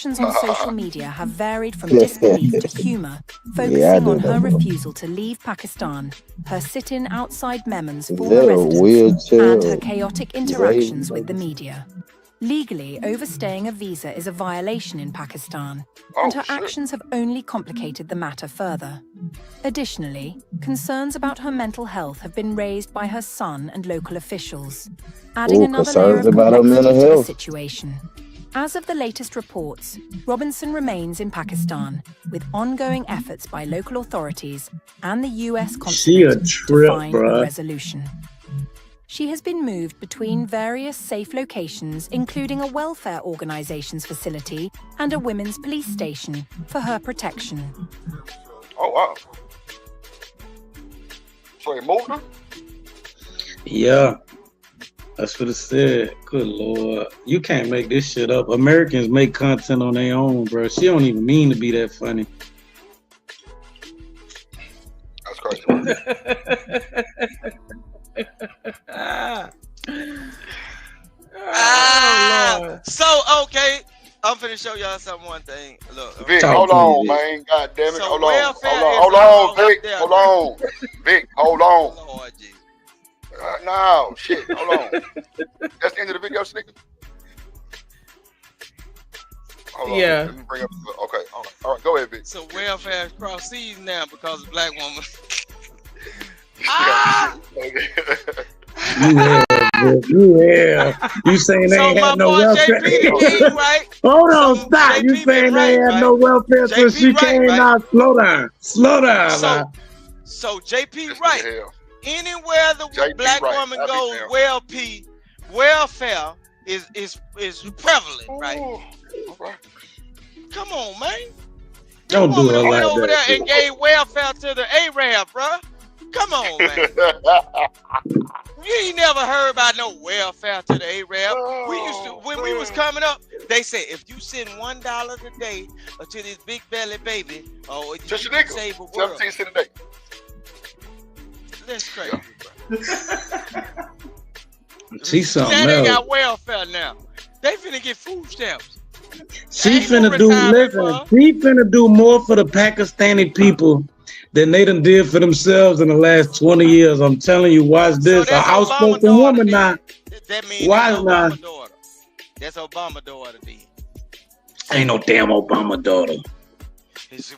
reactions on social media have varied from disbelief to humor, focusing on her refusal to leave Pakistan, her sit-in outside Memons' former residence, and her chaotic interactions with the media. Legally, overstaying a visa is a violation in Pakistan, and her actions have only complicated the matter further. Additionally, concerns about her mental health have been raised by her son and local officials, adding another layer of complexity to the situation. As of the latest reports, Robinson remains in Pakistan, with ongoing efforts by local authorities and the US consulate to find a resolution. She has been moved between various safe locations, including a welfare organization's facility and a women's police station, for her protection. Oh, wow. So they moved her? Yeah. That's what it said. Good Lord. You can't make this shit up. Americans make content on their own, bro. She don't even mean to be that funny. That's crazy. So, okay. I'm finna show y'all something. One thing. Look, Vic, hold on, man. God damn it. So hold on, Vic. There, hold on. Vic, hold on. Lord, Jesus. No, shit. Hold on. That's the end of the video, sneaker. Hold on. Yeah. Let me bring up. Okay. All right. Go ahead, Vic. So welfare has crossed seas now because of black woman. Yeah. You saying they ain't had no welfare? Right? Hold on, stop. You saying they had no welfare so she came out? Slow down. So JP right. Anywhere the black woman goes, welfare is prevalent, right? Okay. Come on, man. Don't do it like over that. there and gave welfare to the Arab, bro. Come on, man. You ain't never heard about no welfare to the Arab. We used to, when we was coming up, they said if you send $1 a day to this big belly baby, you can save a world. 17 cents a day. That's crazy. She's something now they else. got welfare now. They finna get food stamps. She finna do more for the Pakistani people than they done did for themselves in the last 20 years. I'm telling you, watch this. An outspoken woman now. That means why not? That's Obama daughter then. Ain't no damn Obama daughter.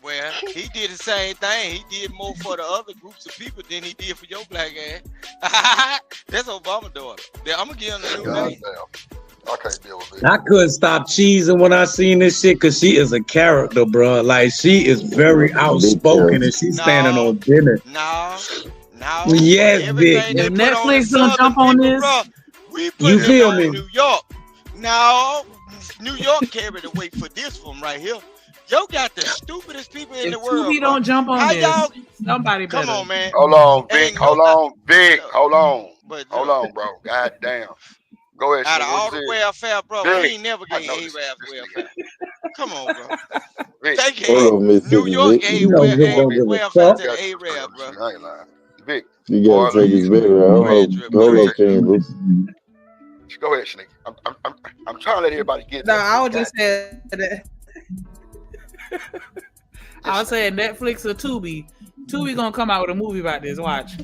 Well, he did the same thing. He did more for the other groups of people than he did for your black ass. That's Obama daughter. I'm gonna give him the new name. I can't deal with it. I couldn't stop cheesing when I seen this shit because she is a character, bro. Like, she is very outspoken and she's standing on business. No. Yes, Vic. If Netflix gonna jump on this, we put you feel me? In New York. No, New York carried the weight for this one right here. Yo got the stupidest people in the world. If don't jump on this, somebody better. Come on, man. Hold on, Vic. Hold on, bro. God damn. Go ahead. Out of all the welfare, bro, we ain't never gave Arabs welfare. Come on, bro. They gave New York gave welfare to the Arab, bro. I ain't lying. Vic. You gotta take his baby out. Hold on, Candace. Go ahead, Sneak. I'm trying to let everybody get No, I was just saying that. I was saying Netflix or Tubi. Tubi gonna come out with a movie about this. Watch.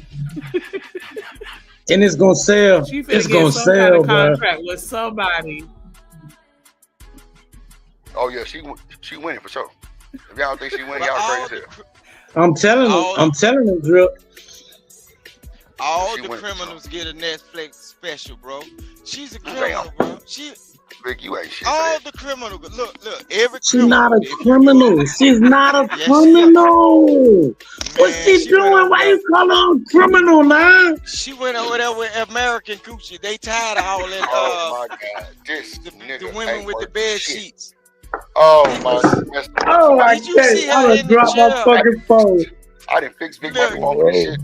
And it's gonna sell. It's gonna sell, kind of contract with somebody. Oh yeah, she winning for sure. If y'all think she winning, y'all crazy as hell. I'm telling them, Drip. All the criminals get a Netflix special, bro. She's a criminal, bro. Vic, you ain't shit. All the criminal. Look. Every She's not a criminal. She's not a criminal. What's she doing? Why you call her a criminal, man? She went over there with American Coochie. They tired of all that. Oh my God, the women with the bed sheets. Oh my God. Oh, did you see her in the chair? My fucking phone. I didn't fix Big Fucking phone with this shit.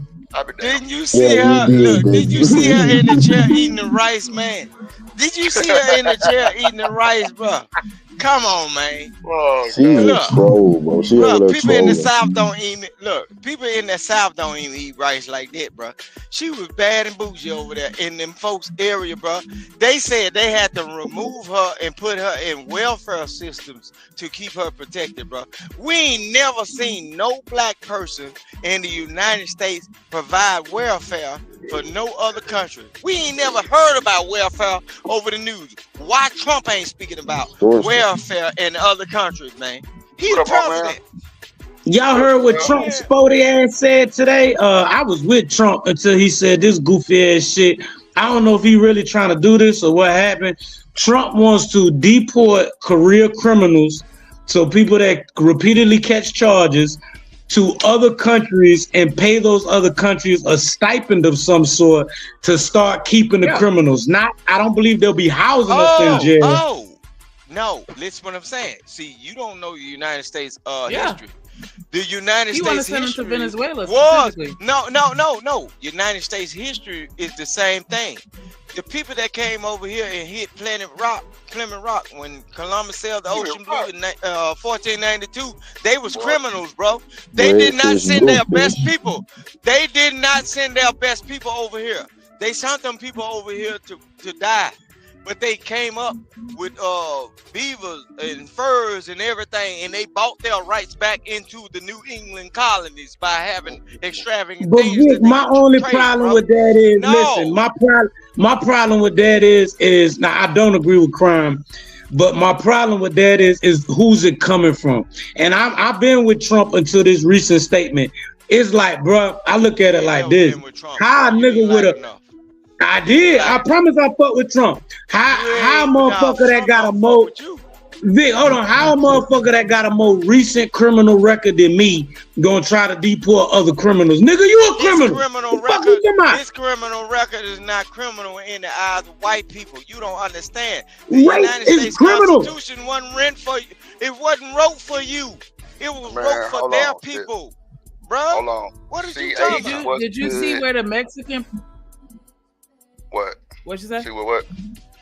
Didn't you see her? Look, did you see her in the chair eating the rice, man? Did you see her in the chair eating the rice, bro? Come on, man. Oh, She's a Look, troll, bro. She over look, there people in the trolling. South don't even people in the South don't even eat rice like that, bro. She was bad and bougie over there in them folks' area, bro. They said they had to remove her and put her in welfare systems to keep her protected, bro. We ain't never seen no black person in the United States provide welfare for no other country. We ain't never heard about welfare over the news. Why Trump ain't speaking about welfare in other countries, man? He's the president. Y'all heard what Trump's spotty ass said today? I was with Trump until he said this goofy ass shit. I don't know if he really trying to do this or what happened. Trump wants to deport career criminals, so people that repeatedly catch charges, to other countries and pay those other countries a stipend of some sort to start keeping the criminals. I don't believe they'll be housing us in jail. No, listen what I'm saying. See, you don't know the United States history. The United States history to Venezuela was no. United States history is the same thing. The people that came over here and hit Plymouth Rock when Columbus sailed the ocean blue in 1492, they was criminals, bro. They did not send their best people. They did not send their best people over here. They sent them people over here to die. But they came up with beavers and furs and everything, and they bought their rights back into the New England colonies by having extravagant things. Vic, my only problem with that is, listen, my problem with that is now I don't agree with crime, but my problem with that is who's it coming from? And I've been with Trump until this recent statement. It's like, bro, I look at it like this: how a nigga with a I did. I promise I fuck with Trump. How a motherfucker that got a more Vic, hold on. How a motherfucker that got a more recent criminal record than me gonna try to deport other criminals? Nigga, you a criminal. This criminal record is not criminal in the eyes of white people. You don't understand. The United States Constitution wasn't written for you. It wasn't wrote for you. It was wrote for their people. Bro, hold on. What did you talking about? Did you see where the Mexican... What? What'd you say? See what?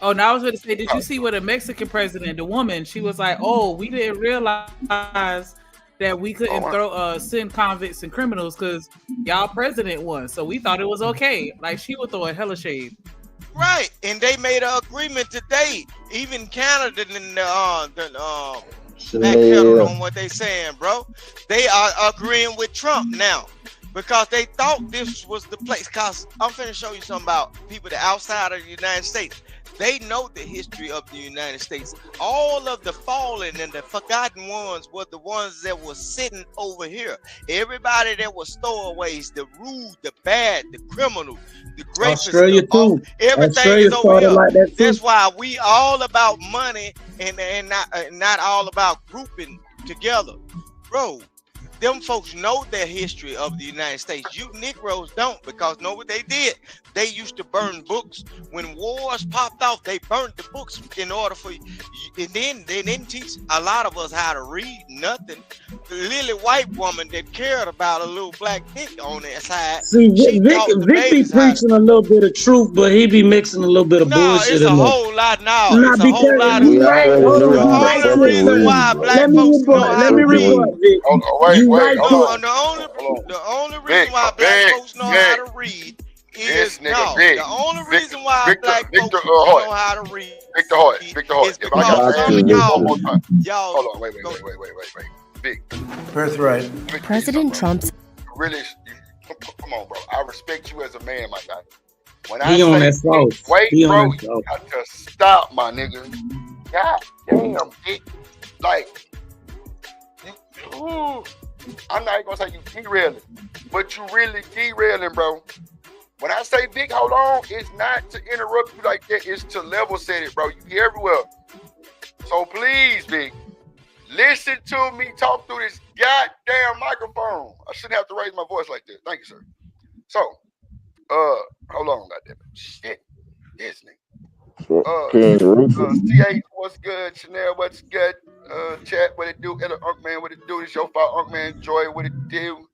Oh, now I was going to say, did you see where the Mexican president, the woman, she was like, "Oh, we didn't realize that we couldn't send convicts and criminals because y'all president won, so we thought it was okay." Like, she would throw a hella shade. Right, and they made an agreement today. Even Canada and backpedaled on what they saying, bro. They are agreeing with Trump now. Because they thought this was the place. Because I'm finna show you something about people that outside of the United States. They know the history of the United States. All of the fallen and the forgotten ones were the ones that were sitting over here. Everybody that was stowaways, the rude, the bad, the criminal, the gracious, everything is over here. Like that's why we all about money and not all about grouping together, bro. Them folks know their history of the United States. You Negroes don't, because know what they did? They used to burn books. When wars popped off, they burned the books in order for you. And then they didn't teach a lot of us how to read nothing. The little white woman that cared about a little black dick on their side. See, Vic be preaching a little bit of truth, but he be mixing a little bit of bullshit. It's a whole lot now. It's a whole lot of the only reason why black folks know how to read. The only reason why black folks know how to read is the only reason why black folks know how to read is because y'all. Hold on, wait. Big. Birthright. President Trump's Really, come on, bro. I respect you as a man, my guy. When I on that sauce. Wait, bro, you got to stop, my nigga. God damn, big. Like, I'm not gonna say you derailing, but you really derailing, bro. When I say big, hold on, it's not to interrupt you like that. It's to level set it, bro. You be everywhere. So please, big, listen to me talk through this goddamn microphone. I shouldn't have to raise my voice like this. Thank you, sir. So, hold on, goddamn it. Shit, this nigga. CH, what's good? Chanel, what's good? Chat, what it do? Ella Unkman, what it do? It's your fault, Unkman. Joy, what it do?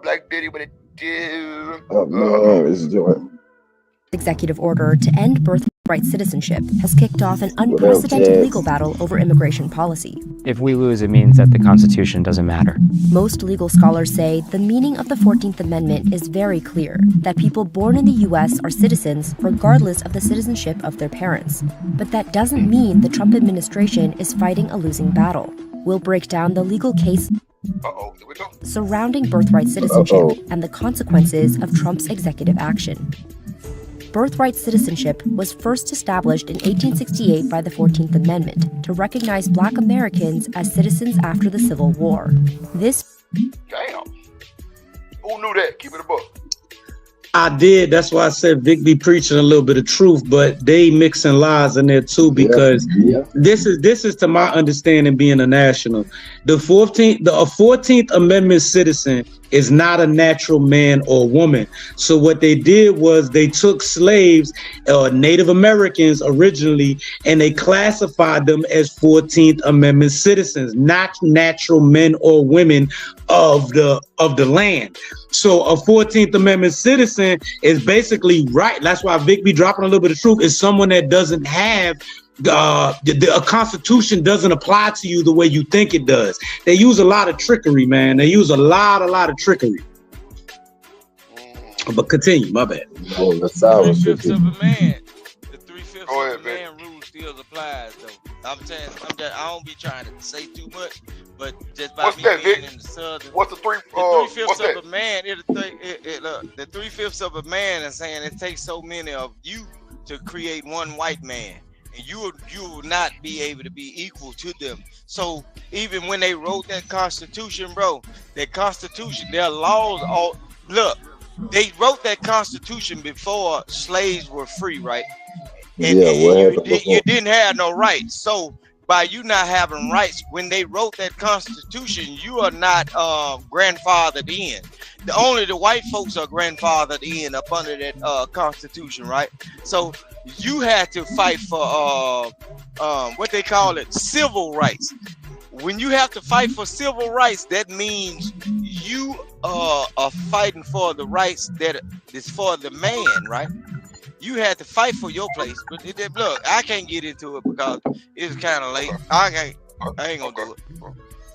Black Betty, what it do? It's Joy. executive order to end birth birthright citizenship has kicked off an unprecedented legal battle over immigration policy. If we lose, it means that the Constitution doesn't matter. Most legal scholars say the meaning of the 14th Amendment is very clear, that people born in the U.S. are citizens regardless of the citizenship of their parents. But that doesn't mean the Trump administration is fighting a losing battle. We'll break down the legal case surrounding birthright citizenship and the consequences of Trump's executive action. Birthright citizenship was first established in 1868 by the 14th Amendment to recognize Black Americans as citizens after the Civil War. This... Damn. Who knew that? Keep it a book. I did. That's why I said Vic be preaching a little bit of truth, but they mixing lies in there too, because this is to my understanding being a national. The 14th Amendment citizen is not a natural man or woman. So what they did was they took slaves, Native Americans originally, and they classified them as 14th Amendment citizens, not natural men or women of the land. So a 14th Amendment citizen is basically right. That's why Vic be dropping a little bit of truth. Is someone that doesn't have a constitution doesn't apply to you the way you think it does. They use a lot of trickery, man. They use a lot of trickery. But continue, my bad. Oh, the three-fifths of a man. The 3/5 of a man rule still applies, though. I don't be trying to say too much, but just by me being in the southern. What's the 3/5 of a man? The 3/5 of a man is saying it takes so many of you to create one white man. And you will not be able to be equal to them. So even when they wrote that Constitution, bro, that Constitution, their laws, look, they wrote that Constitution before slaves were free, right? And you didn't have no rights. So by you not having rights, when they wrote that Constitution, you are not grandfathered in. Only the white folks are grandfathered in up under that Constitution, right? So you had to fight for what they call it, civil rights. When you have to fight for civil rights, that means you are fighting for the rights that is for the man, right? You had to fight for your place. But look, I can't get into it because it's kind of late. I ain't gonna do it.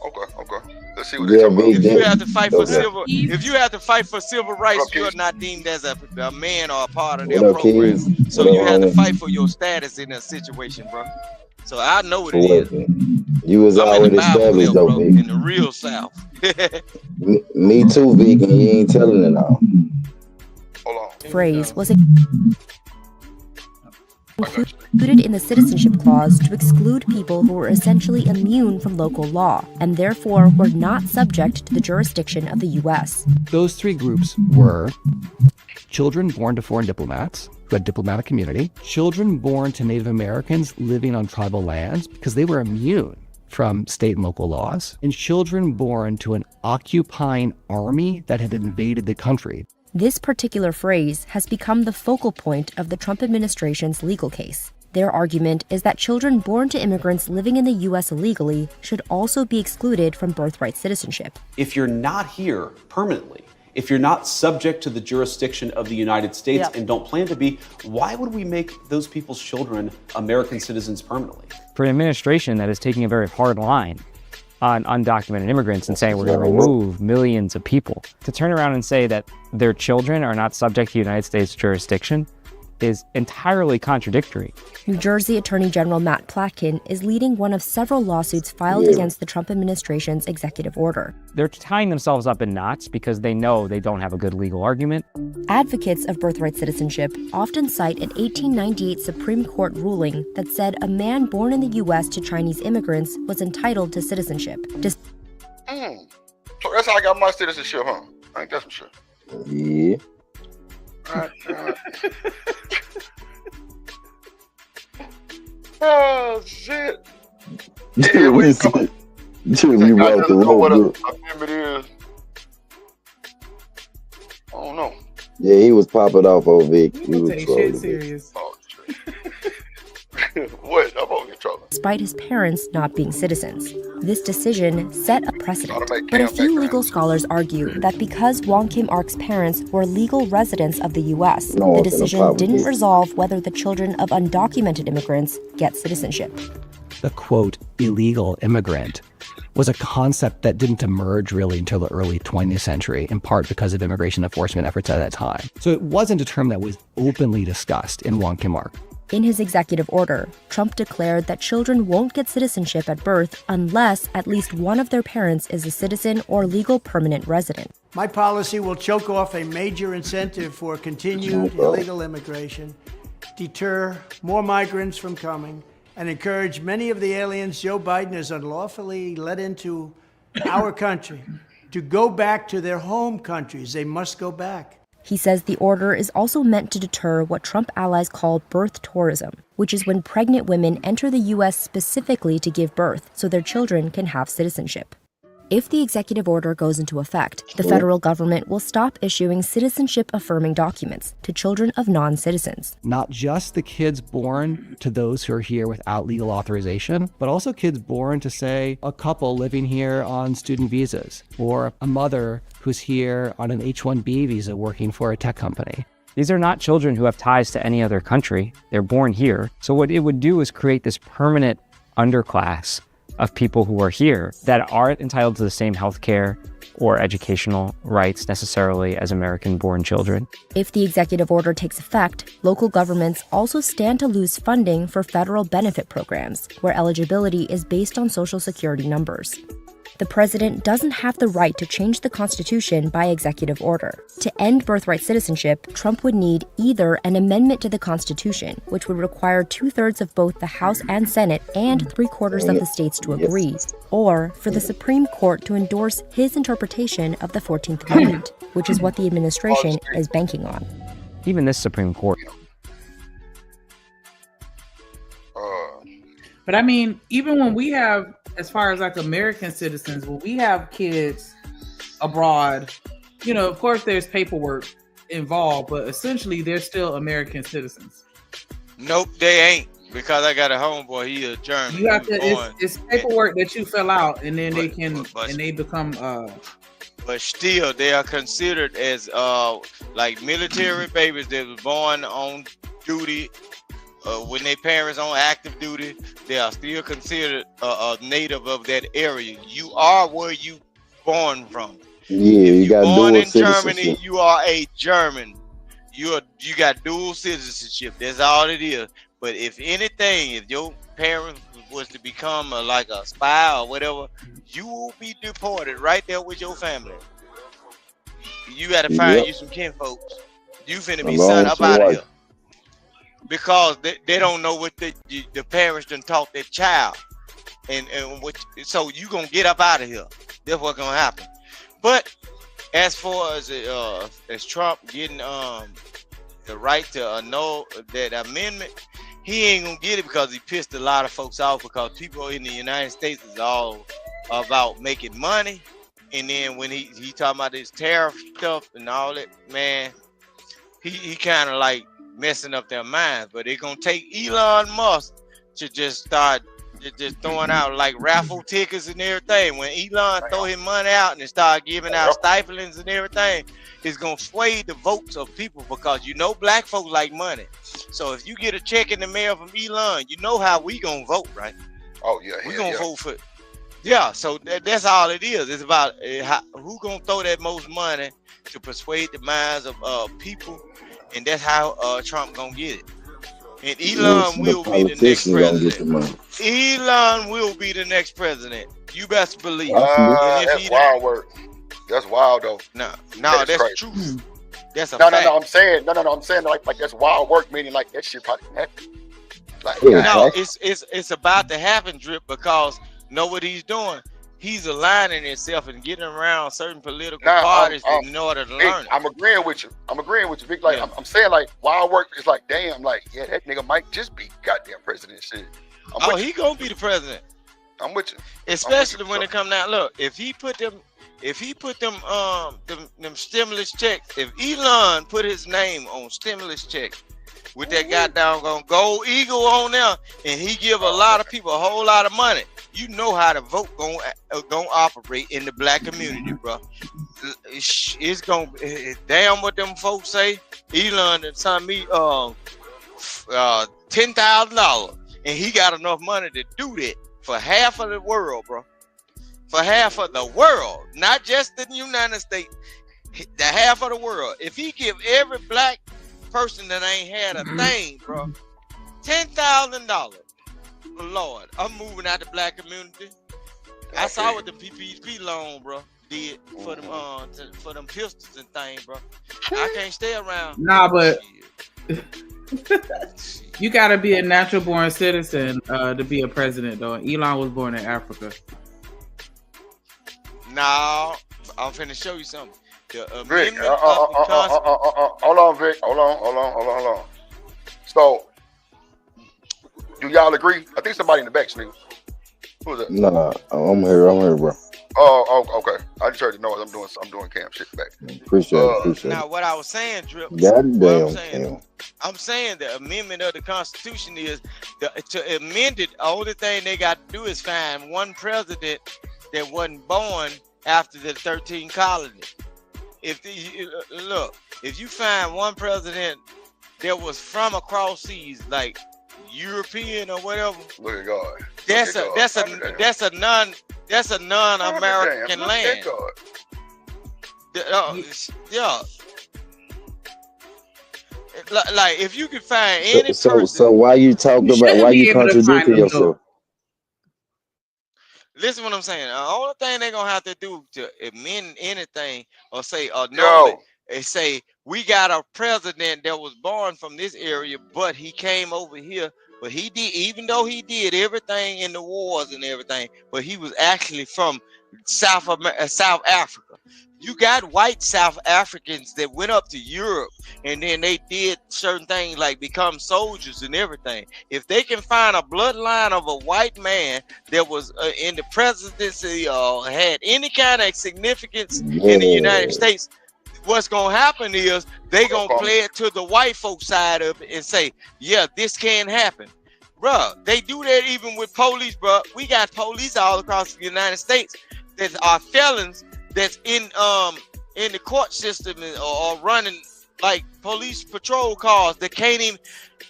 Okay. Let's see what they're talking about. If you have to fight for civil rights, you're not deemed as a man or a part of their program. So you have to fight for your status in that situation, bro. So I know what it is. You was already established, though, bro, in the real South. Me too, Vic, and you ain't telling it all. Hold on. Phrase was included in the citizenship clause to exclude people who were essentially immune from local law and therefore were not subject to the jurisdiction of the U.S. Those three groups were children born to foreign diplomats who had diplomatic immunity, children born to Native Americans living on tribal lands because they were immune from state and local laws, and children born to an occupying army that had invaded the country. This particular phrase has become the focal point of the Trump administration's legal case. Their argument is that children born to immigrants living in the U.S. illegally should also be excluded from birthright citizenship. If you're not here permanently, if you're not subject to the jurisdiction of the United States and don't plan to be, why would we make those people's children American citizens permanently? For an administration that is taking a very hard line on undocumented immigrants and saying we're going to remove millions of people, to turn around and say that their children are not subject to United States jurisdiction is entirely contradictory. New Jersey Attorney General Matt Platkin is leading one of several lawsuits filed against the Trump administration's executive order. They're tying themselves up in knots because they know they don't have a good legal argument. Advocates of birthright citizenship often cite an 1898 Supreme Court ruling that said a man born in the U.S. to Chinese immigrants was entitled to citizenship. So that's how I got my citizenship, huh? I think that's some shit. Yeah. Oh shit! Yeah, we brought the road. I remember this. I don't know. Yeah, he was popping off on Vic. He was take shit serious. Oh, What? I'm gonna get trouble. Despite his parents not being citizens. This decision set a precedent. But a few legal scholars argue that because Wong Kim Ark's parents were legal residents of the U.S., the decision didn't resolve whether the children of undocumented immigrants get citizenship. The quote, illegal immigrant was a concept that didn't emerge really until the early 20th century, in part because of immigration enforcement efforts at that time. So it wasn't a term that was openly discussed in Wong Kim Ark. In his executive order, Trump declared that children won't get citizenship at birth unless at least one of their parents is a citizen or legal permanent resident. My policy will choke off a major incentive for continued illegal immigration, deter more migrants from coming, and encourage many of the aliens Joe Biden has unlawfully let into our country to go back to their home countries. They must go back. He says the order is also meant to deter what Trump allies call birth tourism, which is when pregnant women enter the U.S. specifically to give birth so their children can have citizenship. If the executive order goes into effect, the federal government will stop issuing citizenship-affirming documents to children of non-citizens. Not just the kids born to those who are here without legal authorization, but also kids born to, say, a couple living here on student visas, or a mother who's here on an H-1B visa working for a tech company. These are not children who have ties to any other country. They're born here. So what it would do is create this permanent underclass of people who are here that aren't entitled to the same health care or educational rights necessarily as American-born children. If the executive order takes effect, local governments also stand to lose funding for federal benefit programs, where eligibility is based on Social Security numbers. The president doesn't have the right to change the Constitution by executive order. To end birthright citizenship, Trump would need either an amendment to the Constitution, which would require 2/3 of both the House and Senate and 3/4 of the states to agree, or for the Supreme Court to endorse his interpretation of the 14th Amendment, which is what the administration is banking on. Even this Supreme Court. But I mean, even when we have, as far as like American citizens, when we have kids abroad, you know, of course there's paperwork involved, but essentially they're still American citizens. Nope, they ain't, because I got a homeboy. He a German. You have to. It's paperwork that you fill out, and then they can and they become. But still, they are considered as like military babies that was born on duty. When their parents on active duty, they are still considered a native of that area. You are where you born from. Yeah, you got born dual in Germany. citizenship. You are a German. You got dual citizenship. That's all it is. But if anything, if your parents was to become like a spy or whatever, you will be deported right there with your family. You got to find you some kinfolks. You finna be sent up out of here. Because they don't know what the parents done taught their child, and what, so you gonna get up out of here. That's what's gonna happen. But as far as Trump getting the right to annul that amendment, he ain't gonna get it because he pissed a lot of folks off, because people in the United States is all about making money, and then when he talking about this tariff stuff and all that, man, he kind of like messing up their minds. But they're gonna take Elon Musk to just start just throwing out like raffle tickets and everything. When Elon throw his money out and start giving out stipends and everything, it's gonna sway the votes of people, because you know black folks like money. So if you get a check in the mail from Elon, you know how we gonna vote, right? Oh yeah, we gonna vote for. Yeah, so that's all it is. It's about who gonna throw that most money to persuade the minds of people. And that's how Trump gonna get it. And Elon will be the next president. Elon will be the next president. You best believe. That's wild work. That's wild though. No, that's true. That's a fact. No, I'm saying like that's wild work, meaning like that shit probably happen. Like, no, it's about to happen, Drip, because know what he's doing. He's aligning himself and getting around certain political parties in order to learn it. I'm agreeing with you. Big. Like I'm saying, like wild work is like, damn, like that nigga might just be goddamn president shit. He gonna be the president. I'm with you. Especially when it come down. Look, if he put them stimulus checks, if Elon put his name on stimulus checks with that goddamn gold eagle on there, and he give a lot of people a whole lot of money. You know how the vote gonna operate in the black community, bro. It's gonna damn what them folks say. Elon and sent me $10,000, and he got enough money to do that for half of the world, bro. For half of the world, not just the United States, the half of the world. If he give every black person that ain't had a thing, bro, $10,000. Lord, I'm moving out the black community. I saw what the PPP loan, bro, did for them pistols and things, bro. I can't stay around. Nah, but you gotta be a natural born citizen to be a president, though. Elon was born in Africa. No, I'm finna show you something. Vic, hold on, Vic. Hold on. So, do y'all agree? I think somebody in the back, Sneak. Who is that? Nah, I'm here, bro. Oh, okay. I just heard you know what I'm doing camp shit back. Appreciate it. Now, what I was saying, Drip. Goddamn. I'm saying the amendment of the Constitution is to amend it. The only thing they got to do is find one president that wasn't born after the 13 colonies. If you find one president that was from across seas, like European or whatever, look at God. That's a non-American land. Yeah. Like if you could find any person. So why you talking about? Why you contradicting yourself? Listen what I'm saying. The only thing they're gonna have to do to amend anything or say say we got a president that was born from this area, but he came over here. But he did, even though he did everything in the wars and everything, but he was actually from South Africa. You got white South Africans that went up to Europe and then they did certain things like become soldiers and everything. If they can find a bloodline of a white man that was in the presidency or had any kind of significance in the United States, what's gonna happen is they gonna play it to the white folks side of it and say, yeah, this can happen. Bruh, they do that even with police, bruh. We got police all across the United States that are felons that's in the court system or running like police patrol cars that can't even,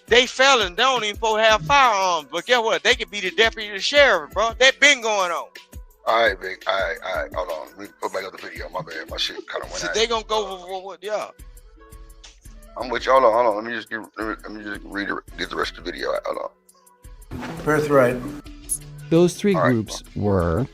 they felons, they don't even supposed to have firearms. But guess what? They could be the deputy sheriff, bro. That been going on. All right, Vic. All right. Hold on. Let me put back up the video. My bad. My shit kind of went out. They gonna go for what? Yeah. I'm with you. Hold on. Let me just get the rest of the video out. Hold on. Birthright. Those three groups were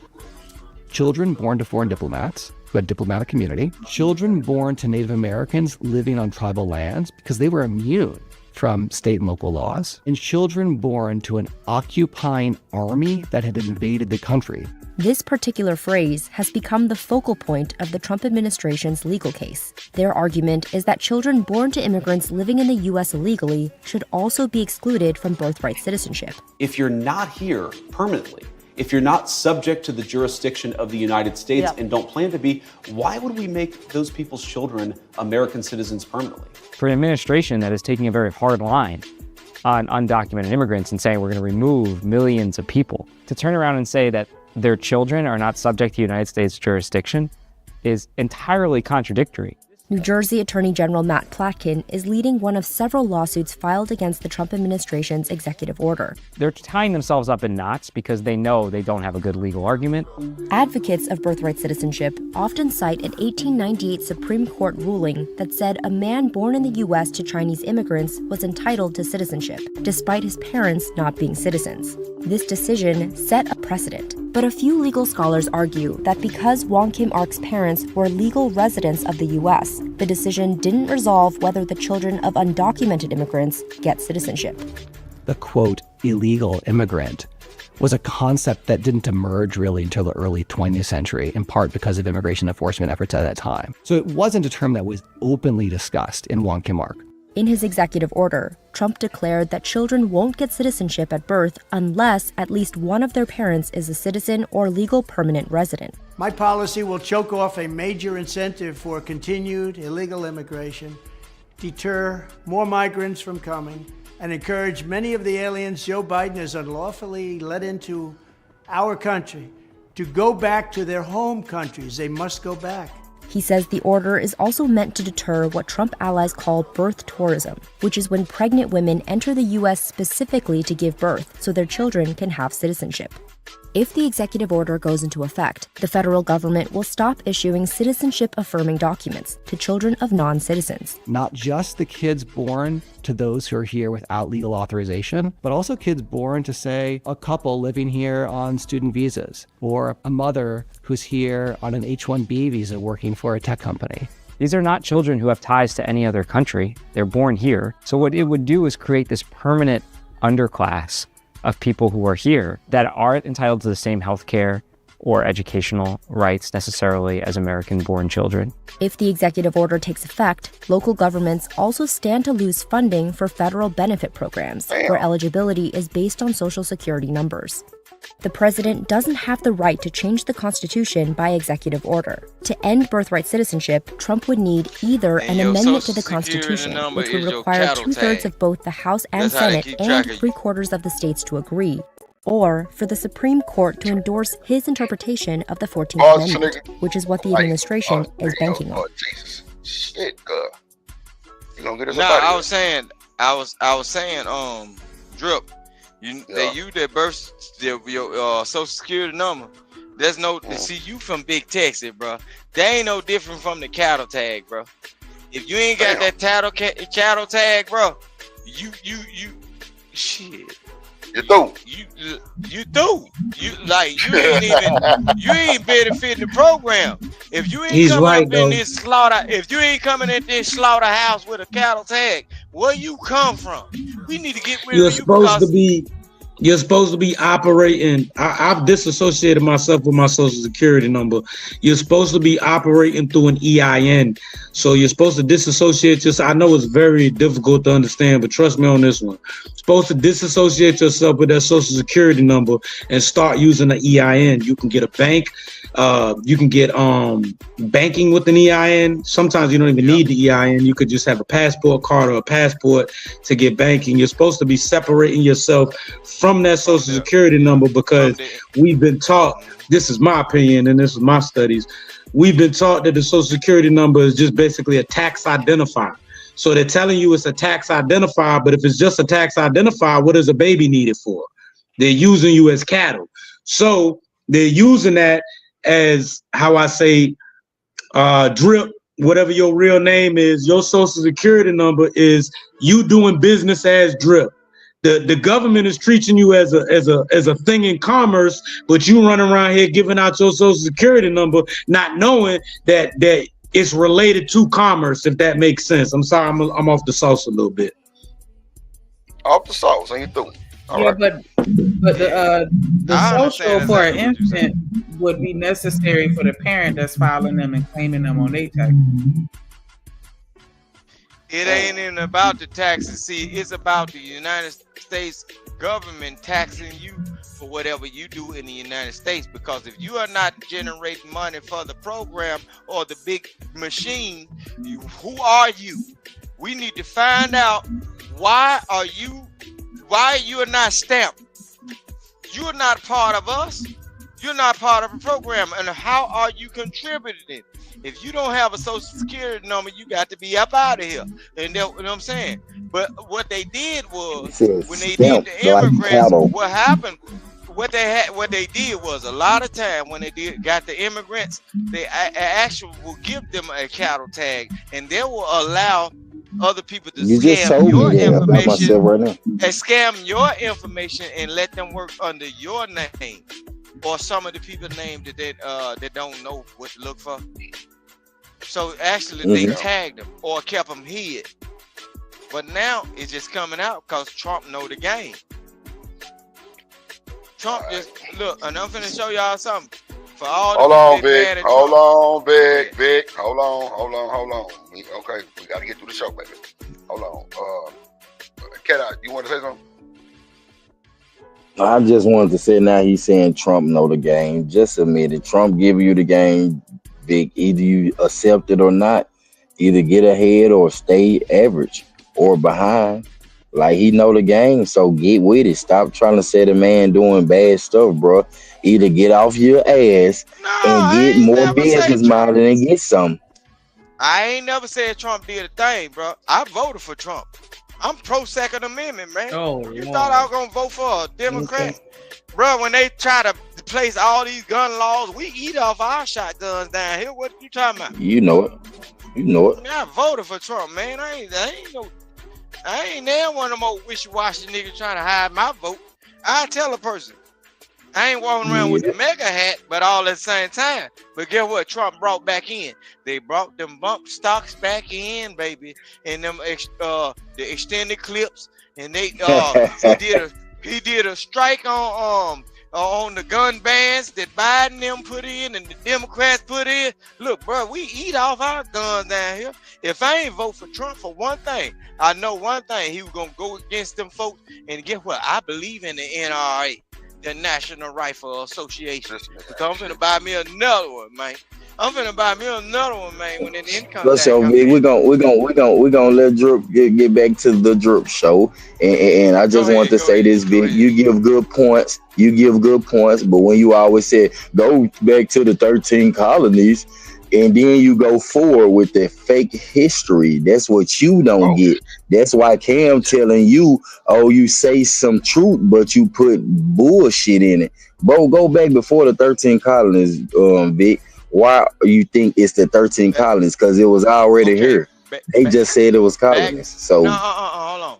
children born to foreign diplomats who had diplomatic immunity, children born to Native Americans living on tribal lands because they were immune from state and local laws, and children born to an occupying army that had invaded the country. This particular phrase has become the focal point of the Trump administration's legal case. Their argument is that children born to immigrants living in the U.S. illegally should also be excluded from birthright citizenship. If you're not here permanently, if you're not subject to the jurisdiction of the United States and don't plan to be, why would we make those people's children American citizens permanently? For an administration that is taking a very hard line on undocumented immigrants and saying we're going to remove millions of people, to turn around and say that their children are not subject to United States jurisdiction is entirely contradictory. New Jersey Attorney General Matt Platkin is leading one of several lawsuits filed against the Trump administration's executive order. They're tying themselves up in knots because they know they don't have a good legal argument. Advocates of birthright citizenship often cite an 1898 Supreme Court ruling that said a man born in the U.S. to Chinese immigrants was entitled to citizenship, despite his parents not being citizens. This decision set a precedent. But a few legal scholars argue that because Wong Kim Ark's parents were legal residents of the U.S., the decision didn't resolve whether the children of undocumented immigrants get citizenship. The quote, illegal immigrant was a concept that didn't emerge really until the early 20th century, in part because of immigration enforcement efforts at that time. So it wasn't a term that was openly discussed in Wong Kim Ark. In his executive order, Trump declared that children won't get citizenship at birth unless at least one of their parents is a citizen or legal permanent resident. My policy will choke off a major incentive for continued illegal immigration, deter more migrants from coming, and encourage many of the aliens Joe Biden has unlawfully let into our country to go back to their home countries. They must go back. He says the order is also meant to deter what Trump allies call birth tourism, which is when pregnant women enter the U.S. specifically to give birth so their children can have citizenship. If the executive order goes into effect, the federal government will stop issuing citizenship-affirming documents to children of non-citizens. Not just the kids born to those who are here without legal authorization, but also kids born to, say, a couple living here on student visas, or a mother who's here on an H-1B visa working for a tech company. These are not children who have ties to any other country. They're born here. So what it would do is create this permanent underclass of people who are here that aren't entitled to the same health care or educational rights necessarily as American-born children. If the executive order takes effect, local governments also stand to lose funding for federal benefit programs, where eligibility is based on Social Security numbers. The president doesn't have the right to change the Constitution by executive order. To end birthright citizenship, Trump would need either an amendment to the Constitution, which would require two-thirds of both the House and Senate and three-quarters of the states to agree, or for the Supreme Court to endorse his interpretation of the 14th Amendment, which is what the administration is banking on. Jesus. Shit, God. You gonna get us I was saying, Drip, that birth your Social Security number. There's no see you from Big Texas, bro. They ain't no different from the cattle tag, bro. If you ain't got that cattle tag, bro, you shit. You do. You do. You ain't benefiting the program. If you ain't coming in this slaughterhouse with a cattle tag, where you come from? We need to get rid of you. You're supposed to be operating. I've disassociated myself with my Social Security number. You're supposed to be operating through an EIN. So you're supposed to disassociate yourself. I know it's very difficult to understand, but trust me on this one. You're supposed to disassociate yourself with that Social Security number and start using an EIN. You can get a bank. You can get banking with an EIN. Sometimes you don't even need the EIN. You could just have a passport card or a passport to get banking. You're supposed to be separating yourself from that Social Security number because we've been taught, this is my opinion and this is my studies, we've been taught that the Social Security number is just basically a tax identifier. So they're telling you it's a tax identifier, but if it's just a tax identifier, what is a baby needed for? They're using you as cattle. So they're using that as, how I say, Drip, whatever your real name is, your Social Security number is you doing business as Drip. The government is treating you as a thing in commerce, but you running around here giving out your Social Security number, not knowing that it's related to commerce, if that makes sense. I'm sorry, I'm off the sauce a little bit. Off the sauce, ain't you doing? Right. But the social for an infant would be necessary for the parent that's filing them and claiming them on their tax. It ain't even about the taxes. See, it's about the United States government taxing you for whatever you do in the United States. Because if you are not generating money for the program or the big machine, who are you? We need to find out why you are not stamped. You are not part of us. You're not part of a program. And how are you contributing? If you don't have a Social Security number, you got to be up out of here. And you know what I'm saying? But what they did was, when they did the immigrants, what happened, what they did was, a lot of time when they got the immigrants, they actually will give them a cattle tag, and they will allow other people to scam your information, scam your information, and let them work under your name or some of the people's name that don't know what to look for. So actually, they tagged them or kept them hid. But now it's just coming out because Trump know the game. Trump just look, and I'm finna show y'all something. For all hold on, Vic. Hold on, Vic. Hold on. Okay, we gotta get through the show, baby. Hold on. Cat, you want to say something? I just wanted to say, now he's saying Trump know the game. Just admit it. Trump give you the game, Vic. Either you accept it or not. Either get ahead or stay average or behind. Like he know the game, so get with it. Stop trying to say the man doing bad stuff, bro. Either get off your ass No, and I get ain't more never say business Trump. minded and get some. I ain't never said Trump did a thing, bro. I voted for Trump. I'm pro Second Amendment, man. Oh, You Lord. thought I was gonna vote for a Democrat? Bro, when they try to place all these gun laws, we eat off our shotguns down here. What you talking about? You know it. You know it. I voted for Trump, man. I ain't there one of them old wishy-washy niggas trying to hide my vote. I tell a person, I ain't walking around with the mega hat, but all at the same time. But guess what? Trump brought back in. They brought them bump stocks back in, baby, and them the extended clips, and they he did a strike on the gun bans that Biden them put in and the Democrats put in. Look, bro, we eat off our guns down here. If I ain't vote for Trump for one thing, I know one thing, he was gonna go against them folks. And guess what? I believe in the NRA, the National Rifle Association. Because I'm finna buy me another one, man. When the income tax So comes big, in. we're gonna let Drip get back to the Drip show, and I just want to say this, big. You give good points, but when you always say go back to the 13 colonies, and then you go forward with the fake history, that's what you don't get. That's why Cam telling you, oh, you say some truth, but you put bullshit in it, bro. Go back before the 13 colonies, Vic. Why you think it's the 13 colonies? Because it was already here. They just said it was colonies. So hold on.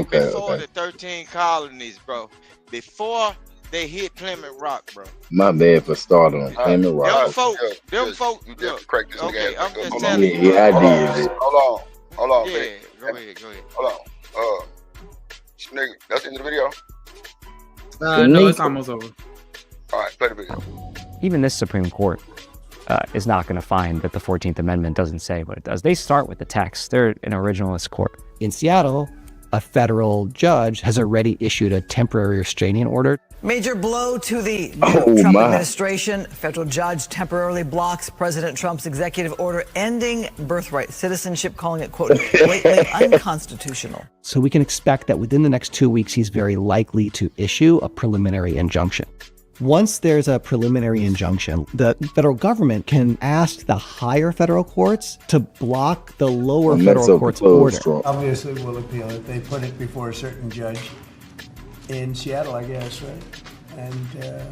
Before the 13 colonies, bro. Before they hit Plymouth Rock, bro. My bad for starting on Plymouth Rock. Them folks. You just crack this nigga ass. I'm just telling you. Yeah, I did. Hold on. Yeah, Vic. go ahead. Hold on. Nigga, that's the end of the video. No, it's almost over. All right, play the video. Even this Supreme Court is not going to find that the 14th Amendment doesn't say what it does. They start with the text. They're an originalist court. In Seattle, a federal judge has already issued a temporary restraining order. Major blow to the Trump administration. Federal judge temporarily blocks President Trump's executive order ending birthright citizenship, calling it, quote, blatantly unconstitutional. So we can expect that within the next 2 weeks, he's very likely to issue a preliminary injunction. Once there's a preliminary injunction, the federal government can ask the higher federal courts to block the lower federal court's order. Obviously, we'll appeal it. They put it before a certain judge in Seattle, I guess, right? And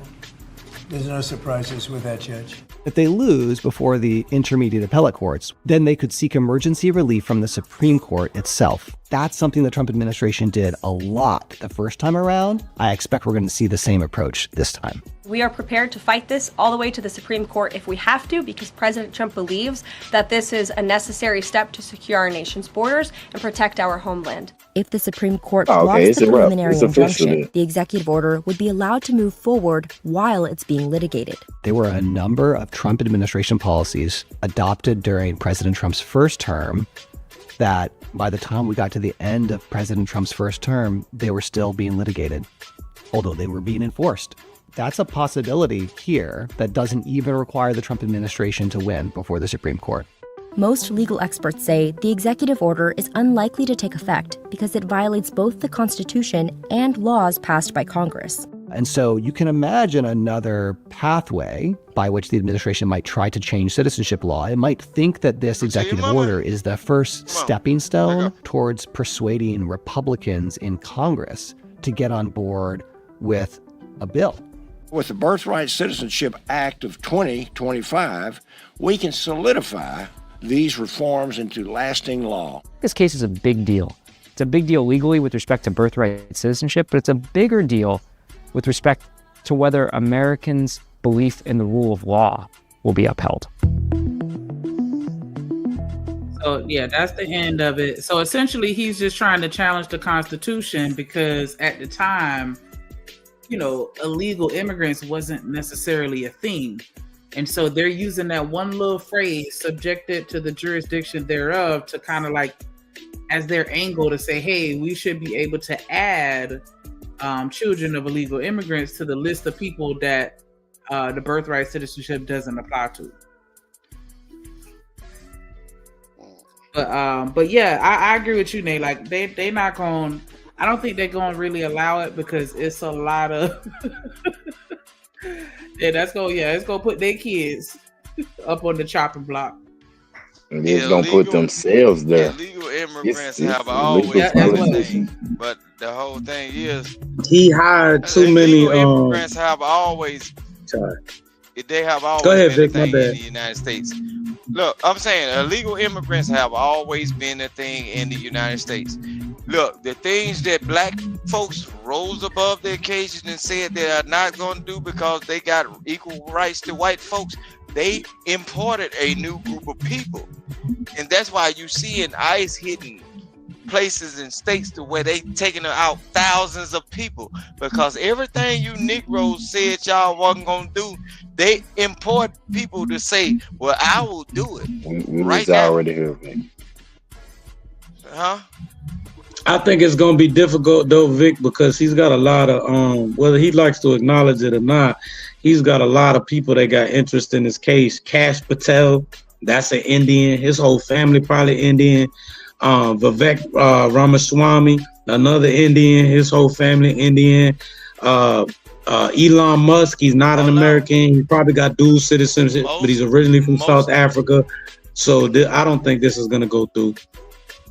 there's no surprises with that judge. If they lose before the intermediate appellate courts, then they could seek emergency relief from the Supreme Court itself. That's something the Trump administration did a lot the first time around. I expect we're going to see the same approach this time. We are prepared to fight this all the way to the Supreme Court if we have to, because President Trump believes that this is a necessary step to secure our nation's borders and protect our homeland. If the Supreme Court blocks the preliminary injunction, the executive order would be allowed to move forward while it's being litigated. There were a number of Trump administration policies adopted during President Trump's first term that by the time we got to the end of President Trump's first term, they were still being litigated, although they were being enforced. That's a possibility here that doesn't even require the Trump administration to win before the Supreme Court. Most legal experts say the executive order is unlikely to take effect because it violates both the Constitution and laws passed by Congress. And so you can imagine another pathway by which the administration might try to change citizenship law. It might think that this executive order is the first stepping stone towards persuading Republicans in Congress to get on board with a bill. With the Birthright Citizenship Act of 2025, we can solidify these reforms into lasting law. This case is a big deal. It's a big deal legally with respect to birthright citizenship, but it's a bigger deal with respect to whether Americans' belief in the rule of law will be upheld. So, yeah, that's the end of it. So essentially, he's just trying to challenge the Constitution because at the time, you know, illegal immigrants wasn't necessarily a thing. And so they're using that one little phrase, subjected to the jurisdiction thereof, to kind of like as their angle to say, hey, we should be able to add children of illegal immigrants to the list of people that the birthright citizenship doesn't apply to. But yeah, I agree with you, Nate. Like they not going. I don't think they're going to really allow it because it's a lot of. It's gonna put their kids up on the chopping block. It's gonna put themselves there. Illegal immigrants have always been a thing, but the whole thing is he hired too many. Immigrants have always. They have always Go ahead, been Vic, a thing my bad. in the United States. Look, I'm saying illegal immigrants have always been a thing in the United States. Look, the things that black folks rose above the occasion and said they are not going to do because they got equal rights to white folks, they imported a new group of people. And that's why you see in ICE hitting places and states to where they taking out thousands of people, because everything you Negroes said y'all wasn't gonna do, they import people to say, well, I will do it. We right was now. Already here, Vic. Huh? I think it's gonna be difficult though, Vic, because he's got a lot of whether he likes to acknowledge it or not, he's got a lot of people that got interest in this case. Kash Patel, that's an Indian, his whole family probably Indian. Vivek Ramaswamy, another Indian, his whole family Indian. Elon Musk, he's not an American. He probably got dual citizenship, but he's originally from South Africa. So I don't think this is gonna go through.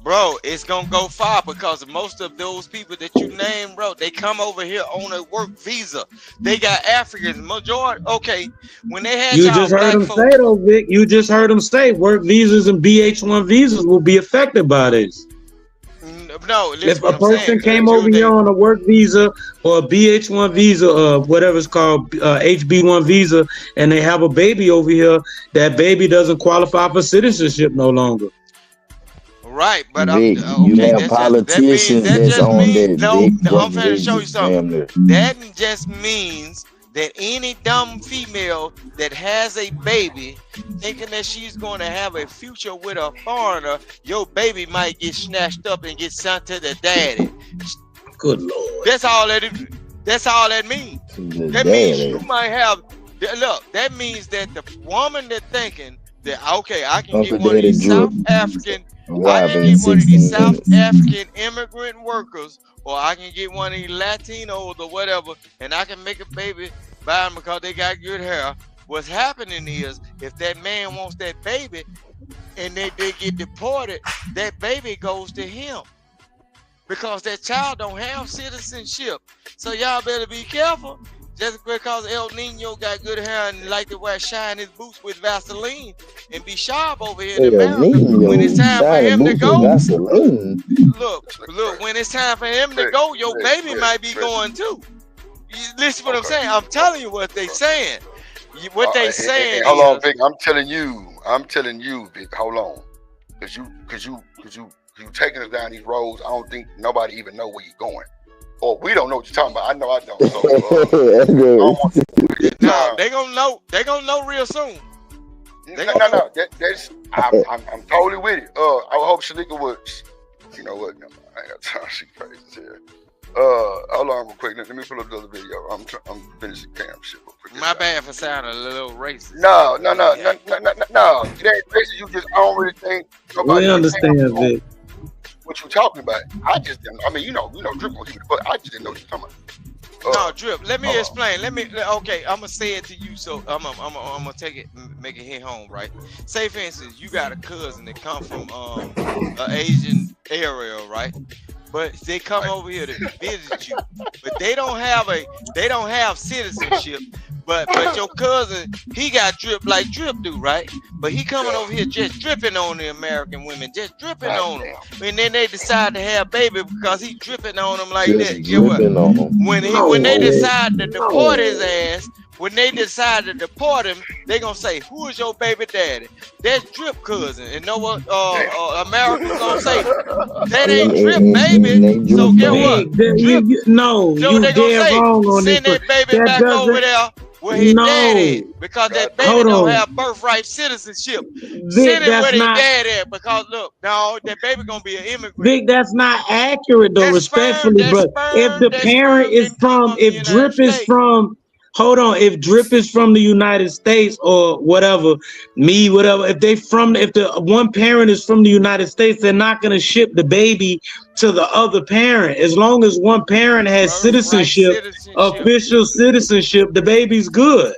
Bro, it's gonna go far because most of those people that you name, bro, they come over here on a work visa. They got Africans, majority. Okay, when they had you just heard them say though, Vic. You just heard them say work visas and BH1 visas will be affected by this. No, if a person came over here on a work visa or a BH1 visa, whatever it's called, HB1 visa, and they have a baby over here, that baby doesn't qualify for citizenship no longer. Right, but Vic, you have politicians that's on that. No, I'm trying to show you something. That just means that any dumb female that has a baby thinking that she's going to have a future with a foreigner, your baby might get snatched up and get sent to the daddy. Good Lord. That's all that means. That means you might have. Look, that means that the woman that's thinking that okay, I can get one of these South African. I can get one of these South African immigrant workers, or I can get one of these Latinos or whatever, and I can make a baby by them because they got good hair. What's happening is, if that man wants that baby and they get deported, that baby goes to him because that child don't have citizenship. So y'all better be careful. Just because El Nino got good hair and like to shine his boots with Vaseline and be sharp over here in America, when it's time for him to go, look, when it's time for him to go, your baby might be going too. You listen what I'm saying? I'm telling you what they saying. What they saying. Hold on, Vic. I'm telling you, Vic. Hold on, because you taking us down these roads. I don't think nobody even know where you're going. Or we don't know what you're talking about. I know I don't. So, no, they gonna know. They gonna know real soon. No. I'm totally with it. I hope Shanika would. You know what? No, I ain't got time. She crazy here. Hold on real quick. Let me pull up the other video. I'm finishing camp shit real quick. My bad for sounding a little racist. No. It ain't racist. You just I don't really think nobody. We understand it. What you talking about? I just didn't. I mean, you know, Drip gonna keep it, but I just didn't know what you're talking about. No, Drip. Let me explain. Okay, I'm gonna say it to you. So I'm gonna take it, make it hit home, right? Say for instance, you got a cousin that come from an Asian area, right? But they come over here to visit you, but they don't have citizenship. But your cousin, he got drip like Drip do, right? But he coming over here just dripping on the American women, just dripping on them. And then they decide to have baby because he dripping on them like that. Get what? When they decide to deport his ass, when they decide to deport him, they gonna say, "Who is your baby daddy?" That's Drip cousin. And know what? Americans gonna say, "That ain't Drip baby." So get what? Drip, you dead wrong on send that baby back over there. Where his daddy, because that baby don't have birthright citizenship. Send it where his daddy at, because look, no, that baby gonna be an immigrant. Vic, that's not accurate though, respectfully. But if the parent is from, if Drip is from, hold on. If Drip is from the United States or whatever, if the one parent is from the United States, they're not gonna ship the baby to the other parent. As long as one parent has citizenship, official citizenship, the baby's good.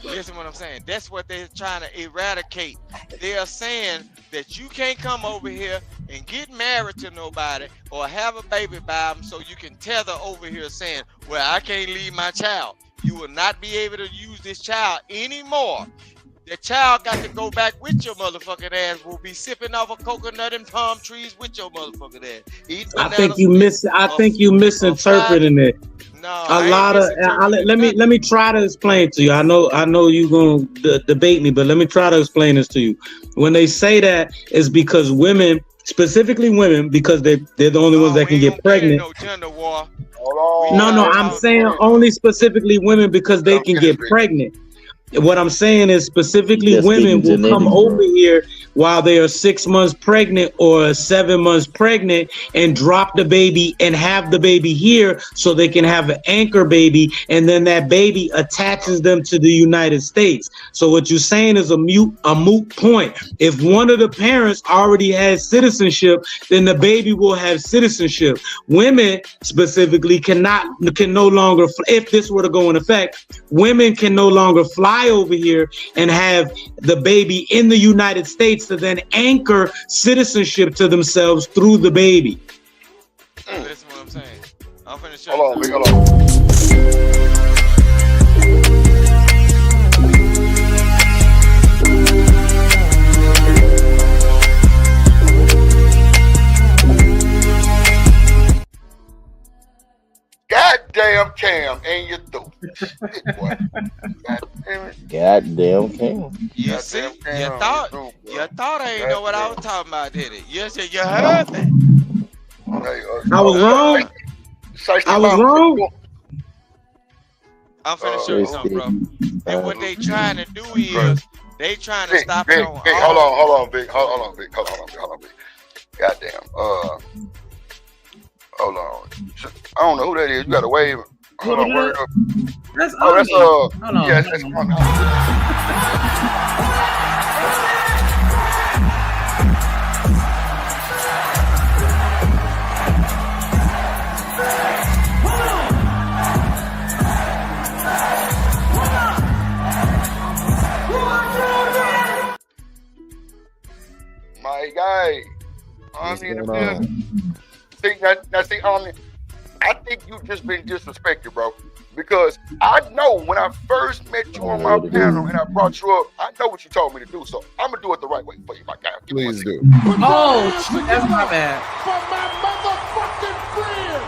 Listen what I'm saying. That's what they're trying to eradicate. They are saying that you can't come over here and get married to nobody or have a baby by them so you can tether over here saying, well, I can't leave my child. You will not be able to use this child anymore. The child got to go back with your motherfucking ass. Will be sipping off a coconut and palm trees with your motherfucking ass. I think you misinterpreting it. No, let me try to explain to you. I know you gonna debate me, but let me try to explain this to you. When they say that, it's because women, specifically women, because they're the only ones that can get pregnant. No gender war. No, I'm saying only specifically women because they can get pregnant. What I'm saying is specifically women will come over here while they are 6 months pregnant or 7 months pregnant and drop the baby and have the baby here so they can have an anchor baby, and then that baby attaches them to the United States. So what you're saying is a moot point. If one of the parents already has citizenship, then the baby will have citizenship. Women specifically can no longer, if this were to go in effect, women can no longer fly over here and have the baby in the United States to then anchor citizenship to themselves through the baby. Listen what I'm saying. I'm finna show hold on. Goddamn Cam, and you through. Goddamn Cam. You see, you thought I ain't know what I was talking about, did it? You said you heard me. I was wrong. I'm finna show you something, bro. And what they trying to do is they trying to stop you on. Hold on, Vic. Hold on, Vic. Goddamn. Hold on. I don't know who that is. You got to wave. Hold on. Word up. That's hold on. Yeah, that's on. My guy. I think you've just been disrespected, bro. Because I know when I first met you on my panel and I brought you up, I know what you told me to do. So I'm gonna do it the right way for you, my guy. Please do. Oh, that's my bad. For my motherfucking friends.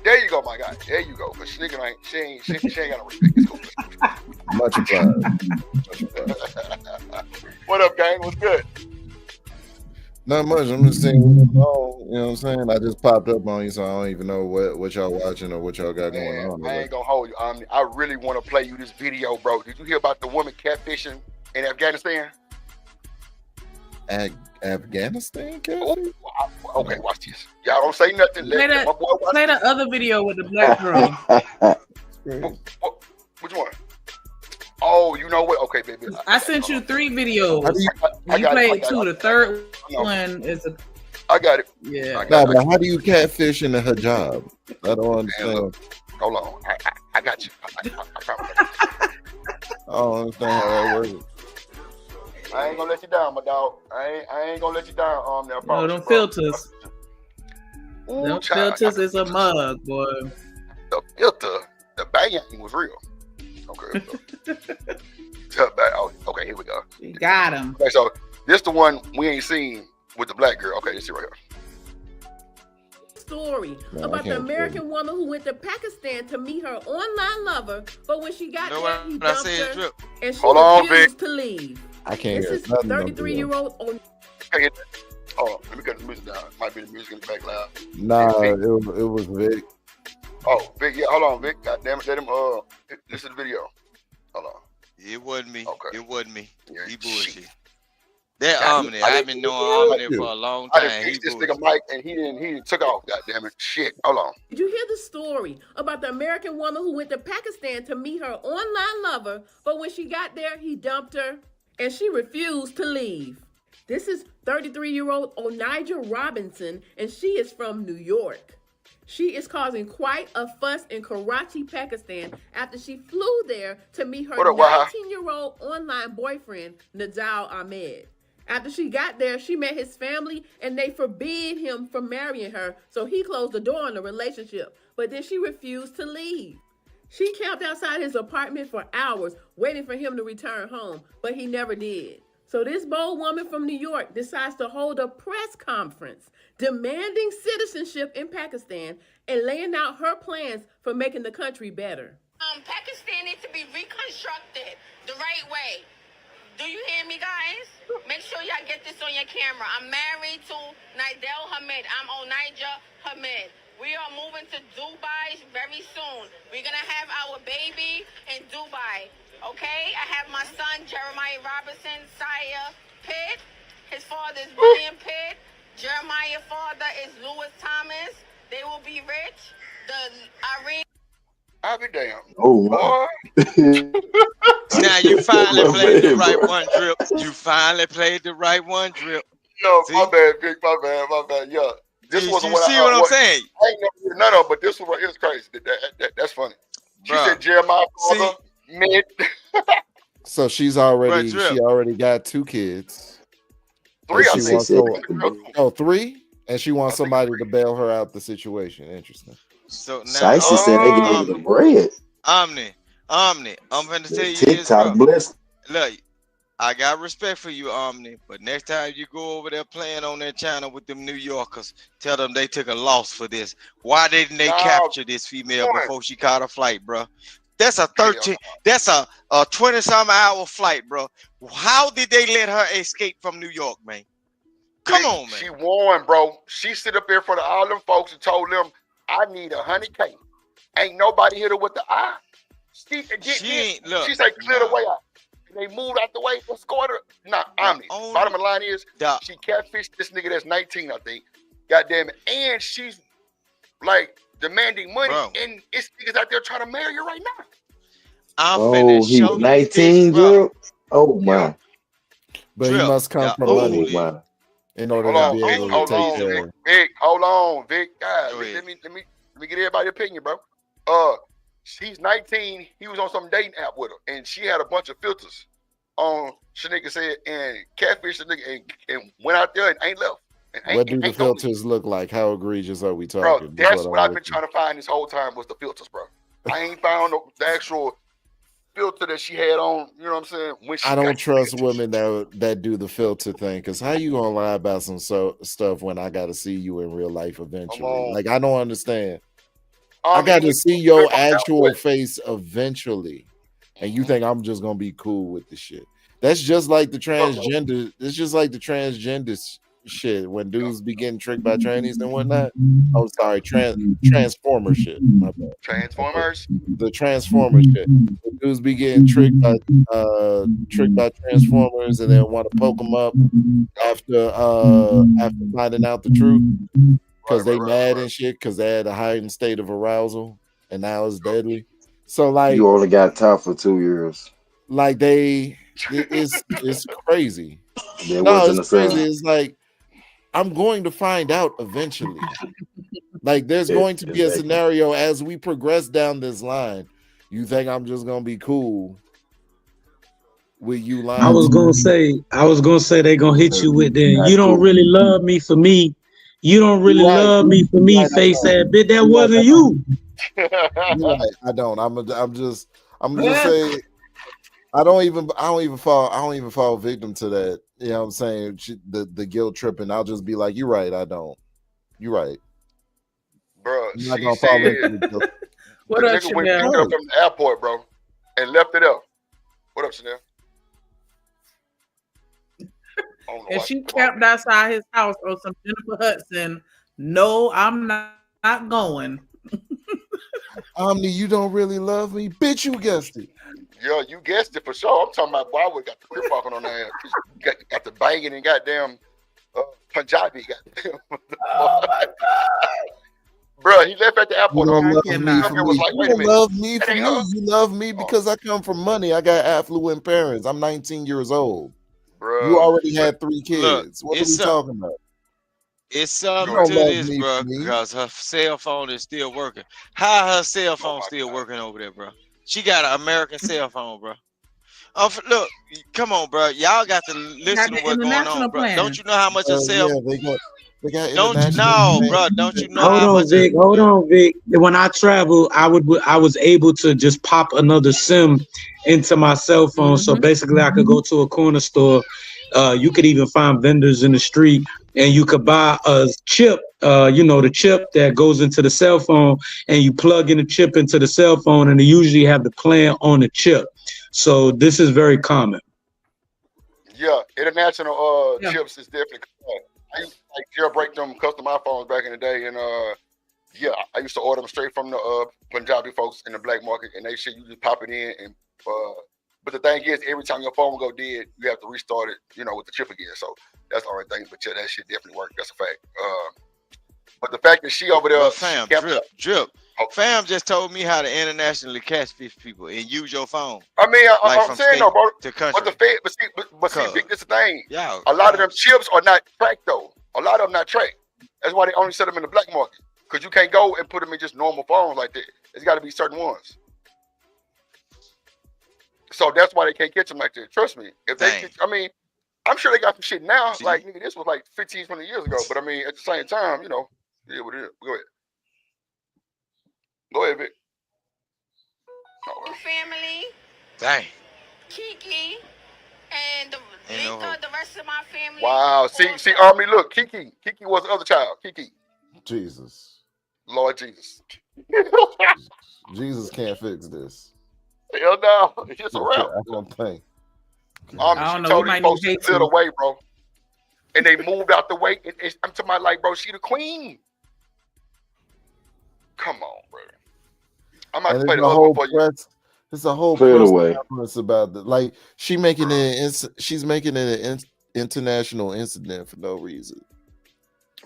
There you go, my guy. There you go. But she ain't got no respect. It's cool. Much obliged. What up, gang? What's good? Not much. I'm just saying, you know what I'm saying? I just popped up on you, so I don't even know what y'all watching or what y'all got going on. I ain't gonna hold you. I really want to play you this video, bro. Did you hear about the woman catfishing in Afghanistan? Afghanistan? Okay, watch this. Y'all don't say nothing. Play the other video with the black girl. Which one? Oh, you know what? Okay, baby. I sent you 3 videos. You played 2. The third one is a. I got it. Yeah. But how do you catfish in a hijab? I don't understand. Hold on. I got you. I don't understand how that works. I ain't gonna let you down, my dog. I ain't gonna let you down. No, them filters. Them filters is a mug, boy. The filter, the banging was real. Okay. Okay, here we go. You got him. Okay, so this the one we ain't seen with the black girl. Okay, let's see right here. Story about the American woman who went to Pakistan to meet her online lover, but when she got there, he dumped her and she refused to leave. I can't hear. This is 33-year-old on. Oh, let me cut the music down. Might be the music in the back loud. Nah, it was Vic. Oh, Vic, yeah, hold on, Vic. God damn it, let him listen to the video. Hold on. It wasn't me. Okay. It wasn't me. Yeah, he bullshit. That Omni, I've been knowing Omni for a long time. I fixed this nigga Mike, and he didn't took off. Goddamn it, shit. Hold on. Did you hear the story about the American woman who went to Pakistan to meet her online lover, but when she got there, he dumped her, and she refused to leave? This is 33-year-old Onija Robinson, and she is from New York. She is causing quite a fuss in Karachi, Pakistan, after she flew there to meet her 19-year-old online boyfriend, Nadal Ahmed. After she got there, she met his family, and they forbid him from marrying her, so he closed the door on the relationship. But then she refused to leave. She camped outside his apartment for hours, waiting for him to return home, but he never did. So this bold woman from New York decides to hold a press conference demanding citizenship in Pakistan and laying out her plans for making the country better. Pakistan needs to be reconstructed the right way. Do you hear me, guys? Make sure y'all get this on your camera. I'm married to Nidal Hamid. I'm Onija Hamid. We are moving to Dubai very soon. We're going to have our baby in Dubai. Okay? I have my son, Jeremiah Robinson, Sire Pitt. His father is William Pitt. Jeremiah's father is Lewis Thomas. They will be rich. The Irene. I'll be damned. Oh, wow. Now you finally played the right one, Drip. You finally played the right one, Drip. Yo, my bad, Vic. My bad. Yeah. This wasn't what I'm saying? I ain't never heard none of it, but this was crazy. That's funny. She said Jeremiah father, mid. So she already got 2 kids. 3, I think. 3? And she wants somebody to bail her out the situation. Interesting. So now, Sicey said they can get the bread. Omni, I'm gonna tell you TikTok this, look, I got respect for you, Omni, but next time you go over there playing on that channel with them New Yorkers, tell them they took a loss for this. Why didn't they capture this female before she caught a flight, bro? That's a 20-some hour flight, bro. How did they let her escape from New York, man? Come on, man. She won, bro. She sit up there for all them folks and told them, I need 100K. Ain't nobody hit her with the eye. She said, clear the way out. They moved out the way. Let's go at her. Nah, Omni. Bottom of the line is, she catfished this nigga that's 19, I think. Goddamn it. And she's like demanding money. Bro. And it's niggas out there trying to marry her right now. He's 19, bro. Oh, my. But he must come from money. Wow. In order to be able to take care of Vic, hold on, Vic. God, let me get everybody's opinion, bro. She's 19. He was on some dating app with her, and she had a bunch of filters on. Shanika said, and catfish the nigga, and went out there and ain't left. What do the filters look like? How egregious are we talking? Bro, that's what I've been trying to find this whole time was the filters, bro. I ain't found the actual filter that she had on. You know what I'm saying? When I don't trust women that do the filter thing, because how you gonna lie about some stuff when I gotta see you in real life eventually? Like, I don't understand. I got to see your actual face eventually, and you think I'm just gonna be cool with the shit? That's just like the transgender. It's just like the transgender shit when dudes be getting tricked by trannies and whatnot. Oh, sorry, transformer shit. My bad. Transformers. The transformer shit. The dudes be getting tricked by transformers and then want to poke them up after finding out the truth. Because they mad and shit, because they had a heightened state of arousal, and now it's deadly. So like, you only got top for 2 years. Like it's crazy. It's crazy. It's like I'm going to find out eventually. Like there's going to be a scenario as we progress down this line. You think I'm just gonna be cool with you lying? I was gonna say they're gonna hit you with that. You don't really love me for me. You don't really love me for me, face ass bitch. That wasn't you. I don't. I'm just saying. I don't even fall victim to that. You know what I'm saying? The guilt tripping. I'll just be like, you're right. I don't. You're right. Bro, I'm not gonna fall into the guilt. What up, Chanel? Went picked her up from the airport, bro, and left it up. What up, Chanel? And she camped outside his house on some Jennifer Hudson. No, I'm not going. Omni, you don't really love me, bitch. You guessed it. Yeah, you guessed it for sure. I'm talking about boy, I would got the crip walking on that. Got the banging and goddamn Punjabi. Goddamn. Oh my God. Bro, he left at the airport. You don't love me for me. Was like, You wait a don't minute. love me That for ain't me. her. You love me because I come from money. I got affluent parents. I'm 19 years old. Bro, you already had 3 kids. Look, What are we talking about? It's something You don't to love this, me bro, for me. because her cell phone is still working. How her cell phone still working over there, bro? She got an American cell phone, bro. Look, come on, bro. Y'all got to listen to what's going on, bro. Don't you know how much a cell? Yeah, they got Don't you international know, plans. bro? Don't you know Hold how on, much? Vic. Hold on, Vic. When I travel, I was able to just pop another SIM into my cell phone. So basically, I could go to a corner store. You could even find vendors in the street, and you could buy a chip. The chip that goes into the cell phone, and you plug in the chip into the cell phone, and they usually have the plan on the chip. So this is very common. Yeah, international chips is definitely. I used to like jailbreak them custom iPhones back in the day, and yeah, I used to order them straight from the Punjabi folks in the black market, and they shit you just pop it in, and but the thing is, every time your phone will go dead, you have to restart it, with the chip again. So that's the only thing. But yeah, that shit definitely worked. That's a fact. But the fact that she over there, fam, drip. Oh. Fam just told me how to internationally catfish people and use your phone. I mean, like I'm from saying state though, bro. to country. But the Fed, but see, Vic, this is the thing. Yeah, a lot of them chips are not tracked though. A lot of them not tracked. That's why they only sell them in the black market. Because you can't go and put them in just normal phones like that. It's got to be certain ones. So that's why they can't catch them like that. Trust me. If they, I'm sure they got some shit now. See? Like, nigga, this was like 15, 20 years ago. But I mean, at the same time, yeah, what it is. Go ahead. Go ahead, Vic. Family. Dang. Kiki. And the rest of my family. Wow. See, Army, look, Kiki. Kiki was the other child. Kiki. Jesus. Lord Jesus. Jesus can't fix this. Hell no. It's just a wrap. I don't think. She told these folks to clear the way, bro. And they moved out the way. And I'm talking about, like, bro, she the queen. Come on, bro. I'm about to play the husband for you. It's a whole press about the, like, she's making it an international incident for no reason.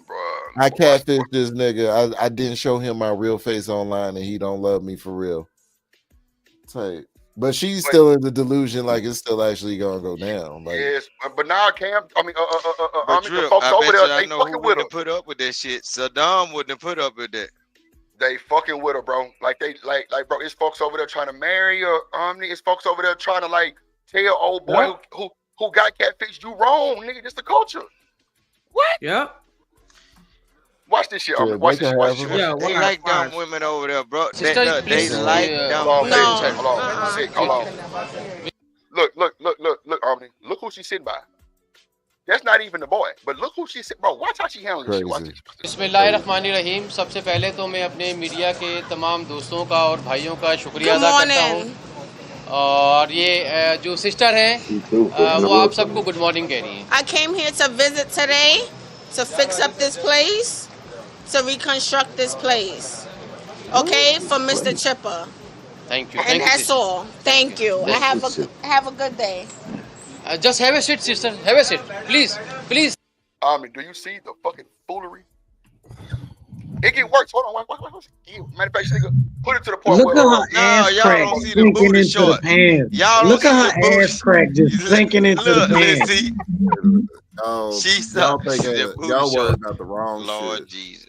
Bruh, I catfished this nigga. I didn't show him my real face online, and he don't love me for real. Tight. But she's still in the delusion, like it's still actually gonna go down. Like, yes, but now Cam, the folks over there, I they know fucking who with her. put up with that shit. Saddam wouldn't have put up with that. They fucking with her, bro. Like they, like, bro. It's folks over there trying to marry her. It's folks over there trying to like tell old boy who got catfished, you wrong, nigga. This the culture. What? Yep. Watch this shit. Watch this shit. Watch this shit. Yeah, they like dumb women over there, bro. They like dumb women. Hold on. Look, Omni. Look who she's sitting by. That's not even the boy, but look who she's sitting. Bro, watch how she handles shit. Watch this. बिस्मिल्लाहिर्रहमानिर्रहीम। सबसे पहले तो मैं अपने media के तमाम दोस्तों का और भाइयों का शुक्रिया अदा करता हूँ। और ये जो सिस्टर हैं वो आप सबको गुड मॉर्निंग कह रही हैं। I came here to visit today, to fix up this place, to reconstruct this place. Okay, for Mr. Chipper. Thank you. And that's all. Thank you. Have a good day. Just have a seat, sister. Have a seat, please, please. Do you see the fucking foolery? It get worse. Hold on, watch. Matter of fact, nigga, put it to the point. Look at her ass crack sinking into the pants. Look at her ass crack just sinking into the pants. Y'all worried about the wrong Lord shit. Jesus.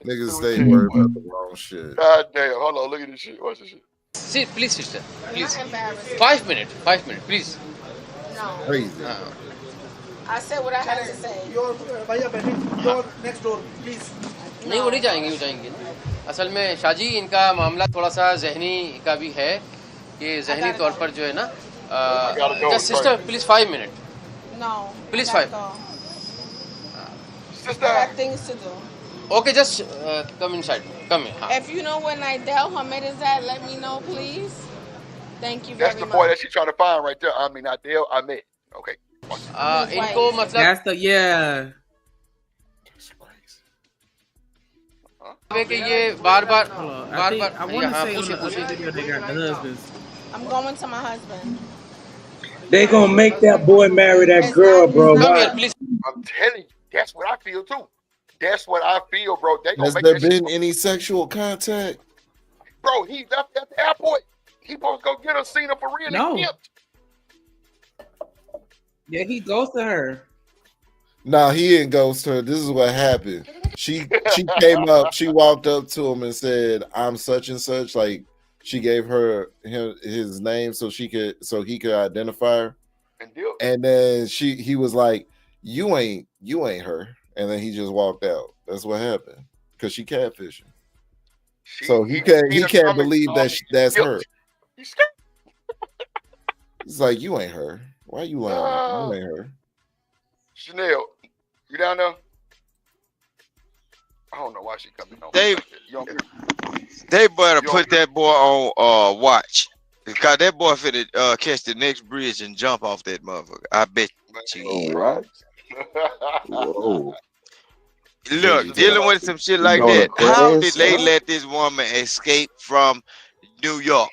Niggas stay worried about the wrong shit. God damn. Hold on, look at this shit. Watch this shit. Sit, please, sister. Please. 5 minutes. 5 minutes, please. No. Crazy. I said what I had to say. Your next door, please. नहीं वो नहीं जाएंगे असल में शाजी इनका मामला थोड़ा सा जहनी का भी है कि जहनी तौर पर जो है ना just sister please 5 minutes. No. Please 5. Sister. I got things to do. Okay, just come inside. Come in. If you know where Nidell Hamed is at, let me know, please. Thank you very much. That's the boy that she's trying to find right there. Nidell Hamed. Okay. इनको मतलब That's the कि ये बार-बार I want to say on the other video they got the husbands. I'm going to my husband. They gonna make that boy marry that girl, bro. Come here, Why? please. I'm telling you, that's what I feel too. That's what I feel, bro. They gonna Has make there that shit. been any sexual contact? Bro, he left at the airport. He supposed to go get a Cena for real. No. He dipped. Yeah, he goes to her. Nah, he didn't ghost her. This is what happened. She came up, she walked up to him and said, "I'm such and such." Like she gave him his name so he could identify her. And then he was like, You ain't her. And then he just walked out. That's what happened. Because she catfishing. So he can't believe that's her. He's like, you ain't her. Why you lying? You ain't her. Chanel, you down there? I don't know why she coming on. They better put that boy on watch. Because that boy finna catch the next bridge and jump off that motherfucker. I bet you. Right. Whoa. Look, dealing with some shit like that. How did they let this woman escape from New York?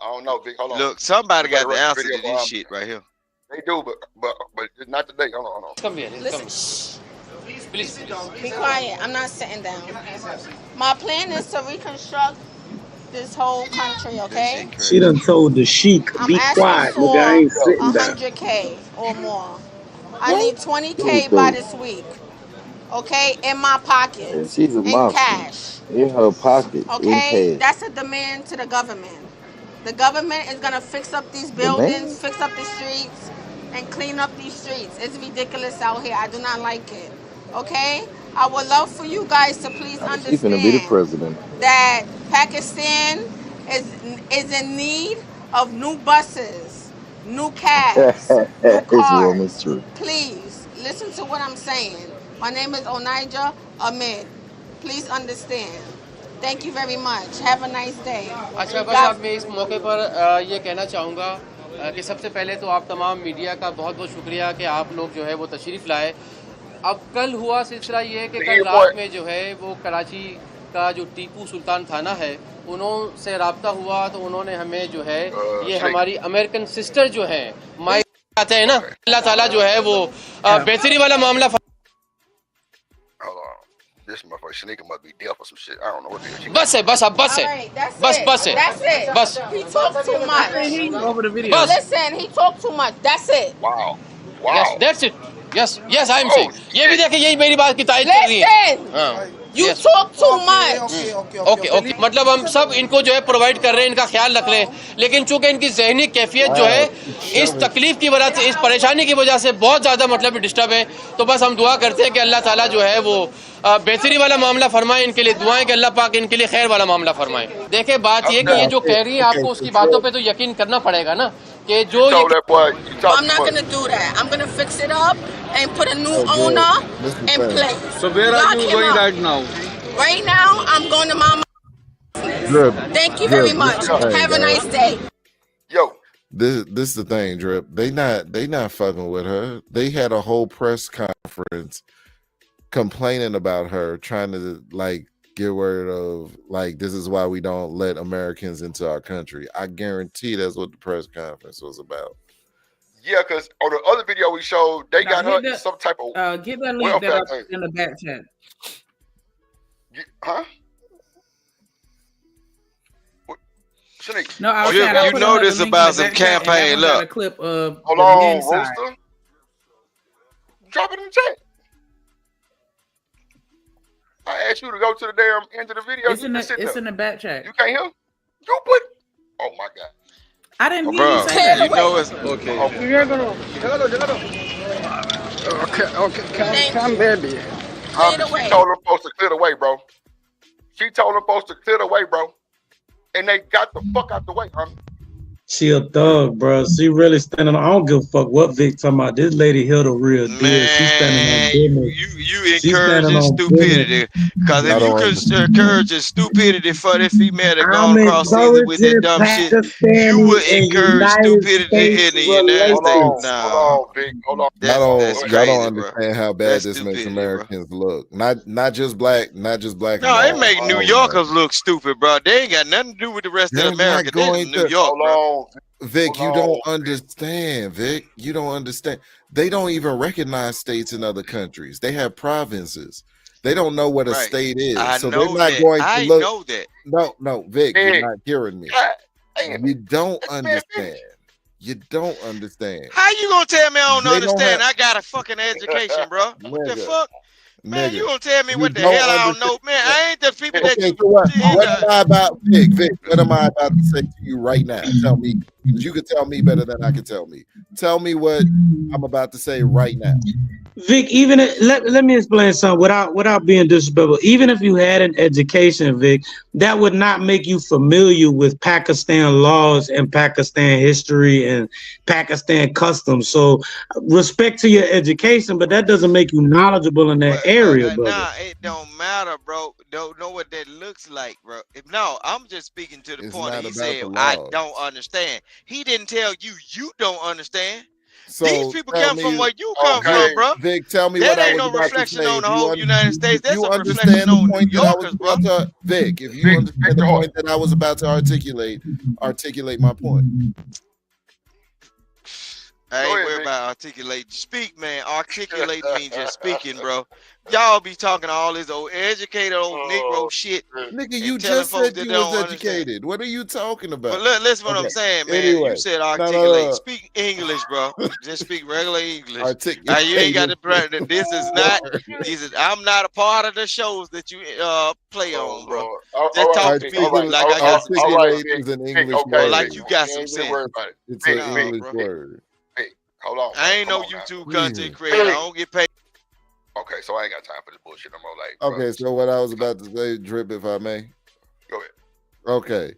I don't know, Vic. Hold on. Look, somebody got the answer video to this shit right here. They do, but it's not today. Hold on. Come here. Listen, shh. Please. Be quiet. I'm not sitting down. My plan is to reconstruct this whole country, okay? She done told the sheik, I'm be asking quiet, for nigga. I ain't sitting down. 100K or more. I need 20K by this week, okay? In my pocket, And she's a in monster. cash. In her pocket. Okay, In cash. that's a demand to the government. The government is gonna fix up these buildings, fix up the streets, and clean up these streets. It's ridiculous out here. I do not like it. Okay? I would love for you guys to please She's gonna be the understand president. that Pakistan is in need of new buses, new cabs, new This cars. woman's true. Please listen to what I'm saying. My name is Onaija Ahmed. Please understand. Thank you very much. Have a nice day. अच्छा बस अब मैं इस मौके पर ये कहना चाहूँगा कि सबसे पहले तो आप तमाम मीडिया का बहुत बहुत शुक्रिया कि आप लोग जो है वो तशरीफ़ लाए। अब कल हुआ सिलसिला ये है कि कल रात में जो है वो कराची का जो टीपू सुल्तान थाना है उन्होंने रब्ता हुआ तो उन्होंने हमें जो है ये हमारी अमेरिकन सिस्टर जो है माई आते हैं ना अल्लाह ताला जो है वो बेहतरी वाला मामला This motherfucker Shanika must be deaf or some shit. I don't know what the hell she बस है बस अब बस है बस है That's it. बस He talks too much. Over the video. Bus. Listen, he talks too much. That's it. Wow. Yes, that's it. Yes, I'm saying. ये भी देखे यही मेरी बात की तारीफ कर रही है। Listen. You talk too much. Okay मतलब हम सब इनको जो है प्रोवाइड कर रहे हैं इनका ख्याल रख रहे हैं लेकिन चूंकि इनकी जहनी कैफियत जो है इस तकलीफ की वजह से इस परेशानी की वजह से बहुत ज़्यादा मतलब डिस्टर्ब है तो बस हम दुआ करते हैं कि अल्लाह ताला जो है वो बेहतरी वाला मामला फरमाए इनके लिए दुआएं कि अल्लाह पाक इनके लिए खैर वाला मामला फरमाए देखिए बात ये कि ये जो कह रही है आपको उसकी बातों पे तो यकीन करना पड़ेगा ना कि जो I'm not gonna do that. I'm gonna fix it up and put a new owner in place. So where are you going right now? Right now, I'm going to Mama. Thank you very much. Have a nice day. Yo. This is the thing, Drip. They not fucking with her. They had a whole press conference complaining about her, trying to like get word of like this is why we don't let Americans into our country. I guarantee that's what the press conference was about. Yeah, because on the other video we showed, they got her that, some type of get that link that I in the back chat. Huh? No, I was saying, you know this about some campaign. Look, a clip of hold on, Rooster. Drop it in the chat. I asked you to go to the damn end of the video. It's in the back chat. You can't hear? You put. Oh my god. I didn't hear you say that. You know it's okay. Okay. Come, baby. She told them folks to clear the way, bro. She told them folks to clear the way, bro. And they got the fuck out the way, huh? She a thug, bro. She really standing on. I don't give a fuck what Vic talking about. This lady here the real deal. She standing on business. You She standing encouraging on business. stupidity. Because if I you don't understand. encouraging stupidity for that female that I'm gone across season with that encouraging dumb shit, you Pakistani would and encourage United stupidity States in the United Hold States. relations. on, No, Vic. Hold on. that's Y'all don't crazy, bro. understand how bad That's this makes stupidity, bro. Americans look. Not just black and No, it all. make New All Yorkers Americans. look stupid, bro. They ain't got nothing to do with the rest of They're America. not They're going New to. York, Hold bro. on. Vic, Hold you on. don't understand, Vic. You don't understand. They don't even recognize states in other countries. They have provinces. They don't know what a Right. state is. I So they're know not that. going to I look. know that. No, Vic, you're Vic. not hearing me. God damn You it. don't Let the man finish. understand. You don't understand. How you gonna tell me I don't They don't understand? have I got a fucking education, bro. What the nigga, fuck? Man, you nigga. gonna tell me You what the don't hell I don't understand. know? Man, I ain't the people that Okay, you so what in am I about, Vic, what am I about to say to you right now? Tell me, because you can tell me better than I can tell me. Tell me what I'm about to say right now. Vic, even let me explain something without being disrespectful. Even if you had an education, Vic, that would not make you familiar with Pakistan laws and Pakistan history and Pakistan customs. So respect to your education, but that doesn't make you knowledgeable in that area, brother. Nah, it don't matter, bro. Don't know what that looks like, bro. No, I'm just speaking to the It's point. not He about said, the "I laws. don't understand." He didn't tell you you don't understand. So These people tell come from me, where you come from, bro. Vic, tell me That what I ain't was no about to reflection say. on the whole United States. If That's you a reflection understand the on New point that I was Yorkers, bro. about to, Vic, if you understand the point that I was about to articulate my point. I ain't worried about articulate. Speak, man. Articulate means just speaking, bro. Y'all be talking all this old educated old Negro shit. Nigga, you And telling just folks said that you they was don't understand. educated. What are you talking about? But look, listen what I'm Okay. saying, man. Anyway, You said no. articulate. Speak English, bro. Just speak regular English. Articulate. You ain't got to. This is not. I'm not a part of the shows that you play on, bro. Just talk to me like I got some sense. Articulate is an English Or word. like you got some You ain't sense. worry about it. It's an English word. Vic, hold on. I ain't no YouTube content creator. I don't get paid. Okay, so I ain't got time for this bullshit no more. Like, Okay, so what I was about to say, Drip, if I may. Go ahead. Okay,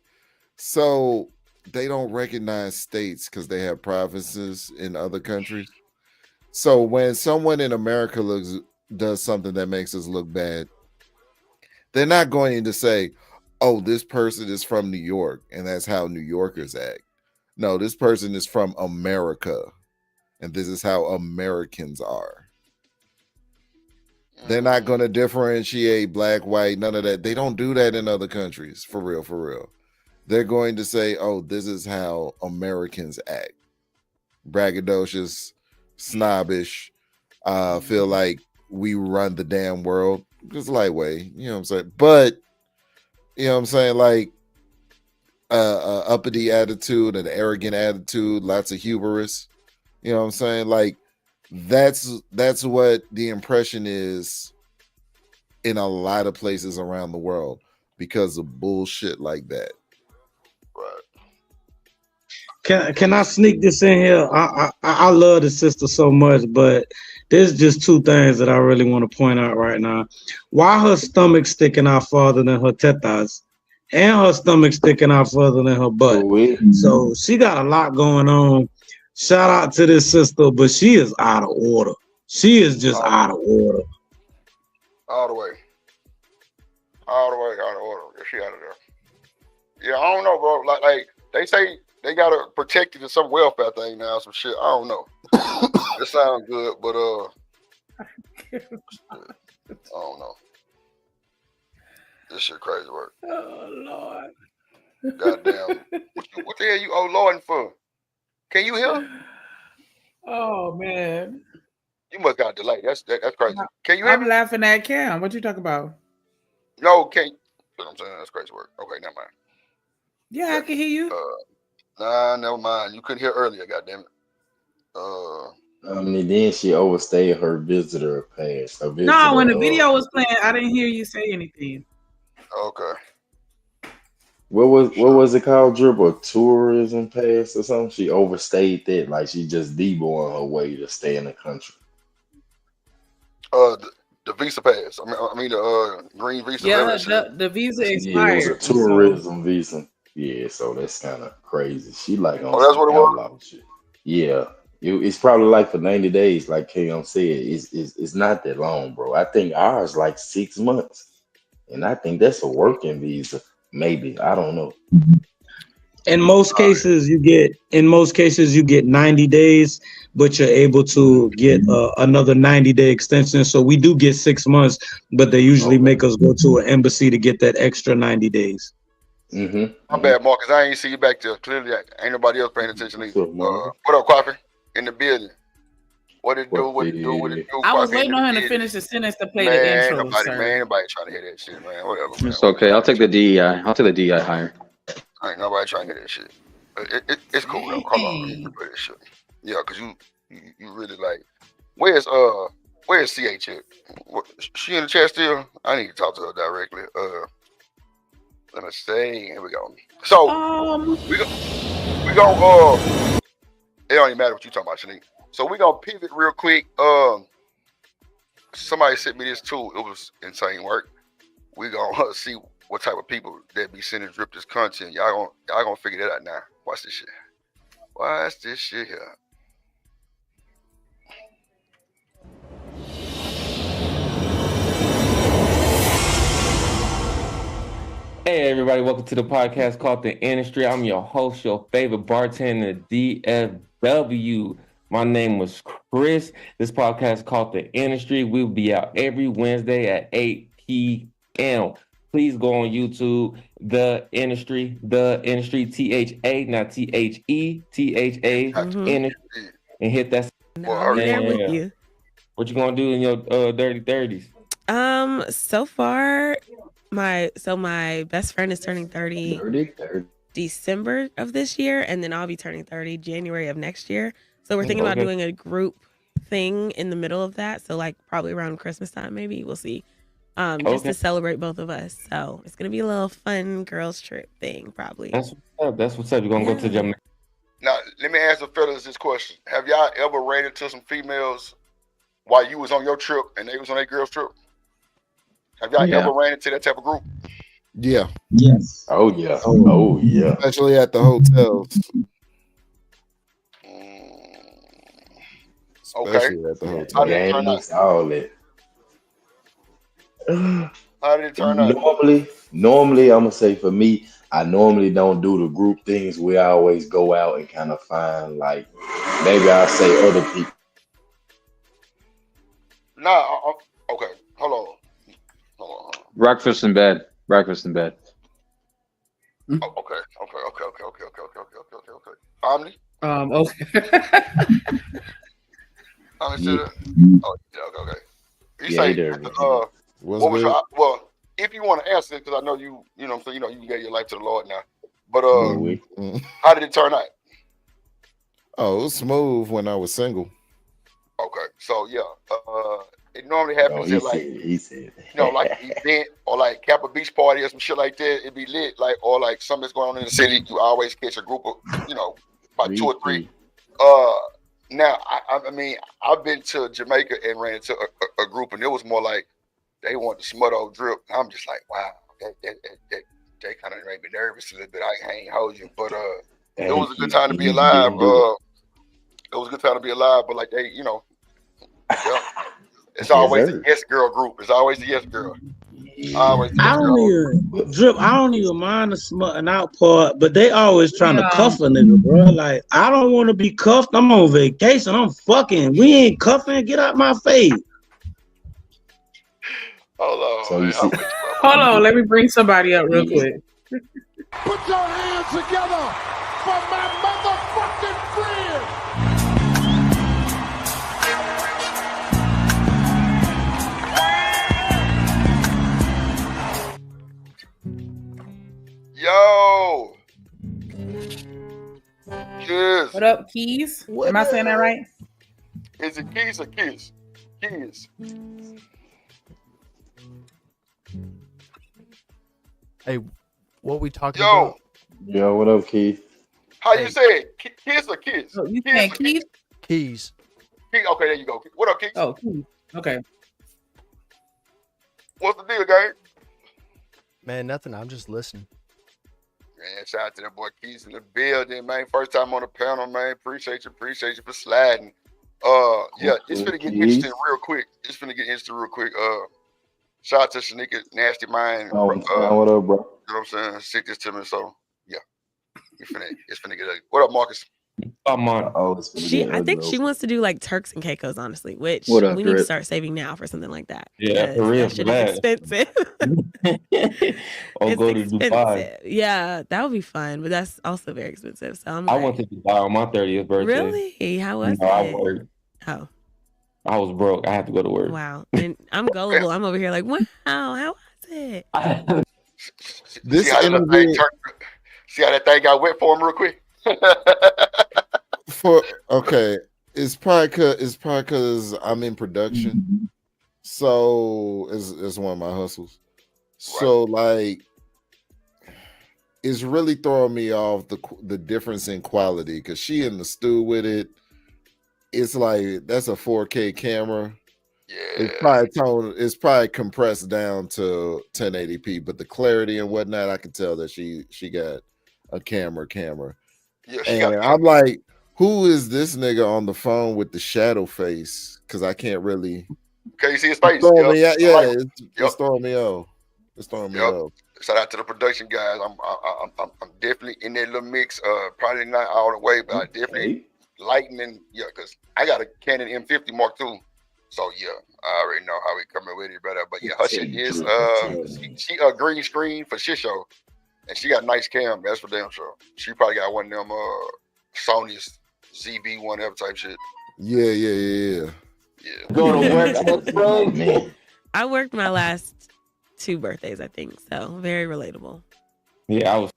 so they don't recognize states because they have provinces in other countries. So when someone in America does something that makes us look bad, they're not going to say, "Oh, this person is from New York, and that's how New Yorkers act." No, this person is from America, and this is how Americans are. They're not going to differentiate black, white, none of that. They don't do that in other countries, for real, for real. They're going to say, "Oh, this is how Americans act." Braggadocious, snobbish, feel like we run the damn world. Just lightweight, you know what I'm saying? But, you know what I'm saying? Like, uppity attitude, an arrogant attitude, lots of hubris. You know what I'm saying? Like, that's what the impression is in a lot of places around the world because of bullshit like that. Can I sneak this in here? I love the sister so much, but there's just two things that I really want to point out right now. Why her stomach sticking out farther than her tetas, and her stomach sticking out further than her butt. So she got a lot going on. Shout out to this sister, but she is out of order. She is just out of order. All the way. All the way out of order. Yeah, she out of there. Yeah, I don't know, bro. Like they say they gotta protect you to some welfare thing now, some shit. I don't know. It sounds good, but I don't know. This shit crazy work. Oh Lord. Goddamn. What the hell you Lording for? Can you hear? Oh man. You must got a delay. That's crazy. Can you hear I'm me? laughing at Cam. What you talking about? No, can't. You know what I'm saying? That's crazy work. Okay, never mind. Yeah, I can hear you. Nah, never mind. You couldn't hear earlier, goddamn it. I mean, then she overstayed her visitor pass. Her visitor, No, when the video was playing, I didn't hear you say anything. Okay. What was it called? Drip, a tourism pass or something? She overstayed that, like she just deboing her way to stay in the country. The visa pass. I mean the green visa. Yeah, the visa expired. Yeah, it was a tourism visa. Yeah, so that's kind of crazy. She like on Oh, that's some what it was. outlaw shit. Yeah, it's probably like for 90 days, like Kim said. It's not that long, bro. I think ours like 6 months, and I think that's a working visa. Maybe I don't know. In most cases, you get 90 days, but you're able to get another 90-day extension. So we do get 6 months, but they usually make us go to an embassy to get that extra 90 days. My bad, Marcus. I ain't see you back there. Clearly, ain't nobody else paying attention either. What up, Quaffy? In the building. What it do? What it do? What it do? I was Quaffy waiting in on him the to finish the sentence to play man, the intro, nobody, sir. man, nobody trying to hear that shit, man. Whatever, man. It's okay. I'll take the DEI. I'll take the DEI higher. Ain't nobody trying to hear that shit. It's cool though. Hold on, let me play this shit. Yeah, cause you really like. Where's CH at? She in the chat still? I need to talk to her directly. Let me see. Here we go. So we go. It don't even matter what you talking about, Shanique. So we gonna pivot real quick. Somebody sent me this tool. It was insane work. We gonna see what type of people that be sending drip this content. Y'all gonna figure that out now. Watch this shit. Watch this shit here. Hey everybody, welcome to the podcast called The Industry. I'm your host, your favorite bartender, DFW. My name was Chris. This podcast is called The Industry. We'll be out every Wednesday at 8 p.m. Please go on YouTube, The Industry, THA, not THE, THA, Industry, and hit that. I'll be there with you. What you gonna do in your dirty 30s? So far, my best friend is turning 30 December of this year, and then I'll be turning 30 January of next year. So we're thinking about doing a group thing in the middle of that. So like probably around Christmas time, maybe we'll see. Just to celebrate both of us. So it's gonna be a little fun girls trip thing, probably. That's what's up. You're gonna go to Jamaica. Now, let me ask the fellas this question. Have y'all ever ran into some females while you was on your trip and they was on their girls trip? Have y'all ever ran into that type of group? Yeah. Yes. Oh yeah. Oh yeah. Especially at the hotels. Especially at the hotel. How did it turn out? All that. How did it turn out? Normally, I'm gonna say for me, I normally don't do the group things. We always go out and kind of find like maybe I'll say other people. Nah, okay. Hold on. Breakfast in bed. Breakfast in bed. Oh, okay. Omni? Okay. Okay. You say well, if you want to answer it, because I know you know what I'm saying, you gave your life to the Lord now. But how did it turn out? Oh, it was smooth when I was single. Okay, so yeah, it normally happens at like he said. Like an event or like Kappa Beach party or some shit like that. It'd be lit, like or like something that's going on in the city. You always catch a group of about 2 or 3. Now I mean I've been to Jamaica and ran into a group and it was more like they want the smut old drip. And I'm just like, wow, that kind of made me nervous a little bit. I can't hold you, but it was a good time to be alive. It was a good time to be alive, but like they, it's always a yes girl group. It's always a yes girl. I don't even mind the smutting out part, but they always trying to cuff a nigga, bro. Like, I don't want to be cuffed. I'm on vacation. I'm fucking. We ain't cuffing. Get out my face. Hold on. Hold on. Let me bring somebody up real quick. Put your hands together for my motherfucking friend. Yo. Kiss. What up, Keys? Am I saying that right? Is it Keys or Kiss? Keys. Hey, what we talking about? Yo, what up, Keith? How you say it? Kiss or Kiss? Oh, you saying Keys? Keys. Okay, there you go. What up, Keys? Oh, Keys. Okay. What's the deal, gang? Man, nothing. I'm just listening. man. Shout out to that boy Keys in the building, man. First time on the panel, man. Appreciate you for sliding. Yeah, it's finna get interesting real quick. Shout out to Shanika Nasty Mind. What up, bro? You know what I'm saying? Stick this to me. So yeah, it's finna get ugly. What up, Marcus? I'm on. I think she wants to do like Turks and Caicos, honestly, which What up, we need to Drip? start saving now for something like that. Yeah, for because real, that shit is expensive. Or go to It's Dubai. expensive. Yeah, that would be fun, but that's also very expensive. So I'm I like, went to Dubai on my 30th birthday. really? How was No, I it? worked. Oh, I was broke. I had to go to work. wow. And I'm gullible. I'm over here like, wow, how was it? This See how interview see how that thing got wet for him real quick? it's probably because I'm in production, so it's one of my hustles. So like, it's really throwing me off the difference in quality because she in the stew with it. It's like that's a 4K camera. Yeah, it's probably compressed down to 1080p, but the clarity and whatnot, I can tell that she got a camera. Yeah, And I'm like, who is this nigga on the phone with the shadow face? Because I can't really. Okay, you see his face? It's throwing me off. It's throwing me off. Shout out to the production guys. I'm definitely in that little mix. Probably not all the way, but I definitely lightning. Yeah, because I got a Canon M50 Mark II. So yeah, I already know how we coming with it, brother. But yeah, her shit is she a green screen for shit show, and she got a nice cam. That's for damn sure. She probably got one of them Sony's ZV whatever type shit. Yeah. Go to work, bro. Man. I worked my last 2 birthdays, I think. So very relatable. Yeah, I was.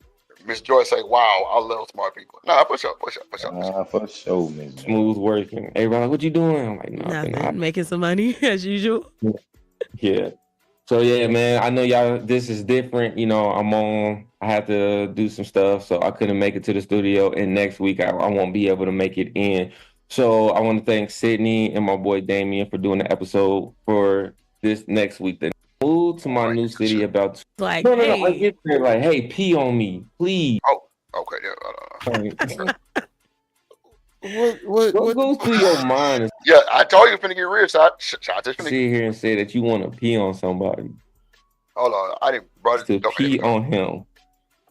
Miss Joy say, "Wow, I love smart people." Nah, push up. For sure, man. Smooth working. Hey, Ron, what you doing? I'm like, Nothing. Making some money as usual. Yeah. So yeah, man, I know y'all, this is different. You know, I had to do some stuff, so I couldn't make it to the studio. And next week I won't be able to make it in. So I want to thank Sydney and my boy Damien for doing the episode for this next week. Then moved to my new city about like, no, I get there like, hey, pee on me, please. Oh, okay. What goes through your mind? Yeah, I told you finna get real. So I just finna sit here and say that you want to pee on somebody. Hold on, I didn't brought it to pee on him.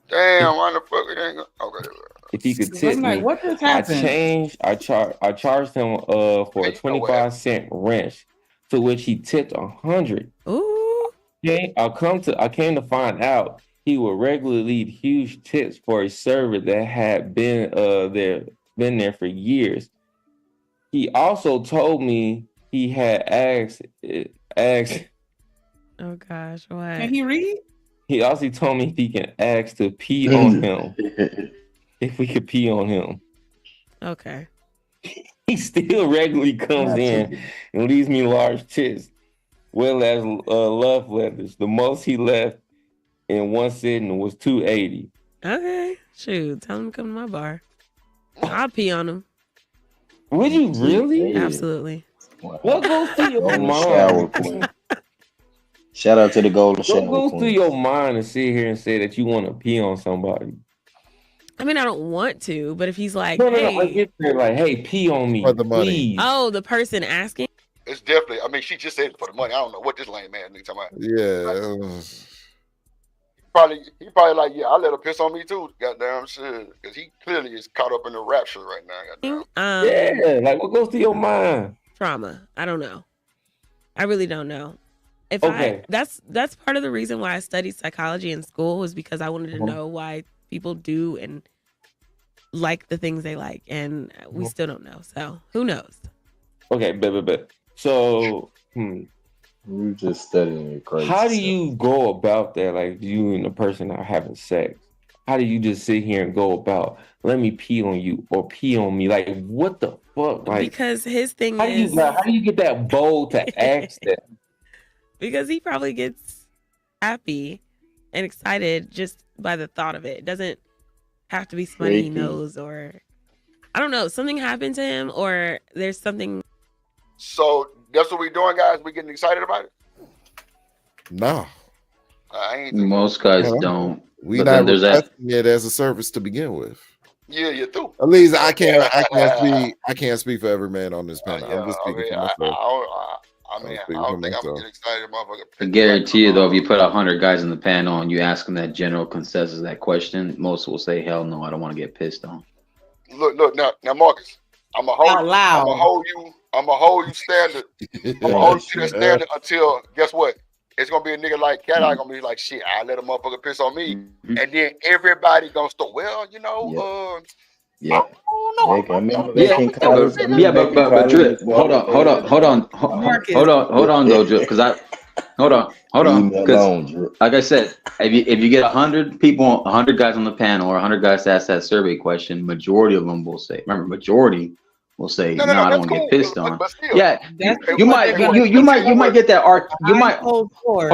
Damn, why the fuck it ain't okay. If he could tip me, what just happened? I charged him for a 25-cent wrench, to which he tipped 100. Ooh. Okay, I came to find out he would regularly leave huge tips for a server that had been there for years. He also told me he had asked. Oh gosh, what? Can he read? He also told me if he can ask to pee on him. If we could pee on him. Okay. He still regularly comes in and leaves me large tips, well as love letters. The most he left in one sitting was $280. Okay, shoot, tell him to come to my bar. I'll pee on him. Would you really? Absolutely. What goes through your mind? Shout out to the Golden Shower. What goes through your mind to sit here and say that you want to pee on somebody? I mean, I don't want to, but if he's like, no, I get there like, hey, pee on me, for the money. Please. Oh, the person asking? It's definitely, I mean, she just said it for the money. I don't know what this lame man nigga talking about. Yeah. He probably like, yeah, I let her piss on me too. Goddamn shit. Because he clearly is caught up in the rapture right now. Yeah, like what goes through your mind? Trauma. I don't know. I really don't know. That's part of the reason why I studied psychology in school, was because I wanted to know why people do and like the things they like, and we still don't know. So who knows? Okay, but so you just studying your crazy. How do you go about that? Like you and the person are having sex. How do you just sit here and go about, let me pee on you or pee on me? Like what the fuck? Like, because his thing how do you get that bold to ask that? Because he probably gets happy and excited just by the thought of it. It doesn't have to be somebody he knows, or I don't know, something happened to him, or there's something. So that's what we're doing, guys. We getting excited about it? No. Most guys don't. We But not then there's that. requesting it as a service to begin with. Yeah, you do. At least I can't speak for every man on this panel. I'm just speaking for myself. I don't think I'm gonna get excited, motherfucker. I guarantee you, though, if you put 100 guys in the panel and you ask them that general consensus, that question, most will say, "Hell no, I don't want to get pissed on." Look now, Marcus. I'm gonna hold you standard. I'm gonna hold you to that standard until guess what? It's gonna be a nigga like Cat. I'm gonna be like, shit, I let a motherfucker piss on me, and then everybody gonna start. Well, you know, Yeah. But Drip, hold on, though, Drip, because hold on, because like I said, if you get 100 people, 100 guys on the panel, or 100 guys to ask that survey question, majority of them will say, majority will say, no, I don't want to get pissed on. Yeah, you might get that art. You might hold on.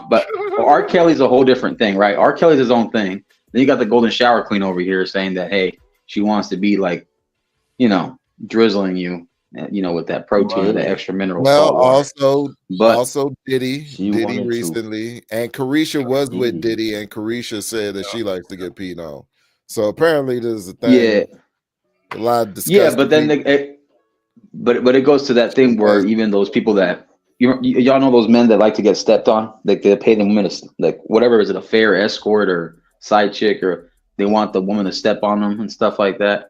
But R. Kelly's a whole different thing, right? R. Kelly's his own thing. Then you got the golden shower queen over here saying that, hey, she wants to be like, drizzling you, with that protein, that extra mineral. Well, also Diddy recently, and Carisha was with Diddy, and Carisha said that she likes to get peed on. So apparently there's a thing. Yeah. A lot of discussion. Yeah, but then but it goes to that thing where even those people that y'all know those men that like to get stepped on, like they pay the woman like whatever, is it a fair escort or side chick, or they want the woman to step on them and stuff like that.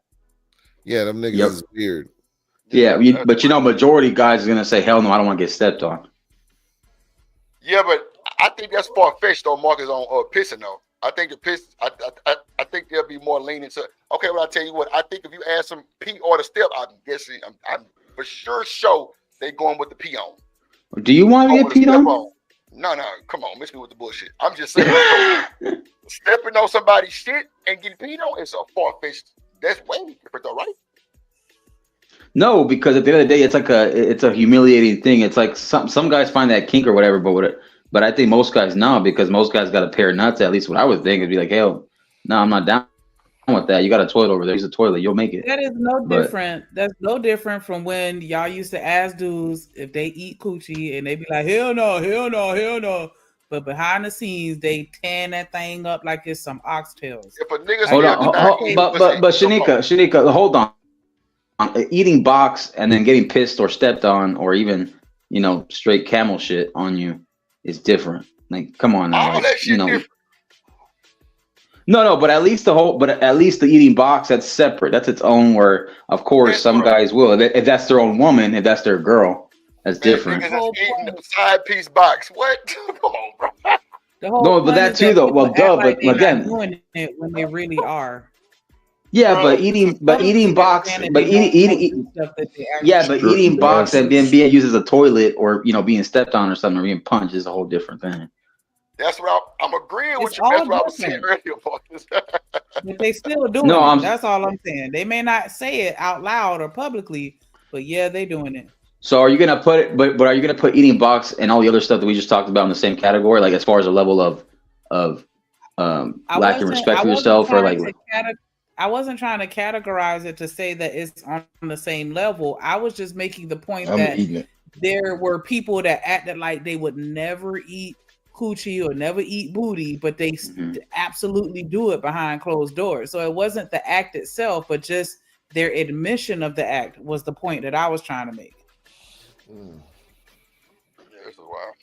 Yeah, them niggas is weird. Yeah, but majority guys is gonna say, hell no, I don't want to get stepped on. Yeah, but I think that's far fetched though, Marcus, on pissing though. I think the piss. I think they'll be more lenient to. Okay, well I tell you what. I think if you ask them pee or the step, I'm guessing. I'm for sure they going with the pee on. Do you want to get peed on? No, come on, miss me with the bullshit. I'm just saying, stepping on somebody's shit and getting peed on is a far fetched. That's way different, though, right? No, because at the end of the day, it's a humiliating thing. It's like some guys find that kink or whatever, but I think most guys no, because most guys got a pair of nuts. At least what I would think would be like, hell, no, I'm not down with that. You got a toilet over there. Use a toilet. You'll make it. That is no different. That's no different from when y'all used to ask dudes if they eat coochie and they be like, hell no, hell no, hell no. But behind the scenes, they tan that thing up like it's some oxtails. If a nigga hold on, but Shanika, hold on. Eating box and then getting pissed or stepped on, or even straight camel shit on you is different. Like, come on now, all that shit different. No, but at least the eating box, that's separate. That's its own. Where of course some guys will, if that's their own woman, if that's their girl, that's different. Eating the side piece box. What? Come on, bro. No, but that too, though. Well, duh. But again, doing it when they really are. Yeah, bro, but eating box, eating box and then being used as a toilet, or being stepped on or something, or being punched is a whole different thing. That's what I'm agreeing with you. That's what I was saying earlier, Marcus. But they still doing it. That's all I'm saying. They may not say it out loud or publicly, but yeah, they doing it. So are you gonna put it? But are you gonna put eating box and all the other stuff that we just talked about in the same category? Like as far as a level of lack of respect for yourself, or like. I wasn't trying to categorize it to say that it's on the same level. I was just making the point that there were people that acted like they would never eat coochie or never eat booty, but they absolutely do it behind closed doors. So it wasn't the act itself, but just their admission of the act was the point that I was trying to make. Yeah, this is wild.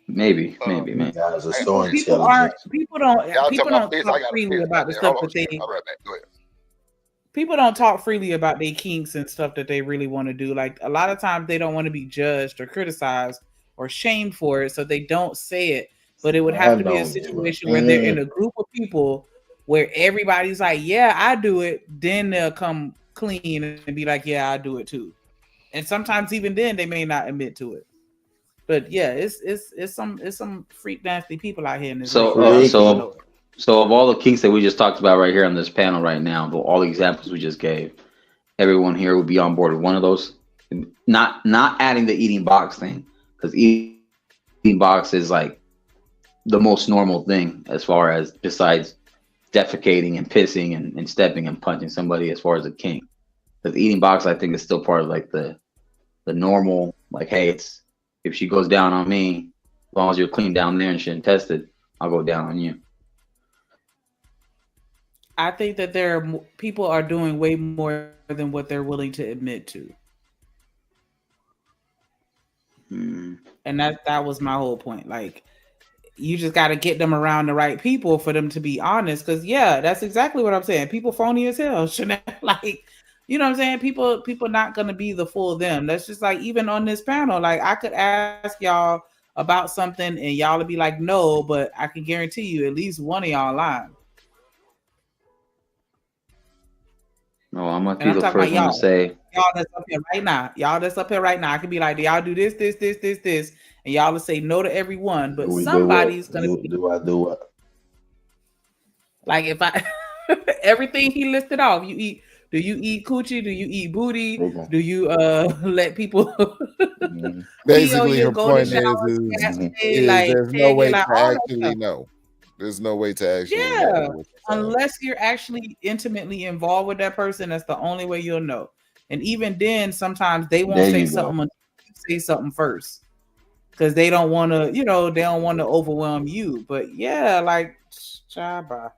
Maybe. Guys are so intelligent. People don't talk freely about the stuff that they. People don't talk freely about their kinks and stuff that they really want to do. Like a lot of times, they don't want to be judged or criticized or shamed for it, so they don't say it. But it would have to be a situation where they're in a group of people where everybody's like, "Yeah, I do it." Then they'll come clean and be like, "Yeah, I do it too." And sometimes even then, they may not admit to it. But yeah, it's some freak nasty people out here in this. So of all the kinks that we just talked about right here on this panel right now, all the examples we just gave, everyone here would be on board with one of those. Not adding the eating box thing, because eating box is like the most normal thing as far as besides defecating and pissing and stepping and punching somebody as far as a kink. Because eating box, I think, is still part of like the normal, like, hey, it's if she goes down on me, long as you're clean down there and shit and tested, I'll go down on you. I think that people are doing way more than what they're willing to admit to. And that was my whole point. Like, you just got to get them around the right people for them to be honest. Because that's exactly what I'm saying. People phony as hell. Like, you know what I'm saying? People not gonna be the full them. That's just like, even on this panel, like, I could ask y'all about something and y'all would be like, no, but I can guarantee you at least one of y'all lying. No, I'm gonna be the first one to say, y'all that's up here right now. Y'all that's up here right now. I can be like, do y'all do this, and y'all will say no to everyone, but somebody's gonna do I do what? Like, if I everything he listed off, do you eat coochie? Do you eat booty? Okay. Do you let people basically her point is there's no way to actually know. There's no way to actually know. Unless you're actually intimately involved with that person, that's the only way you'll know. And even then, sometimes they won't say something until you say something first, because they don't want to, they don't want to overwhelm you. But like, Chaba,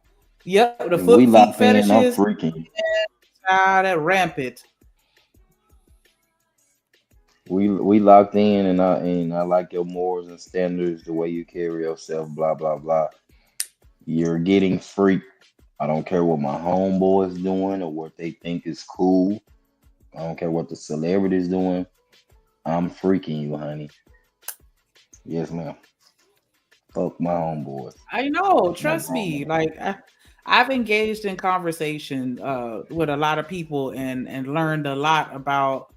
the foot feet fetishes, that rampant. We locked in, and I like your morals and standards, the way you carry yourself, blah blah blah. You're getting freaked. I don't care what my homeboys doing or what they think is cool. I don't care what the celebrities doing. I'm freaking you, honey. Yes, ma'am. Fuck my homeboys. I know. Trust me. Like, I've engaged in conversation with a lot of people and learned a lot about,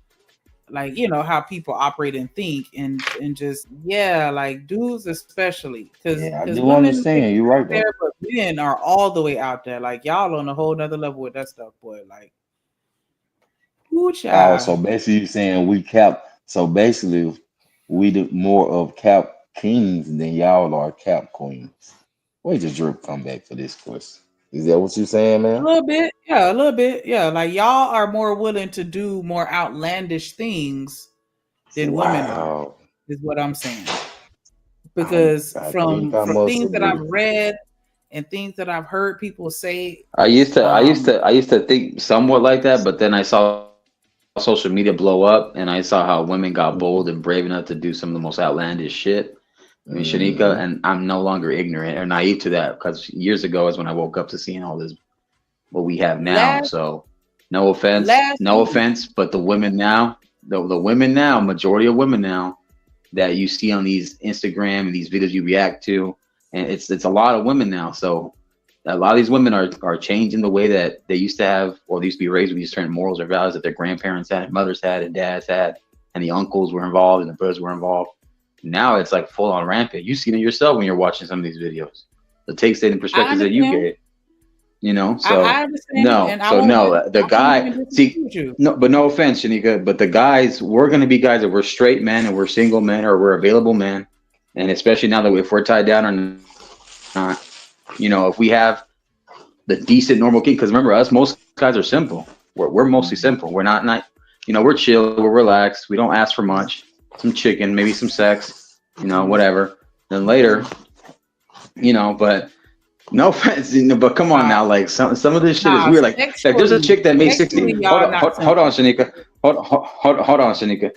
like, how people operate and think, and just like dudes especially, because I do understand. You're right, there, but men are all the way out there. Like, y'all on a whole nother level with that stuff, boy. Like, so basically you're saying we cap. So basically, we do more of cap kings than y'all are cap queens. Wait till Drip come back for this question. Is that what you're saying, man? A little bit, yeah. Like, y'all are more willing to do more outlandish things than women are, is what I'm saying. Because from things that I've read and things that I've heard people say, I used to think somewhat like that, but then I saw social media blow up, and I saw how women got bold and brave enough to do some of the most outlandish shit. I mean, Shanika, and I'm no longer ignorant or naive to that, because years ago is when I woke up to seeing all this, what we have now. So no offense, but the women now, majority of women now that you see on these Instagram and these videos you react to, and it's a lot of women now. So a lot of these women are changing the way that they used to have, or they used to be raised with these certain morals or values that their grandparents had, mothers had, and dads had, and the uncles were involved and the brothers were involved. Now it's like full on rampant. You've seen it yourself when you're watching some of these videos. The take state and perspectives that you gave. So I understand. The guy, but no offense, Shanika, but the guys, we're gonna be guys that we're straight men and we're single men or we're available men, and especially now that if we're tied down or not, if we have the decent normal king, because remember, most guys are simple. We're mostly simple. We're not we're chill, we're relaxed, we don't ask for much. Some chicken, maybe some sex, whatever. Then later, but no offense, but come on now, like some of this shit is weird. Like there's a chick that made 60. Hold on, Shanika. Hold on, Shanika.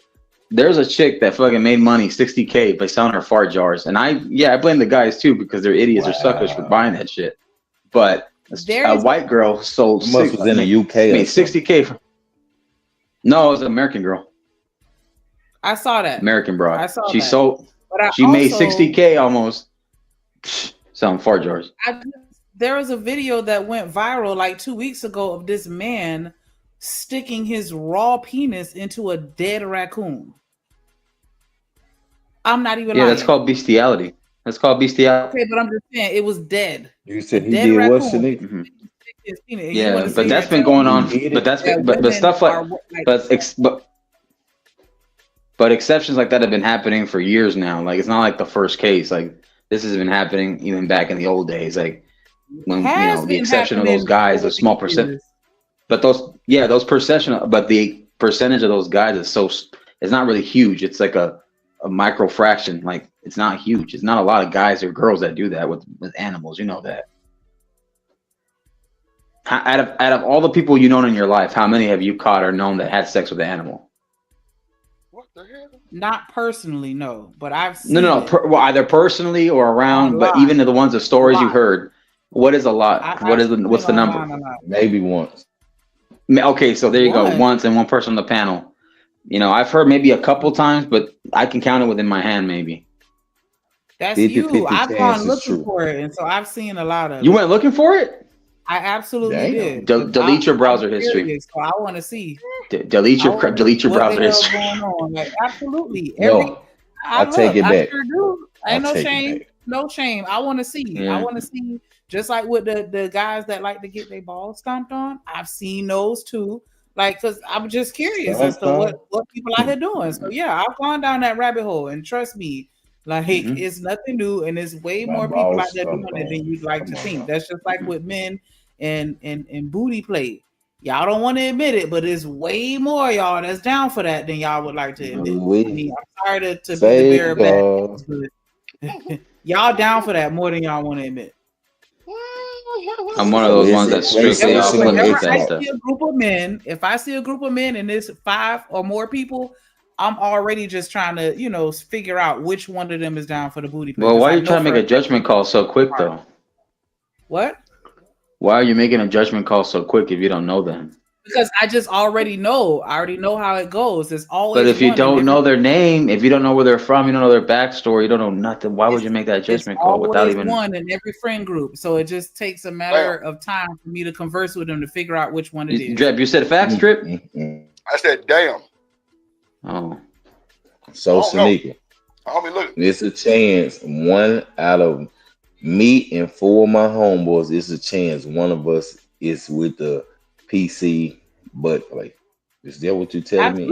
There's a chick that fucking made money, 60K, by selling her fart jars, and I blame the guys too, because they're idiots or suckers for buying that shit. But a white girl sold was in the UK. Made 60K. No, it was an American girl. I saw that. American broad. I saw she that. sold. She made 60K almost selling fart jars. There was a video that went viral like 2 weeks ago of this man sticking his raw penis into a dead raccoon. I'm not even lying. That's called bestiality. Okay, but I'm just saying it was dead. You said he did what, Shanika? Mm-hmm. Yeah, but that's been going on. But stuff like But exceptions like that have been happening for years now. Like, it's not like the first case. Like, this has been happening even back in the old days. Like, when the exception of those guys, a small percent. But the percentage of those guys is it's not really huge. It's like a micro fraction. Like, It's not huge. It's not a lot of guys or girls that do that with animals. You know that. Out of all the people you know in your life, how many have you caught or known that had sex with an animal? What the hell? Not personally, no, but I've seen No. Well, either personally or around, but even the ones, the stories you heard. What is a lot? What's the number? Maybe once. Okay, so there you go. Once and one person on the panel. You know, I've heard maybe a couple times, but I can count it within my hand, maybe. That's you. I've gone looking for it, and so I've seen a lot of. You went looking for it? I absolutely did. Delete your browser history. So I want to see. Delete your browser history. Going on. Like, absolutely. I take it back. I sure do. Ain't no shame. No shame. I want to see. Yeah. I want to see. Just like with the guys that like to get their balls stomped on, I've seen those too. Like, because I'm just curious as to what people out here doing. So yeah, I've gone down that rabbit hole, and trust me, like it's nothing new, and there's way more people out there doing it than you'd like to think. That's just like with men and booty play. Y'all don't want to admit it, but it's way more y'all that's down for that than y'all would like to admit. I mean, I'm sorry to be the bearer of bad news, but y'all down for that more than y'all want to admit. I'm one of those ones that strictly off limits that stuff. If I see a group of men and there's 5 or more people, I'm already just trying to, figure out which one of them is down for the booty. Well, why are you trying to make a judgment call so quick, though? What? Why are you making a judgment call so quick if you don't know them? Because I just already know. I already know how it goes. There's always. But if you don't know their name, if you don't know where they're from, you don't know their backstory, you don't know nothing. Why would you make that judgment call without even one in every friend group? So it just takes a matter of time for me to converse with them to figure out which one it is. Drip, you said facts, Drip? I said, damn. Oh. So Shanika, it's a chance. 1 out of me and 4 of my homeboys, it's a chance one of us is with the PC butt play. Is that what you're telling me?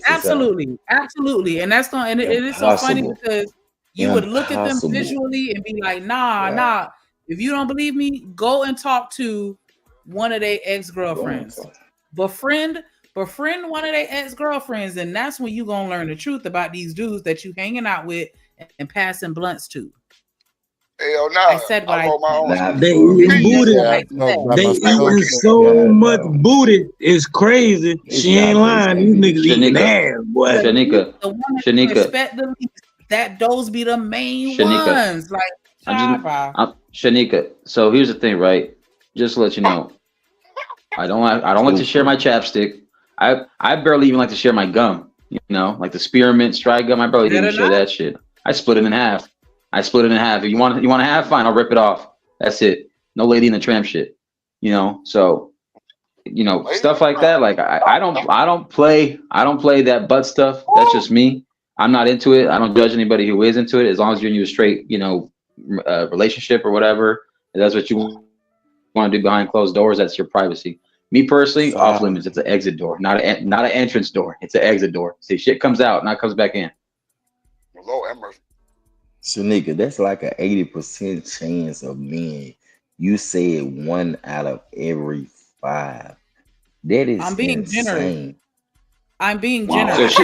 Absolutely. And that's not. And it is so funny because you would look at them visually and be like, nah. If you don't believe me, go and talk to one of their ex-girlfriends. Befriend one of their ex-girlfriends, and that's when you gonna learn the truth about these dudes that you hanging out with and passing blunts to. Hell no. I said what they eating so much booty. It's crazy. She ain't lying. These niggas eating ass, boy. Shanika. Respect the least. That those be the main ones. Like Shanika. So here's the thing, right? Just to let you know, I don't like to share my chapstick. I barely even like to share my gum. Like the spearmint stride gum. I barely even share that shit. I split it in half. If you want to have, fine, I'll rip it off. That's it. No Lady in the Tramp shit. So stuff like that. Like I don't play that butt stuff. That's just me. I'm not into it. I don't judge anybody who is into it. As long as you're in a straight, relationship or whatever. If that's what you want to do behind closed doors, that's your privacy. Me personally, off limits. It's an exit door, not an entrance door. It's an exit door. See, shit comes out, not comes back in. Lord have mercy. Shanika, that's like an 80% chance of men. You said 1 out of every 5. That is I'm being insane. generous. I'm being generous.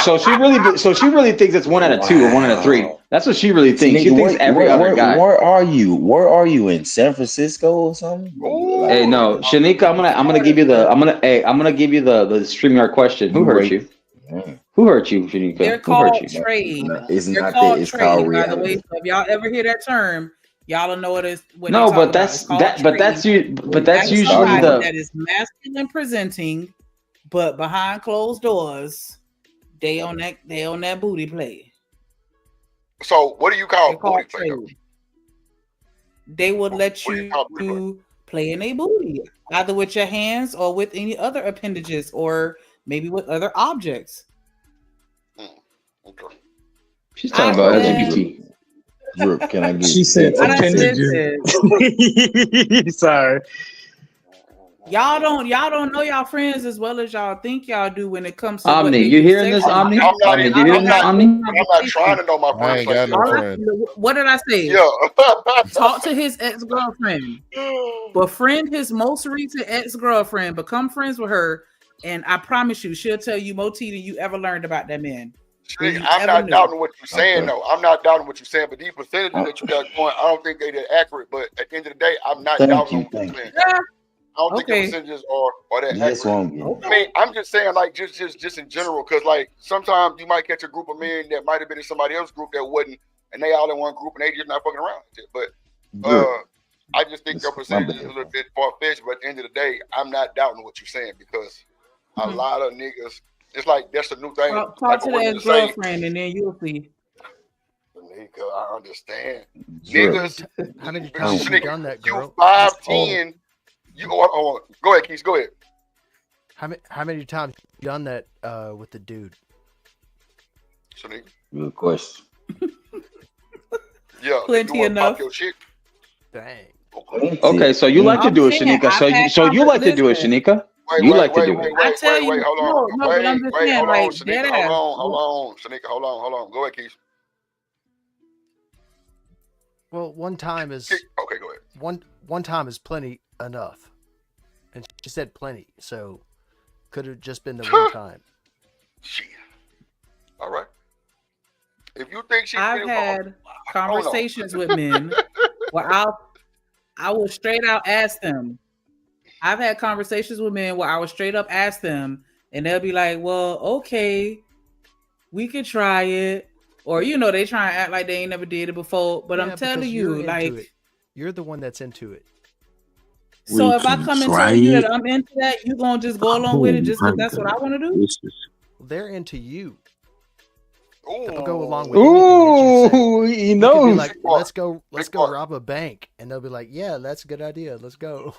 So she really thinks it's 1 out of 2 or 1 out of 3. That's what she really thinks. She thinks every other guy. Where are you? Where are you in San Francisco or something? Hey, no, Shanika, I'm gonna give you the StreamYard question. Who hurt you? Who hurt you, Shanika? They're called trade. It's not that. It's called reality. By the way, so if y'all ever hear that term, y'all will know what it is. No, but that's usually the that is masculine presenting, but behind closed doors, they on that booty play. So what do you call booty play? They would let you play in a booty, either with your hands or with any other appendages, or maybe with other objects. Okay. She's talking about LGBT. Drip, can I get? She said appendages. Sorry. Y'all don't know y'all friends as well as y'all think y'all do when it comes to Omni. You hearing this, Omni? I'm not trying to know my friends. What did I say? Yeah. Talk to his ex-girlfriend. Befriend his most recent ex-girlfriend. Become friends with her. And I promise you, she'll tell you more tea than you ever learned about that man. I'm not doubting what you're saying, though. I'm not doubting what you're saying, but these percentages that you got going, I don't think they're accurate. But at the end of the day, I'm not doubting what you're saying. I don't think the percentages are that accurate. I mean, I'm just saying, like, just in general, because like sometimes you might catch a group of men that might have been in somebody else's group that wasn't, and they all in one group and they just not fucking around. But I just think your percentage is a little bit far fetched. But at the end of the day, I'm not doubting what you're saying because a lot of niggas. It's like that's the new thing. Talk like to that girlfriend, and then you'll see. Nigga, I understand. Niggas, how many times have you done that, girl? You 5'10". You go ahead, Keith. Go ahead. How many times have you done that with the dude? Good question. Yeah, plenty enough. Dang. Okay, so you like to do it, Shanika. So you like to do it, Shanika. Wait, hold on. Hold on. Shanika, hold on. Go ahead, Keith. Well, one time is okay. Go ahead. One time is plenty enough, and she said plenty, so could have just been the one time. Shit. All right. If you think I've had conversations with men where I will straight out ask them. I've had conversations with men where I would straight up ask them, and they'll be like, "Well, okay, we could try it," or they try and act like they ain't never did it before. But I'm telling you, like, you're the one that's into it. So if I come and tell you that I'm into that, you gonna just go along with it just because that's what I want to do? They're into you. Ooh. They'll go along with anything that you say. He knows. Be like, let's go rob a bank, and they'll be like, "Yeah, that's a good idea. Let's go."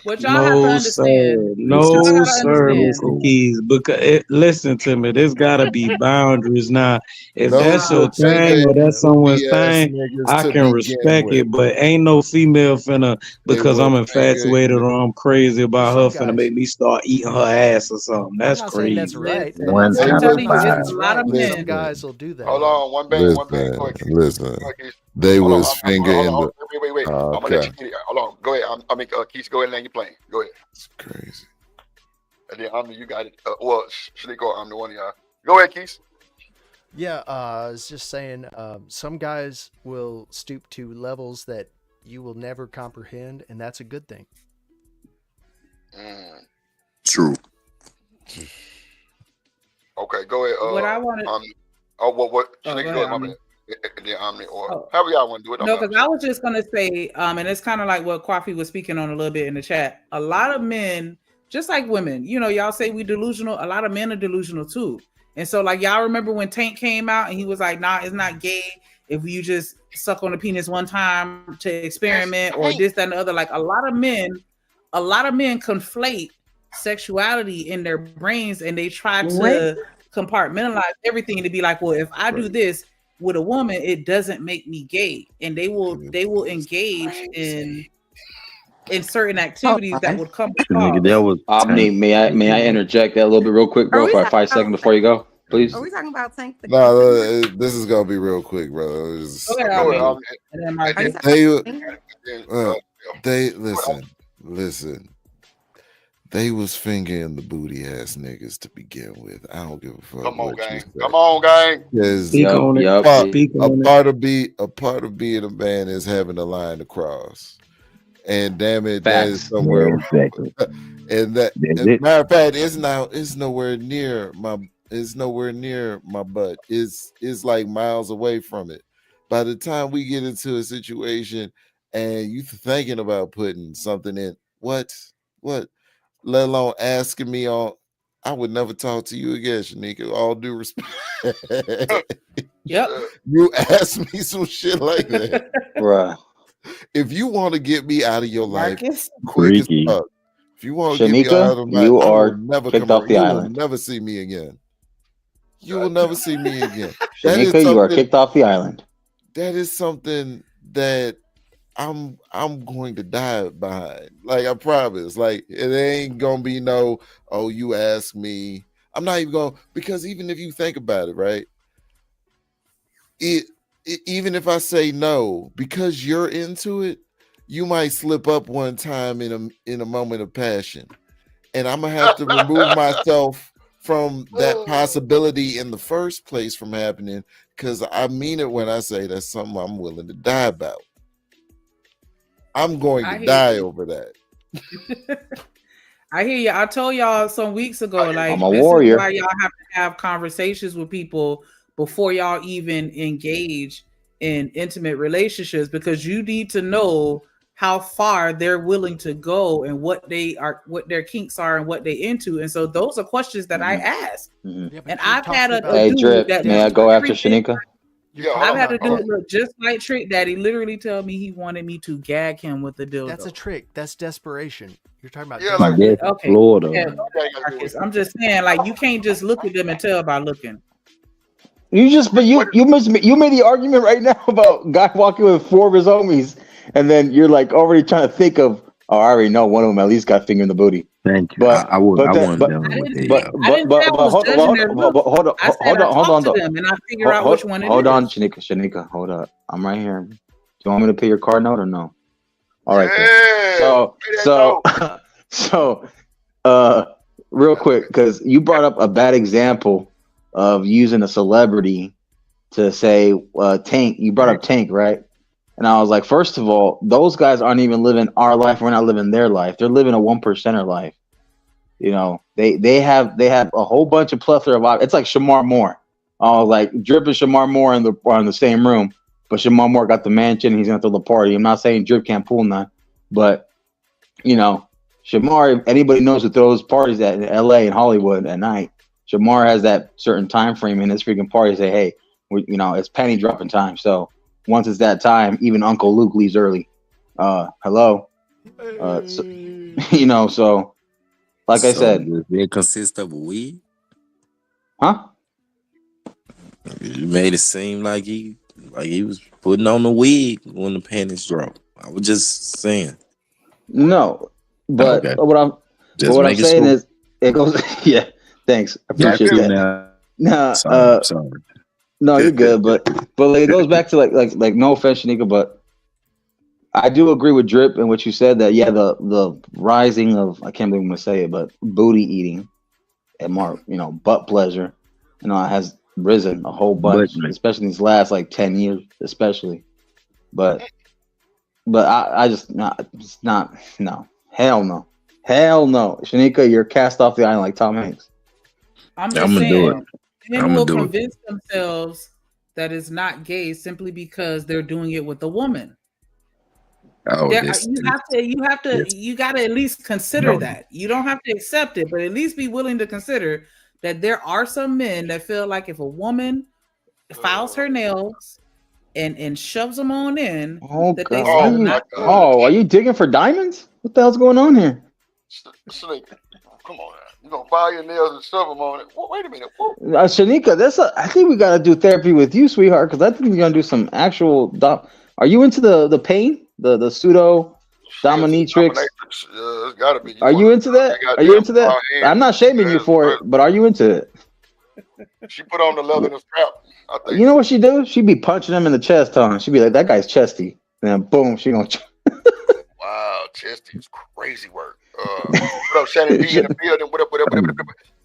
What y'all have to understand. No, sir, Mr. Keys. Because listen to me, there's gotta be boundaries now. If that's your thing or that's someone's thing, I can respect it. But ain't no female finna because I'm infatuated or I'm crazy about her finna make me start eating her ass or something. That's crazy. That's right. I'm telling you, there's a lot of men. Some guys will do that. Hold on, one bang. Listen. They was fingering. Wait. I'm gonna let you get it. Hold on. Go ahead. I mean, Keith, go ahead and land your plane. Go ahead. It's crazy. And then you got it. Shanika, I'm the one of y'all. Go ahead, Keith. Yeah, I was just saying, some guys will stoop to levels that you will never comprehend, and that's a good thing. True. Okay, go ahead. What I wanted. What? Shanika, go ahead, my bad. Or however y'all want to do it. No, because I was just gonna say, and it's kind of like what Coffee was speaking on a little bit in the chat. A lot of men, just like women, y'all say we delusional. A lot of men are delusional too. And so, like, y'all remember when Tank came out and he was like, "Nah, it's not gay if you just suck on the penis one time to experiment or this, that, and the other." Like a lot of men conflate sexuality in their brains and they try to compartmentalize everything to be like, well, if I do this with a woman, it doesn't make me gay, and they will engage in certain activities that would come across. Omni, may I interject that a little bit real quick, bro, for 5 seconds before you go, please? Are we talking about Tank? No, this is gonna be real quick, bro. They listen. They was fingering the booty ass niggas to begin with. I don't give a fuck. Come on, gang. Because a part of being a man is having a line to cross. And damn it, that is somewhere. And that, as a matter of fact, it's nowhere near my butt. It's like miles away from it. By the time we get into a situation and you thinking about putting something in, what? Let alone asking me I would never talk to you again, Shanika. All due respect. Yep. You ask me some shit like that. Right. If you want to get me out of your life, quick as fuck. If you want to Shanika, get me out of my you life, are never kicked come off over. the You island. will never see me again. You will never see me again. Shanika, you are kicked off the island. That is something that I'm going to die behind. Like, I promise. Like, it ain't gonna be no, oh, you ask me. I'm not even going, because even if you think about it, right? Even if I say no, because you're into it, you might slip up one time in a moment of passion. And I'm gonna have to remove myself from that possibility in the first place from happening, because I mean it when I say that's something I'm willing to die about. I'm going to die over that. I hear you. I told y'all some weeks ago, like, I'm a this warrior. is why y'all have to have conversations with people before y'all even engage in intimate relationships, because you need to know how far they're willing to go and what their kinks are and what they into. And so those are questions that I ask. Mm-hmm. And I've had a Hey, dude Drip, that may I go after Shanika? I've had a dude look just like Trick Daddy literally tell me he wanted me to gag him with the dildo. That's a trick. That's desperation. You're talking about okay. Florida. Yeah, Marcus, I'm just saying, like, you can't just look at them and tell by looking. You made the argument right now about guy walking with 4 of his homies, and then you're like already trying to think of, oh, I already know one of them at least got finger in the booty. Thank you. But I but wasn't but done with it. hold on, Shanika, hold up. I'm right here. Do you want me to pay your card note or no? All right. So real quick, because you brought up a bad example of using a celebrity to say Tank. You brought up Tank, right? And I was like, first of all, those guys aren't even living our life. We're not living their life. They're living a 1%er life. You know, they have a whole bunch of plethora of. It's like Shamar Moore. Like Drip and Shamar Moore are in the same room, but Shamar Moore got the mansion. He's gonna throw the party. I'm not saying Drip can't pull none, but you know, Shamar. If anybody knows who throws parties in LA and Hollywood at night, Shamar has that certain time frame in his freaking party. Say, hey, it's penny dropping time. So once it's that time, even Uncle Luke leaves early. Hello. So like I said, does it consist of a wig? Huh? You made it seem like he was putting on the wig when the panties dropped. I was just saying. No, but Okay. what I'm saying is it goes. Yeah, thanks. I appreciate that. Sorry. No, you're good, but like, it goes back to like no offense, Shanika, but I do agree with Drip and what you said that the rising of, I can't believe I'm gonna say it, but booty eating and more butt pleasure, has risen a whole bunch, especially these last like 10 years, especially. But I just not no, hell no. Shanika, you're cast off the island like Tom Hanks. I'm just saying, men will convince themselves that it's not gay simply because they're doing it with a woman. Oh, you got to at least consider that. You don't have to accept it, but at least be willing to consider that there are some men that feel like if a woman files her nails and shoves them on in, that they are you digging for diamonds? What the hell's going on here? Come on, you gonna file your nails and shove them on it? Wait a minute, Shanika, I think we gotta do therapy with you, sweetheart, because I think we're gonna do some actual. Are you into the pain? The pseudo dominatrix? It's gotta be. Are you into that? Are you into that? I'm not shaming you for it, but are you into it? She put on the leather and strap. You know what she do? She'd be punching him in the chest, huh? She'd be like, "That guy's chesty," and then boom, she gonna. Wow, chesty is crazy work. What up, Shannon B in the building? What up?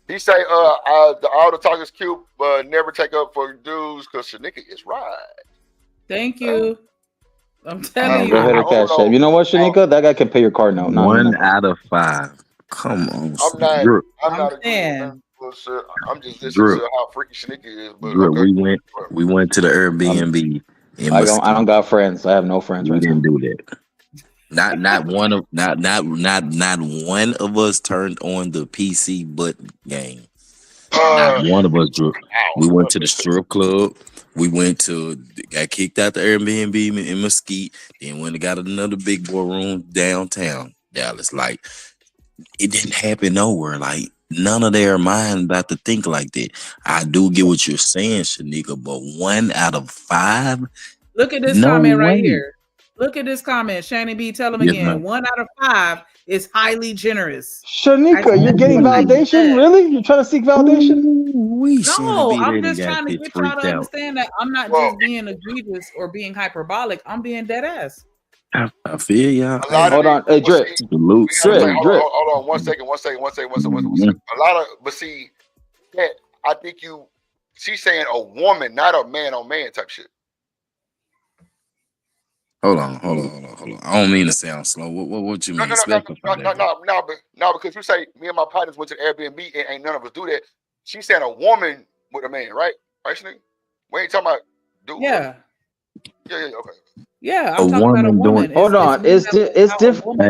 He say, all the talk is cute, but never take up for dudes because Shanika is right. Thank you. I'm telling you. Go ahead and cash that. You know what, Shanika? That guy can pay your card note. One out of 5. Come on. I'm not agreeing. I'm just listening to how freaky Shanika is. But we went to the Airbnb. I don't got friends. I have no friends. We didn't do that. Not one of us turned on the PC butt game. Not one of us drew. We went to the strip club. We got kicked out the Airbnb in Mesquite. Then went and got another big boy room downtown Dallas. Like, it didn't happen nowhere. Like, none of their mind about to think like that. I do get what you're saying, Shanika, but 1 out of 5. Look at this comment right here. Look at this comment. Shannon B, tell him again. Ma'am. 1 out of 5 is highly generous. Shanika, you're getting validation? Really? You're trying to seek validation? No, I'm just trying to get y'all to understand that I'm not just being egregious or being hyperbolic. I'm being dead ass. I feel y'all. Hold on. Hey, Drip. Salute. Hold on. 1 second. A lot of, but see, that I think she's saying a woman, not a man on man type shit. Hold on. I don't mean to sound slow. What you mean? No, because you say me and my partners went to the Airbnb and ain't none of us do that. She's saying a woman with a man, right? Right, Sneak? We ain't talking about dude. Yeah. Yeah, okay. Yeah, I'm talking about a woman. Hold on, it's different.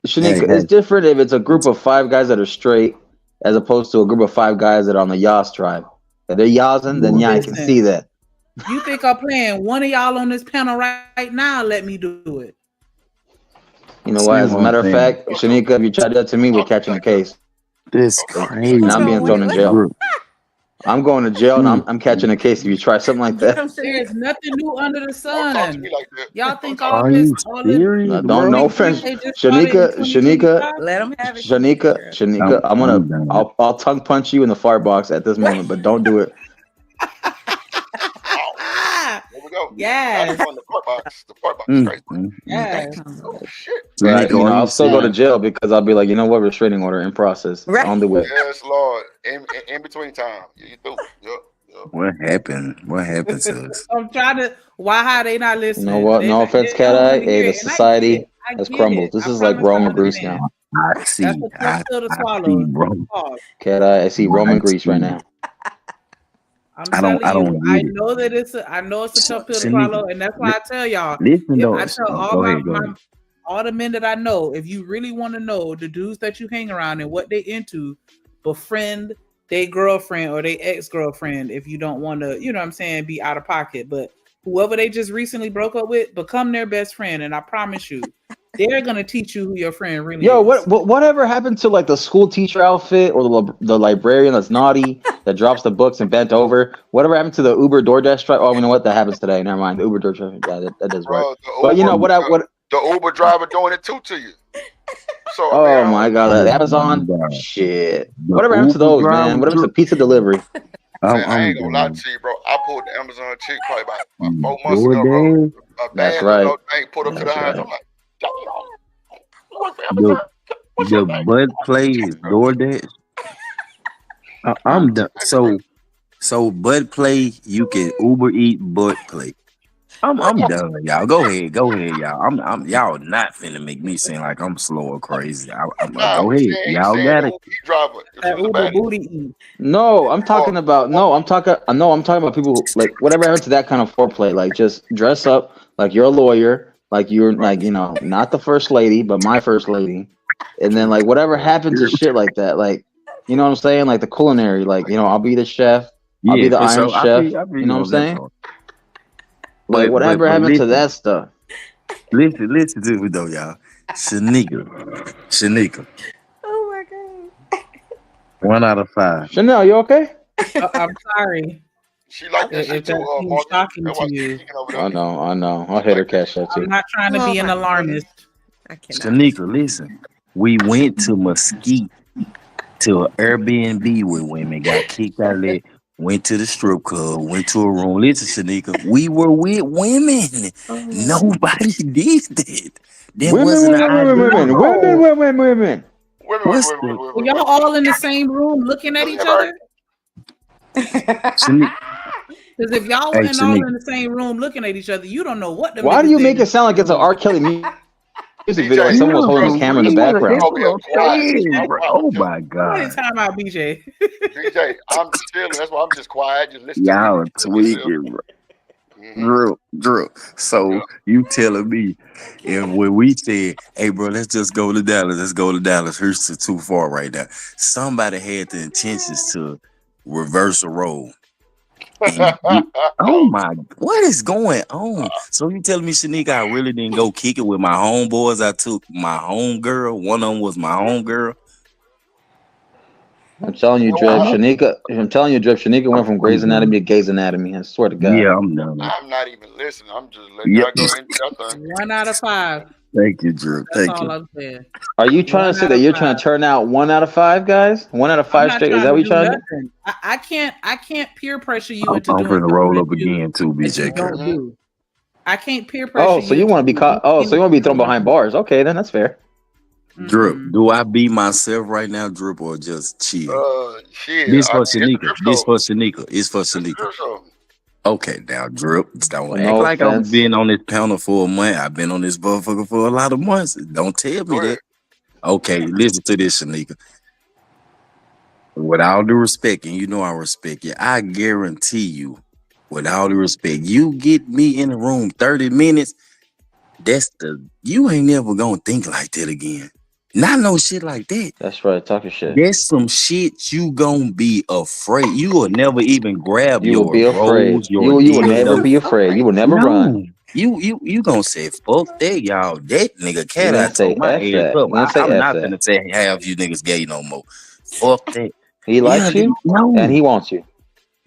Shanika, it's different if it's a group of 5 guys that are straight, as opposed to a group of 5 guys that are on the Yas tribe. If they're Yasin, then I can see that. You think I'm playing? One of y'all on this panel right now, let me do it. You know what? As a matter of fact, Shanika, if you try that to me, we're catching a case. This crazy. And I'm being thrown in jail. I'm going to jail and I'm catching a case if you try something like that. There's nothing new under the sun. Y'all think all Are this? you All this serious, no, no offense, Shanika. Let them have it. Shanika. I'll tongue punch you in the fart box at this moment, but don't do it. There we go. Yes. The fart box. The fart box is crazy. Yes. Oh shit. Right, you know, I'll still go to jail because I'll be like, you know what, restraining order in process on the way. Yes, Lord. In between time. You do. Yep. What happened? What happened to us? I'm trying to. Why they not You listening? know what? No offense, Cat Eye. Hey, the society has crumbled. This is like Roman Greece now. I see, bro. Cat Eye, I see Roman Greece right now. I don't I get it. know that it's a tough pill to swallow, and that's why I tell y'all. Listen, though. I tell all the men that I know, if you really want to know the dudes that you hang around and what they into, befriend their girlfriend or their ex-girlfriend if you don't want to, you know what I'm saying, be out of pocket. But whoever they just recently broke up with, become their best friend, and I promise you, they're gonna teach you who your friend really is. Whatever happened to like the school teacher outfit or the librarian that's naughty that drops the books and bent over? Whatever happened to the Uber DoorDash driver? Oh, you know what? That happens today. Never mind. The Uber DoorDash, yeah, that does work. But you know what? The Uber driver doing it too to you. So oh my God, that Amazon shit. Whatever happened to those, man? Whatever to pizza delivery? I ain't gonna lie to you, bro. I pulled the Amazon chick probably about 4 months ago, bro. That's right. Thing pulled up to the house. I'm like, The butt play is DoorDash. I'm done. So butt play, you can Uber eat butt play. I'm done, y'all. Go ahead, y'all. I'm y'all not finna make me seem like I'm slow or crazy. Go ahead, y'all got it. No, I'm talking about people who, like, whatever happened to that kind of foreplay. Like, just dress up like you're a lawyer, like you're like, you know, not the first lady, but my first lady, and then like whatever happens to shit like that, like, you know what I'm saying, like the culinary, like, you know, I'll be the chef, I'll be the Iron Chef, you know what I'm saying? Like, whatever happened to that stuff? Listen to me though, y'all. Shanika. Oh my God. 1 out of 5. Chanel, you okay? I'm sorry. She like that shit too. Shocking to you. I know. I'll hit her cash out too. I'm not trying to be an alarmist. Shanika, listen. We went to Mesquite to an Airbnb with women, got kicked out of it. Went to the strip club, went to a room. Listen, Shanika, we were with women. Nobody did that. Women. Well, y'all all in the same room looking at each other? Because if y'all weren't all in the same room looking at each other, you don't know what. Why do you make it sound like it's an R. Kelly music video? Like someone was holding his camera in the background. Oh my God! What time out, BJ? BJ, I'm chilling. That's why I'm just quiet, just listening. Y'all tweaking, bro. Drew. So you telling me, and when we said, "Hey, bro, let's just go to Dallas. Here's too far right now." Somebody had the intentions to reverse a role. Oh my, what is going on? So you telling me, Shanika, I really didn't go kick it with my homeboys? I took my homegirl. One of them was my homegirl. I'm telling you, Drip, Shanika went from Grey's Anatomy to Gay's Anatomy. I swear to God. Yeah, I'm done. I'm not even listening. I'm just letting y'all go into that thing. 1 out of 5. Thank you, Drew. That's Thank all you. I'm saying. Are you trying to say that you're trying to turn out 1 out of 5 guys? 1 out of 5 straight? Is that what you're trying to do? I can't peer pressure you into I'm doing gonna roll up again too, BJ. Don't do. I can't peer pressure. Oh, so you want to be caught? Oh, so you want to be thrown behind bars? Okay, then that's fair. Drip, do I be myself right now, Drip, or just chill? Shit. This for It's a Shanika. drip This show. for Shanika. It's for It's a Shanika. drip show. Okay, now Drip, don't act No like I've offense. been on this panel for a month. I've been on this motherfucker for a lot of months. Don't tell me that. Okay, listen to this, Shanika. With all due respect, and you know I respect you, I guarantee you, with all due respect, you get me in the room 30 minutes, you ain't never gonna think like that again. Not no shit like that. That's right. Talk your shit. There's some shit you gonna be afraid. You will never even grab You will your be afraid. rose, your You will never dildo. be afraid. You will never run. You gonna say fuck that, y'all. That nigga You're cat I gonna say told my F ass that. up. You're gonna say I'm F not that. gonna say have you niggas gay no more. Fuck that. He likes you, and he wants you.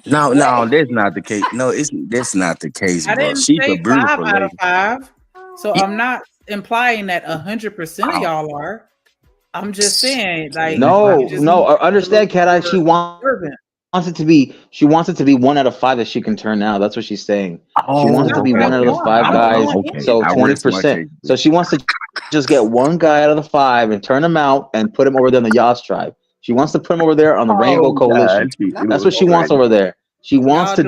No, that's not the case. No, that's not the case, I bro. didn't She's a say 5 beautiful out of lady. 5. So I'm not implying that 100% of y'all are. I'm just saying, like, No, you just no. need to Understand, Cat Eye. She observant. wants it to be. She wants it to be 1 out of 5 that she can turn out. That's what she's saying. She wants it to be okay, 1 out of the 5 I'm guys. doing okay. So I rest my 20%. case. So she wants to just get 1 guy out of the 5 and turn him out and put him over there in the Yas tribe. She wants to put him over there on the Rainbow Coalition. That's what she wants over there. She wants to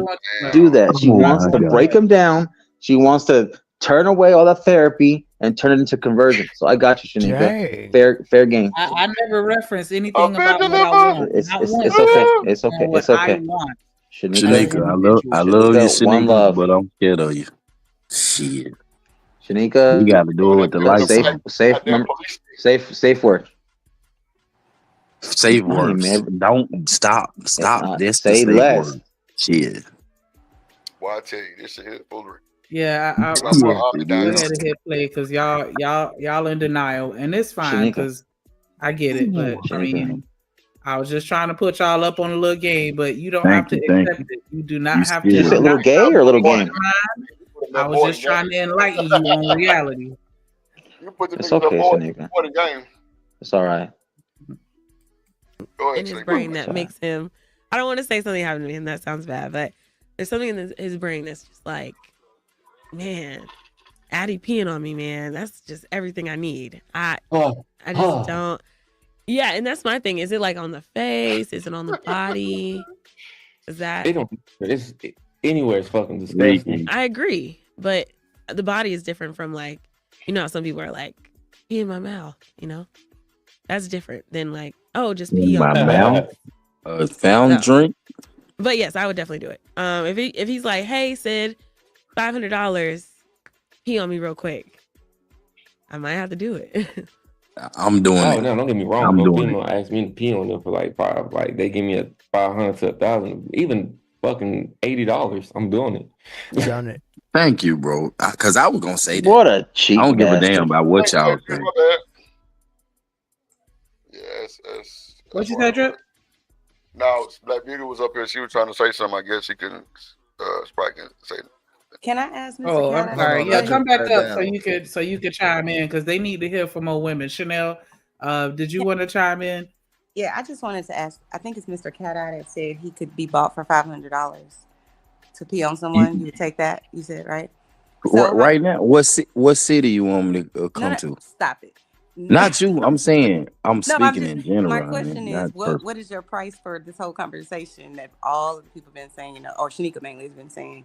do that. She wants to break him down. She wants to turn away all that therapy and turn it into conversion. So I got you, Shanika. Fair game. I never referenced anything about what I want. It's Not okay. once. It's okay. What It's okay. I want. Shanika, I love you, Shanika, one Shanika, love. but I'm scared of you. Shit. Shanika, We gotta do it with the lights on. Safe word. Safe Fine, words. man. Don't stop. Stop. That's the Say safe less. word. Shit. Well, I tell you, this shit is foolery. Yeah, I'm Yes, gonna it go is. ahead and hit play because y'all in denial, and it's fine Shanika. because I get it. But I Shanika. mean, I was just trying to put y'all up on a little game, but you don't Thank have to you, thank accept you. it. You do not You have Did you to. say a I'm little not gay or a little game? I was just trying to enlighten you on reality. You put the It's niggas okay, up Shanika. for the game. It's all right. Go ahead, In his Shanika. brain that makes him. I don't want to say something happened to him that sounds bad, but there's something in his brain that's just like, man, Addie peeing on me, man. That's just everything I need. I just don't. Yeah, and that's my thing. Is it like on the face? Is it on the body? Is that? It's anywhere. It's fucking disgusting. I agree, but the body is different from like, you know, how some people are like, pee in my mouth. You know, that's different than like, oh, just pee In on my me. mouth. Found drink. But yes, I would definitely do it. If he's like, hey, Sid, $500, pee on me real quick, I might have to do it. I'm doing it. No, don't get me wrong. I'm But doing female ask me to pee on them for like $5. Like they give me a $500 to $1,000, even fucking $80. I'm doing it. Done it. Thank you, bro. Because I was gonna say that. What a cheap I don't give a bastard. damn about what y'all say. My bad. Yeah, What you say, Drip? No, Black Beauty was up here. She was trying to say something. I guess she couldn't. Sprite can say it. Can I ask Mr. Oh, Cat? I'm sorry. Yeah, come back up so you could chime in because they need to hear from more women. Chanel, did you want to chime in? Yeah, I just wanted to ask. I think it's Mr. Cat Eye that said he could be bought for $500 to pee on someone. You would take that? You said right. So Right now, what city you want me to come to? Stop it. Not you. I'm saying I'm No, speaking in general. My question is, not what is your price for this whole conversation that all of the people have been saying, you know, or Shanika mainly has been saying,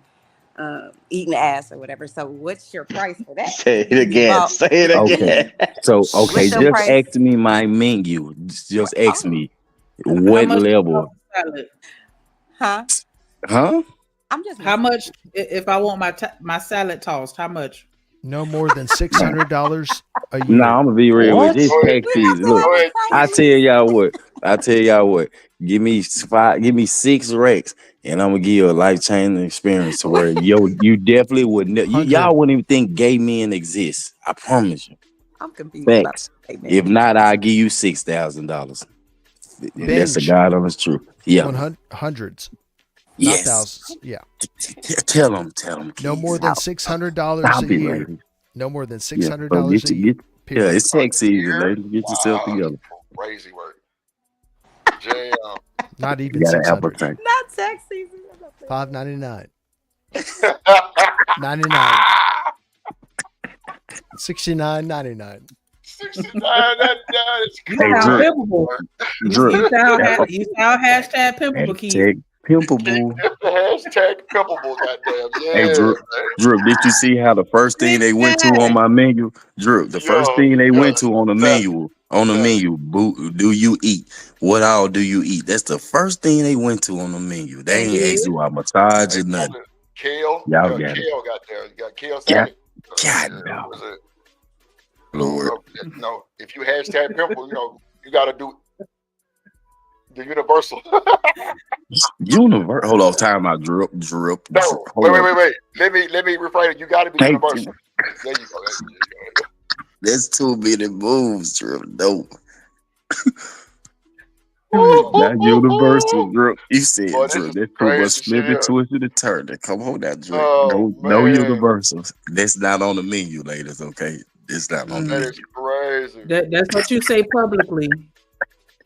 eating ass or whatever. So what's your price for that? Say it again. Say it again. So okay, What's your just price? ask me my menu. Just ask me what level. Huh? Huh? I'm just. How much if I want my salad tossed? How much? No more than $600 a year. Nah, I'm gonna be real with you. It's tax season. Look, I tell y'all what. Give me 6 racks, and I'm gonna give you a life-changing experience to where you definitely would y'all wouldn't even think gay men exist. I promise you. I'm confused. Facts. About gay men. If not, I'll give you $6,000. That's a God honest truth. Yeah. Hundreds. Yes. Not thousands. Yeah. Tell them. No more than $600 Stop a it, year. lady. No more than Yeah, $600 a year. yeah, it's tax season, lady. Get yourself together. Crazy work. Jam. Not even You got an 600. appetite. Not tax season. $5.99. $99. $69.99. Hey, Drip. Drip. You sound hashtag pimpable, Keith. Pimpable. Hashtag pimpable, goddamn. Yeah, Hey, Drip. Drip, did you see how the first thing they went to on my menu? Drip, the first thing they went to on the menu, do you eat? What all do you eat? That's the first thing they went to on the menu. They ain't asked you about massage or nothing. Kale. Y'all got it. Kale got there. You got kale Yeah. salad. God, Was it? Lord. No, if you hashtag pimple, you got to do the universal. Hold on, time out. Drip. No, wait. Let me rephrase it. You got to be universal. There you go. That's too many moves, Drip. No. Not universal, Drip. You said, Boy, Drip. That's too much slipping, twisted, and turning. Come on now, Drip. No universal. That's not on the menu, ladies. Okay, it's not on the menu. That is crazy. That's what you say publicly.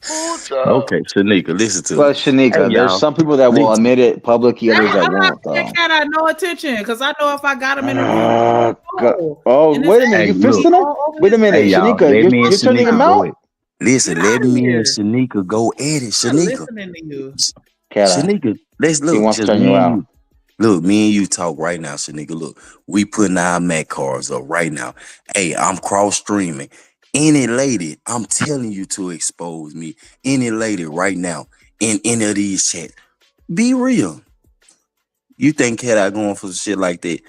Okay, Shanika, listen to me. Well, Shanika, there's some people that will admit it publicly, others that won't, though. Cat I no attention because I know if I got him in the room. Wait a minute, you fisting him? Wait a minute, Shanika, you're turning him out? Listen, let me and Shanika go at it. Shanika, listening to you. Shanika, let's look. He wants to Just turn you out. Look, me and you talk right now, Shanika. Look, we putting our Mac cards up right now. Hey, I'm cross streaming. Any lady, I'm telling you to expose me. Any lady right now in any of these chats, be real. You think Cat Eye going for shit like that?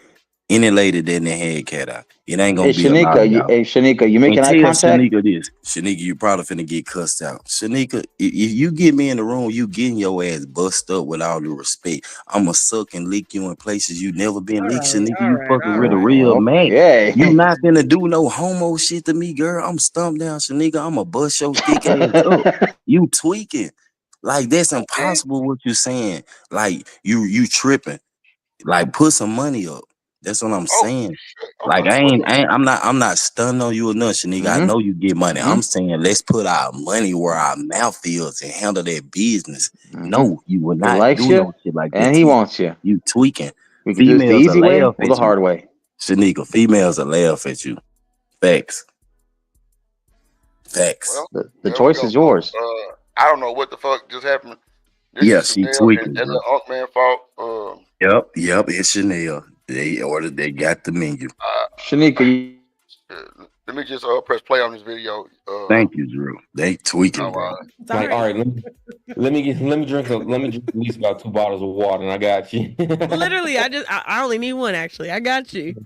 Any lady that in the head Cat Eye, it ain't gonna be a lot of y'all. Hey, Shanika, you making eye contact? Shanika this. Shanika, you probably finna get cussed out. Shanika, if you get me in the room, you getting your ass bust up with all due respect. I'ma suck and lick you in places you never been licked, Shanika. You fucking with a real man. You not finna do no homo shit to me, girl. I'm stumped down, Shanika. I'ma bust your thick ass up. You tweaking. Like, that's impossible what you saying. Like, you tripping. Like, put some money up. That's what I'm saying. Like, I'm not stunning on you or nothing, nigga. I know you get money. I'm saying let's put our money where our mouth is and handle that business. No, you will not do no shit like that. And he wants you. You tweaking. We can do this the easy way or the hard way. Shanika, females will laugh at you. Facts. Well, the choice is yours. I don't know what the fuck just happened. She tweaking. That's the Unk Man fault. Yep, it's Chanel. They got the menu. Shanika, let me just press play on this video. Thank you, Drew. They tweaking, bro. Like, all right, let me drink at least about 2 bottles of water, and I got you. Literally, I only need one actually. I got you,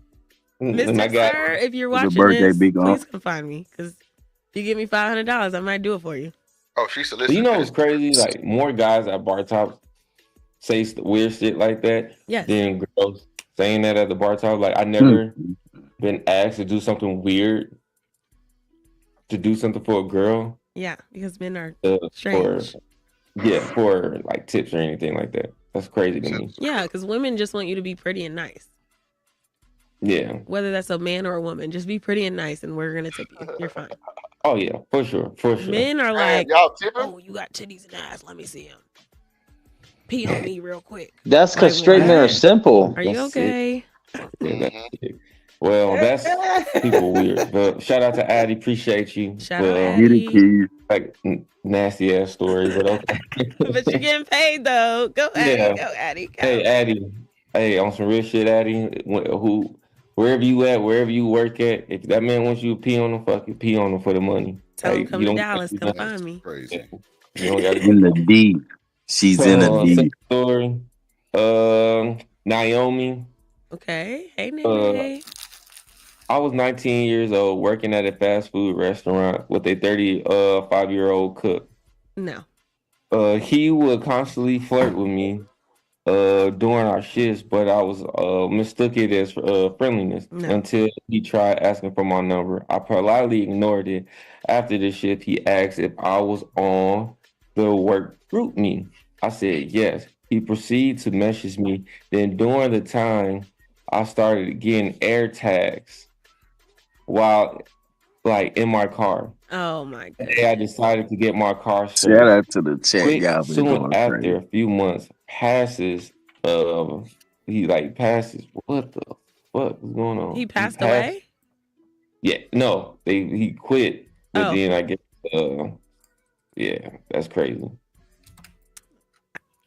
Mr. Sir. If you're watching birthday, this, please come find me because if you give me $500, I might do it for you. Oh, she's soliciting. You know what's crazy? Like, more guys at bar tops say weird shit like that than girls saying that at the bar top. Like, I never been asked to do something weird, to do something for a girl. Yeah, because men are strange. For like tips or anything like that. That's crazy to me. Yeah, because women just want you to be pretty and nice. Yeah. Whether that's a man or a woman, just be pretty and nice, and we're gonna tip you. You're fine. Oh yeah, for sure. Men are like, y'all tipping? oh, you got titties and ass. Let me see them. Pee on me real quick. That's because straight men are simple. Are you okay? Well, that's people weird. But shout out to Addie, appreciate you. Shout out Addie. Like nasty ass stories, but okay. But you're getting paid though. Go Addie, go Addie. Go. Hey Addie, hey, on some real shit, Addie. Wherever you at, wherever you work at, if that man wants you to pee on him, fucking pee on him for the money. Tell him come to Dallas, come find me. Crazy. You don't gotta in the D. She's in the D. Story. Naomi. Okay. Hey, Nene. I was 19 years old working at a fast food restaurant with a 35-year-old cook. No. He would constantly flirt with me during our shifts, but I was mistook it as friendliness until he tried asking for my number. I politely ignored it. After the shift, he asked if I was on the work group me. I said yes. He proceeded to message me. Then during the time, I started getting air tags while like in my car. Oh my god! I decided to get my car. Shout out to the chat, y'all. Soon after a few months passes, he like passes. What the fuck is going on? He passed away. Yeah, no, he quit, but then I guess yeah, that's crazy.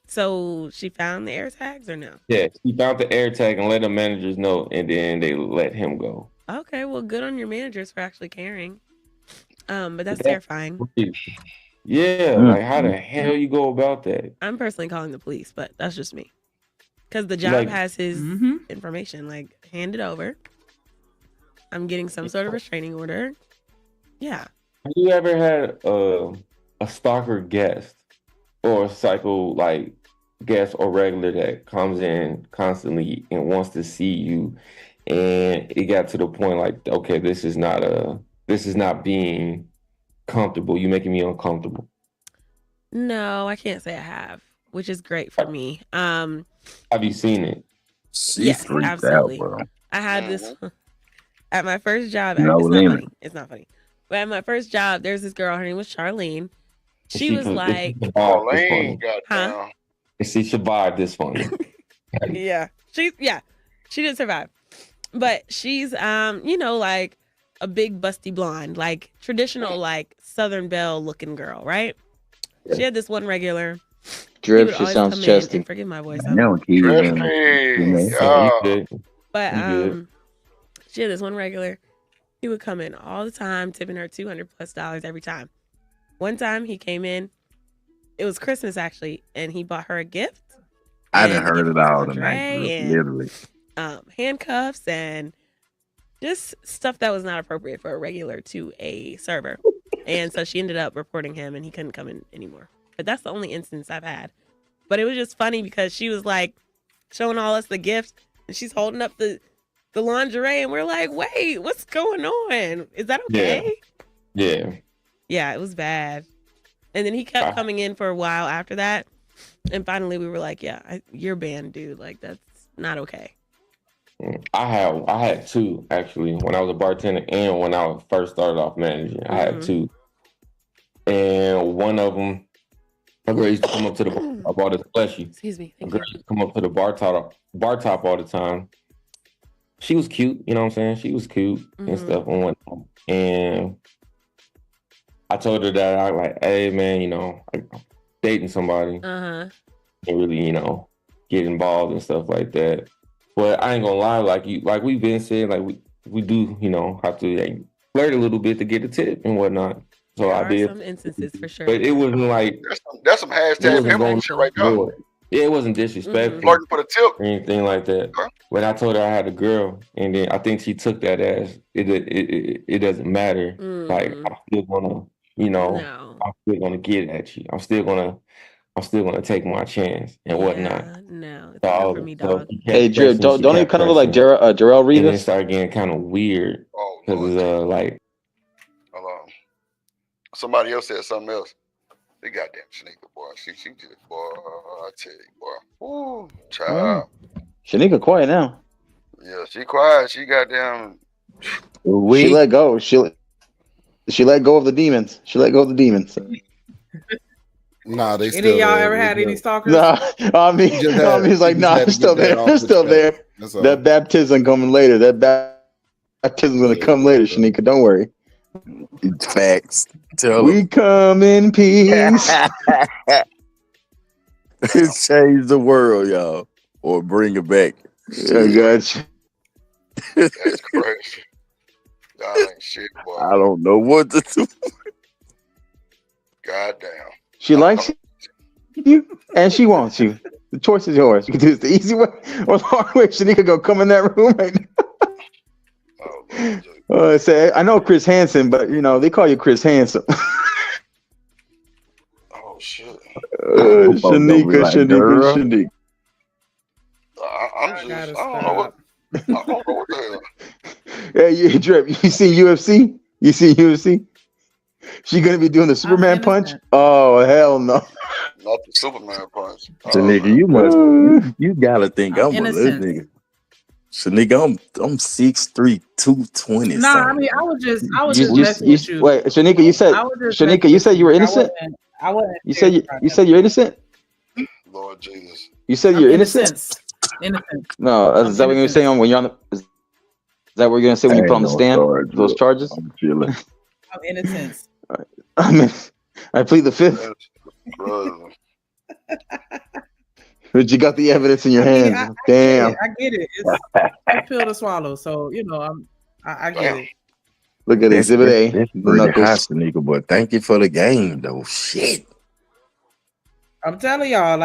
So she found the air tags or no? Yeah, he found the air tag and let the managers know, and then they let him go. Okay, well, good on your managers for actually caring. But that's That's terrifying. crazy. Yeah, like how the hell you go about that? I'm personally calling the police, but that's just me. Because the job Like- has his information. Like, hand it over. I'm getting some sort of restraining order. Yeah. Have you ever had a stalker guest or a psycho like guest or regular that comes in constantly and wants to see you, and it got to the point like, okay, this is not being comfortable. You're making me uncomfortable. No, I can't say I have, which is great for me. Have you seen it? Yes, absolutely. I had this at my first job. No it's not limit. funny. It's not funny. But at my first job, there's this girl. Her name was Charlene. She was She like, Charlene, huh? goddamn. She survived this one. Yeah, she did survive, but she's like a big busty blonde, like traditional like Southern Belle looking girl, right? She had this one regular. Drip, would she always sounds come in chesty. and forgive my voice. But she had this one regular. He would come in all the time, tipping her $200+ every time. One time he came in, it was Christmas actually, and he bought her a gift. I And done the heard gift it was all lingerie tonight, and, literally. handcuffs and just stuff that was not appropriate for a regular to a server. And so she ended up reporting him, and he couldn't come in anymore. But that's the only instance I've had. But it was just funny because she was like showing all us the gifts, and she's holding up the lingerie, and we're like, wait, what's going on? Is that okay? Yeah. Yeah, it was bad. And then he kept coming in for a while after that. And finally we were like, yeah, you're banned, dude. Like, that's not okay. I had two actually when I was a bartender and when I first started off managing. I had two, and one of them, a girl used to come up to the bar. I bought this fleshy. Excuse me. A girl used to come up to the bar top all the time. She was cute, you know what I'm saying? She was cute and stuff and whatnot. And I told her that I like, hey man, I'm dating somebody. And really, get involved and stuff like that. But I ain't gonna lie, like we've been saying, like we do, have to flirt a little bit to get a tip and whatnot. So There I are did. some instances for sure. But it wasn't like That's some hashtag feminine shit right there. Yeah, it wasn't disrespectful Flirting for the tip or anything like that. But I told her I had a girl, and then I think she took that as it doesn't matter. Like I'm still gonna, I'm still gonna get at you. I'm still gonna take my chance and whatnot. No, it's not for me, dog. Hey, Drip, don't it kind of look like Jarrell And then it Rivas? started getting kind of weird because like. Hold on. Somebody else said something else. They goddamn sneaker, boy. She just, boy, I tell you, boy. Ooh, child. Shanika quiet now. Yeah, she quiet. She goddamn. She let go. She let go of the demons. She let go of the demons. Nah, they Any still of y'all there. ever had any stalkers? Nah, it's like, nah, it's still there. It's still there. That baptism coming later. That baptism's gonna come later, Shanika. Don't worry. Facts. We come in peace. Change the world, y'all, or bring it back. I got you. That's crazy. Y'all ain't shit, boy. I don't know what to do. Goddamn. She likes you, and she wants you. The choice is yours. You can do it the easy way or the hard way. Shanika gonna come in that room right now. Say, I know Chris Hansen, but they call you Chris Handsome. Oh shit. Shanika. I'm just. I don't know what the hell. Hey, Drip, you seen UFC? She gonna be doing the Superman punch? Oh hell no! Not the Superman punch. So nigga, you gotta think I'm a little nigga. So nigga, I'm 6'3", 220. Nah, I mean, I was just messing with you. Wait, Shanika, you said you were innocent. I wasn't. You said you're innocent. Lord Jesus. You said you're innocent. Innocent. No, is that what you were saying when you're on the? Is that what you're gonna say when you put on the stand? Charge, Those charges? I'm chilling. I'm innocent. I mean, I plead the fifth. But you got the evidence in your hands. Damn. I get it. It's a pill to swallow. So I get it. Look at Exhibit A. That's pretty hot, nigga. But thank you for the game, though. Shit. I'm telling y'all,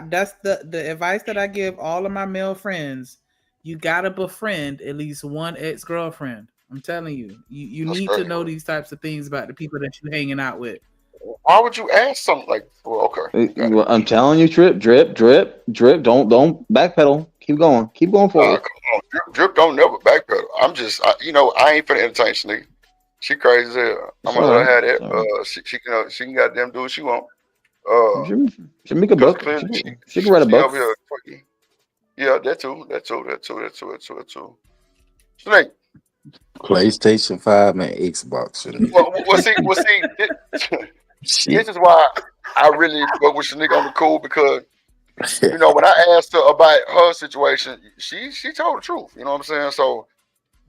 that's the advice that I give all of my male friends. You gotta befriend at least one ex-girlfriend. I'm telling you, you need to know these types of things about the people that you're hanging out with. Why would you ask something like? Well, okay. Well, I'm telling you, drip. Don't backpedal. Keep going forward. Come on. Drip don't never backpedal. I'm just, I ain't finna entertain Sneak. She crazy as hell. I'm gonna let her have that. She can goddamn do what she want. She make a book. She can write a book. Yeah, that too. Snake. PlayStation 5 and Xbox. See, this is why I really fuck with Shanique on the cool, because when I asked her about her situation, she told the truth. You know what I'm saying? So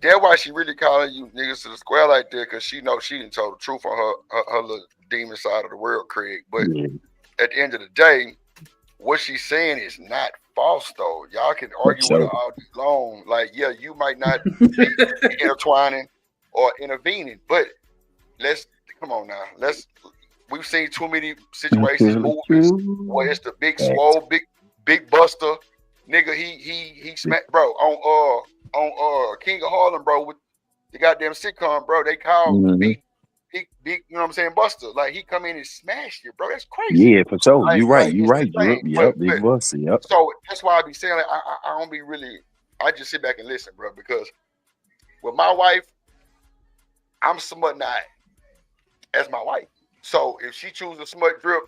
that's why she really calling you niggas to the square like that, because she knows she didn't tell the truth on her little demon side of the world, Craig. But at the end of the day, what she's saying is not false, though. Y'all can argue with her all day long. Like, yeah, you might not be intertwining or intervening, but come on now. We've seen too many situations, movies where it's the big swole, big buster nigga. He smacked, bro, on King of Harlem, bro, with the goddamn sitcom, bro. They call big, you know what I'm saying, buster. Like, he come in and smash you, bro. That's crazy. Yeah, for sure. Like, You right. insane. Big buster. Yep. So that's why I be saying, like, I don't be really. I just sit back and listen, bro, because with my wife, I'm somewhat not as my wife. So if she chooses a smut drip,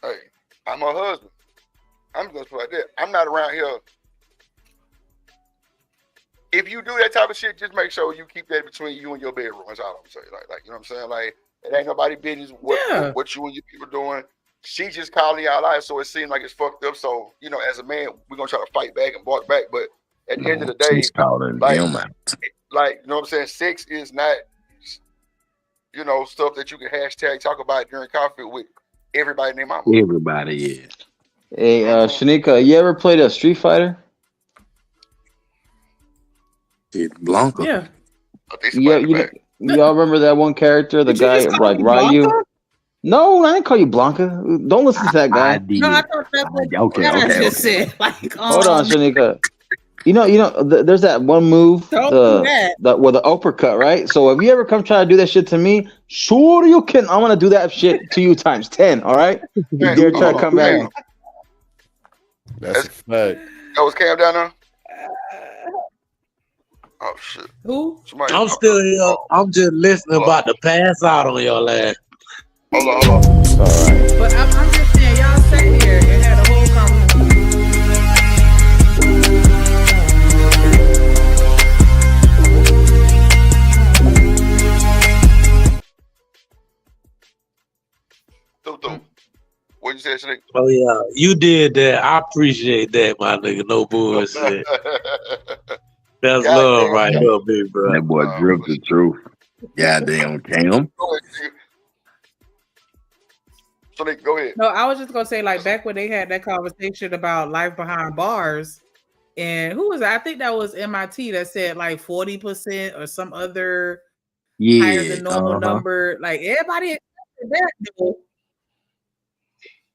hey, I'm her husband. I'm gonna put it like that. I'm not around here. If you do that type of shit, just make sure you keep that between you and your bedroom. That's all I'm saying. Like you know what I'm saying? Like, it ain't nobody business what you and your people doing. She just calling y'all out, so it seems like it's fucked up. So, as a man, we're gonna try to fight back and bark back. But at the end of the day, She's calling them out. Like, you know what I'm saying? Sex is not, stuff that you can hashtag talk about during coffee with everybody named mama. Everybody, yeah. Hey, Shanika, you ever played a Street Fighter? Blanca. Yeah. Y'all remember that one character, the guy like Ryu? No, I didn't call you Blanca. Don't listen to that guy. No, I thought that's what I just said. Like, hold on, Shanika. There's that one move, the uppercut, right? So if you ever come try to do that shit to me, sure you can. I'm gonna do that shit to you times 10. All right? You dare try to come back? That's a fact. That was Cam down there. Oh shit! Who? I'm still here. I'm just listening about to pass out on your ass. Hold on. All right. But I'm just saying, y'all sat here and had a whole conversation. What you say, Shanique? Oh yeah, you did that. I appreciate that, my nigga. No bullshit. That's love right here, big bro. That boy drip the truth. Goddamn, Cam. Shanique, go ahead. No, I was just gonna say, like, back when they had that conversation about life behind bars, and who was that? I think that was MIT that said like 40% or some other higher than normal number. Like, everybody accepted that, though.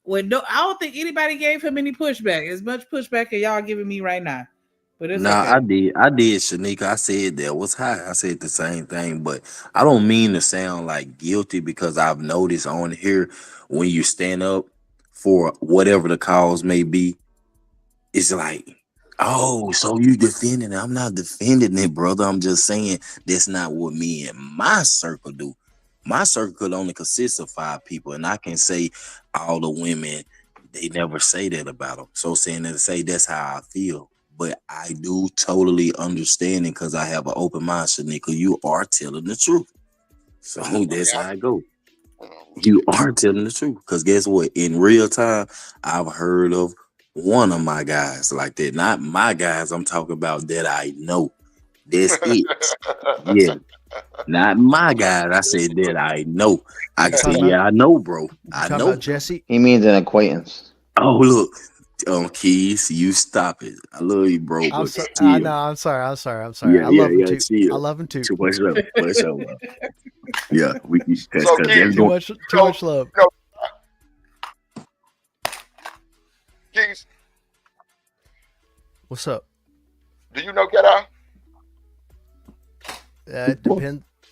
I don't think anybody gave him any pushback. As much pushback as y'all giving me right now. But it's okay. I did, Shanika. I said that was high. I said the same thing, but I don't mean to sound like guilty, because I've noticed on here when you stand up for whatever the cause may be, it's like, oh, so you defending it. I'm not defending it, brother. I'm just saying that's not what me and my circle do. My circle only consists of 5 people, and I can say all the women, they never say that about them. So saying that to say that's how I feel. But I do totally understand it, because I have an open mind, Shanika. You are telling the truth. So that's how I go. You are telling the truth. Because guess what? In real time, I've heard of one of my guys like that. Not my guys, I'm talking about that I know. That's it. Yeah. Not my guy. I said that I know. I said, yeah, I know, bro. I talking know. about Jesse? He means an acquaintance. Oh, look. Keys, you stop it. I love you, bro. I'm But so, chill. I know. I'm sorry. Yeah, I love him too. chill. I love him too. Too much love. What's up, bro? Yeah, we because So, that's Keys, Too much love. Keys, What's up? do you know Get Out? It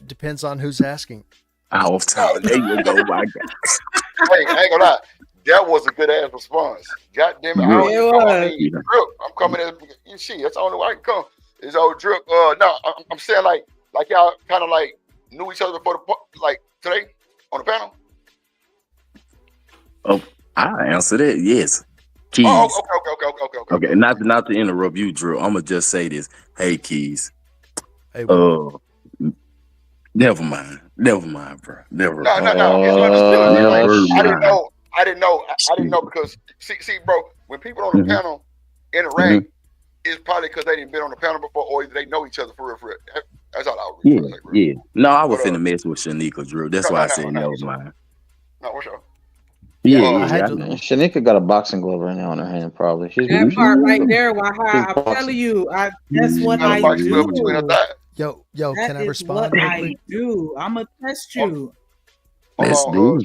depends on who's asking. Off top. There you go, my God. Hey, I ain't gonna lie. That was a good ass response. God damn it. I'm coming as shit. That's the only way I can come. It's old Drip. No, I'm saying like y'all kind of like knew each other before like today on the panel. Oh, I answer that. Yes. Keys. Oh, okay. Okay, not to interrupt you, Drew. I'm gonna just say this. Hey, Keys. Hey, never mind, bro. Never. No. I didn't know because see, bro. When people on the panel interact, it's probably because they didn't been on the panel before, or they know each other for real. That's all I was Yeah, say, bro. yeah. No, I was finna mess with Shanika, Drew. That's why I said never mind. No, what's up? Yeah, Shanika got a boxing glove right now in her hand, probably. She's That part right there, I'm telling you, that's what I do. Yo, that can I is respond? What I do. I'm gonna test you. Let's do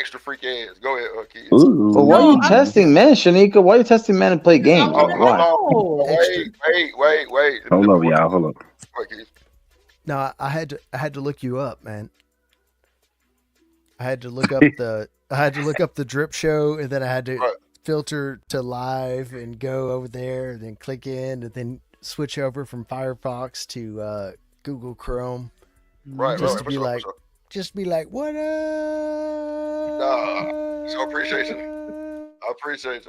extra freak ass. Go ahead, Keys. But why are you testing men, Shanika? Why are you testing men and play games? Why? Wait. Hold up, y'all. Hold up. No, I had to look you up, man. I had to look up the Drip Show, and then I had to filter to live and go over there, and then click in, and then switch over from Firefox to Google Chrome. Just to be like, what up? So appreciate you. I appreciate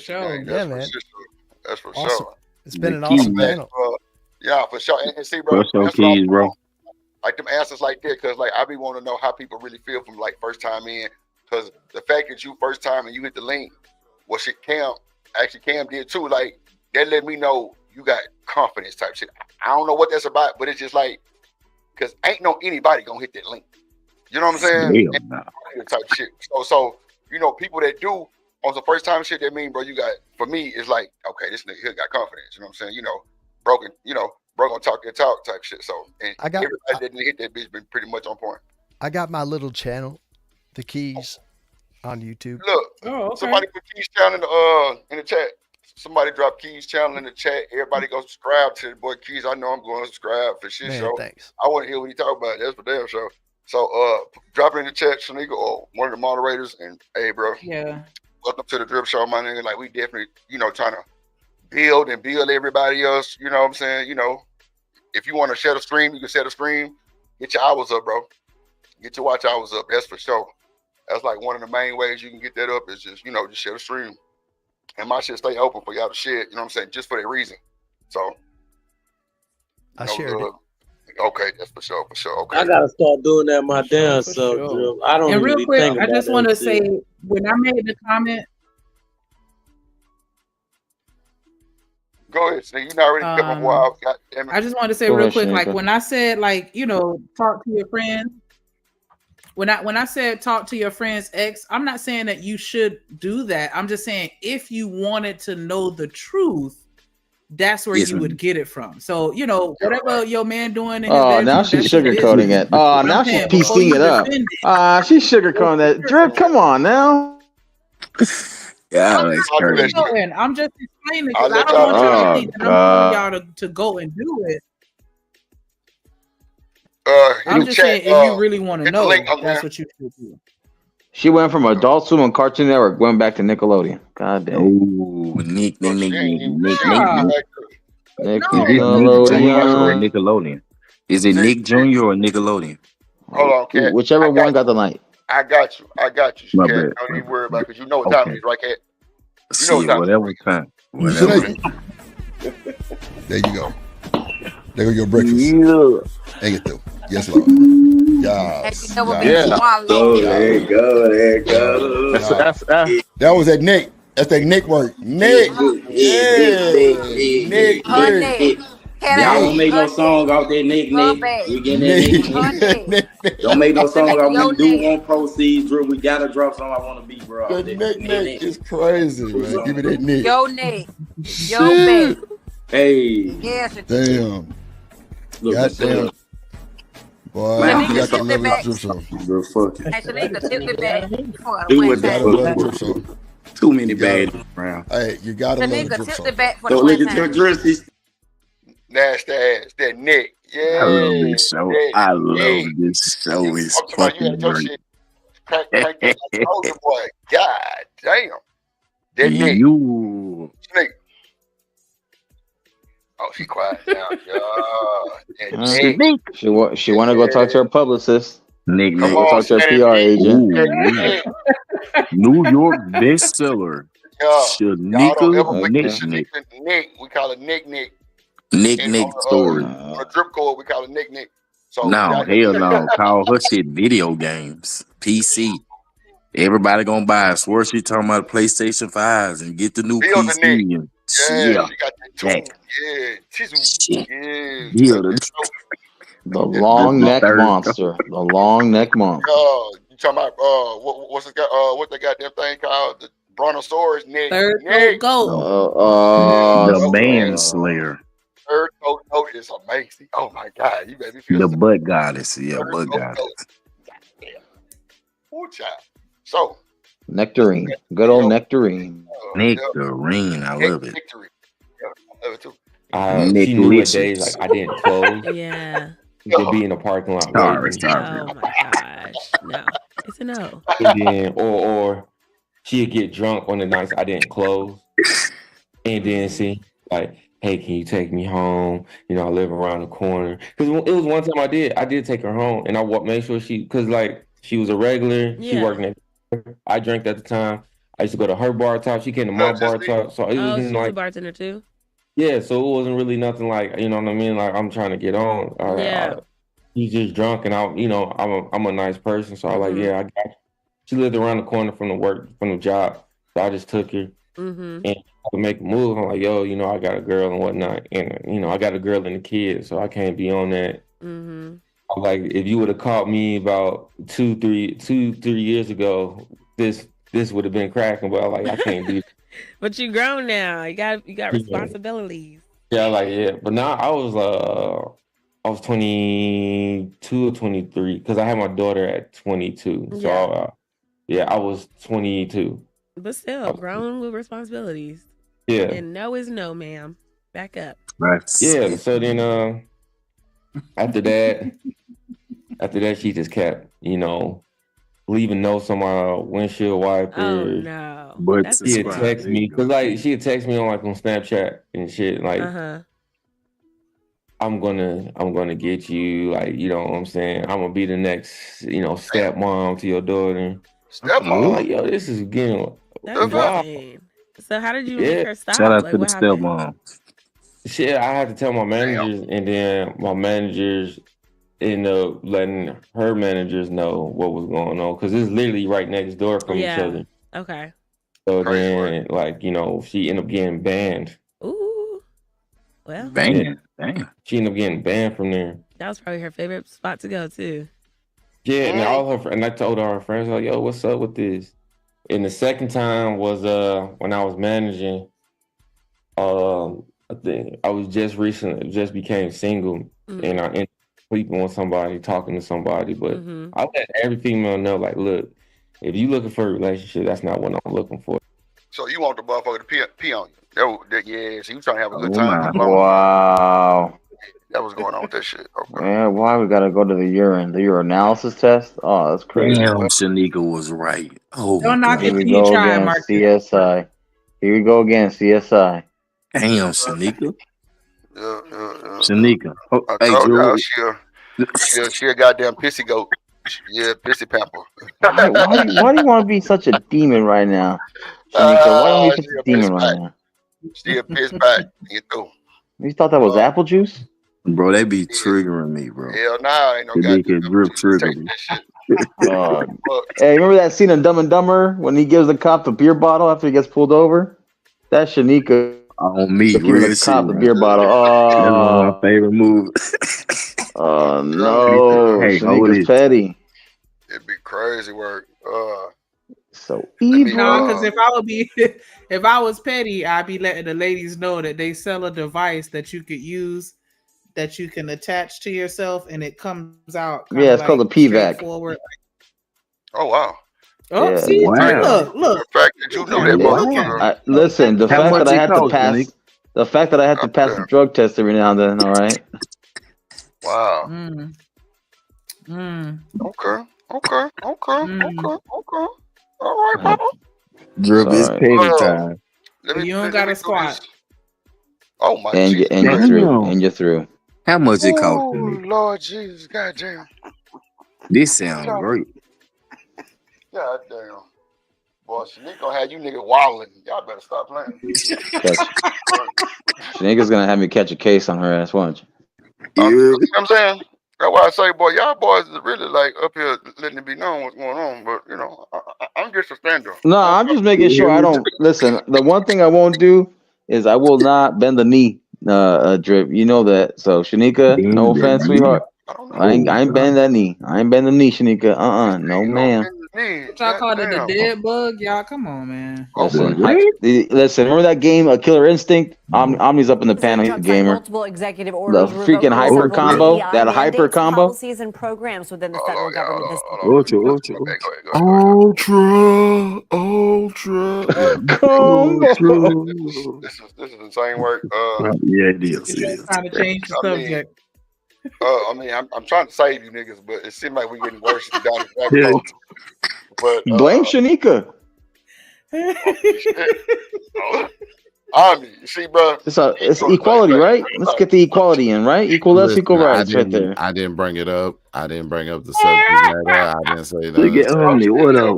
you. Man. Yeah, man. That's for awesome. sure. It's been an awesome panel. Yeah, for sure. And see, bro, that's Keys, bro. Like them answers like that, because like I be wanting to know how people really feel from like first time in. Because the fact that you first time and you hit the link, well, shit, Cam did too. Like that let me know you got confidence type shit. I don't know what that's about, but it's just like, because ain't no anybody gonna hit that link. You know what I'm saying? Type shit. So you know, people that do on the first time shit, that mean, bro, you got, for me, it's like, okay, this nigga here got confidence. You know what I'm saying? You know, bro gonna talk your talk type shit. So and everybody that didn't hit that bitch been pretty much on point. I got my little channel, The Keys, on YouTube. Look, somebody put Keys channel in the chat. Somebody drop Keys channel in the chat. Everybody go subscribe to the boy Keys. I know I'm going to subscribe for shit. Man, show. Thanks. I want to hear what he talk about. That's for damn sure. So drop it in the chat, Shanika, or one of the moderators. And hey, bro. Yeah. Welcome to the Drip Show, my nigga. Like we definitely, trying to build everybody else. You know what I'm saying? You know, if you want to share the stream, you can share the stream. Get your hours up, bro. Get your watch hours up. That's for sure. That's like one of the main ways you can get that up is just, just share the stream. And my shit stay open for y'all to share, you know what I'm saying? Just for that reason. So I shared it. Okay, that's for sure. Okay. I gotta start doing that my damn self, Drew. I don't. And real really quick, think I about just that want to shit. say, when I made the comment, go ahead, Sneak. You not already cut my boy out. God damn it. I just want to say real quick, like when I said, like, talk to your friends. When I said talk to your friend's ex, I'm not saying that you should do that. I'm just saying if you wanted to know the truth, that's where you would get it from. So, whatever your man doing. Now she's sugarcoating it. Oh, now she's piecing it up. She's sugarcoating that. Drip, come on now. Yeah, I'm just explaining because I don't want y'all to think that I'm telling y'all to go and do it. I'm just saying, if you really want to know, that's what you should do. She went from Adult Swim and Cartoon Network, went back to Nickelodeon. God damn. Oh, Nick. Nickelodeon. Is it Nick Jr. or Nickelodeon? Hold on, Cat. Whichever one got the night. I got you, My Cat. bad. Don't even worry about it, because you know what time it is, right, Cat? Whatever time. Whatever. There you go. There go your breakfast. Yeah. Take it through. Yes, Lord. Yes. There you go. That was that Nick. That's that Nick work. Nick. Nick. Her neck. Can Y'all I don't eat make no her song neck? off that Nick. Her back. We getting that Nick. Don't make no song off Your We Do neck. Want Proceeds, Drew. We gotta drop something I Wanna Be, bro. Off The that Nick is crazy, man. Give me that Nick. Your neck. Your back. Hey. Yes, it Damn. Look, Goddamn. Boy, Man, you got to tilt love it this back. drip show. Bro, fuck it. Hey, Shanika, tip it back for the Do one what the time. Love the drip show. Too many You gotta- bad around. Hey, you gotta love the Shanika, drip tip show. it back for the So one look at your time. dress. Nasty ass, that neck. Yeah. I love this show. that I love neck. this show. It's I'm talking about you fucking had your great. shit crank that like soldier boy. God damn. That neck. You. Snake. Oh, she quiet now. That neck. She want to go talk to her publicist. Nick. Come Go on, talk to her Shannon PR G. agent. Ooh, That yeah. neck. New York bestseller. Yeah. Y'all don't ever Shanika forget Nick. Shanika Nick. We call it Nick. Nick And Nick on story. the drip code, we call it Nick. So No, y'all- hell no. Call her shit video games. PC. Everybody gonna buy it. Swear she talking about PlayStation 5s and get the new Build the PC. Nick. And Yeah, she got that too. Jack. Yeah, she's Shit. yeah. Build it. The long The neck third- monster. The long neck monster. You talking about what's the what the goddamn thing called? The brontosaurus neck. Third neck. goat. The Yeah. manslayer. Third goat is amazing. Oh my god, you made me feel The so butt goddess. Yeah, Third butt goat. goddess. Goddamn. Poor child. So Nectarine. Good old nectarine. Nectarine. I love it. victory. Yeah, I love it too. She knew at Nicklicious. days like I didn't close. Yeah. You could be in the parking lot Sorry, waiting. sorry. Oh my gosh. No. It's a no. And then, or she'd get drunk on the nights I didn't close. And then see, like, hey, can you take me home? You know, I live around the corner. Because it was one time I did take her home, and I made sure because like she was a regular. She Yeah. worked next. I drank at the time. I used to go to her bar top. She came to my bar top. So it Oh, was she's like a bartender too. yeah, so it wasn't really nothing like, you know what I mean? Like I'm trying to get on. Yeah. He's just drunk, and I'm a nice person, so I like, yeah, I got you. She lived around the corner from the job, so I just took her Mm-hmm. and to make a move. I'm like, yo, I got a girl and whatnot, and I got a girl and a kid, so I can't be on that. Mm-hmm. I'm like, if you would have caught me about 2-3 years ago, this would have been cracking, but I'm like, I can't do. But you grown now. You got responsibilities. Yeah, like but now I was 22 or 23 because I had my daughter at 22. So I was 22. But still, grown with responsibilities. Yeah. And no is no, ma'am. Back up. Right. Yeah. So then after that she just kept, leaving notes on my windshield wiper. Oh no. But That's She'd text me because she'd text me on Snapchat and shit like I'm gonna get you, like, you know what I'm saying? I'm gonna be the next, stepmom to your daughter. Stepmom? I'm like, yo, this is getting That's wild. insane. So how did you Yeah. make her stop? Shout out Like, to the what happened? stepmom. Shit, I had to tell my managers, and then my managers end up letting her managers know what was going on because it's literally right next door from each Yeah. other. Okay. So then, she ended up getting banned. Ooh. Well, Damn. She ended up getting banned from there. that was probably her favorite spot to go to. Yeah, and I told all her friends, like, yo, what's up with this? And the second time was when I was managing. I think I was just became single, and I ended up sleeping with somebody, talking to somebody. But I let every female know, like, look, if you looking for a relationship, that's not what I'm looking for. So you want the motherfucker to pee on you? Yeah. So you trying to have a good Oh time? Wow. That was going on with that shit. Okay. Yeah, why we gotta go to the urinalysis test? Oh, that's crazy. Damn, Shanika was right. Oh, Don't knock Here it we till you go try, again, Marcus. CSI. Here we go again, CSI. damn, Shanika. Yeah. Shanika. Oh, I hey, told y'all Drew. she a goddamn pissy goat. Yeah, pissy pamper. Why do you want to be such a demon right now, Shanika? Why don't you be such a demon right now? She a piss back. You know. You thought that was apple juice? Bro, they be triggering me, bro. Hell nah, ain't no Shanika drip trigger me. Hey, remember that scene in Dumb and Dumber when he gives the cop the beer bottle after he gets pulled over? That's Shanika On me, Look, even real the shit. cop, the beer bottle. That's one of my Oh, favorite moves. oh no, Hey, hold Shanika's it. petty. It'd be crazy work. So Let me, No, because if I was petty, I'd be letting the ladies know that they sell a device that you could use, that you can attach to yourself, and it comes out kind yeah, of it's called like the PVAC. straightforward. oh wow. Oh, Yeah. see, Wow. look. The fact that you know that Wow. motherfucker. Listen, the How fact much that I it had to cost, pass, Nick? the fact that I had to pass the drug test every now and then. All right. Wow. Mm. Okay. All right, Uh, Papa. Drip, it's Sorry. petty time. You don't got to squat. Oh my And you Jesus. and you're through. And you're through. How much it cost, Oh Nick? Lord Jesus, goddamn. This sounds great. Goddamn. Boy, Shanique gonna have you niggas wilding. Y'all better stop playing. Shanika's gonna have me catch a case on her ass, won't you? You know what I'm saying? That's why I say, boy, y'all boys is really like up here letting it be known what's going on. But you know, I'm just a stand-up. No, I'm just making sure I don't listen. The one thing I won't do is I will not bend the knee, Drip. You know that. So Shanika, no offense, sweetheart. I ain't bending that knee. I ain't bending the knee, Shanika. No, ma'am. Y'all called it a dead bug, y'all. Come on, man. Listen, listen. Remember that game, Killer Instinct? Omni's up in the panel. He's a gamer. Multiple executive The orders freaking hyper combo. That hyper combo. policies and programs within the federal government this Ultra. Yeah. Combo. This is insane work. Yeah, it is. It is. Trying to change the subject. I mean, I'm trying to save you niggas, but it seems like we're getting worse down the rabbit hole. But Blame Shanika. I mean, see, bro, It's equality, right? Let's get the equality in, right? Equal us, equal rights, right there. I didn't bring it up. I didn't bring up the subject matter. I didn't say Look at Omni. What up,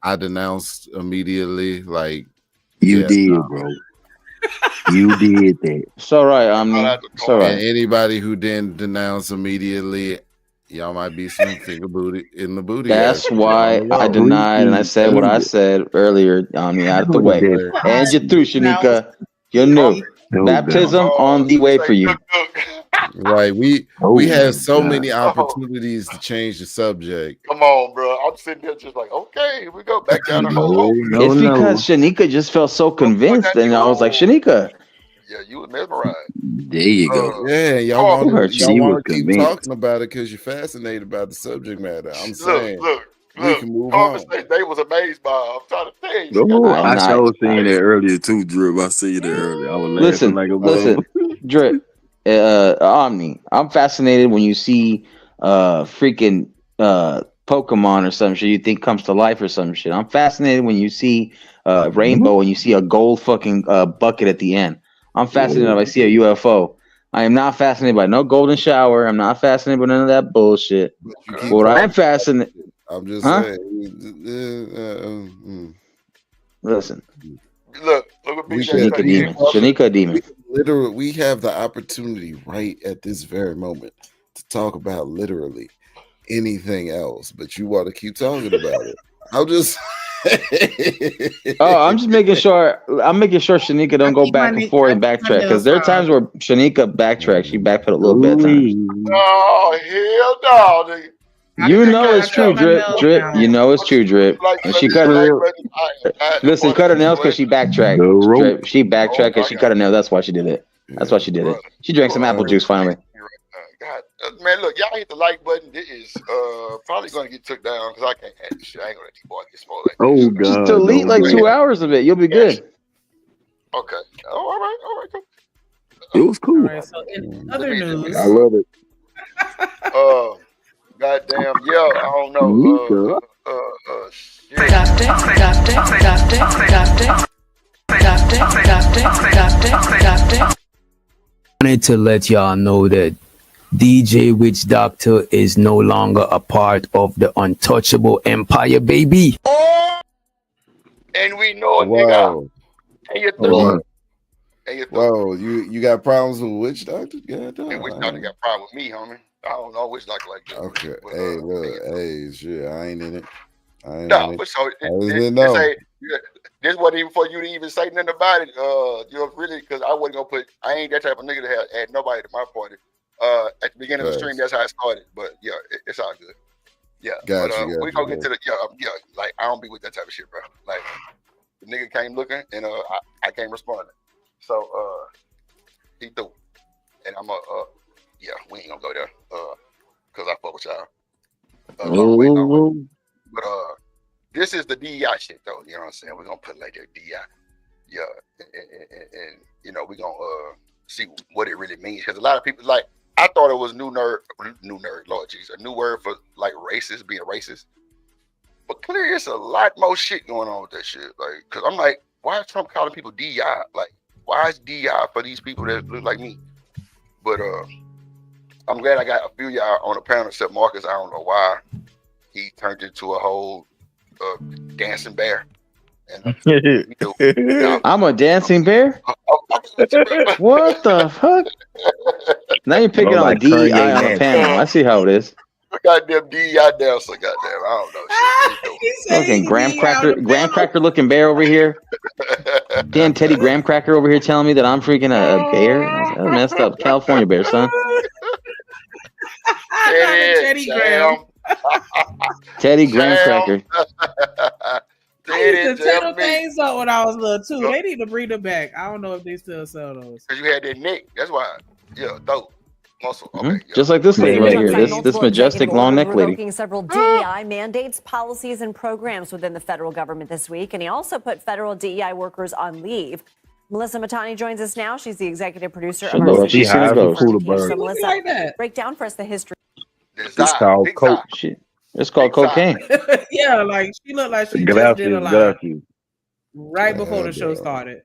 I denounced immediately. Like you did, bro. You did that. It's all right, Omni. It's all right. And anybody who didn't denounce immediately, y'all might be some finger booty in the booty. That's why I denied and I said what I said earlier. Omni, out of the way. And you're through, Shanika. You're new. Baptism on the way for you. Right. We had so many opportunities to change the subject. Come on, bro. I'm sitting there just like, okay, here we go back down the hole. It's because Shanika just felt so convinced, and I was like, Shanika. Yeah, you was mesmerized. There you go. Yeah, y'all want to keep convinced. talking about it because you're fascinated about the subject matter. I'm saying, look. We can move on. They was amazed by. I'm trying to tell you. Oh, I sure seen that earlier too, Drip. I see that earlier. I was laughing like a listen, Drip. Omni, I'm fascinated when you see freaking Pokemon or some shit you think comes to life or some shit. I'm fascinated when you see Rainbow and you see a gold fucking bucket at the end. I'm fascinated if I see a UFO. I am not fascinated by no golden shower. I'm not fascinated by none of that bullshit. What I am fascinated. I'm just saying. Listen. Look what Shanika demon. Literally, we have the opportunity right at this very moment to talk about literally anything else, but you want to keep talking about it. I'm just I'm just making sure. I'm making sure Shanika don't go back and forth and backtrack because there are times where Shanika backtracks. She backpedaled a little bit at times. Oh hell no, nigga. You know it's true, Drip. You know it's true, Drip. And she cut her. Listen, cut her nails because she backtracked. Drip. She backtracked and she cut her nails. That's why she did it. That's why she did it. She drank some apple juice finally. God, man, look, y'all hit the like button. It is probably going to get took down because I can't have this shit. I ain't going to let you boys get spoiled. Like oh God! Just delete like 2 hours of it. You'll be good. Okay. Oh, all right, cool. It was cool. All right, so in other news, I love it. Goddamn, yeah, I don't know. Shit. Wanted to let y'all know that DJ Witch Doctor is no longer a part of the Untouchable Empire, baby. And we know it, nigga. And you through. Whoa, you got problems with Witch Doctor? Witch Doctor got a problem with me, homie. I don't know Witch Doctor like that. Okay. But, hey, look, hey, shit, I ain't in it. No, but so this wasn't even for you to even say nothing about it. You know, really, because I wasn't gonna put. I ain't that type of nigga to add nobody to my party. At the beginning of the stream, that's how it started. But yeah, it's all good. Yeah, but we gonna get to the like I don't be with that type of shit, bro. Like the nigga came looking and I came responding. So he threw, and I'm we ain't gonna go there because I fuck with y'all. But this is the DEI shit though. You know what I'm saying? We're gonna put like that DEI, and you know we gonna see what it really means because a lot of people like. I thought it was new nerd, Lord Jesus, a new word for like racist, being racist. But clearly, it's a lot more shit going on with that shit. Like, cause I'm like, why is Trump calling people DEI? Like, why is DEI for these people that look like me? But I'm glad I got a few y'all on the panel except Marcus. I don't know why he turned into a whole dancing bear. And, I'm a dancing bear? What the fuck? Now you're picking on DEI on a panel. I see how it is. Goddamn DEI dancer, goddamn. I don't know shit. Fucking graham cracker looking bear over here. Damn Teddy Graham Cracker over here telling me that I'm freaking a bear. That's messed up. California bear, son. Teddy Graham. Teddy Graham Cracker. I used to tell things up when I was little too. They need to bring them back. I don't know if they still sell those. Because you had that neck. That's why. Yeah, dope. Muscle. Okay, Just like this lady right here. This majestic long neck lady. Revoking several DEI mandates, policies, and programs within the federal government this week. And he also put federal DEI workers on leave. Melissa Matani joins us now. She's the executive producer of our She has a So Melissa, break down for us the history. It's called coke. It's called cocaine. Yeah, like she looked like she just did a line right before the show started.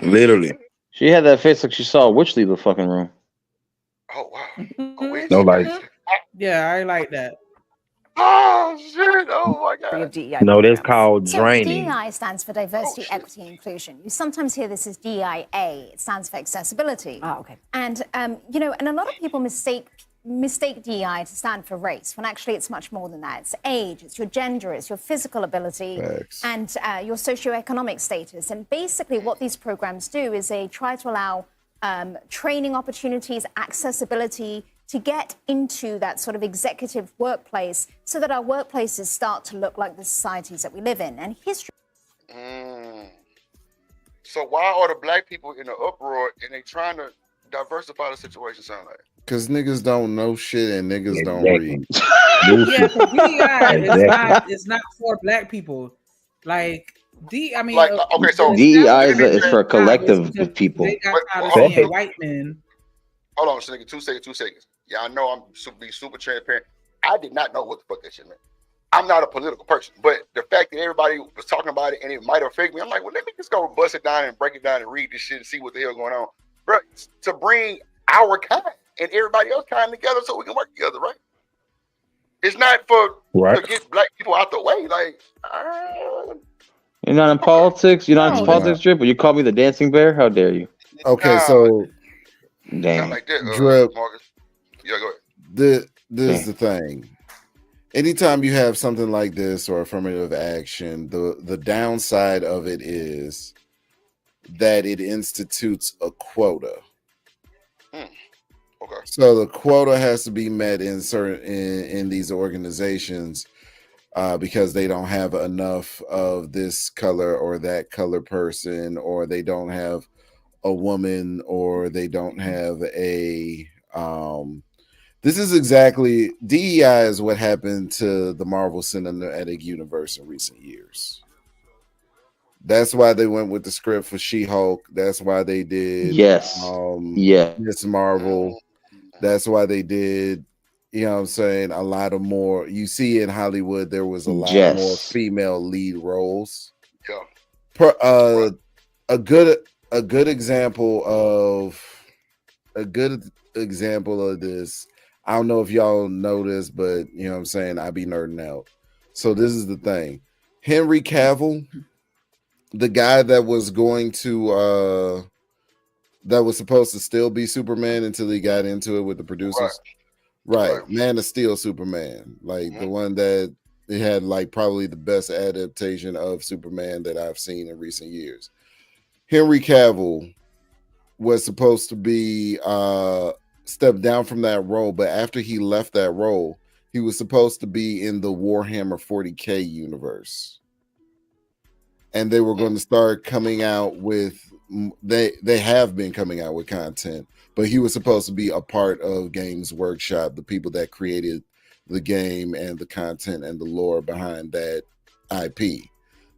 Literally. She had that face like she saw a witch leave the fucking room. Oh wow. No, like yeah, I like that. Oh shit! Oh my god. No, that's called So draining. DEI stands for diversity, equity, and inclusion. You sometimes hear this as DIA. It stands for accessibility. Oh, okay. And you know, and a lot of people mistake DEI to stand for race, when actually it's much more than that. It's age, it's your gender, it's your physical ability, and your socioeconomic status. And basically what these programs do is they try to allow training opportunities, accessibility to get into that sort of executive workplace so that our workplaces start to look like the societies that we live in. And history. So why are the black people in an uproar and they trying to diversify the situation? Sound like? Because niggas don't know shit and niggas don't read. Yeah, because DEI is not for black people. Like okay, so DEI is for a collective of people. They got tired of seeing white men. Hold on, nigga. 2 seconds. Yeah, I know I'm super transparent. I did not know what the fuck that shit meant. I'm not a political person, but the fact that everybody was talking about it and it might affect me, I'm like, well, let me just go bust it down and break it down and read this shit and see what the hell going on, bro. To bring our kind and everybody else kind together so we can work together, right? It's not to get black people out the way. Like, you're not in politics. You're not in politics, Drip. But you call me the dancing bear? How dare you? Okay, so damn. Like that, Drip. Marcus. Yeah, go ahead. This is the thing. Anytime you have something like this or affirmative action, the downside of it is that it institutes a quota. Okay. So the quota has to be met in certain in these organizations because they don't have enough of this color or that color person, or they don't have a woman, or they don't have a this is exactly DEI is what happened to the Marvel Cinematic Universe in recent years. That's why they went with the script for She-Hulk. That's why they did Miss Marvel. That's why they did, you know what I'm saying, a lot of more. You see in Hollywood there was a lot more female lead roles. Yeah. A good example of this. I don't know if y'all know this, but you know what I'm saying, I be nerding out. So this is the thing. Henry Cavill, the guy that was going to that was supposed to still be Superman until he got into it with the producers. Right. Man of Steel Superman. Like the one that it had like probably the best adaptation of Superman that I've seen in recent years. Henry Cavill was supposed to be stepped down from that role, but after he left that role, he was supposed to be in the Warhammer 40K universe. And they were going to start coming out with they have been coming out with content, but he was supposed to be a part of Games Workshop, the people that created the game and the content and the lore behind that IP.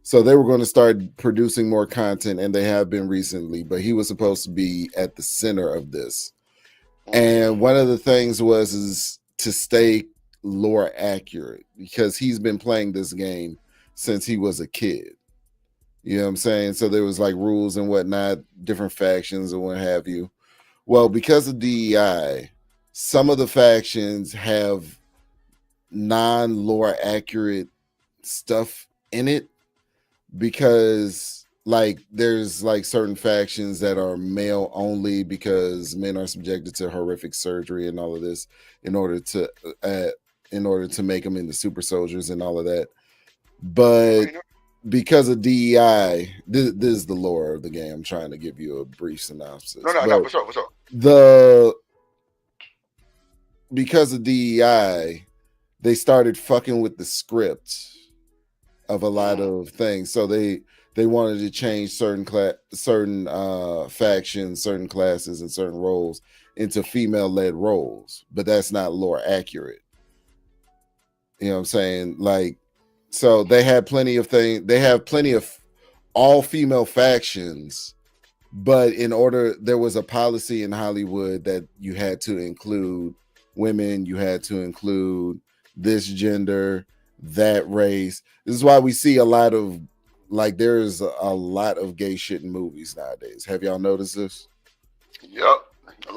So they were going to start producing more content, and they have been recently, but he was supposed to be at the center of this. And one of the things is to stay lore accurate, because he's been playing this game since he was a kid. You know what I'm saying? So there was like rules and whatnot, different factions and what have you. Well, because of DEI, some of the factions have non-lore accurate stuff in it, because like there's like certain factions that are male only because men are subjected to horrific surgery and all of this in order to make them into super soldiers and all of that. But because of DEI, this is the lore of the game. I'm trying to give you a brief synopsis. No, what's up? Because of DEI, they started fucking with the script of a lot of things. So they wanted to change certain factions, certain classes, and certain roles into female-led roles, but that's not lore accurate. You know what I'm saying? Like, so they had plenty of things. They have plenty of all-female factions, but there was a policy in Hollywood that you had to include women, you had to include this gender, that race. This is why we see a lot of there's a lot of gay shit in movies nowadays. Have y'all noticed this? Yep.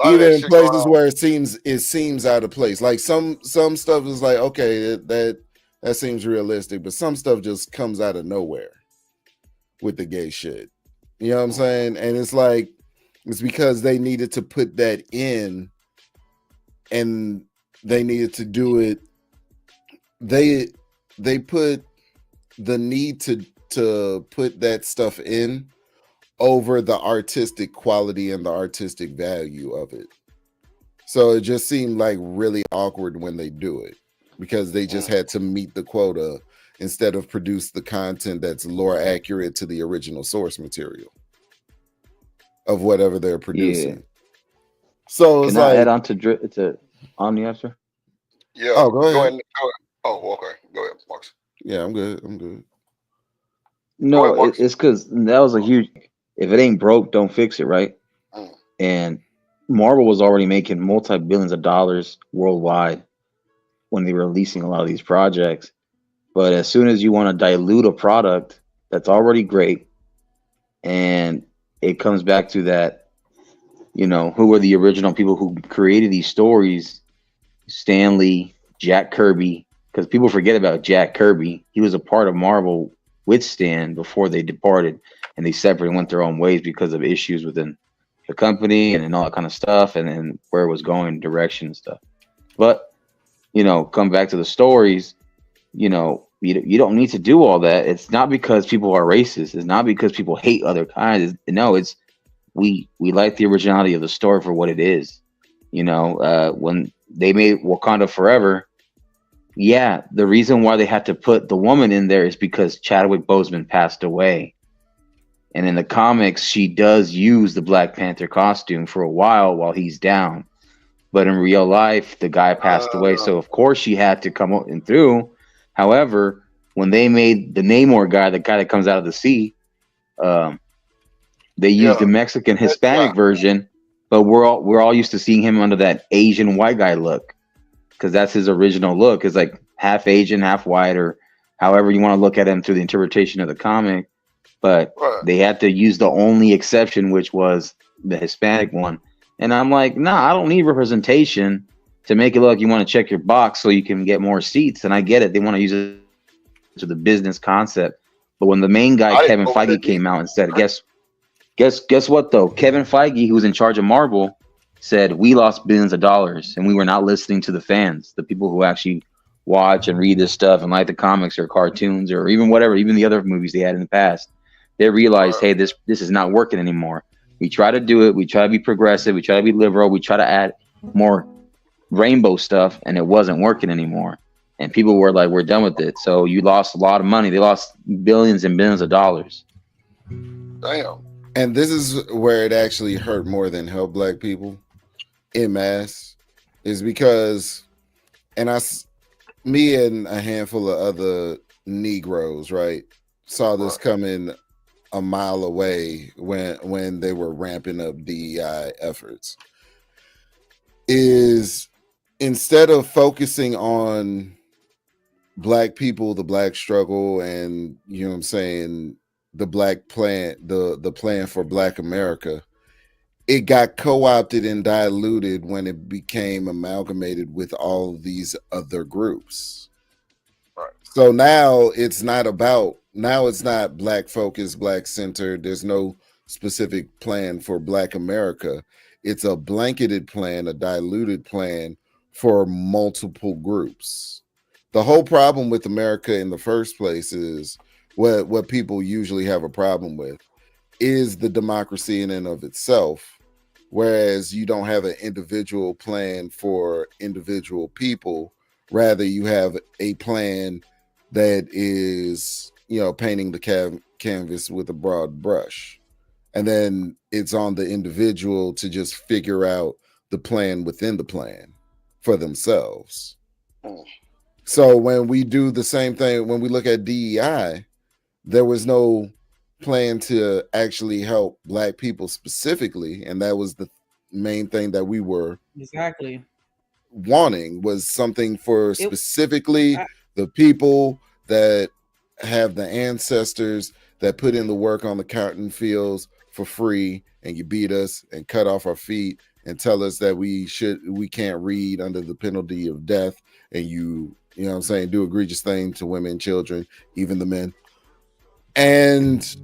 Even in places where it seems out of place. Like some stuff is like, okay, that seems realistic, but some stuff just comes out of nowhere with the gay shit. You know what I'm saying? And it's like, it's because they needed to put that in, and they needed to do it. They put the need to put that stuff in over the artistic quality and the artistic value of it. So it just seemed like really awkward when they do it, because they just had to meet the quota instead of produce the content that's lore accurate to the original source material of whatever they're producing. Yeah. So can I add on to Omni after? Yeah. Oh, go ahead. Go ahead. Oh, okay. Go ahead, Marcus. Yeah, I'm good. No, it's because that was a huge. If it ain't broke, don't fix it, right? And Marvel was already making multi-billions of dollars worldwide when they were releasing a lot of these projects. But as soon as you want to dilute a product that's already great, and it comes back to that, who were the original people who created these stories? Stan Lee, Jack Kirby, because people forget about Jack Kirby. He was a part of Marvel with Stan before they departed, and they separated, went their own ways because of issues within the company and all that kind of stuff, and then where it was going, direction and stuff. But come back to the stories. You don't need to do all that. It's not because people are racist. It's not because people hate other kinds. No, it's we like the originality of the story for what it is. When they made Wakanda Forever, yeah, the reason why they had to put the woman in there is because Chadwick Boseman passed away. And in the comics, she does use the Black Panther costume for a while he's down. But in real life, the guy passed away. So, of course, she had to come up and through. However, when they made the Namor guy, the guy that comes out of the sea, they used the Mexican Hispanic version. But we're all used to seeing him under that Asian white guy look, because that's his original look. It's like half Asian, half white, or however you want to look at him through the interpretation of the comic. But they had to use the only exception, which was the Hispanic one. And I'm like, nah, I don't need representation to make it look like you want to check your box so you can get more seats. And I get it. They want to use it to the business concept. But when the main guy, Kevin Feige, came out and said, guess what, though? Kevin Feige, who was in charge of Marvel, said we lost billions of dollars and we were not listening to the fans, the people who actually watch and read this stuff and like the comics or cartoons or even whatever, even the other movies they had in the past, they realized, hey, this is not working anymore. We try to do it. We try to be progressive. We try to be liberal. We try to add more rainbow stuff, and it wasn't working anymore. And people were like, we're done with it. So you lost a lot of money. They lost billions and billions of dollars. Damn. And this is where it actually hurt more than help black people en masse, is because, me and a handful of other Negroes, right, saw this coming a mile away when they were ramping up DEI efforts. Is instead of focusing on black people, the black struggle, and you know what I'm saying, the black plan, the plan for Black America, it got co-opted and diluted when it became amalgamated with all these other groups. Right. So now it's not black focused, black centered. There's no specific plan for Black America. It's a blanketed plan, a diluted plan for multiple groups. The whole problem with America in the first place is what people usually have a problem with is the democracy in and of itself, whereas you don't have an individual plan for individual people. Rather, you have a plan that is, painting the canvas with a broad brush. And then it's on the individual to just figure out the plan within the plan for themselves. So when we do the same thing, when we look at DEI, there was no plan to actually help black people specifically. And that was the main thing that we were wanting, was something for specifically the people that have the ancestors that put in the work on the cotton fields for free, and you beat us and cut off our feet and tell us that we can't read under the penalty of death, and you know what I'm saying, do egregious things to women, children, even the men. And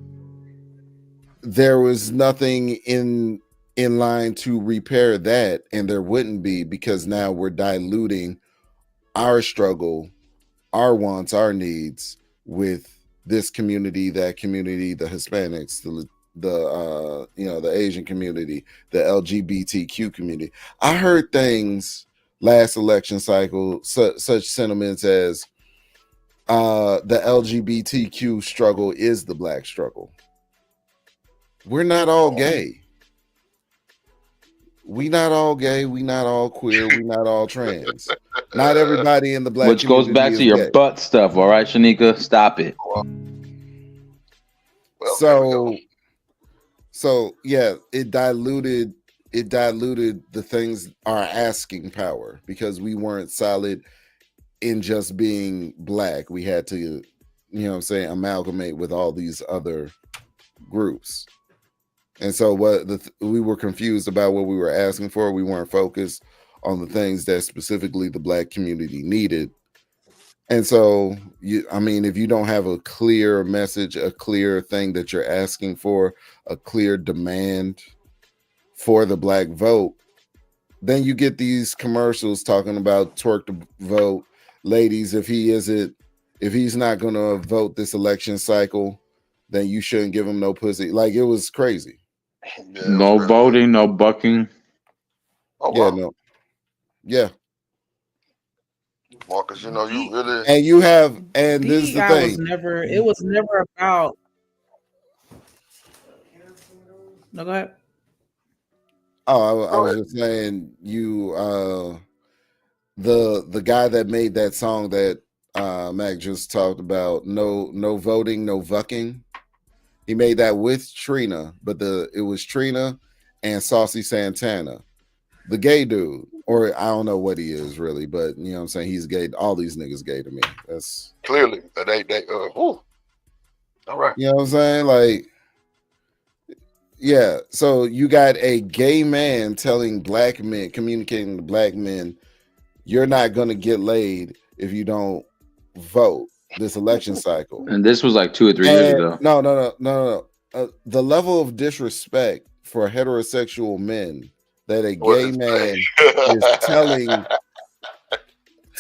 there was nothing in line to repair that, and there wouldn't be, because now we're diluting our struggle, our wants, our needs with this community, that community, the Hispanics, the Asian community, the LGBTQ community. I heard things last election cycle, such sentiments as the LGBTQ struggle is the black struggle. We're not all gay. We not all gay. We not all queer. We not all trans. Not everybody in the black Which goes back to your gay. butt stuff. All right, Shanika, stop it. So yeah, it diluted the things, our asking power, because we weren't solid in just being black. We had to, you know what I'm saying, amalgamate with all these other groups. And so we were confused about what we were asking for. We weren't focused on the things that specifically the black community needed. And so, if you don't have a clear message, a clear thing that you're asking for, a clear demand for the black vote, then you get these commercials talking about twerk the vote. Ladies, if he's not going to vote this election cycle, then you shouldn't give him no pussy. Like, it was crazy. No voting, no bucking. Oh, yeah, wow. no. Yeah. Marcus, you really. And you have, and this is the DEI thing. it was never about. No, go ahead. Oh, I was just saying, the guy that made that song that Mac just talked about, no voting, no vucking. He made that with Trina, but it was Trina and Saucy Santana, the gay dude, or I don't know what he is really, but you know what I'm saying, he's gay. All these niggas gay to me. That's clearly all right. You know what I'm saying? Like, yeah. So you got a gay man telling black men, communicating to black men, you're not gonna get laid if you don't vote this election cycle. And this was like 2 or 3 years ago. No. The level of disrespect for heterosexual men that a gay man is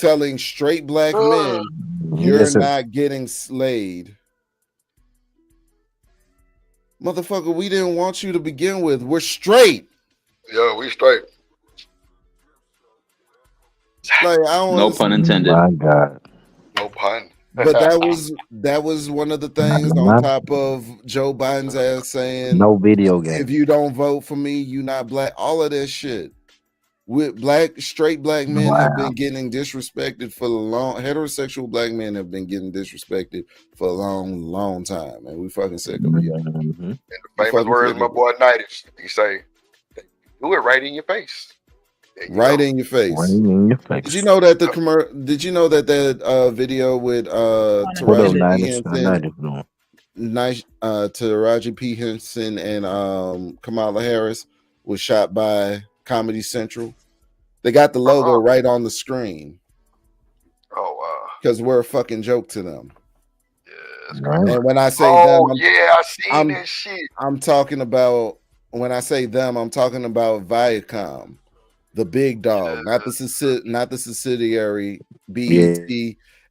telling straight black men you're not getting slayed. Motherfucker, we didn't want you to begin with. We're straight. Yeah, we straight. Like, I don't No pun intended. My God. No pun. But that was one of the things on top of Joe Biden's ass saying No video game. if you don't vote for me, you not black. All of that shit. With straight black men have been getting disrespected for a long. Heterosexual black men have been getting disrespected for a long time, and we fucking sick of it. Mm-hmm. And the famous words, my boy Dayz, he say, "Do it right in your face." Right in your face. Right in your face. Did you know that Did you know that video with Taraji P Henson and Kamala Harris was shot by Comedy Central? They got the logo right on the screen. Oh wow! Because we're a fucking joke to them. Yeah, and when I say I seen this shit. I'm talking about when I say them, I'm talking about Viacom. The big dog, not the subsidiary BET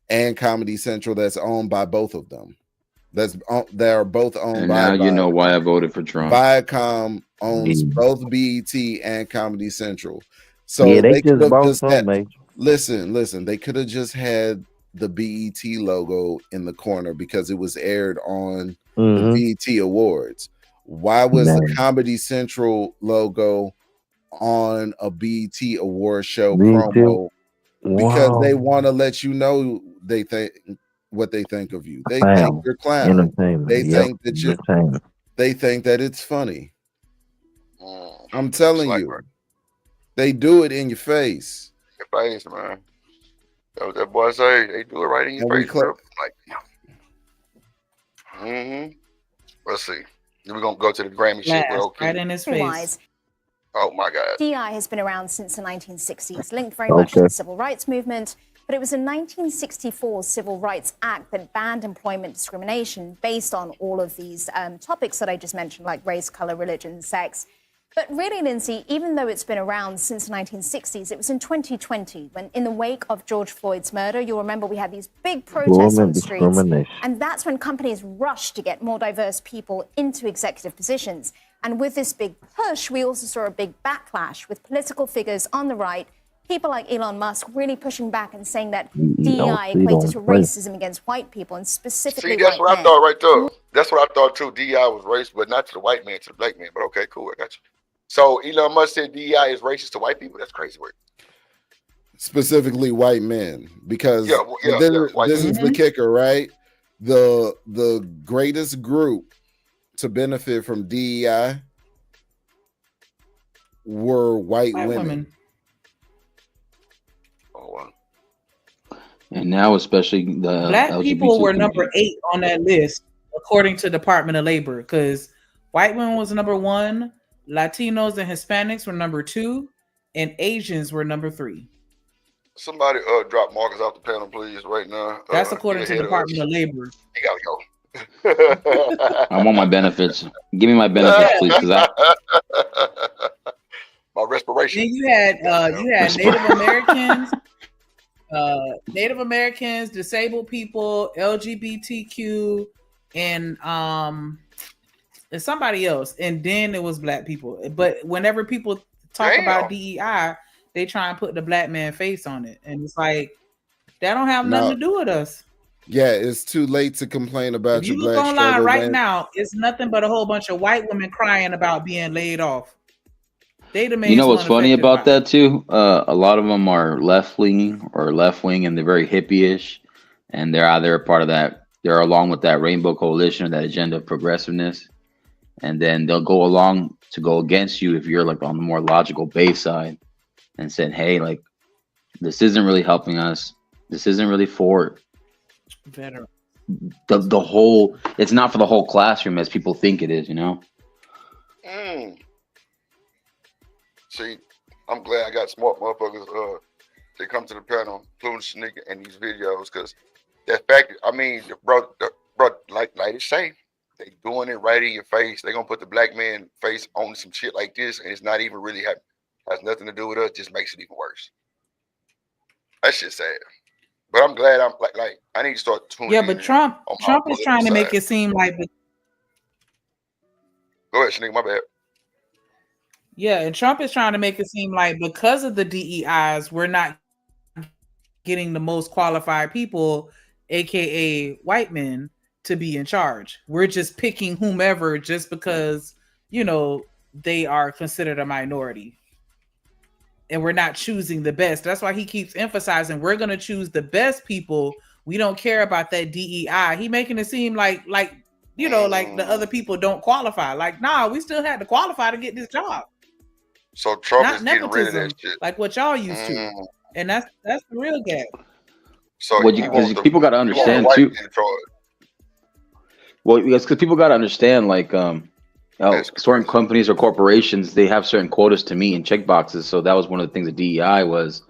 and Comedy Central that's owned by both of them. They are both owned and by. Now you know why I voted for Trump. Viacom owns both BET and Comedy Central, so they could have just had. Listen. They could have just had the BET logo in the corner because it was aired on the BET Awards. Why was the Comedy Central logo on a BET award show promo? Because they want to let you know they think what they think of you. They think you're clown. They think that they think that it's funny. I'm telling you, they do it in your face. Your face, man. That what that boy say. They do it right in your face. Let's see. Then we're gonna go to the Grammy shit. Right in his face. Oh my God. DEI has been around since the 1960s, linked very much to the civil rights movement. But it was a 1964 Civil Rights Act that banned employment discrimination based on all of these topics that I just mentioned, like race, color, religion, sex. But really, Lindsay, even though it's been around since the 1960s, it was in 2020 when, in the wake of George Floyd's murder, you'll remember we had these big protests on the streets. And that's when companies rushed to get more diverse people into executive positions. And with this big push, we also saw a big backlash with political figures on the right, people like Elon Musk really pushing back and saying that DEI equated to racism against white people and specifically that's what I thought right there. That's what I thought too. DEI was racist, but not to the white man, to the black man. But okay, cool, I got you. So Elon Musk said DEI is racist to white people. That's crazy word. Specifically white men, because this is the kicker, right? The greatest group to benefit from DEI were white women. Oh, wow. And now, especially the black LGBT people were community. number 8 on that list, according to Department of Labor, because white women was number 1, Latinos and Hispanics were number 2, and Asians were number 3. Somebody drop Marcus off the panel, please, right now. That's according to Department of Labor. You gotta go. I want my benefits. Give me my benefits, please, because my respiration. Then you had Native Americans, disabled people, LGBTQ, and somebody else, and then it was black people. But whenever people talk about DEI, they try and put the black man face on it, and it's like that don't have nothing to do with us. Yeah, it's too late to complain about If you look online right now, it's nothing but a whole bunch of white women crying about being laid off. They the main. you know what's funny about that too? A lot of them are left wing, and they're very hippie-ish, and they're either a part of that. They're along with that Rainbow Coalition or that agenda of progressiveness, and then they'll go along to go against you if you're like on the more logical base side, and said, "Hey, like this isn't really helping us. This isn't really for." Better. The whole, it's not for the whole classroom as people think it is, you know. See, I'm glad I got smart motherfuckers. They come to the panel, including Sneaker and these videos, because that fact. I mean, bro, like they say, they doing it right in your face. They gonna put the black man face on some shit like this, and it's not even really has nothing to do with us. Just makes it even worse. That shit's sad. But I'm glad I'm like I need to start tuning in. Yeah, but Trump is trying to make it seem like. Go ahead, Shanique, my bad. Yeah, and Trump is trying to make it seem like because of the DEIs, we're not getting the most qualified people, aka white men, to be in charge. We're just picking whomever just because, they are considered a minority. And we're not choosing the best. That's why he keeps emphasizing we're going to choose the best people. We don't care about that DEI. He making it seem like like the other people don't qualify. Like, nah, we still had to qualify to get this job. So Trump Not is getting rid of nepotism, that shit. like what y'all used to. And that's the real gap. So because people got to understand too. Well, because people got to understand, like, certain companies or corporations, they have certain quotas to meet and check boxes. So that was one of the things that DEI was.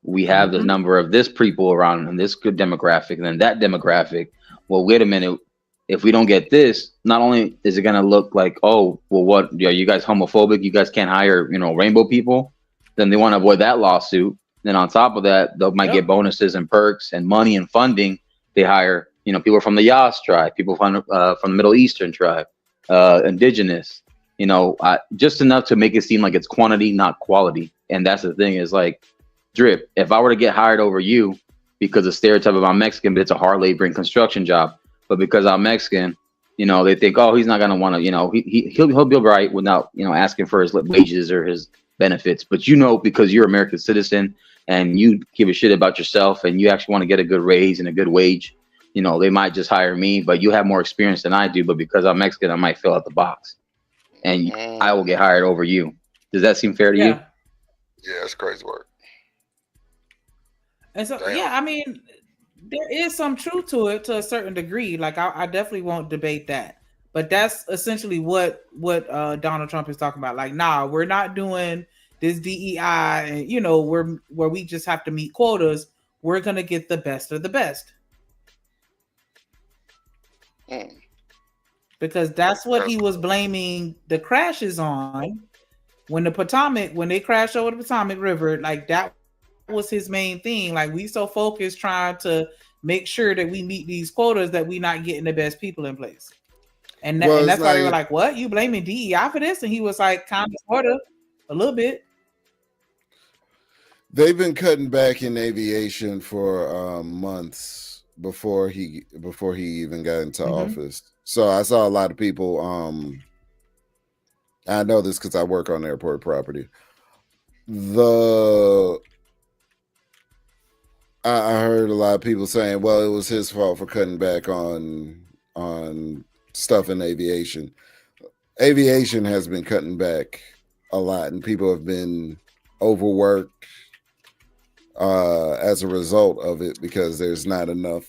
We have the number of this people around in this good demographic and then that demographic. Well, wait a minute. If we don't get this, not only is it going to look like, oh, well, what, are you guys homophobic? You guys can't hire, rainbow people. Then they want to avoid that lawsuit. Then on top of that, they might get bonuses and perks and money and funding. They hire, people from the Yas tribe, people from the Middle Eastern tribe, indigenous, just enough to make it seem like it's quantity, not quality. And that's the thing is like, Drip, if I were to get hired over you because of stereotype of I'm Mexican, but it's a hard laboring construction job. But because I'm Mexican, they think, oh, he's not gonna want to, he'll be all right without, asking for his wages or his benefits. But because you're an American citizen and you give a shit about yourself and you actually want to get a good raise and a good wage, they might just hire me. But you have more experience than I do. But because I'm Mexican, I might fill out the box, and I will get hired over you. Does that seem fair to you? Yeah, it's crazy work. And so, I mean, there is some truth to it to a certain degree. Like, I definitely won't debate that. But that's essentially what Donald Trump is talking about. Like, nah, we're not doing this DEI, and where we just have to meet quotas. We're gonna get the best of the best, because that's what he was blaming the crashes on when they crashed over the Potomac River. Like that was his main thing. Like, we so focused trying to make sure that we meet these quotas that we not getting the best people in place. And that's why they were like, what? You blaming DEI for this? And he was like, kind of, sort of, a little bit. They've been cutting back in aviation for months before he even got into office. So I saw a lot of people. I know this because I work on airport property. I heard a lot of people saying, well, it was his fault for cutting back on stuff in aviation. Aviation has been cutting back a lot, and people have been overworked as a result of it because there's not enough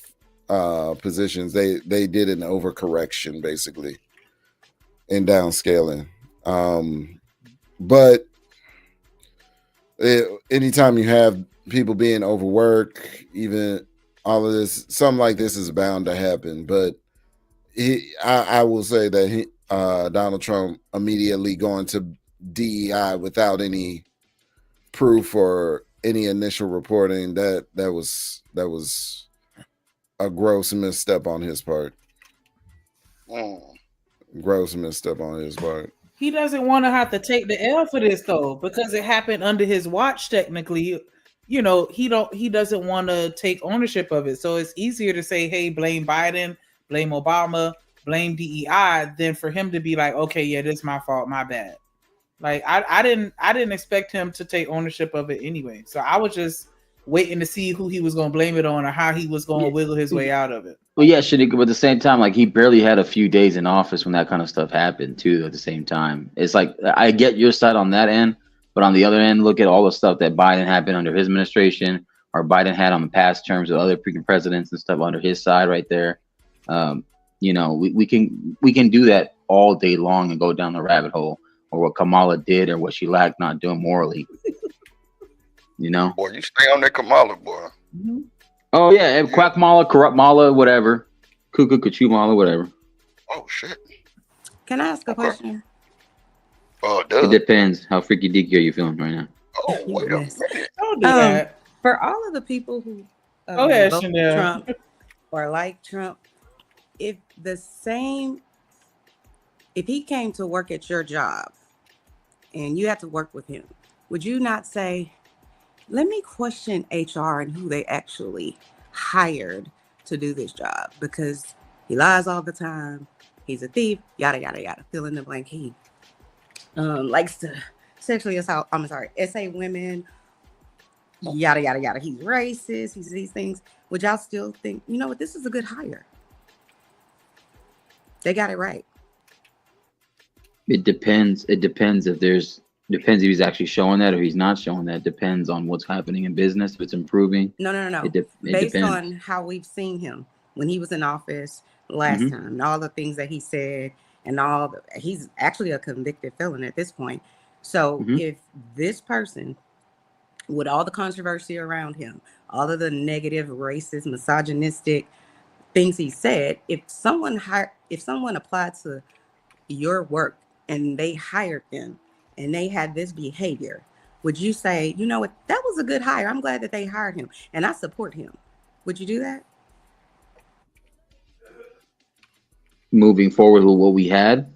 positions. They did an overcorrection basically in downscaling. But anytime you have people being overworked, even all of this, something like this is bound to happen. But I will say that Donald Trump immediately going to DEI without any proof or any initial reporting, that was a gross misstep on his part. Gross misstep on his part. He doesn't want to have to take the L for this though, because it happened under his watch technically. He doesn't want to take ownership of it. So it's easier to say, hey, blame Biden, blame Obama, blame DEI, than for him to be like, okay, yeah, this is my fault, my bad. Like I didn't expect him to take ownership of it anyway. So I was just waiting to see who he was going to blame it on or how he was going to wiggle his way out of it. Well, yeah, Shanique, but at the same time, like, he barely had a few days in office when that kind of stuff happened too. At the same time, it's like, I get your side on that end, but on the other end, look at all the stuff that Biden happened under his administration, or Biden had on the past terms of other freaking presidents and stuff under his side right there. We can do that all day long and go down the rabbit hole, or what Kamala did or what she lacked not doing morally. Boy, you stay on that Kamala, boy. Mm-hmm. Oh yeah, Quack Mala, Corrupt Mala, whatever, Cuckoo Kachu Mala, whatever. Oh shit! Can I ask a question? It depends how freaky deaky are you feeling right now. Oh wait a minute! Don't do that. For all of the people who ahead, vote Chanel. Trump or like Trump, if he came to work at your job and you had to work with him, would you not say, let me question HR and who they actually hired to do this job, because he lies all the time, he's a thief, yada, yada, yada, fill in the blank. He likes to sexually assault, SA women, yada, yada, yada. He's racist, he's these things. Would y'all still think, you know what, this is a good hire? They got it right. It depends. It depends if he's actually showing that or he's not showing that. It depends on what's happening in business, if it's improving. No. It Based depends. on how we've seen him when he was in office last time, and all the things that he said, and he's actually a convicted felon at this point. So if this person, with all the controversy around him, all of the negative, racist, misogynistic things he said, if someone applied to your work and they hired them and they had this behavior, would you say, you know what, that was a good hire, I'm glad that they hired him and I support him? Would you do that? Moving forward with what we had,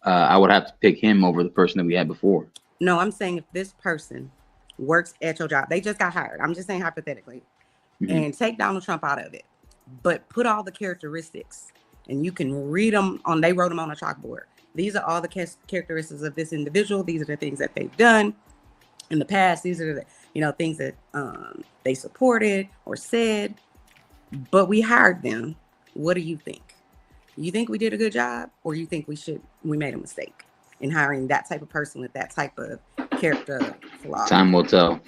I would have to pick him over the person that we had before. No, I'm saying if this person works at your job, they just got hired, I'm just saying hypothetically, and take Donald Trump out of it, but put all the characteristics, and you can read them they wrote them on a chalkboard. These are all the characteristics of this individual. These are the things that they've done in the past. These are the things that they supported or said, but we hired them. What do you think? You think we did a good job, or you think we made a mistake in hiring that type of person with that type of character flaw? Time will tell.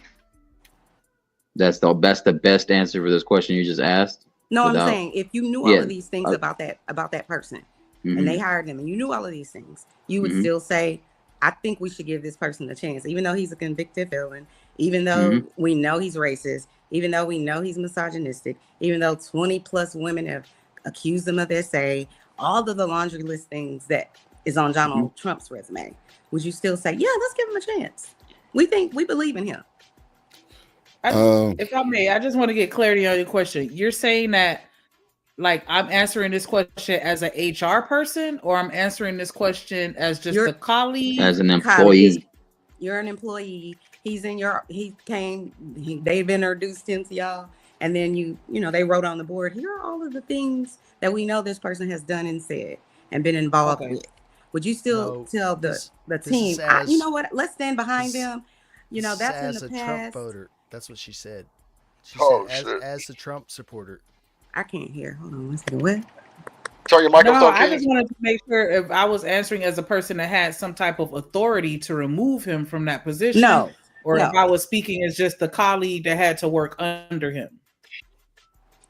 That's the best answer for this question you just asked. No, I'm saying if you knew all of these things about that person, and they hired him, and you knew all of these things, you would still say, I think we should give this person a chance, even though he's a convicted felon, even though we know he's racist, even though we know he's misogynistic, even though 20 plus women have accused him of SA, all of the laundry list things that is on Donald Trump's resume. Would you still say, yeah, let's give him a chance? We believe in him. If I may, I just want to get clarity on your question. You're saying that, like, I'm answering this question as an HR person, or I'm answering this question as just a colleague? As an employee. You're an employee. They've introduced him to y'all, and then they wrote on the board, here are all of the things that we know this person has done and said and been involved with. Would you still tell the team, you know what, let's stand behind them? That's in the past. Trump voter. That's what she said. She said as a Trump supporter. I can't hear. Hold on one second. What? Turn your microphone. No, I just wanted to make sure if I was answering as a person that had some type of authority to remove him from that position. Or if I was speaking as just the colleague that had to work under him.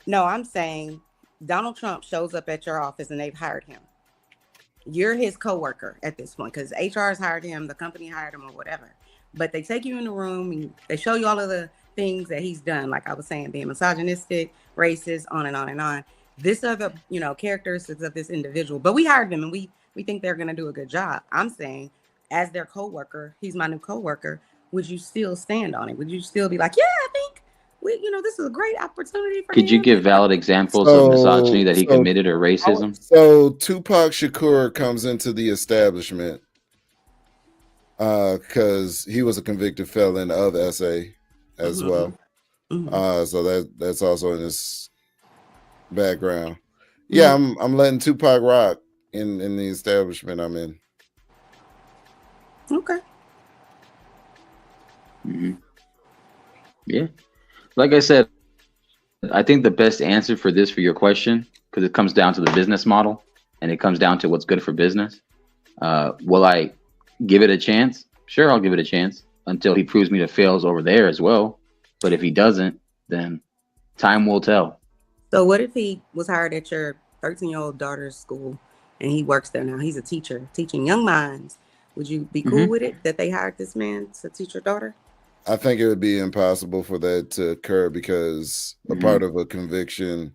No, I'm saying Donald Trump shows up at your office and they've hired him. You're his coworker at this point because HR has hired him, the company hired him, or whatever. But they take you in the room and they show you all of the things that he's done, like I was saying, being misogynistic, racist, on and on and on. This are the characteristics of this individual. But we hired them and we think they're going to do a good job. I'm saying, as their coworker, he's my new coworker. Would you still stand on it? Would you still be like, yeah, I think this is a great opportunity for him? Could you give valid examples of misogyny that he committed or racism? So Tupac Shakur comes into the establishment because he was a convicted felon of SA as well. So that's also in his background. Yeah, I'm letting Tupac rock in the establishment I'm in. Okay. Yeah, like I said, I think the best answer for your question, because it comes down to the business model and it comes down to what's good for business. Will I give it a chance? Sure, I'll give it a chance until he proves me to fails over there as well. But if he doesn't, then time will tell. So what if he was hired at your 13-year-old daughter's school and he works there now? He's a teacher teaching young minds. Would you be cool with it that they hired this man to teach your daughter? I think it would be impossible for that to occur because a part of a conviction.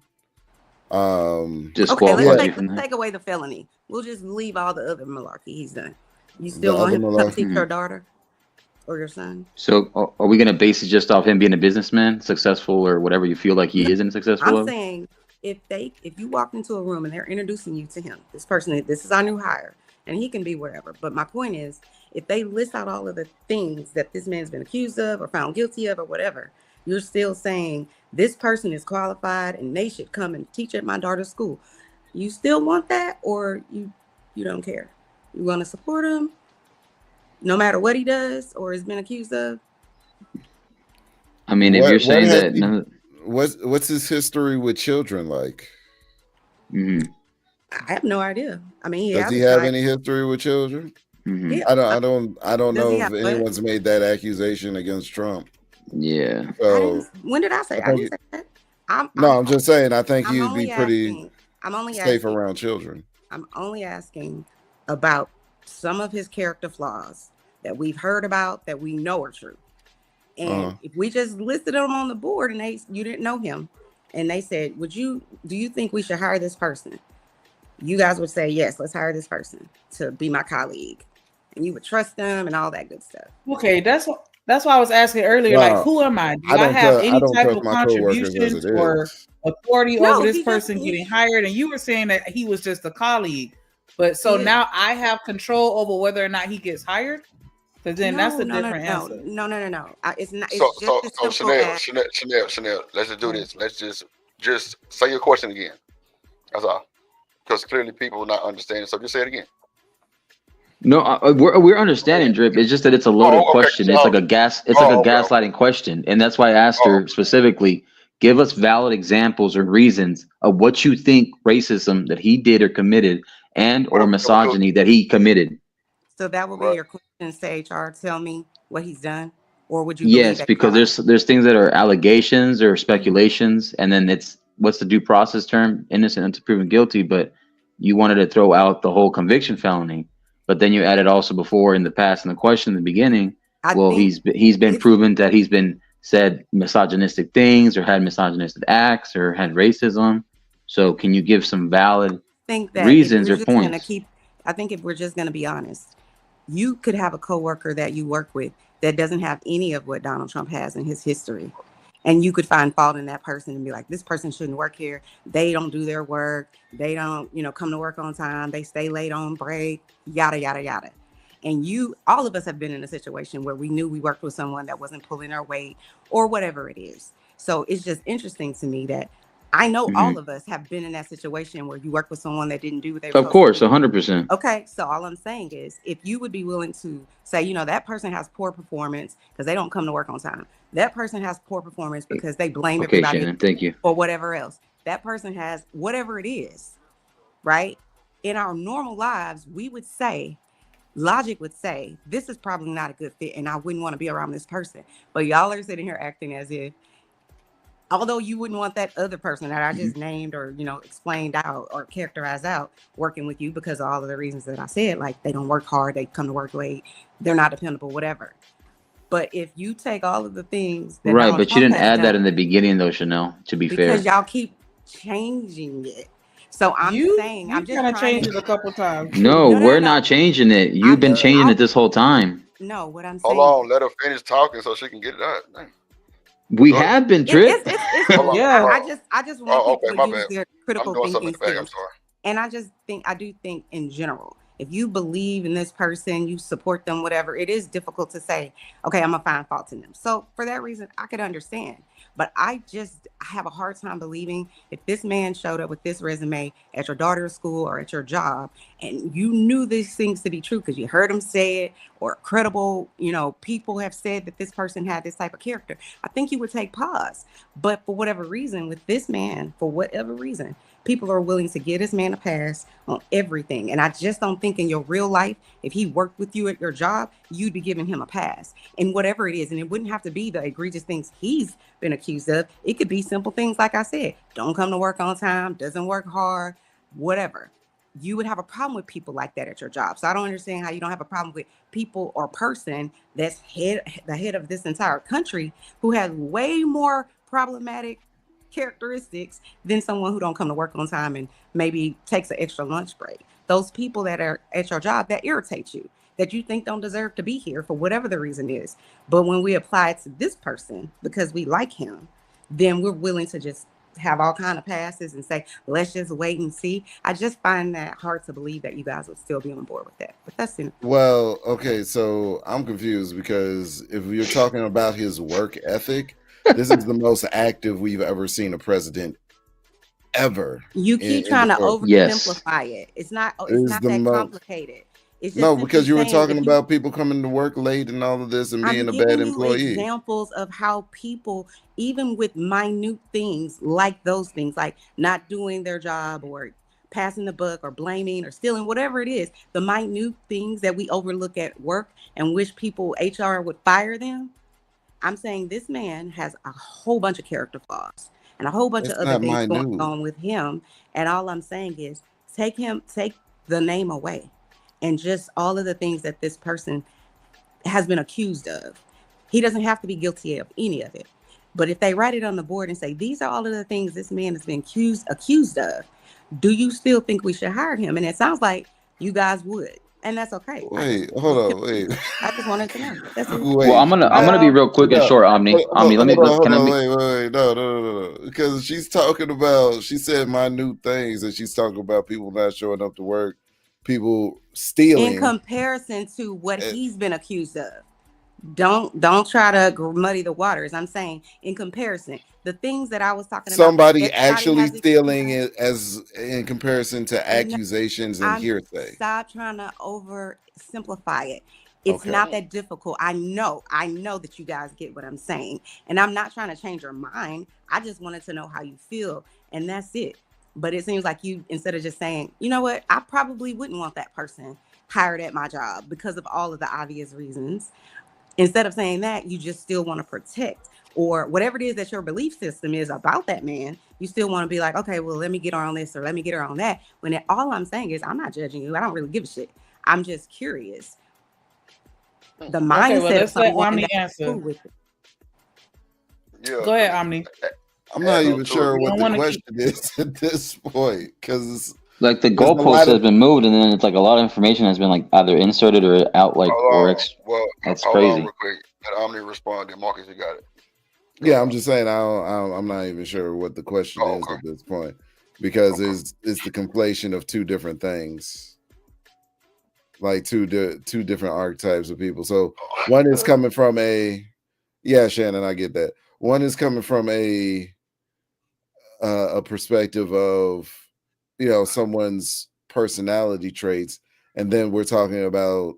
Let's take away the felony. We'll just leave all the other malarkey he's done. You still want him to come teach your daughter? or your son. So are we going to base it just off him being a businessman, successful, or whatever you feel like he isn't successful? I'm saying if you walk into a room and they're introducing you to him, this person, this is our new hire, and he can be wherever. But my point is, if they list out all of the things that this man's been accused of or found guilty of or whatever, you're still saying this person is qualified and they should come and teach at my daughter's school. You still want that, or you don't care? You want to support him no matter what he does or has been accused of? I mean, if you're saying that, what's his history with children like? Mm-hmm. I have no idea. I mean, does he have any history with children? Mm-hmm. Yeah. I don't know if what? anyone's made that accusation against Trump. Yeah. So when did I say? I didn't say that. I'm just saying. I think I'm you'd only be pretty asking, I'm only safe asking, around children. I'm only asking about some of his character flaws that we've heard about that we know are true. And if we just listed them on the board and you didn't know him, and they said, do you think we should hire this person? You guys would say, yes, let's hire this person to be my colleague. And you would trust them and all that good stuff. Okay, that's why I was asking earlier, like, who am I? Do I have any type of contributions or authority over this person getting hired? And you were saying that he was just a colleague. But so now I have control over whether or not he gets hired? Because then that's a different answer. No. It's not. So Chanel, let's just do this. Let's just say your question again. That's all. Because clearly people are not understanding. So just say it again. No, we're understanding, Drip. It's just that it's a loaded question. It's like a gaslighting question, and that's why I asked her specifically. Give us valid examples or reasons of what you think racism that he did or committed, and or misogyny that he committed. So that will be your question. Say, HR, tell me what he's done, or would you? Yes, because there's things that are allegations or speculations, and then it's what's the due process term? Innocent until proven guilty. But you wanted to throw out the whole conviction felony. But then you added also before in the past in the question in the beginning, he's been proven that he's been said misogynistic things or had misogynistic acts or had racism. So can you give some valid reasons or points? I think if we're just going to be honest, you could have a coworker that you work with that doesn't have any of what Donald Trump has in his history. And you could find fault in that person and be like, this person shouldn't work here. They don't do their work. They don't, come to work on time. They stay late on break, yada, yada, yada. And all of us have been in a situation where we knew we worked with someone that wasn't pulling their weight or whatever it is. So it's just interesting to me that I know all of us have been in that situation where you work with someone that didn't do what they were Of course, 100%. Okay, so all I'm saying is if you would be willing to say, that person has poor performance because they don't come to work on time. That person has poor performance because they blame everybody Shannon, thank you. for whatever else. That person has whatever it is, right? In our normal lives, logic would say, this is probably not a good fit and I wouldn't want to be around this person. But y'all are sitting here acting as if, although you wouldn't want that other person that I just named or, explained out or characterized out working with you because of all of the reasons that I said, like they don't work hard, they come to work late, they're not dependable, whatever. But if you take all of the things that right, but you didn't add that in the beginning though, Chanel, to be fair. Because y'all keep changing it. So I'm saying I'm just trying to change it a couple times. No, we're not changing it. You've been changing it this whole time. No, what I'm saying. Hold on, let her finish talking so she can get it out. We have been Drip. Yeah. I just want people to use their critical thinking skills. I'm sorry. And I do think in general, if you believe in this person, you support them, whatever, it is difficult to say, okay, I'm gonna find fault in them. So for that reason, I could understand. But I have a hard time believing if this man showed up with this resume at your daughter's school or at your job, and you knew these things to be true because you heard him say it, or credible, people have said that this person had this type of character, I think you would take pause. But for whatever reason, with this man, people are willing to give this man a pass on everything. And I just don't think in your real life, if he worked with you at your job, you'd be giving him a pass. And whatever it is, and it wouldn't have to be the egregious things he's been accused of. It could be simple things like I said, don't come to work on time, doesn't work hard, whatever. You would have a problem with people like that at your job. So I don't understand how you don't have a problem with people or person that's the head of this entire country who has way more problematic characteristics than someone who don't come to work on time and maybe takes an extra lunch break. Those people that are at your job, that irritate you. that you think don't deserve to be here for whatever the reason is. But when we apply it to this person because we like him, then we're willing to just have all kind of passes and say, let's just wait and see. I just find that hard to believe that you guys would still be on board with that. But that's it. Well, okay, so I'm confused because if you're talking about his work ethic, this is the most active we've ever seen a president ever. You keep trying to oversimplify it. It's not that complicated. It's just no, because you were talking if about people coming to work late and all of this and being I'm a giving bad you employee. examples of how people, even with minute things like those things, like not doing their job or passing the buck or blaming or stealing, whatever it is, the minute things that we overlook at work and wish people HR would fire them. I'm saying this man has a whole bunch of character flaws and a whole bunch of other things going on with him. And all I'm saying is take the name away and just all of the things that this person has been accused of. He doesn't have to be guilty of any of it. But if they write it on the board and say, these are all of the things this man has been accused of, do you still think we should hire him? And it sounds like you guys would. And that's okay. Wait, hold on, wait. I just wanted to know. That's it. Well, I'm gonna be real quick and short, Omni. Omni, let me. Wait, no. Because she said minute things, and she's talking about people not showing up to work, people stealing. In comparison to what he's been accused of. Don't try to muddy the waters. I'm saying in comparison, the things that I was talking about. Somebody actually stealing it as in comparison to accusations and hearsay. Stop trying to oversimplify it. It's not that difficult. I know that you guys get what I'm saying. And I'm not trying to change your mind. I just wanted to know how you feel. And that's it. But it seems like you, instead of just saying, you know what, I probably wouldn't want that person hired at my job because of all of the obvious reasons. Instead of saying that, you just still want to protect or whatever it is that your belief system is about that man. You still want to be like, okay, well, let me get her on this or let me get her on that. When all I'm saying is I'm not judging you. I don't really give a shit. I'm just curious. The mindset of someone that's cool with it. Yeah. Go ahead, Omni. I'm not even sure what the question is at this point because like the goalpost has been moved, and then it's like a lot of information has been like either inserted or out, like that's crazy. Real quick. Let Omni respond. Then Marcus, you got it. Yeah, I'm just saying I'm not even sure what the question is at this point because it's the conflation of two different things, like two different archetypes of people. So one is coming from Shannon, I get that. One is coming from a perspective of someone's personality traits, and then we're talking about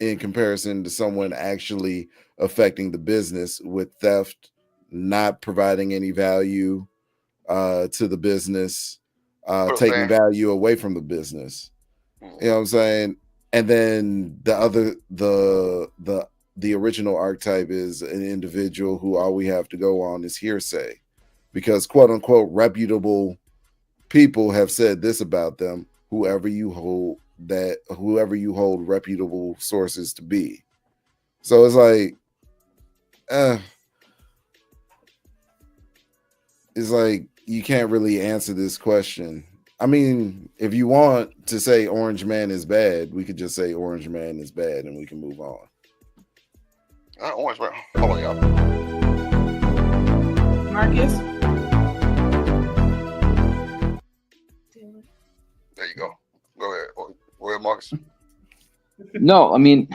in comparison to someone actually affecting the business with theft, not providing any value to the business, taking value away from the business. You know what I'm saying? And then the original archetype is an individual who all we have to go on is hearsay, because quote unquote reputable people have said this about them, whoever you hold reputable sources to be. So it's like you can't really answer this question. I mean, if you want to say Orange Man is bad, we could just say Orange Man is bad and we can move on. Orange Man. Hold on, y'all. Marcus? There you go. Go ahead. Go ahead, Marcus. No, I mean,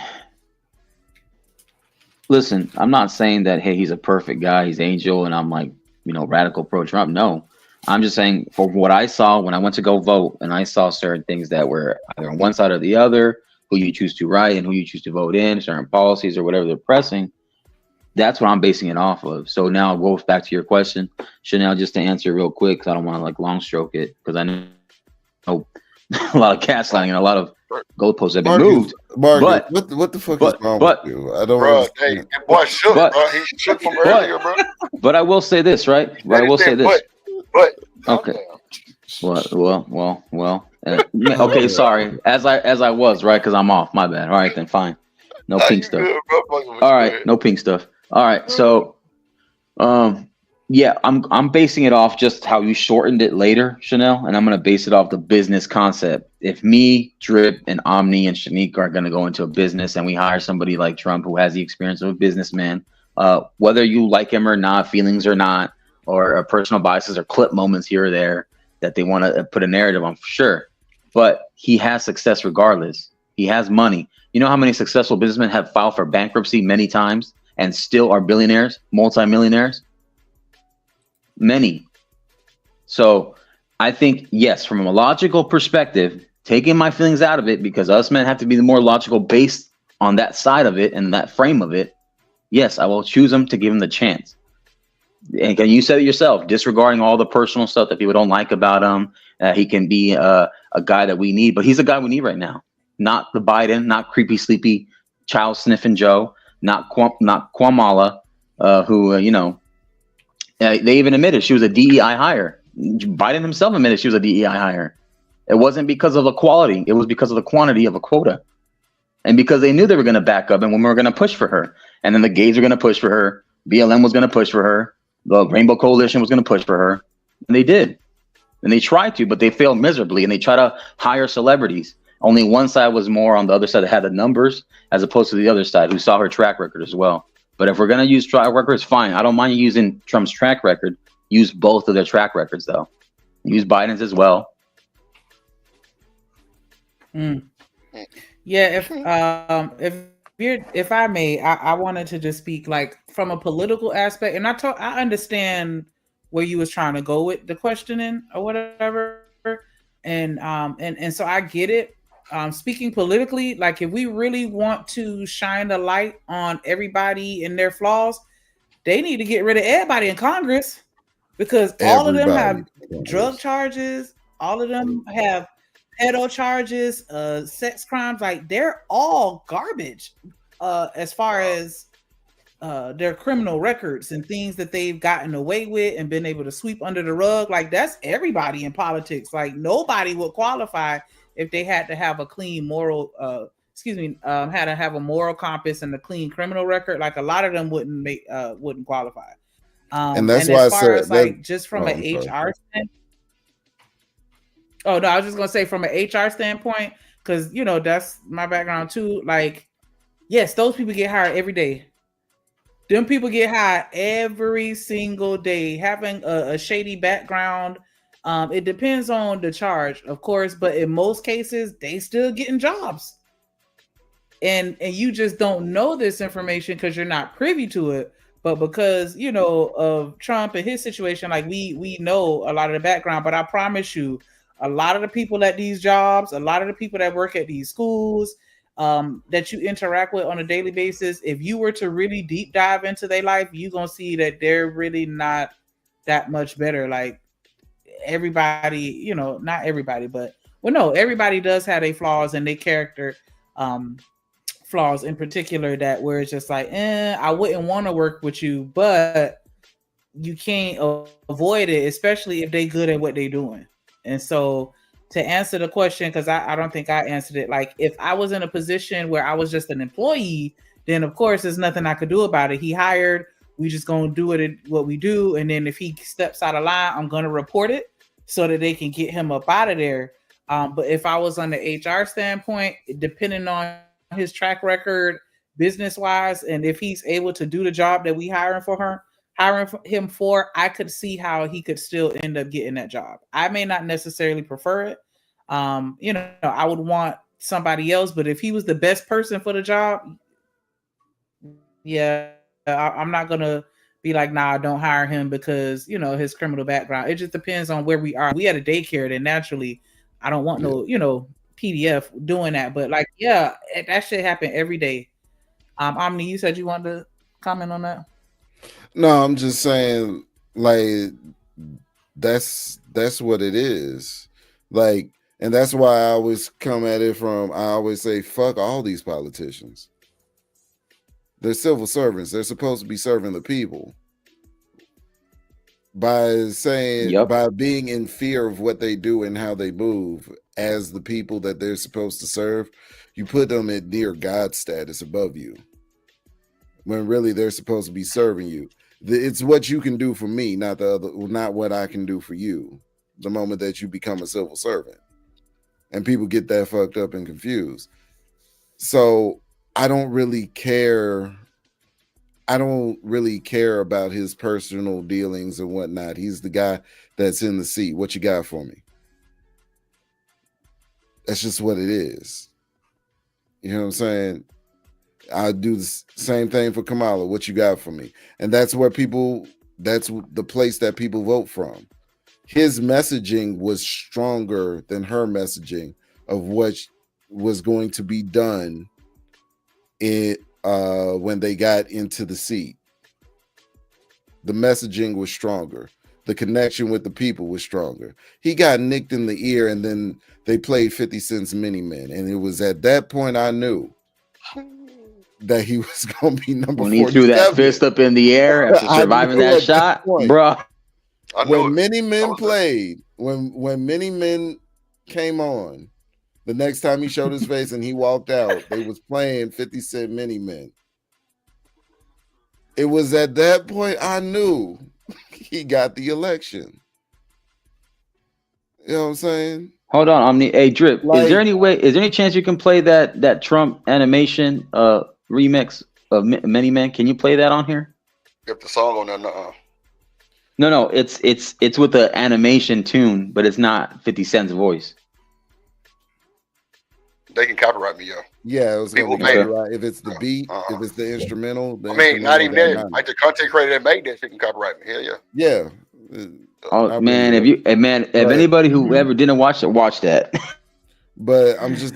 listen, I'm not saying that, hey, he's a perfect guy, he's angel, and I'm like, radical pro-Trump. No, I'm just saying for what I saw when I went to go vote and I saw certain things that were either on one side or the other, who you choose to write and who you choose to vote in, certain policies or whatever they're pressing, that's what I'm basing it off of. So now it goes back to your question, Chanel, just to answer real quick, because I don't want to long stroke it, because I know a lot of gaslighting and a lot of goalposts have been moved. Marcus, what the fuck is wrong with you? I don't. Bro, that boy shook, bro. He shook from earlier, bro. But I will say this, right? But I will say this. But okay. Well. Okay, sorry. As I was, right? Because I'm off. My bad. All right, then fine. No pink stuff. All right, no pink stuff. All right, so, Yeah, I'm basing it off just how you shortened it later, Chanel, and I'm gonna base it off the business concept. If me, Drip, and Omni and Shanique are gonna go into a business and we hire somebody like Trump who has the experience of a businessman, whether you like him or not, feelings or not, or personal biases or clip moments here or there that they want to put a narrative on, for sure. But he has success regardless. He has money. You know how many successful businessmen have filed for bankruptcy many times and still are billionaires, multimillionaires? Many. So I think, yes, from a logical perspective, taking my feelings out of it, because us men have to be the more logical based on that side of it and that frame of it. Yes, I will choose him to give him the chance. And you said it yourself, disregarding all the personal stuff that people don't like about him. He can be a guy that we need, but he's a guy we need right now. Not the Biden, not creepy, sleepy, child sniffing Joe, not Kamala, who, they even admitted she was a DEI hire. Biden himself admitted she was a DEI hire. It wasn't because of the quality. It was because of the quantity of a quota. And because they knew they were going to back up and when we were going to push for her. And then the gays were going to push for her. BLM was going to push for her. The Rainbow Coalition was going to push for her. And they did. And they tried to, but they failed miserably. And they tried to hire celebrities. Only one side was more on the other side that had the numbers as opposed to the other side who saw her track record as well. But if we're going to use track records, fine. I don't mind using Trump's track record. Use both of their track records, though. Use Biden's as well. Yeah, if I may, I wanted to just speak like from a political aspect, and I understand where you was trying to go with the questioning or whatever, and so I get it. Speaking politically, like if we really want to shine the light on everybody and their flaws, they need to get rid of everybody in Congress because all of them have drug charges, all of them have pedo charges, sex crimes. Like they're all garbage as far as their criminal records and things that they've gotten away with and been able to sweep under the rug. Like that's everybody in politics. Like nobody would qualify if they had to have a clean moral, had to have a moral compass and a clean criminal record. Like a lot of them wouldn't qualify. And that's why as I far as said like just from an HR standpoint. Oh no, I was just gonna say from an HR standpoint, because that's my background too. Like, yes, those people get hired every day. Them people get hired every single day, having a shady background. It depends on the charge, of course, but in most cases, they still getting jobs. And you just don't know this information because you're not privy to it. But because, of Trump and his situation, like we know a lot of the background, but I promise you, a lot of the people at these jobs, a lot of the people that work at these schools, that you interact with on a daily basis, if you were to really deep dive into their life, you're going to see that they're really not that much better. Like everybody, not everybody, but everybody does have their flaws and their character flaws in particular that where it's just like, I wouldn't want to work with you, but you can't avoid it, especially if they good at what they're doing. And so to answer the question, because I don't think I answered it, like if I was in a position where I was just an employee, then of course there's nothing I could do about it. He hired, we just gonna do it what we do. And then if he steps out of line, I'm gonna report it so that they can get him up out of there. But if I was on the HR standpoint, depending on his track record, business wise, and if he's able to do the job that we hiring him for, I could see how he could still end up getting that job. I may not necessarily prefer it. I would want somebody else, but if he was the best person for the job, yeah, I'm not gonna be like, nah, don't hire him because his criminal background. It just depends on where we are. We had a daycare, then naturally, I don't want no PDF doing that. But like, yeah, that shit happen every day. Omni, you said you wanted to comment on that. No, I'm just saying, like, that's what it is. Like, and that's why I always come at it from, I always say, fuck all these politicians. They're civil servants. They're supposed to be serving the people. By saying, by being in fear of what they do and how they move as the people that they're supposed to serve, you put them at near God status above you. When really they're supposed to be serving you. It's what you can do for me, not what I can do for you. The moment that you become a civil servant, and people get that fucked up and confused. So I don't really care. I don't really care about his personal dealings and whatnot. He's the guy that's in the seat. What you got for me? That's just what it is. You know what I'm saying? I do the same thing for Kamala. What you got for me? And that's where that's the place that people vote from. His messaging was stronger than her messaging of what was going to be done when they got into the seat. The messaging was stronger. The connection with the people was stronger. He got nicked in the ear, and then they played 50 Cent's Mini Men. And it was at that point I knew that he was going to be number 47. When he threw that fist up in the air after surviving that shot, bro. When Many Men played, when Many Men came on, the next time he showed his face and he walked out, they was playing 50 Cent Mini Men. It was at that point I knew he got the election. You know what I'm saying? Hold on, hey Drip. Is there any chance you can play that Trump animation remix of Many Men? Can you play that on here? If the song on there, No, it's with the animation tune, but it's not 50 Cent's voice. They can copyright me, yo. Yeah, it was gonna be copyright if it's the beat, if it's the instrumental. Not even that. Like the content creator that made that shit can copyright me. Hell yeah. Yeah. Oh man, if anybody who ever didn't watch it, watch that. But I'm just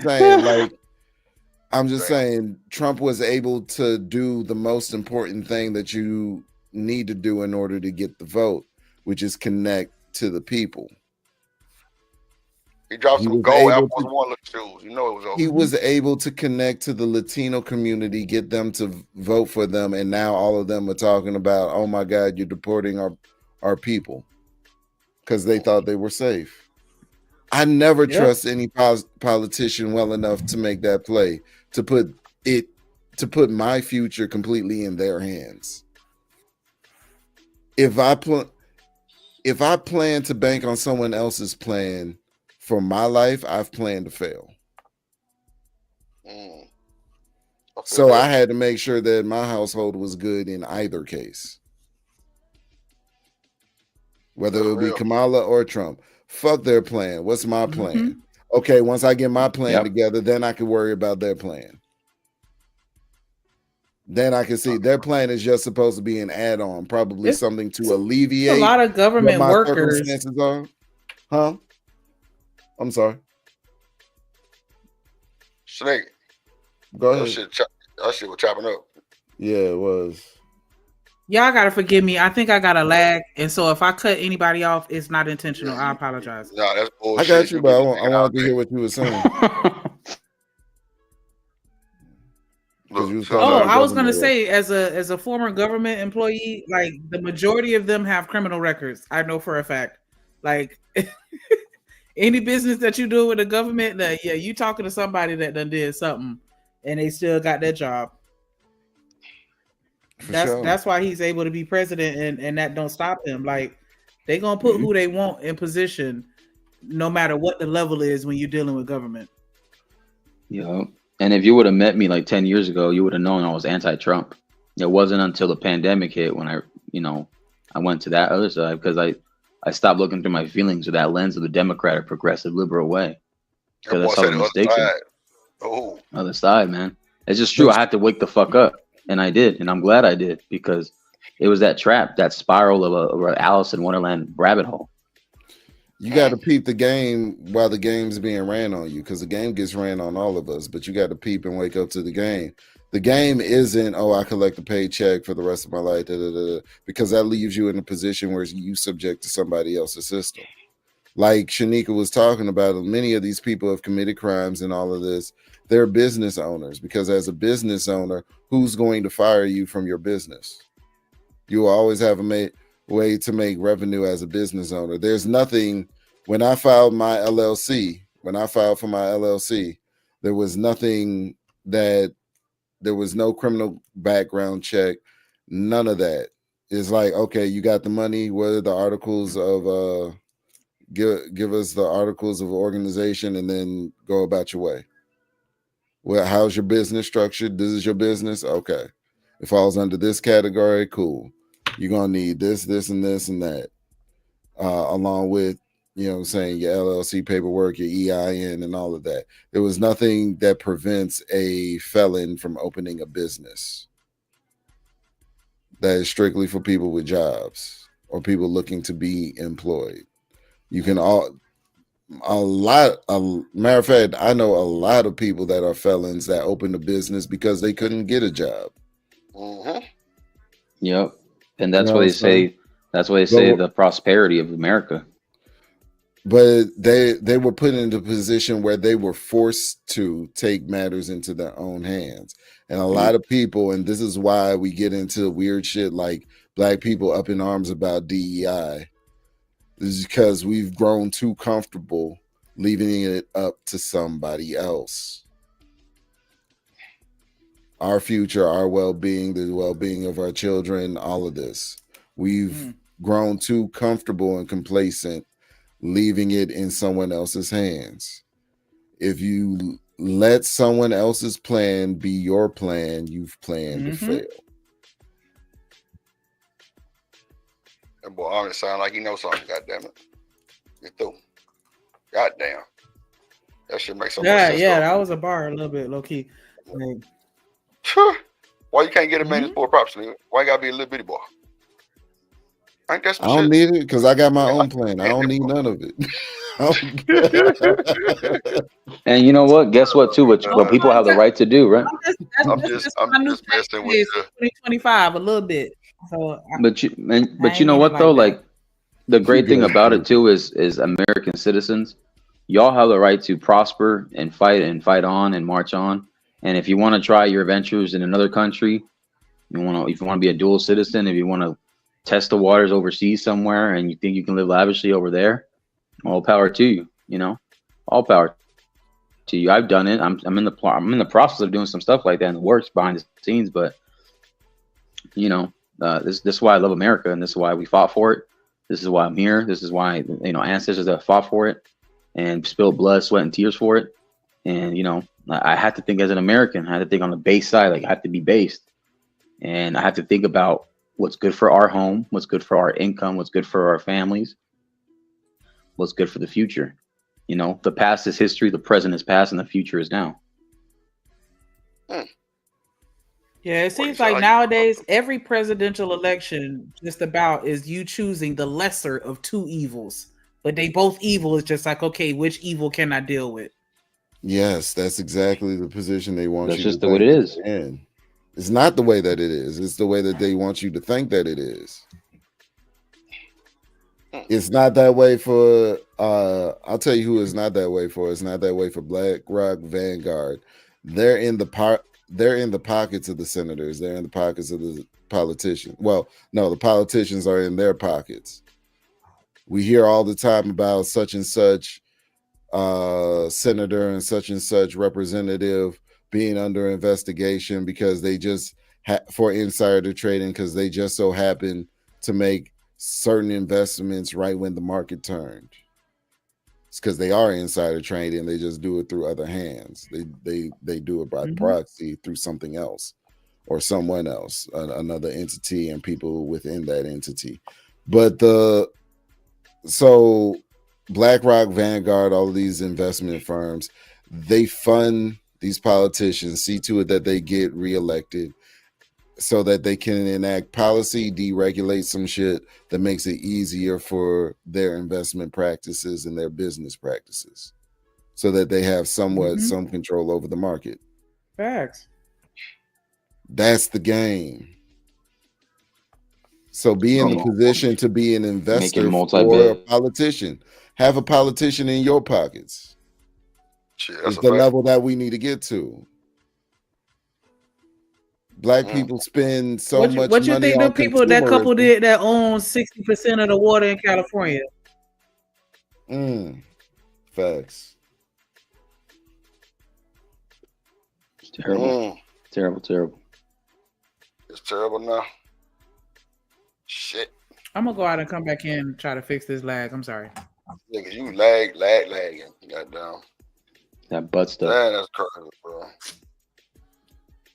saying, Trump was able to do the most important thing that you need to do in order to get the vote, which is connect to the people. He dropped some gold Air Force One look shoes. You know it was over. He was able to connect to the Latino community, get them to vote for them, and now all of them are talking about, oh my God, you're deporting our people because they thought they were safe. I never trust any politician well enough to make that play, to put my future completely in their hands. If I plan to bank on someone else's plan for my life, I've planned to fail. So I had to make sure that my household was good in either case. Whether it would be Kamala or Trump. Fuck their plan. What's my plan? Okay, once I get my plan together, then I can worry about their plan. Then I can see their plan is just supposed to be an add-on, probably something to alleviate a lot of government what my workers. Circumstances are. Huh? I'm sorry. Snake. Go ahead. That shit was chopping up. Yeah, it was. Y'all gotta forgive me. I think I got a lag, and so if I cut anybody off, it's not intentional. I apologize. No, that's bullshit. I got you, but I wanted to hear what you were saying. I was gonna say, as a former government employee, like the majority of them have criminal records. I know for a fact. Like any business that you do with the government, you talking to somebody that done did something, and they still got their job. That's why he's able to be president, and that don't stop him. Like they gonna put who they want in position, no matter what the level is when you're dealing with government. Yeah. And if you would have met me like 10 years ago, you would have known I was anti-Trump. It wasn't until the pandemic hit when I went to that other side, because I stopped looking through my feelings with that lens of the Democratic, progressive, liberal way. Because that's how the mistakes are. Other side, man. It's just true. I had to wake the fuck up, and I did, and I'm glad I did, because it was that trap, that spiral of a Alice in Wonderland rabbit hole. You got to peep the game while the game's being ran on you, because the game gets ran on all of us, but you got to peep and wake up to the game. The game isn't, I collect a paycheck for the rest of my life, because that leaves you in a position where you subject to somebody else's system. Like Shanika was talking about, many of these people have committed crimes and all of this. They're business owners, because as a business owner, who's going to fire you from your business? You will always have a way to make revenue as a business owner. There's nothing. When I filed for my LLC, there was nothing there was no criminal background check, none of that. It's like, okay, you got the money. What are the articles of give us the articles of organization and then go about your way. Well, how's your business structured? This is your business? Okay. It falls under this category, cool. You're gonna need this, this, and this, and that. Along with, you know what I'm saying, your LLC paperwork, your EIN, and all of that. There was nothing that prevents a felon from opening a business that is strictly for people with jobs or people looking to be employed. You can matter of fact, I know a lot of people that are felons that opened a business because they couldn't get a job. Mm-hmm. Yep. And that's why they say the prosperity of America. But they were put into a position where they were forced to take matters into their own hands. And a lot of people, and this is why we get into weird shit like black people up in arms about DEI, is because we've grown too comfortable leaving it up to somebody else. Our future, our well-being, the well-being of our children, all of this. We've grown too comfortable and complacent leaving it in someone else's hands. If you let someone else's plan be your plan, you've planned to fail. That boy Arnold sound like he knows something. God damn it. Get through. God damn. That shit makes so much sense. Yeah, that was a bar a little bit low key. Like, why you can't get a man in sport props, nigga? Why you gotta be a little bitty boy? I don't need it because I got my own plan. I don't need none of it. And you know what? Guess what? Too, what people have the right to do, right? I'm just messing with you. 2025 a little bit. So, but you know what though? Like the great thing about it too is American citizens. Y'all have the right to prosper and fight on and march on. And if you want to try your ventures in another country, if you want to be a dual citizen, if you want to test the waters overseas somewhere and you think you can live lavishly over there, all power to you, you know, all power to you. I've done it. I'm in the process of doing some stuff like that in the works behind the scenes, but you know, this is why I love America, and this is why we fought for it. This is why I'm here. This is why, you know, ancestors that fought for it and spilled blood, sweat, and tears for it. And, you know, I had to think as an American, I had to think on the base side, like I have to be based. And I have to think about what's good for our home, what's good for our income, what's good for our families, what's good for the future. You know, the past is history, the present is past, and the future is now. Yeah, it seems like nowadays every presidential election just about is you choosing the lesser of two evils, but they both evil. It's just like, okay, which evil can I deal with? Yes, that's exactly the position they want you to. That's just the way it is. It's not the way that it is. It's the way that they want you to think that it is. It's not that way for I'll tell you who it's not that way for. It's not that way for BlackRock Vanguard. They're in the pockets of the senators. They're in the pockets of the politicians. Well, no, the politicians are in their pockets. We hear all the time about such and such senator and such representative being under investigation because they just for insider trading because they just so happen to make certain investments right when the market turned. It's because they are insider trading. They just do it through other hands. They do it by proxy through something else or someone else, another entity and people within that entity. But so BlackRock, Vanguard, all of these investment firms, they fund these politicians, see to it that they get reelected so that they can enact policy, deregulate some shit that makes it easier for their investment practices and their business practices so that they have somewhat some control over the market. Facts. That's the game. So be in the position to be an investor or a politician. Have a politician in your pockets. It's the level that we need to get to. Black people spend so much money. What you think the people that couple did that own 60% of the water in California? Facts. It's terrible. Terrible. It's terrible now. Shit. I'm gonna go out and come back in and try to fix this lag. I'm sorry. Nigga, you lagging. Goddamn. That butt stuff. Man, that's crazy, bro.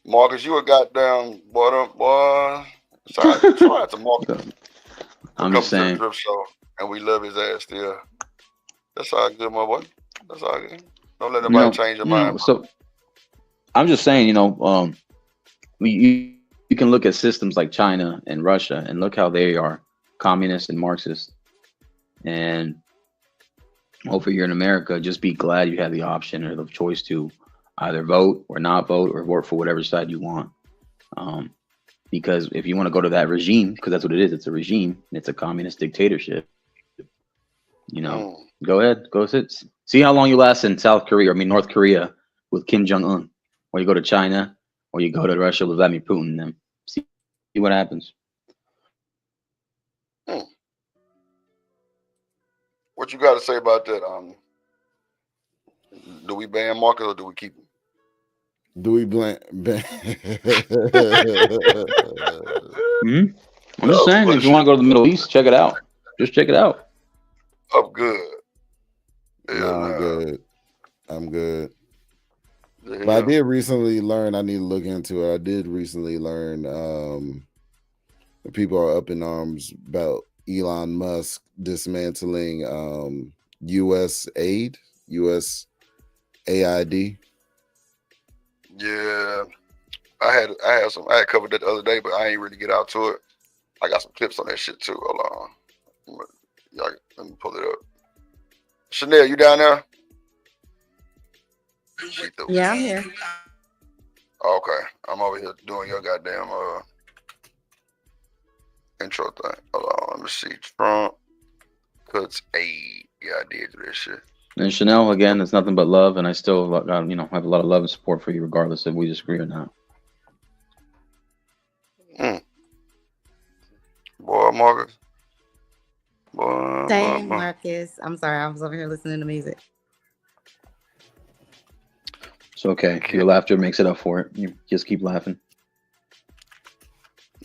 Marcus, you a goddamn boy. Shout out to Marcus. I'm just saying. To the Drip Show, and we love his ass still. That's all good, my boy. That's all good. Don't let nobody change your mind. So I'm just saying, you can look at systems like China and Russia and look how they are communist and Marxist. And over here in America, just be glad you have the option or the choice to either vote or not vote or vote for whatever side you want. Because if you want to go to that regime, because that's what it is, it's a regime, it's a communist dictatorship. Go ahead, go sit. See how long you last in North Korea with Kim Jong-un, or you go to China, or you go to Russia with Vladimir Putin and them. See what happens. What you got to say about that? Do we ban Marcus or do we keep him? Do we ban? I'm just saying, if you want to go to the Middle East, check it out. Just check it out. I'm good. No, I'm good. Yeah. But I did recently learn, I need to look into it. I did recently learn people are up in arms about Elon Musk dismantling US aid, US AID. Yeah. I had covered that the other day, but I ain't really get out to it. I got some clips on that shit too. Hold on. Y'all, let me pull it up. Chanel, you down there? Yeah, I'm here. Okay. I'm over here doing your goddamn intro thing. Hold on. Let me see. Trump cuts aid. Yeah, I did do that shit. And Chanel, again, it's nothing but love, and I still have a lot of love and support for you, regardless if we disagree or not. Boy, Marcus. Same, Marcus. I'm sorry, I was over here listening to music. It's okay. Your laughter makes it up for it. You just keep laughing.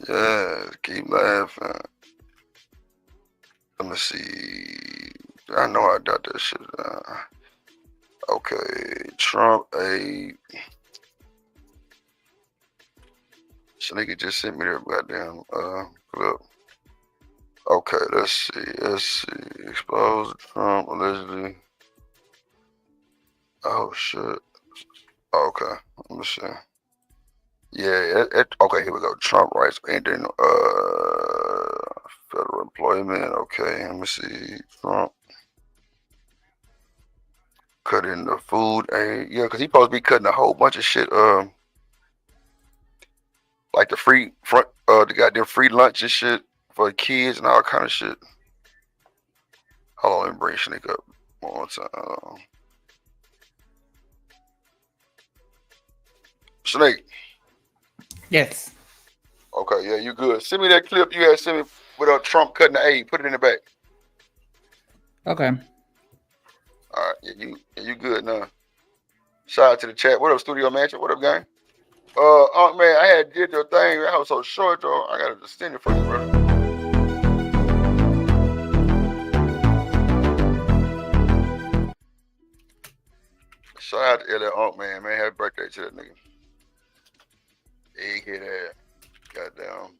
Yeah, keep laughing. Let me see. I know I got that shit. Okay, Trump aid. So nigga just sent me their goddamn clip. Okay, let's see. Exposed Trump allegedly. Oh shit. Okay, let me see. Yeah, okay, here we go. Trump rights ending federal employment. Okay, let me see. Trump cutting the food aid. Yeah, because he's supposed to be cutting a whole bunch of shit. Like the free front, the goddamn free lunch and shit for kids and all kind of shit. Hold on, let me bring Shanique up one more time. Shanique. Yes. Okay, yeah, you good. Send me that clip you had sent me with Trump cutting the aid. Put it in the back. Okay. All right, yeah, you good now. Shout out to the chat. What up, Studio Mansion? What up, gang? Man, I had did your thing. I was so short, though. I gotta just send it for you, brother. Shout out to LL man. Happy birthday to that nigga. Egghead ass. Goddamn.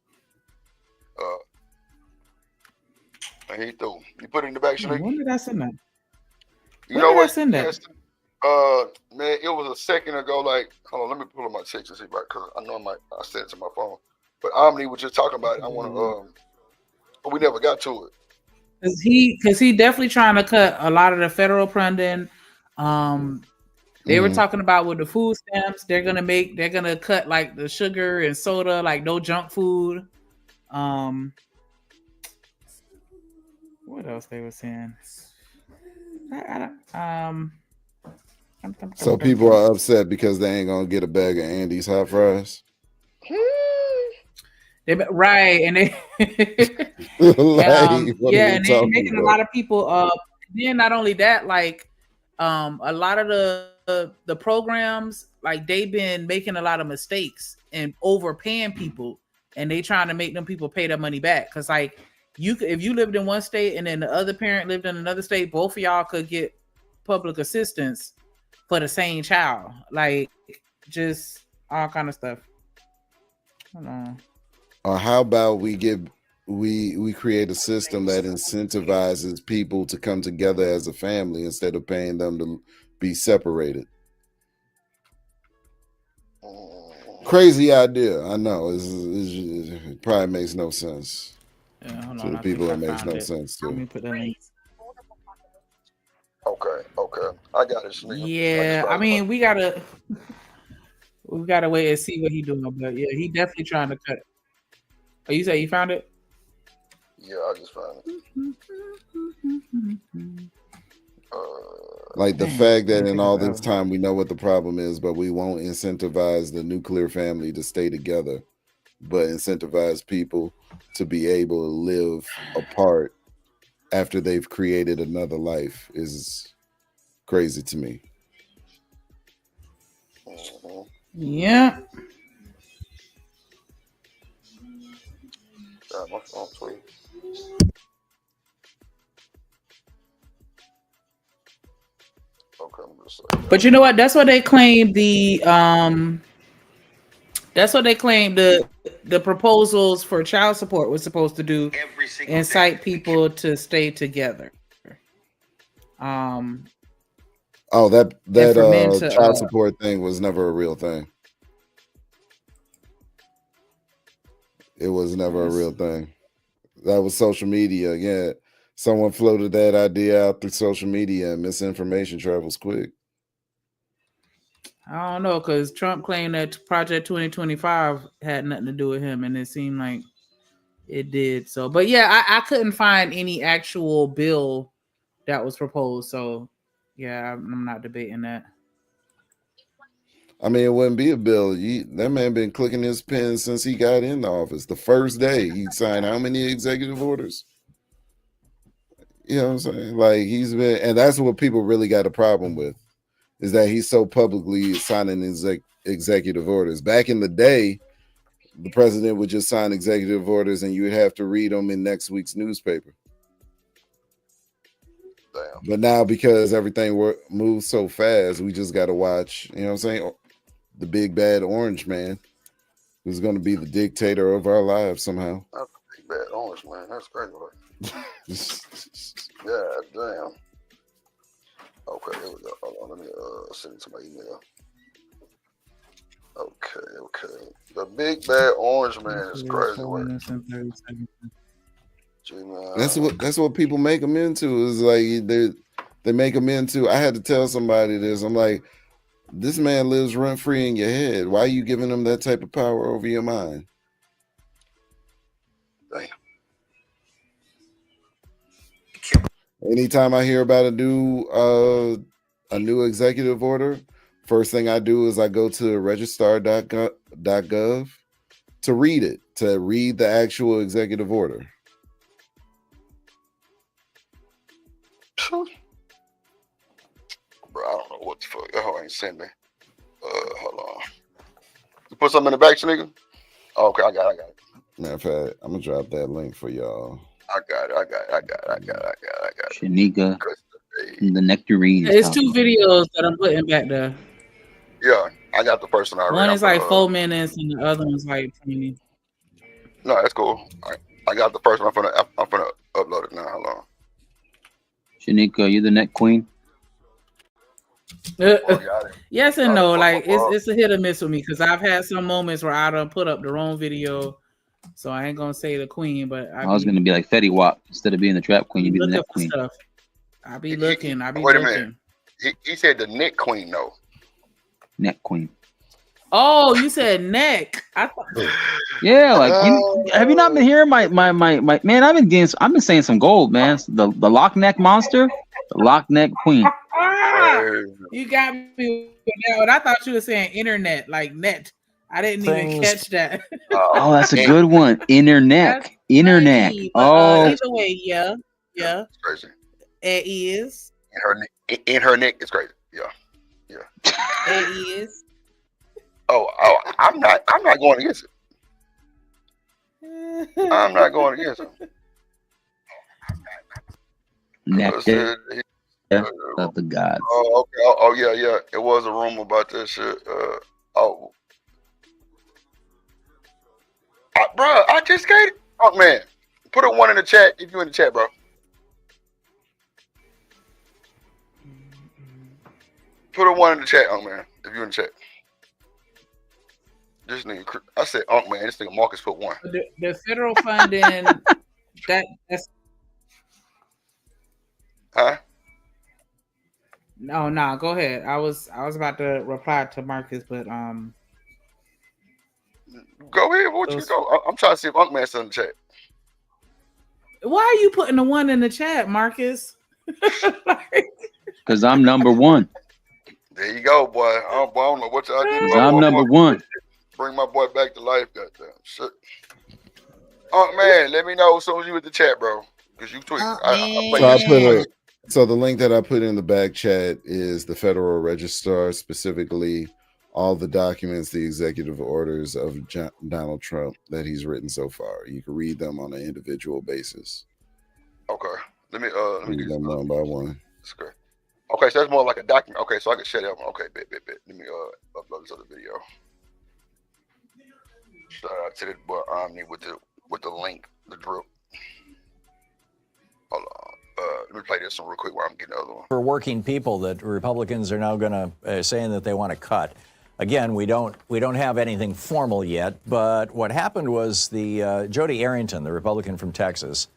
And he threw. You put it in the back, Shanique? When did I send that? You know what? I send that? Yes. Man, it was a second ago. Like, hold on, let me pull up my text and see because I know I sent it to my phone. But Omni was just talking about it. I want to. But we never got to it. Because he definitely trying to cut a lot of the federal funding. They were talking about with the food stamps, they're gonna cut like the sugar and soda, like no junk food. What else they were saying? So people are upset because they ain't gonna get a bag of Andy's hot fries. Right, and they and they're making a lot of people. Then not only that, like a lot of the programs, like they've been making a lot of mistakes and overpaying people and they trying to make them people pay their money back. Cause like if you lived in one state and then the other parent lived in another state, both of y'all could get public assistance for the same child. Like just all kind of stuff. Hold on. Or how about we create a system that incentivizes people to come together as a family instead of paying them to be separated? Crazy idea, I know. It probably makes no sense. Yeah, hold to on, the people. It makes no sense to. Let me put that in. Okay. I got it. Yeah, I mean, we gotta wait and see what he doing, but yeah, he definitely trying to cut. Oh, you say you found it? Yeah, I just found it. Like the fact that in all this time we know what the problem is, but we won't incentivize the nuclear family to stay together, but incentivize people to be able to live apart after they've created another life is crazy to me. Yeah. My phone tweet. Okay, I'm just saying. But you know what? That's what they claim the proposals for child support was supposed to do, incite people to stay together. Oh, that child support thing was never a real thing. It was never a real thing. That was social media. Yeah, someone floated that idea out through social media, and misinformation travels quick. I don't know, because Trump claimed that Project 2025 had nothing to do with him, and it seemed like it did. So, but yeah, I couldn't find any actual bill that was proposed. So, yeah, I'm not debating that. I mean, it wouldn't be a bill. That man been clicking his pen since he got in the office. The first day he signed how many executive orders? You know what I'm saying? Like he's been, and that's what people really got a problem with, is that he's so publicly signing executive orders. Back in the day, the president would just sign executive orders and you would have to read them in next week's newspaper. Damn. But now, because everything moves so fast, we just got to watch, you know what I'm saying? The big bad orange man who's going to be the dictator of our lives somehow. That's a big bad orange man. That's crazy. Yeah, damn. Okay, here we go. Hold on, let me send it to my email. Okay. The big bad orange man is crazy. That's what people make them into. Is like they make them into. I had to tell somebody this. I'm like, this man lives rent free in your head. Why are you giving him that type of power over your mind? Damn. Anytime I hear about a new executive order, first thing I do is I go to registrar.gov to read it, to read the actual executive order. Bro, I don't know what the fuck. Oh, I ain't sent me. Hold on. You put something in the back, nigga? Oh, okay, I got it. Matter of fact, I'm gonna drop that link for y'all. I got it. Shanika, the nectarine. It's two videos that I'm putting back there. Yeah, I got the person already. One is like 4 minutes, and the other one's like 20. No, that's cool. I got the first one. I'm gonna upload it now. Hold on. Shanika, you the neck queen? Yes and no. Like it's a hit or miss with me, because I've had some moments where I done put up the wrong video, so I ain't gonna say the queen, but I was gonna be like Fetty Wap. Instead of being the trap queen, you be the neck queen. Stuff. I be looking. Wait a minute. He said the neck queen, though. Neck queen. Oh, you said neck. I thought. Yeah, like have you not been hearing my man? I've been saying some gold, man. The lock neck monster, the lock neck queen. You got me with that one. I thought you were saying internet, like net. I didn't even catch that. Oh, that's a good one. Internet. Oh, either way, yeah. It's crazy. It is. In her neck, it's crazy. Yeah. It is. Oh, I'm not going against it. I'm not going against him. Of the gods. Oh, okay. Oh, yeah. It was a rumor about that shit. Bro, I just got it. Oh, man. Put a 1 in the chat if you in the chat, bro. Put a 1 in the chat, man, if you in the chat. This nigga, I said, man, this nigga Marcus put 1. The federal funding, that's... Huh? No, go ahead. I was about to reply to Marcus, but go ahead. What you go? I'm trying to see if Unkman's in the chat. Why are you putting the 1 in the chat, Marcus? Because I'm number 1. There you go, boy. I don't know what y'all did. Because I'm number 1. Bring my boy back to life, goddamn shit. Man, let me know as soon as you with the chat, bro. Because you tweet. So the link that I put in the back chat is the Federal Register, specifically all the documents, the executive orders of Donald Trump that he's written so far. You can read them on an individual basis. Okay. Let me read them one by one. That's great. Okay, so that's more like a document. Okay, so I can shut it up. Okay, bet. Let me upload this other video. Shout out to the boy Omni with the link, the drip. Hold on. Let me play this one real quick while I'm getting the other one. For working people that Republicans are now going to saying that they want to cut. Again, we don't have anything formal yet, but what happened was the Jody Arrington, the Republican from Texas,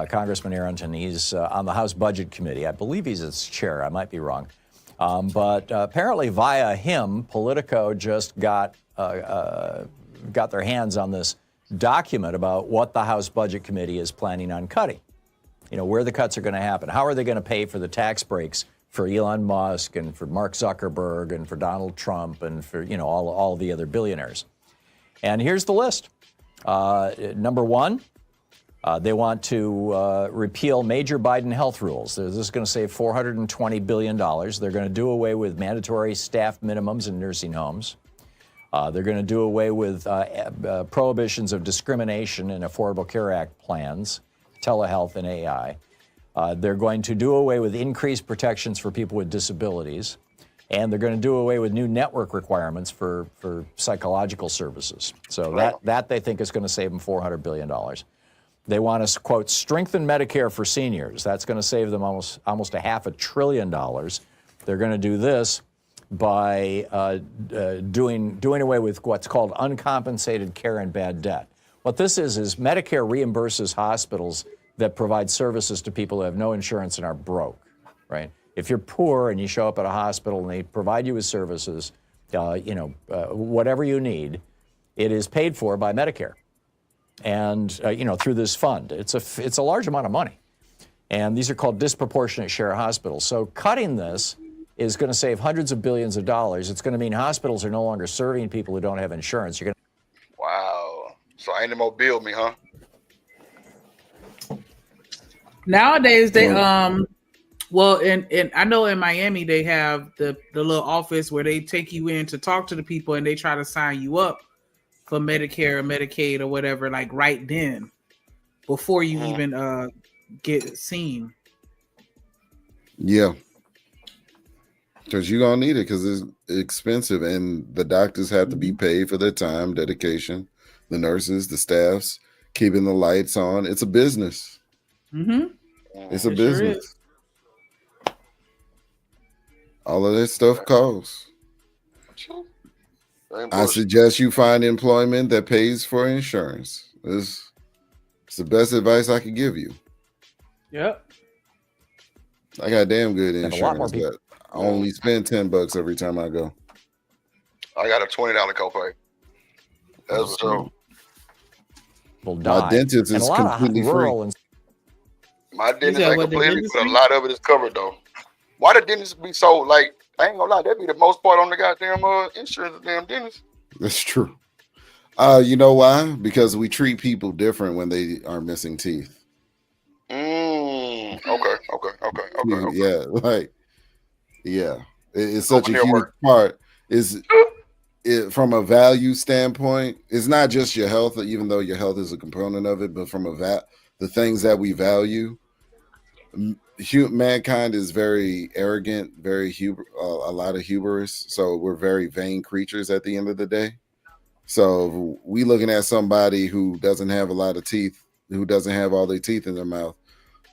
Congressman Arrington, he's on the House Budget Committee. I believe he's its chair. I might be wrong. But apparently via him, Politico just got their hands on this document about what the House Budget Committee is planning on cutting. You know, where the cuts are going to happen. How are they going to pay for the tax breaks for Elon Musk and for Mark Zuckerberg and for Donald Trump and for, you know, all the other billionaires. And here's the list. Number 1, they want to repeal major Biden health rules. This is going to save $420 billion. They're going to do away with mandatory staff minimums in nursing homes. They're going to do away with prohibitions of discrimination in Affordable Care Act plans, telehealth, and AI. They're going to do away with increased protections for people with disabilities. And they're going to do away with new network requirements for psychological services. So that they think is going to save them $400 billion. They want to, quote, strengthen Medicare for seniors. That's going to save them almost $500 billion. They're going to do this by doing away with what's called uncompensated care and bad debt. What this is Medicare reimburses hospitals that provide services to people who have no insurance and are broke, right? If you're poor and you show up at a hospital and they provide you with services, whatever you need, it is paid for by Medicare. And, through this fund. It's a large amount of money. And these are called disproportionate share hospitals. So cutting this is going to save hundreds of billions of dollars. It's going to mean hospitals are no longer serving people who don't have insurance. Wow. So ain't no more bill me, huh? Nowadays they well, and I know in Miami they have the little office where they take you in to talk to the people and they try to sign you up for Medicare or Medicaid or whatever, like right then, before you even get seen. Yeah. Because you're going to need it because it's expensive and the doctors have to be paid for their time, dedication, the nurses, the staffs, keeping the lights on. It's a business. Mm-hmm. It's a business. Sure, all of that stuff costs. I suggest you find employment that pays for insurance. It's the best advice I could give you. Yep. I got damn good insurance, but I only spend $10 every time I go. I got a $20 copay. That's true. My dentist is completely free. My dentist ain't completely, but a lot of it is covered though. Why the dentist be so like? I ain't gonna lie, that'd be the most part on the goddamn insurance, damn dentist. That's true. You know why? Because we treat people different when they are missing teeth. Okay. Yeah, it's such a huge part. Is from a value standpoint, it's not just your health, even though your health is a component of it, but from the things that we value, mankind is very arrogant, very a lot of hubris. So we're very vain creatures at the end of the day. So we looking at somebody who doesn't have a lot of teeth, who doesn't have all their teeth in their mouth.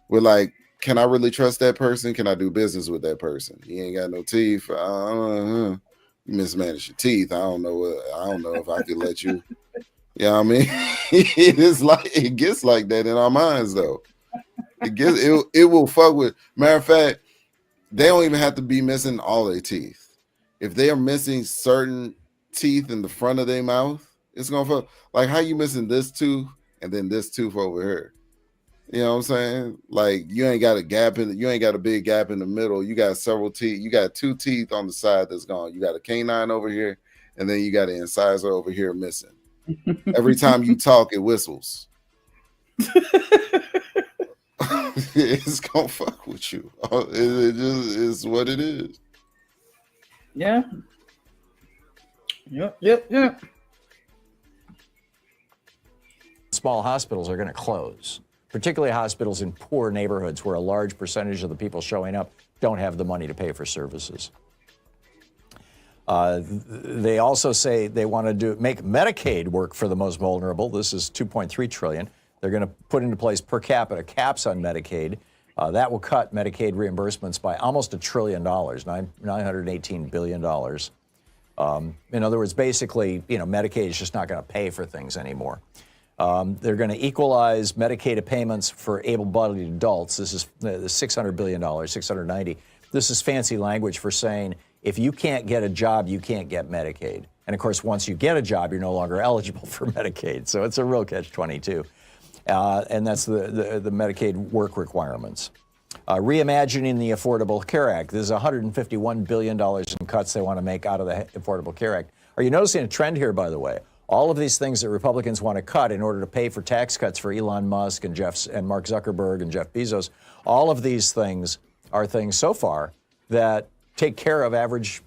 We're like, can I really trust that person? Can I do business with that person? He ain't got no teeth. You mismanage your teeth. I don't know if I could let you. You know what I mean? It gets like that in our minds, though. It will fuck with. Matter of fact, they don't even have to be missing all their teeth. If they are missing certain teeth in the front of their mouth, it's gonna fuck. Like, how you missing this tooth and then this tooth over here? You know what I'm saying? Like, you ain't got a big gap in the middle. You got several teeth. You got 2 teeth on the side that's gone. You got a canine over here, and then you got an incisor over here missing. Every time you talk, it whistles. It's gonna fuck with you. It just is what it is. Yeah. Yep. Small hospitals are going to close, particularly hospitals in poor neighborhoods where a large percentage of the people showing up don't have the money to pay for services. They also say they want to make Medicaid work for the most vulnerable. This is $2.3 trillion. They're going to put into place per capita caps on Medicaid. That will cut Medicaid reimbursements by almost $1 trillion, $918 billion. In other words, basically, Medicaid is just not going to pay for things anymore. They're going to equalize Medicaid payments for able-bodied adults. This is $600 billion, $690. This is fancy language for saying if you can't get a job, you can't get Medicaid. And of course, once you get a job, you're no longer eligible for Medicaid. So it's a real catch-22. And that's the Medicaid work requirements. Reimagining the Affordable Care Act. There's $151 billion in cuts they want to make out of the Affordable Care Act. Are you noticing a trend here, by the way? All of these things that Republicans want to cut in order to pay for tax cuts for Elon Musk and Mark Zuckerberg and Jeff Bezos, all of these things are things so far that take care of average,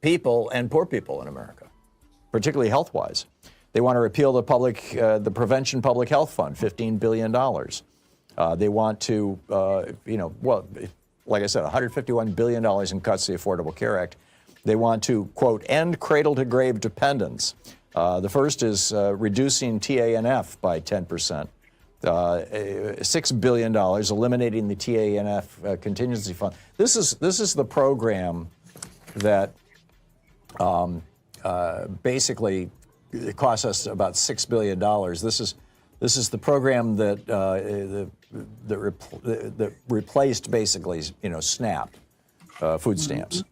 people and poor people in America, particularly health-wise. They want to repeal the Prevention Public Health Fund, $15 billion. They want to, like I said, $151 billion in cuts to the Affordable Care Act. They want to, quote, end cradle-to-grave dependence. The first is reducing TANF by 10%. $6 billion, eliminating the TANF contingency fund. This is the program that basically it costs us about $6 billion. This is the program that replaced basically SNAP, food stamps.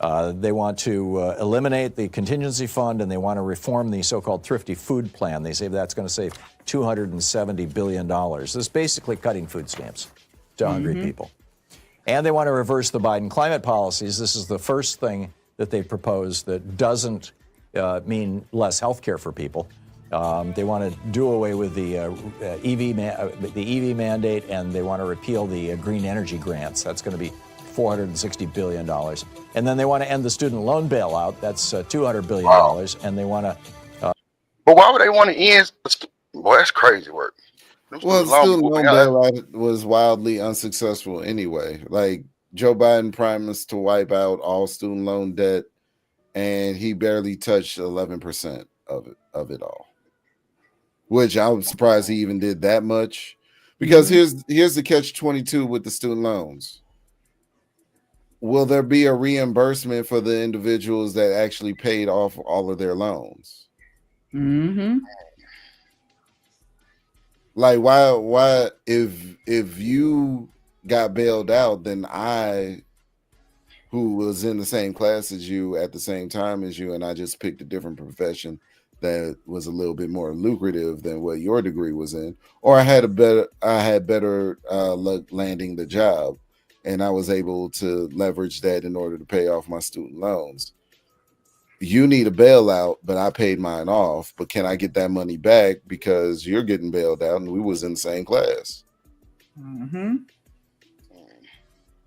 They want to eliminate the contingency fund, and they want to reform the so-called Thrifty Food Plan. They say that's going to save $270 billion. This is basically cutting food stamps to hungry people. And they want to reverse the Biden climate policies. This is the first thing that they propose that doesn't mean less health care for people. They want to do away with the EV mandate, and they want to repeal the green energy grants. That's going to be $460 billion. And then they want to end the student loan bailout. That's $200 billion. Wow. And they want to... But why would they want to end... Boy, that's crazy work. Well, the student loan bailout was wildly unsuccessful anyway. Like, Joe Biden promised to wipe out all student loan debt, and he barely touched 11% of it all. Which I'm surprised he even did that much. Because here's the catch-22 with the student loans. Will there be a reimbursement for the individuals that actually paid off all of their loans? Like, why if you got bailed out, then I, who was in the same class as you at the same time as you, and I just picked a different profession that was a little bit more lucrative than what your degree was in, or I had better luck landing the job, and I was able to leverage that in order to pay off my student loans. You need a bailout, but I paid mine off. But can I get that money back because you're getting bailed out and we was in the same class?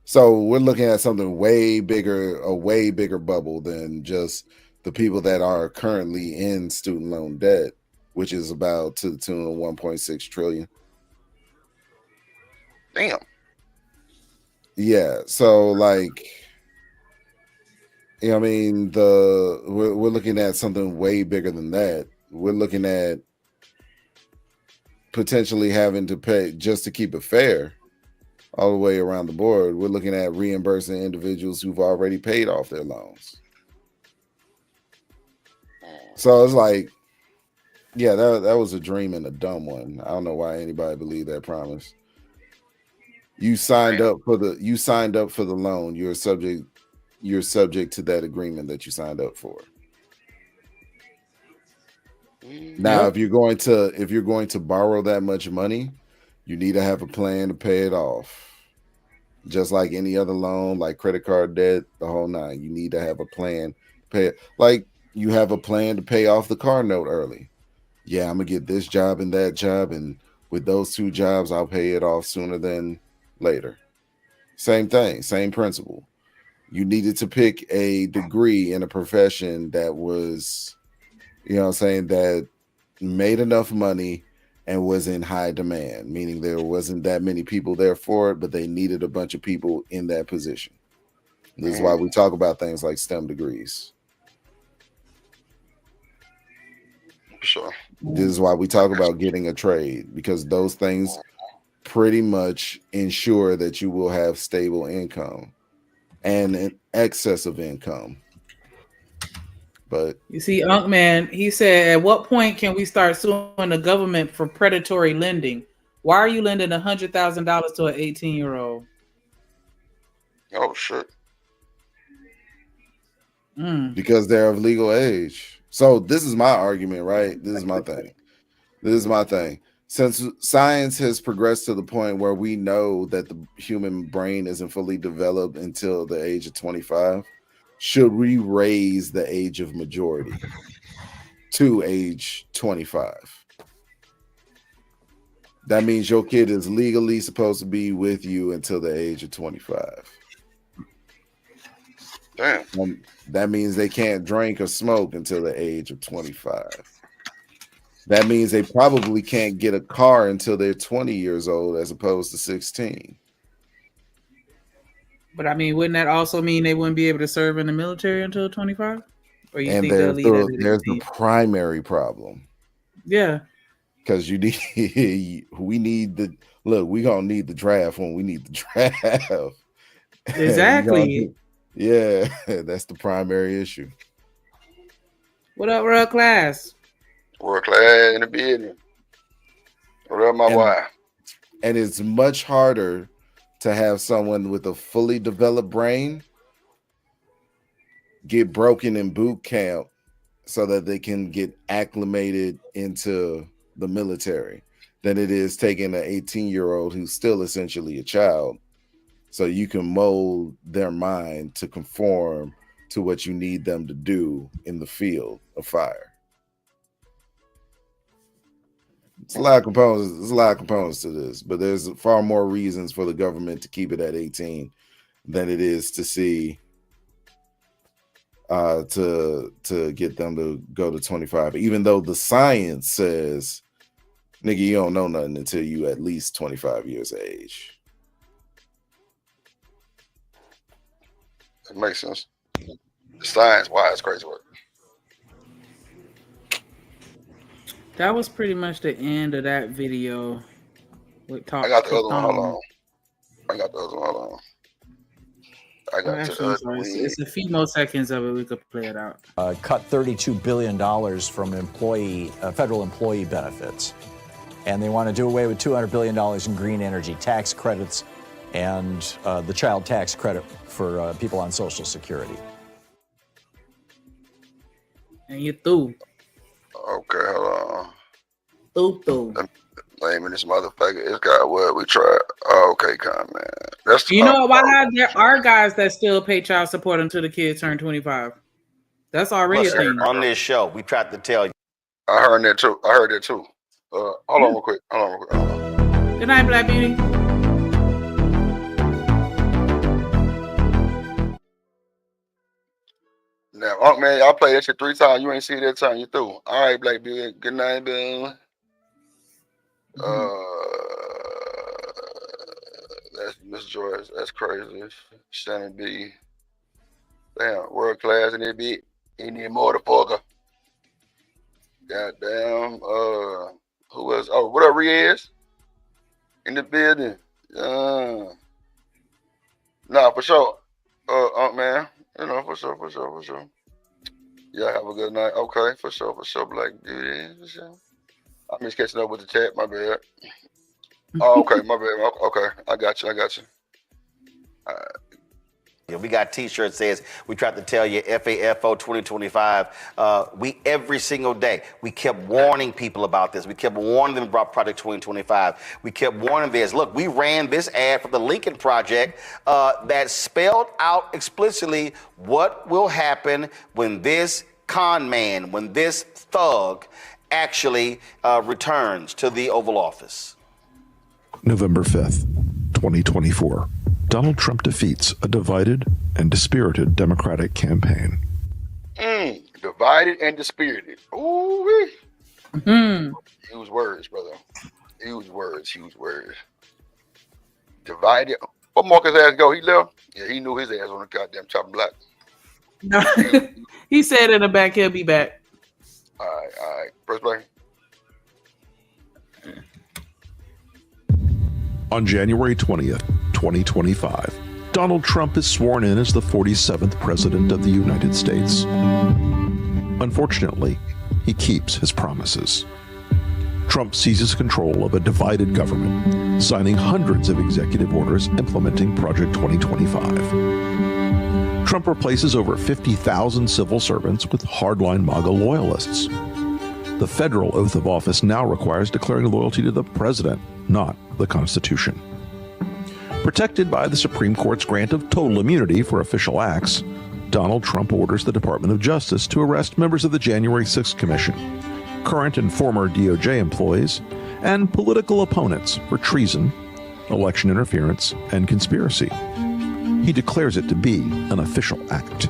So we're looking at something a way bigger bubble than just the people that are currently in student loan debt, which is about to the tune of 1.6 trillion. Damn. Yeah. So like, you know, I mean, we're looking at something way bigger than that. We're looking at potentially having to pay just to keep it fair all the way around the board. We're looking at reimbursing individuals who've already paid off their loans. So it's like, yeah, that was a dream and a dumb one. I don't know why anybody believed that promise. You signed up for the loan. You're subject to that agreement that you signed up for. Now, if you're going to borrow that much money, you need to have a plan to pay it off. Just like any other loan, like credit card debt, the whole nine. You need to have a plan to pay it. Like you have a plan to pay off the car note early. Yeah, I'm gonna get this job and that job, and with those two jobs, I'll pay it off sooner than later. Same thing, same principle. You needed to pick a degree in a profession that was, you know what I'm saying, that made enough money and was in high demand, meaning there wasn't that many people there for it, but they needed a bunch of people in that position. This is why we talk about things like STEM degrees. Sure. This is why we talk about getting a trade, because those things pretty much ensure that you will have stable income and an excess of income. But you see, Unk Man, he said, at what point can we start suing the government for predatory lending? Why are you lending $100,000 to an 18-year-old? Oh shit. Because they're of legal age. So this is my argument, right? This is my thing. Since science has progressed to the point where we know that the human brain isn't fully developed until the age of 25, should we raise the age of majority to age 25? That means your kid is legally supposed to be with you until the age of 25. Damn. That means they can't drink or smoke until the age of 25. That means they probably can't get a car until they're 20 years old as opposed to 16. But I mean, wouldn't that also mean they wouldn't be able to serve in the military until 25? Or you And think they'll leave that there's the primary problem. Yeah. Because we need we're gonna need the draft when we need the draft. Exactly. Yeah, that's the primary issue. What up, World Class? World Class in the building. What up, my wife? And it's much harder to have someone with a fully developed brain get broken in boot camp so that they can get acclimated into the military than it is taking an 18-year-old who's still essentially a child, so you can mold their mind to conform to what you need them to do in the field of fire. It's a lot of components. There's a lot of components to this, but there's far more reasons for the government to keep it at 18 than it is to see to get them to go to 25. Even though the science says, nigga, you don't know nothing until you at least 25 years of age. It makes sense. The science, why it's crazy work. That was pretty much the end of that video. I got the other one. Hold on. I got the other one. Hold on. I got Actually, it's a few more seconds of it. We could play it out. Cut $32 billion from federal employee benefits. And they want to do away with $200 billion in green energy tax credits and the child tax credit for people on Social Security. And you through. Okay, hold on. Through. Name in this motherfucker. It's got what we tried. Oh, okay, comment. That's You know why there are guys that still pay child support until the kids turn 25. That's already a thing. On this show, we tried to tell you. I heard that too. Hold on real quick. Hold on. Good night, Black Beauty. Now, man, I played that shit 3 times. You ain't see it that time. You through. All right, Black Beauty. Good night, Bill. That's Miss Joyce. That's crazy. Shannon B. Damn, world class in that bit. In that motherfucker. Goddamn. Who else? Oh, what up, Riaz? In the building. Nah, for sure. Man. You know, for sure. Yeah, have a good night. Okay, for sure, Black Beauty. For sure. I miss catching up with the chat. My bad. Oh, okay, my bad. Okay, I got you. All right. Yeah, we got T-shirts says we tried to tell you FAFO 2025. We every single day we kept warning people about this. We kept warning them about Project 2025. We kept warning this. Look, we ran this ad for the Lincoln Project that spelled out explicitly what will happen when this con man, when this thug actually returns to the Oval Office. November 5th, 2024. Donald Trump defeats a divided and dispirited Democratic campaign. Divided and dispirited. Ooh. Use words, brother. Use words. Divided. What Marcus ass go? He left? Yeah, he knew his ass on the goddamn chopping block. No, he said in the back he'll be back. All right. First play. On January 20th, 2025, Donald Trump is sworn in as the 47th President of the United States. Unfortunately, he keeps his promises. Trump seizes control of a divided government, signing hundreds of executive orders implementing Project 2025. Trump replaces over 50,000 civil servants with hardline MAGA loyalists. The federal oath of office now requires declaring loyalty to the president, not the Constitution. Protected by the Supreme Court's grant of total immunity for official acts, Donald Trump orders the Department of Justice to arrest members of the January 6th Commission, current and former DOJ employees, and political opponents for treason, election interference, and conspiracy. He declares it to be an official act.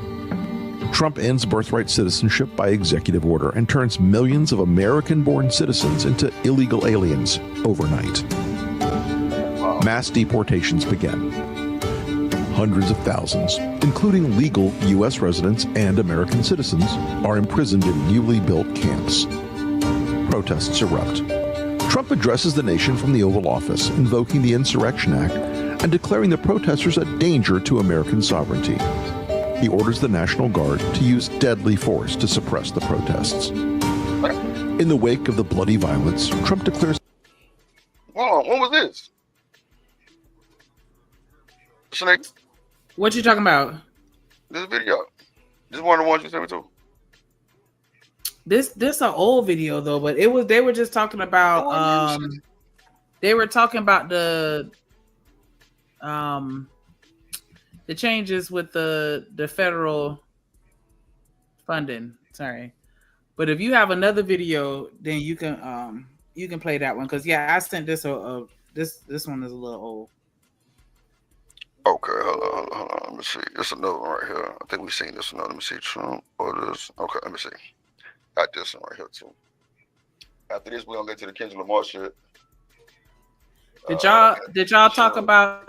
Trump ends birthright citizenship by executive order and turns millions of American-born citizens into illegal aliens overnight. Mass deportations begin. Hundreds of thousands, including legal U.S. residents and American citizens, are imprisoned in newly built camps. Protests erupt. Trump addresses the nation from the Oval Office, invoking the Insurrection Act and declaring the protesters a danger to American sovereignty. He orders the National Guard to use deadly force to suppress the protests. In the wake of the bloody violence, Trump declares... Hold on, what was this? Snake? What you talking about? This video. This is one of the ones you sent me to. This an old video though, but they were just talking about they were talking about the changes with the federal funding. Sorry. But if you have another video, then you can play that one, because I sent this this one is a little old. Okay, hold on. Let me see. There's another one right here. I think we've seen this one. Let me see. Trump orders. Okay, let me see. Got this one right here too. After this, we're gonna get to the Kendrick Lamar shit. Did y'all talk about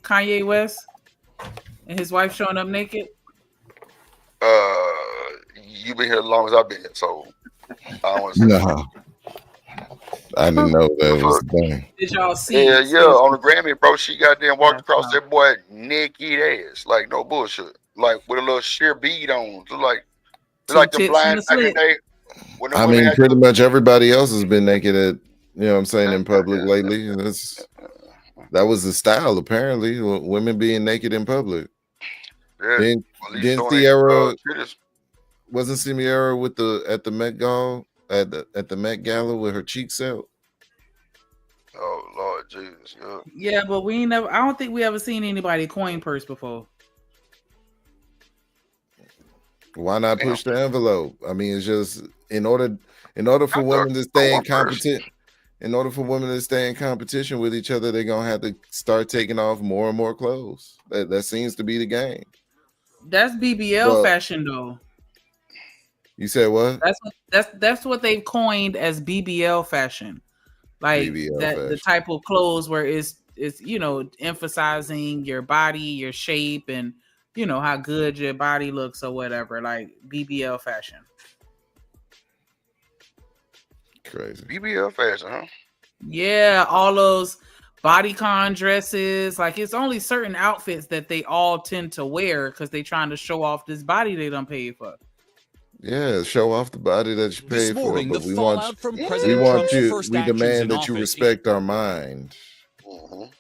Kanye West and his wife showing up naked? You've been here as long as I've been here, so I don't want to say. No. I didn't know that was the thing. Did y'all see? Yeah, on the Grammy, bro. She goddamn walked across that boy naked ass, like no bullshit, like with a little sheer bead on. So like the blind back in the day. I mean, pretty much everybody else has been naked at, you know what I'm saying, in public lately. That was the style, apparently, women being naked in public. Yeah. Didn't Sierra, wasn't Sierra at the Met Gala? At the Met Gala with her cheeks out. Oh Lord Jesus, yeah, but I don't think we ever seen anybody coin purse before. Why not push the envelope? I mean, it's just in order for women to stay in competition. In order for women to stay in competition with each other, they're gonna have to start taking off more and more clothes. That seems to be the game. That's BBL fashion though. You said what? That's what they've coined as BBL fashion. Like BBL that fashion. the type of clothes where it's emphasizing your body, your shape, and how good your body looks or whatever. Like BBL fashion. Crazy. BBL fashion, huh? Yeah, all those bodycon dresses. Like it's only certain outfits that they all tend to wear because they trying to show off this body they done paid for. Yeah, show off the body that you paid for, morning, but the we fallout want from we President want Trump's you. first We actions demand in that you office. respect our mind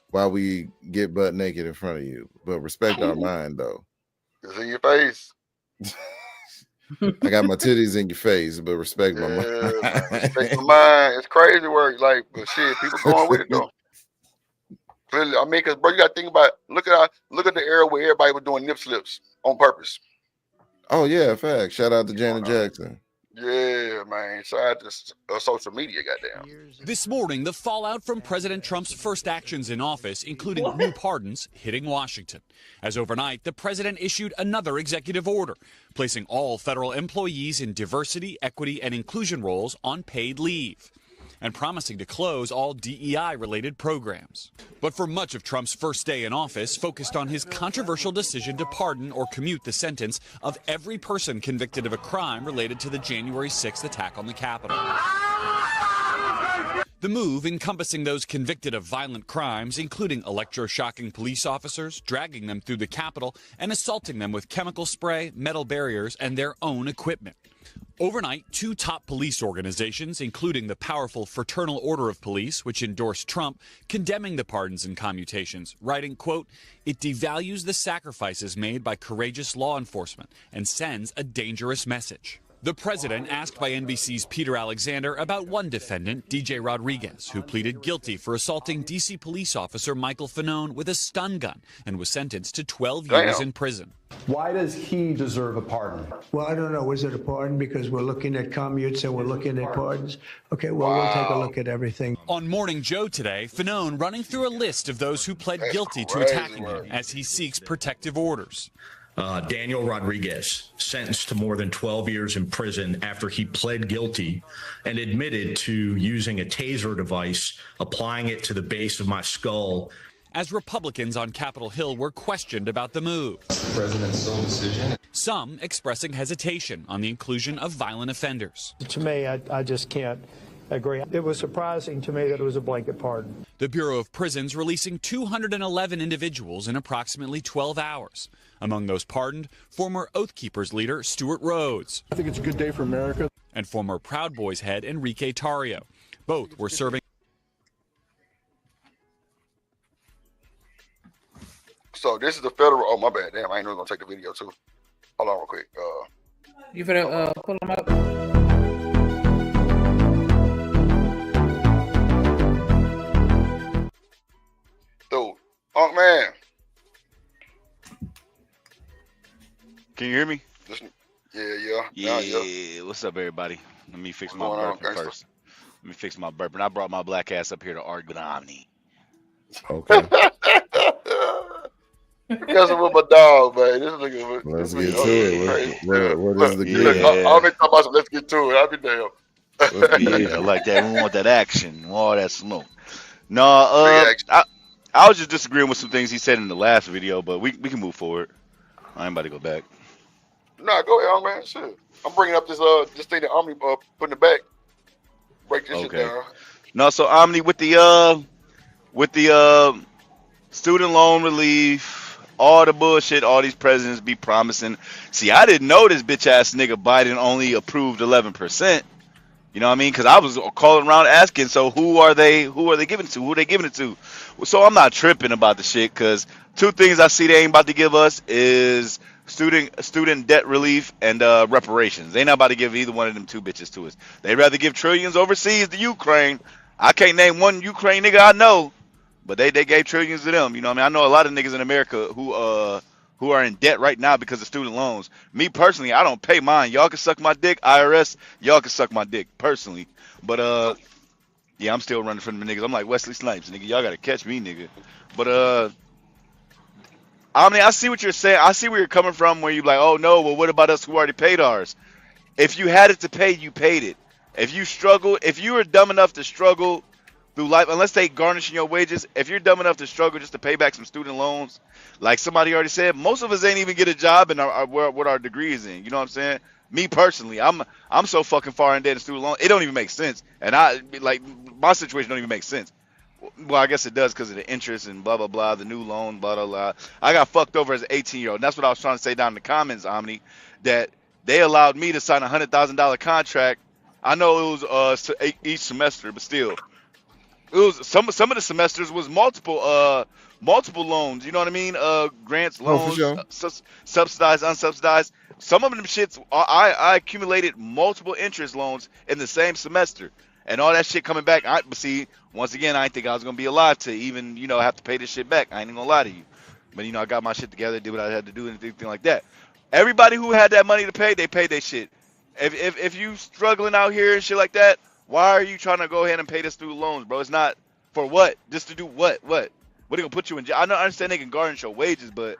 while we get butt naked in front of you. But respect our mind, though. It's in your face. I got my titties in your face, but respect my mind. Man, respect my mind. It's crazy work. Like, but shit, people going with it though. Clearly, I mean, cause bro, you gotta think about look at the era where everybody was doing nip slips on purpose. Oh yeah, fact. Shout out to Janet Jackson. Yeah, man. Shout out to social media, goddamn. This morning, the fallout from President Trump's first actions in office, including new pardons, hitting Washington. As overnight, the president issued another executive order, placing all federal employees in diversity, equity, and inclusion roles on paid leave, and promising to close all DEI-related programs. But for much of Trump's first day in office, focused on his controversial decision to pardon or commute the sentence of every person convicted of a crime related to the January 6th attack on the Capitol. The move encompassing those convicted of violent crimes, including electroshocking police officers, dragging them through the Capitol, and assaulting them with chemical spray, metal barriers, and their own equipment. Overnight, two top police organizations, including the powerful Fraternal Order of Police, which endorsed Trump, condemning the pardons and commutations, writing, quote, "It devalues the sacrifices made by courageous law enforcement and sends a dangerous message." The president asked by NBC's Peter Alexander about one defendant, DJ Rodriguez, who pleaded guilty for assaulting D.C. police officer Michael Fanone with a stun gun and was sentenced to 12 years in prison. Why does he deserve a pardon? Well, I don't know. Is it a pardon? Because we're looking at commutes and we're looking at pardons. Okay, well, we'll take a look at everything. On Morning Joe today, Fanone running through a list of those who pled guilty to attacking him as he seeks protective orders. Daniel Rodriguez, sentenced to more than 12 years in prison after he pled guilty and admitted to using a taser device, applying it to the base of my skull. As Republicans on Capitol Hill were questioned about the move. President's sole decision. Some expressing hesitation on the inclusion of violent offenders. To me, I just can't agree. It was surprising to me that it was a blanket pardon. The Bureau of Prisons releasing 211 individuals in approximately 12 hours. Among those pardoned, former Oath Keepers leader Stuart Rhodes. I think it's a good day for America. And former Proud Boys head Enrique Tarrio. Both were serving. So this is the federal. Oh my bad, damn! I ain't know gonna take the video too. Hold on, real quick. You better pull them up. Dude, oh man. Can you hear me? Yeah. What's up, everybody? Let me fix my going on, burping gangster? first. Let me fix my burping. I brought my black ass up here to argue with Omni. Okay. Messing with my dog, man. This nigga. Let's get to it. What is the Look, Yeah. I'll be talking about some. Let's get to it. I'll be damn. Yeah, I like that. We want that action, all that smoke. No, I was just disagreeing with some things he said in the last video, but we can move forward. I ain't about to go back. Nah, go ahead, man. Shit. I'm bringing up this thing that Omni putting it back. Break this shit down. No, so Omni with the student loan relief, all the bullshit, all these presidents be promising. See, I didn't know this bitch ass nigga Biden only approved 11%. You know what I mean? Because I was calling around asking, so who are they giving it to? Who are they giving it to? So I'm not tripping about the shit, because two things I see they ain't about to give us is student debt relief and reparations. They not about to give either one of them two bitches to us. They'd rather give trillions overseas to Ukraine. I can't name one Ukraine nigga I know, but they gave trillions to them. You know what I mean? I know a lot of niggas in America who are in debt right now because of student loans. Me personally, I don't pay mine. Y'all can suck my dick. IRS, y'all can suck my dick personally. But yeah, I'm still running from them niggas. I'm like Wesley Snipes, nigga. Y'all gotta catch me, nigga. But I mean, I see what you're saying. I see where you're coming from, where you're like, oh no, well, what about us who already paid ours? If you had it to pay, you paid it. If you struggled, if you were dumb enough to struggle through life, unless they garnishing your wages, if you're dumb enough to struggle just to pay back some student loans, like somebody already said, most of us ain't even get a job in what our degree is in. You know what I'm saying? Me personally, I'm so fucking far in debt in student loan, it don't even make sense. And my situation don't even make sense. Well, I guess it does because of the interest and blah blah blah, the new loan, blah blah blah. I got fucked over as an 18-year-old. And that's what I was trying to say down in the comments, Omni, that they allowed me to sign a $100,000 contract. I know it was each semester, but still, it was some of the semesters was multiple loans. You know what I mean? Grants, loans, subsidized, unsubsidized. Some of them shits, I accumulated multiple interest loans in the same semester, and all that shit coming back. But see, once again, I didn't think I was gonna be alive to even have to pay this shit back. I ain't even gonna lie to you, but I got my shit together, did what I had to do, and anything like that. Everybody who had that money to pay, they paid their shit. If you struggling out here and shit like that, why are you trying to go ahead and pay this through loans, bro? It's not for what? Just to do what? What are they gonna put you in jail? I understand they can garnish your wages, but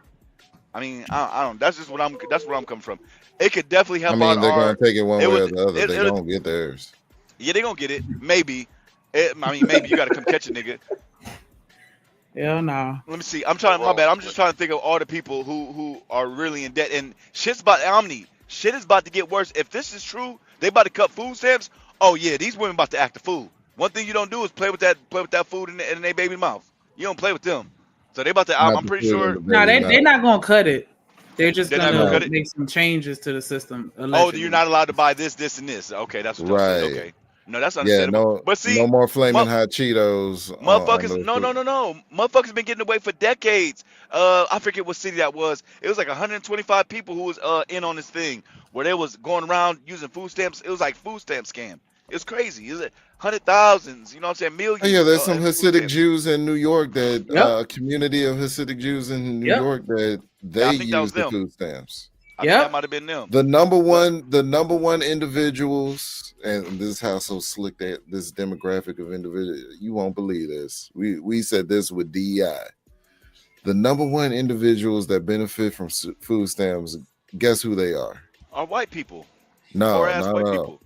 I mean, I don't. That's where I'm coming from. It could definitely help. I mean, they're gonna take it one way or the other. They're gonna get theirs. Yeah, they gonna get it. Maybe. Maybe you gotta come catch a nigga. Hell no. Let me see. My bad. I'm just trying to think of all the people who are really in debt, and shit's about Omni. Shit is about to get worse. If this is true, they about to cut food stamps. Oh yeah, these women about to act a fool. One thing you don't do is play with that food in their baby mouth. You don't play with them. So they about to. I'm pretty sure. No, they're not gonna cut it. They're just gonna make some changes to the system. Allegedly. Oh, you're not allowed to buy this, and this. Okay, that's what you're saying. Okay. No, that's understandable. Yeah, but see, no more flaming hot Cheetos. Motherfuckers, no. Motherfuckers been getting away for decades. I forget what city that was. It was like 125 people who was in on this thing where they was going around using food stamps. It was like food stamp scam. It was crazy. It was hundred thousands. You know what I'm saying? Millions. Oh, yeah, there's some Hasidic Jews in New York that community of Hasidic Jews in New York that they use the food stamps. Yeah, that might have been them. The number one individuals, and this is how so slick that this demographic of individuals, you won't believe this. We said this with DEI. The number one individuals that benefit from food stamps, guess who they are? Are white people. No.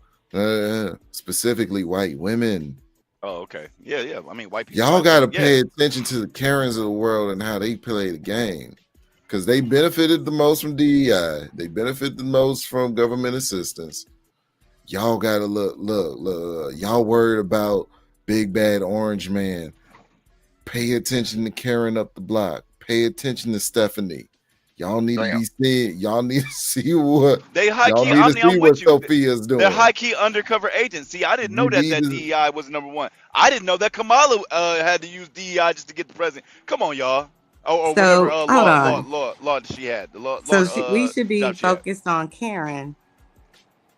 Specifically white women. Oh, okay. Yeah. I mean, white people. Y'all got to pay attention to the Karens of the world and how they play the game. Because they benefited the most from DEI. They benefit the most from government assistance. Y'all got to look. Y'all worried about big bad orange man. Pay attention to Karen up the block. Pay attention to Stephanie. Y'all need to be seeing. Y'all need to see what they high key. I'm with you. Sophia's doing. They're high key undercover agents. See, I didn't know that DEI was number one. I didn't know that Kamala had to use DEI just to get the president. Come on, y'all. Or so, whatever law she had. We should be focused on Karen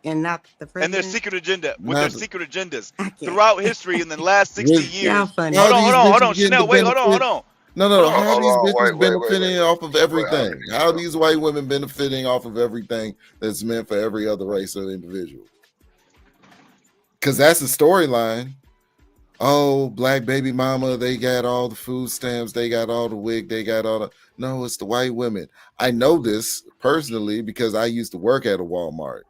and not the president. And their secret agenda. With their secret agendas. Throughout history in the last 60 years. Funny. Hold on. Chanel, wait, hold on. No. How these bitches benefiting off of everything? How are these white women benefiting off of everything that's meant for every other race or individual? Because that's the storyline. Oh, black baby mama, they got all the food stamps, they got all the wig, they got all the. No, it's the white women. I know this personally because I used to work at a Walmart,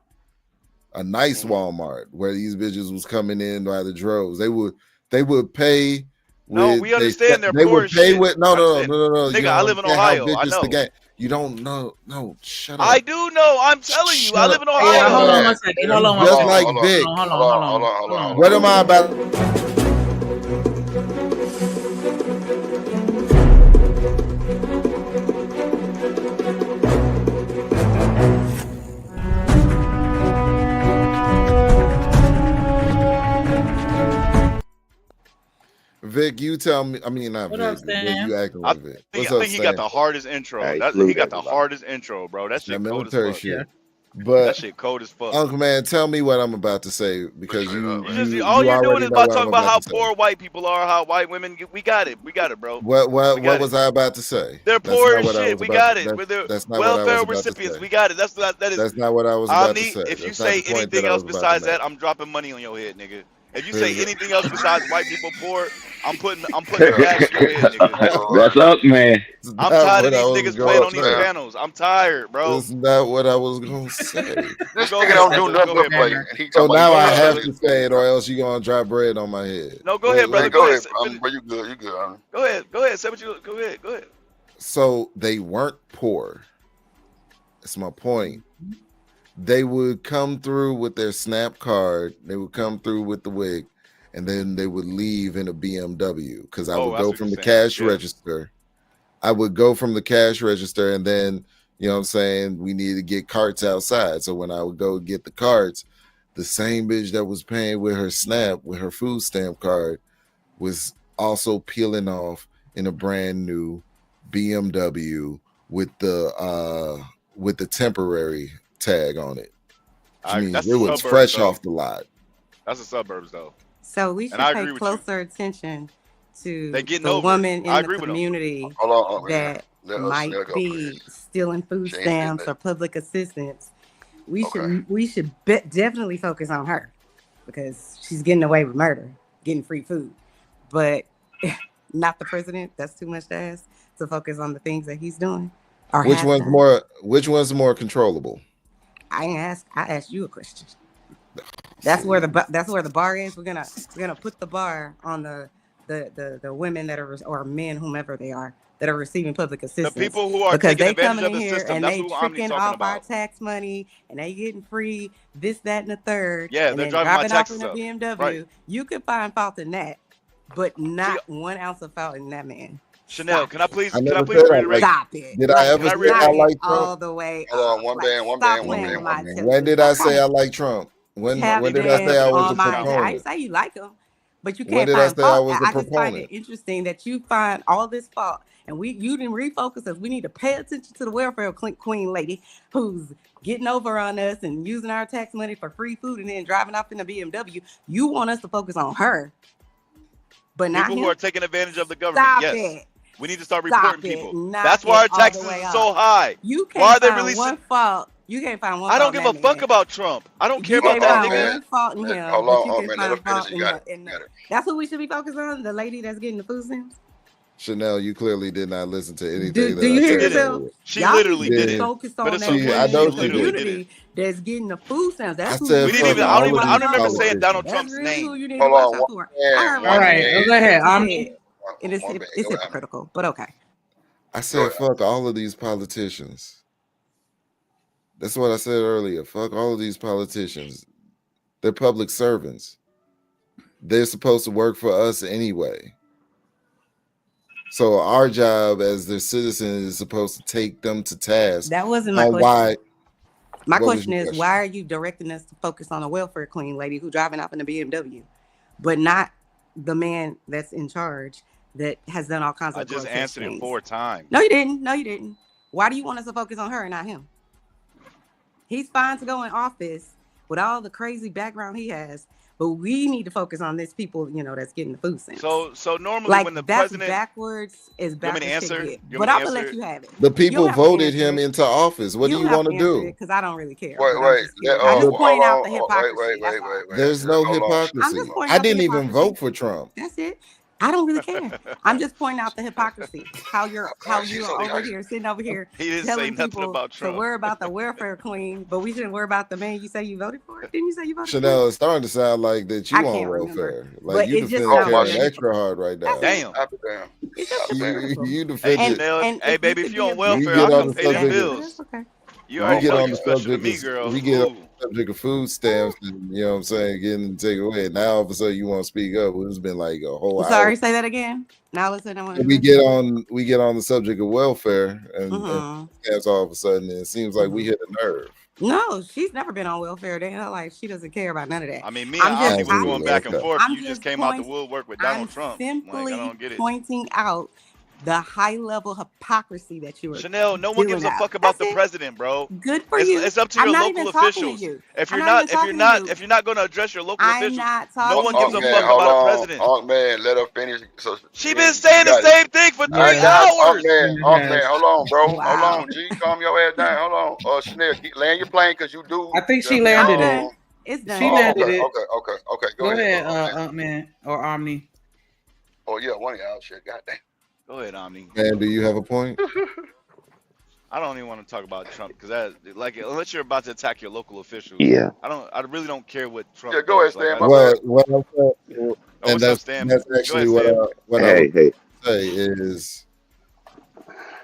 a nice Walmart, where these bitches was coming in by the droves. They would pay. No, we understand they would pay with no. Nigga, I live in Ohio. I know. You don't know. No, shut up. I do know. I'm telling you. I live in Ohio. Hold on one second. Just like Vic. Hold on. What am I about? Vic, you tell me. I mean, not Vic. You acting like Vic. I think he got the hardest intro. He got the hardest intro, bro. That shit cold as fuck. Shit. But that shit cold as fuck. Uncle Man, tell me what I'm about to say because all you're doing is about talking about how poor white people are, how white women. We got it, bro. What was I about to say? They're poor as shit. We got it. That's not welfare recipients. We got it. That's not what I was about to say. If you say anything else besides that, I'm dropping money on your head, nigga. If you say anything else besides white people poor, I'm putting gas in your head, nigga. That's up, man. I'm tired of these niggas playing on these panels. I'm tired, bro. That's not what I was gonna say. This nigga don't do nothing but play. So now I have to say it, or else you gonna drop bread on my head. No, go ahead, brother. Go ahead, bro. You good? You good? Go ahead. Say what you. Go ahead. So they weren't poor. That's my point. They would come through with their SNAP card. They would come through with the wig, and then they would leave in a BMW because I would go from the cash register. I would go from the cash register, and then, you know what I'm saying, we need to get carts outside. So when I would go get the carts, the same bitch that was paying with her SNAP, with her food stamp card, was also peeling off in a brand new BMW with the temporary tag on it. Which means it was fresh off the lot. That's the suburbs, though. So we should pay closer attention to the woman in the community that might be stealing food stamps or public assistance. We should definitely focus on her because she's getting away with murder, getting free food, but not the president. That's too much to ask. To focus on the things that he's doing. Which one's more controllable? I asked you a question. That's where the bar is. We're gonna put the bar on the women that are, or men, whomever they are, that are receiving public assistance. The people who are because taking they advantage coming of the in here system. and That's they who I'm tricking talking off about. our tax money and they getting free this, that, and the third. Yeah, and they're then driving my off taxes in a up. BMW. Right. You could find fault in that, but not 1 ounce of fault in that man. Chanel, can I please reiterate? Stop it. Did I ever say I like Trump? All the way. Hold on, one band. When did I say I like Trump? When did I say I was a proponent? I didn't say you like him, but you When can't did I find say I fault. was a I just find proponent? it interesting that you find all this fault, and you didn't refocus us. We need to pay attention to the welfare queen lady who's getting over on us and using our tax money for free food and then driving off in a BMW. You want us to focus on her, but not People him? who are taking advantage of the government. Stop Yes. it. We need to start Stop reporting it. people. Knock That's why our it all taxes the way are off. so high. You can't Why are they find releasing? one fault. You can't find one I fault don't in give a that fuck man. about Trump. I don't care You about can't that find nigga. one fault in him, Hold but on, you can man. find Let her fault finish. in You got in it. that's what we should be focused on. The lady that's getting the food stamps. Chanel, you clearly did not listen to anything Do that you I hear said. yourself? She Y'all literally need to did be it. focused But on it's that okay. woman I in know the she did. community that's getting the food stamps. That's I who said we We should didn't be even. fuck I don't all even. of I focusing don't these remember on. saying Donald politicians. Trump's That's really who name. you need to Hold watch on, out one for. band. I heard One one right, thing go that ahead. you said, and it's hypocritical, but okay. I said fuck all of these politicians. That's what I said earlier. Fuck all of these politicians. They're public servants. They're supposed to work for us anyway. So our job as their citizens is supposed to take them to task That wasn't my on question. why. My What was question your is, question? why are you directing us to focus on a welfare queen lady who driving off in a BMW, but not the man that's in charge that has done all kinds I of just grotesque answered it things? 4 times. No, you didn't. No, you didn't. Why do you want us to focus on her and not him? He's fine to go in office with all the crazy background he has, but we need to focus on this people, that's getting the food stamps. So normally Like when the that's president, backwards as you want me backwards to can answer? get. You But want I'm me to gonna let answer? you have it. The You people don't have to voted answer him it. into office. What do you want to do? Because I don't really care. Wait, but I'm wait. just kidding. I just point out the hypocrisy. That's all. There's no Hold on. I'm hypocrisy. just pointing I out the didn't even hypocrisy. vote for Trump. That's it. I don't really care. I'm just pointing out the hypocrisy. How you're She's over so here sitting over here He didn't say telling nothing people about to Trump. worry about the welfare queen, but we shouldn't worry about the man you say you voted for. Didn't you say you voted for? Chanel, it's starting to sound like that you I on can't remember. welfare. But Like you it just defending sounds Karen very extra hard right now. Damn. Stop it down. It's just You hypocritical. defended. And, Chanel, and hey if baby, you if could you on be We welfare, get I'll on come the pay them subject. bills. that's okay. You We already get know on you the special to subject. me, girl. We get on Ooh. the subject of food stamps, and you know what I'm saying, getting taken away. Now all of a sudden you want to speak up. It's been like a whole I'm hour. sorry, say that again. Now let's say that one. And we get on the subject of welfare and Mm-hmm. stamps all of a sudden, and it seems like we hit a nerve. No, she's never been on welfare. They like she doesn't care about none of that. I mean, me and I'm Ozzy just, was going back and Okay. forth. I'm You just just came out the point- woodwork with I'm Donald Trump. Like, simply I don't get it. pointing out the high level hypocrisy that you are. Chanel, no one gives a dealing fuck out. about That's the it. president, bro. Good for It's, you. it's up to I'm your not local even talking to officials. you. If I'm you're not not, even talking to you. if you're not going to address your local I'm officials, not no talking one to gives a you. Man, fuck hold about a on. president. Oh man, let her finish. So She been saying the got it. same thing for 3 I got hours. man, hold on, bro. Hold Wow. on, G, calm your ass down. Hold on. Chanel, land your plane because you do. I think she I mean, landed Okay. it. It's done. She landed it. Okay. Go ahead, man or Omni. Oh yeah, one of y'all shit. Goddamn. Go ahead, Omni. Man, do you have a point? I don't even want to talk about Trump because that, like, unless you're about to attack your local officials, Yeah. I really don't care what Trump. Yeah, go ahead, does. Stan. What I'm saying, and what's up, Stan? that's actually what I would say is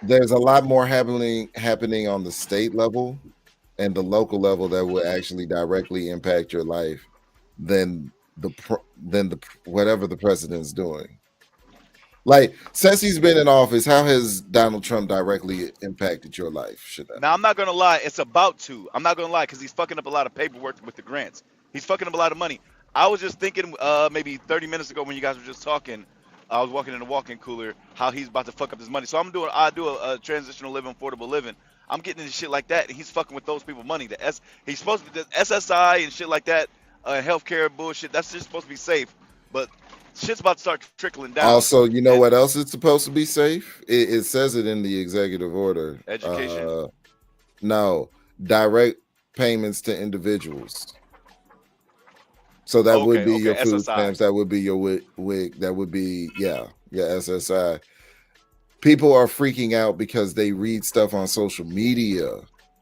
there's a lot more happening on the state level and the local level that will actually directly impact your life than the whatever the president's doing. Like, since he's been in office, how has Donald Trump directly impacted your life? Now, I'm not going to lie. It's about to. I'm not going to lie because he's fucking up a lot of paperwork with the grants. He's fucking up a lot of money. I was just thinking maybe 30 minutes ago when you guys were just talking, I was walking in the walk-in cooler, how he's about to fuck up his money. So I do a transitional living, affordable living. I'm getting into shit like that. And he's fucking with those people money. He's supposed to be the SSI and shit like that, healthcare bullshit. That's just supposed to be safe. But shit's about to start trickling down. Also, you know what else is supposed to be safe? It says it in the executive order. Education. No, direct payments to individuals. So that would be your food SSI. stamps. That would be your WIC. That would be your SSI. People are freaking out because they read stuff on social media.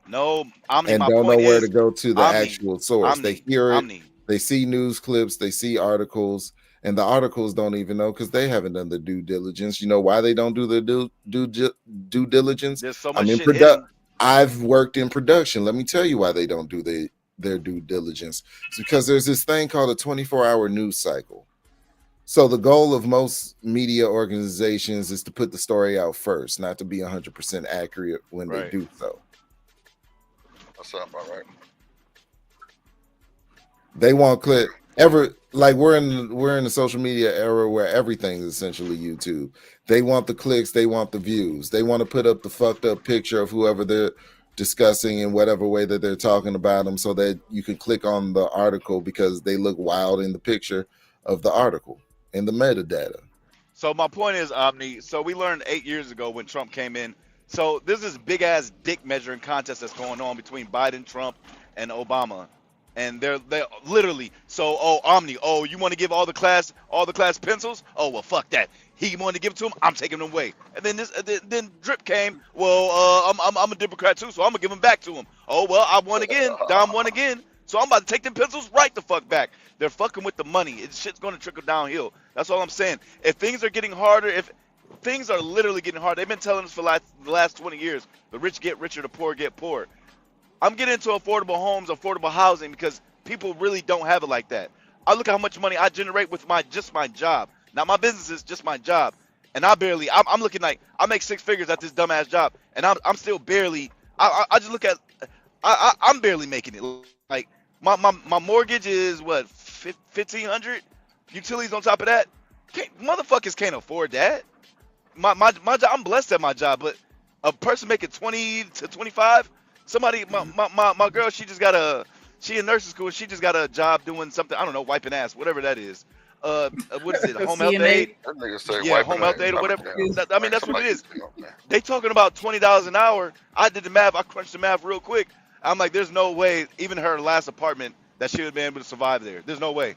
No, Omni, and my don't know point where is, to go to the actual source. Omni, they hear it. Omni. They see news clips. They see articles. And the articles don't even know because they haven't done the due diligence. You know why they don't do the due diligence? There's so much shit hidden. I've worked in production. Let me tell you why they don't do their due diligence. It's because there's this thing called a 24-hour news cycle. So the goal of most media organizations is to put the story out first, not to be 100% accurate when they do so. That sounds about right. They want clip. Like we're in the social media era where everything is essentially YouTube. They want the clicks, they want the views, they want to put up the fucked up picture of whoever they're discussing in whatever way that they're talking about them, so that you can click on the article because they look wild in the picture of the article in the metadata. So my point is, Omni. So we learned 8 years ago when Trump came in. So there's this big ass dick measuring contest that's going on between Biden, Trump, and Obama. And they're literally, so, Omni, you want to give all the class pencils? Oh, well, fuck that. He wanted to give it to him, I'm taking them away. And then then Drip came, well, I'm a Democrat too, so I'm gonna give them back to him. Oh, well, I won again, Dom won again, so I'm about to take them pencils right the fuck back. They're fucking with the money. Shit's gonna trickle downhill. That's all I'm saying. If things are getting harder, if things are literally getting harder, they've been telling us for the last 20 years, the rich get richer, the poor get poorer. I'm getting into affordable homes, affordable housing, because people really don't have it like that. I look at how much money I generate with just my job. Not my businesses, just my job. And I'm looking like I make 6 figures at this dumbass job, and I'm still barely. I just look at I'm barely making it. Like my mortgage is what, $1,500, utilities on top of that. Motherfuckers can't afford that. My job, I'm blessed at my job, but a person making 20 to 25. Somebody, my girl, she in nursing school. She just got a job doing something. I don't know, wiping ass, whatever that is. What is it? Home health aid? Yeah, home health aid or whatever. I mean, that's what it is. They talking about $20 an hour. I did the math. I crunched the math real quick. I'm like, there's no way. Even her last apartment that she would have been able to survive there. There's no way.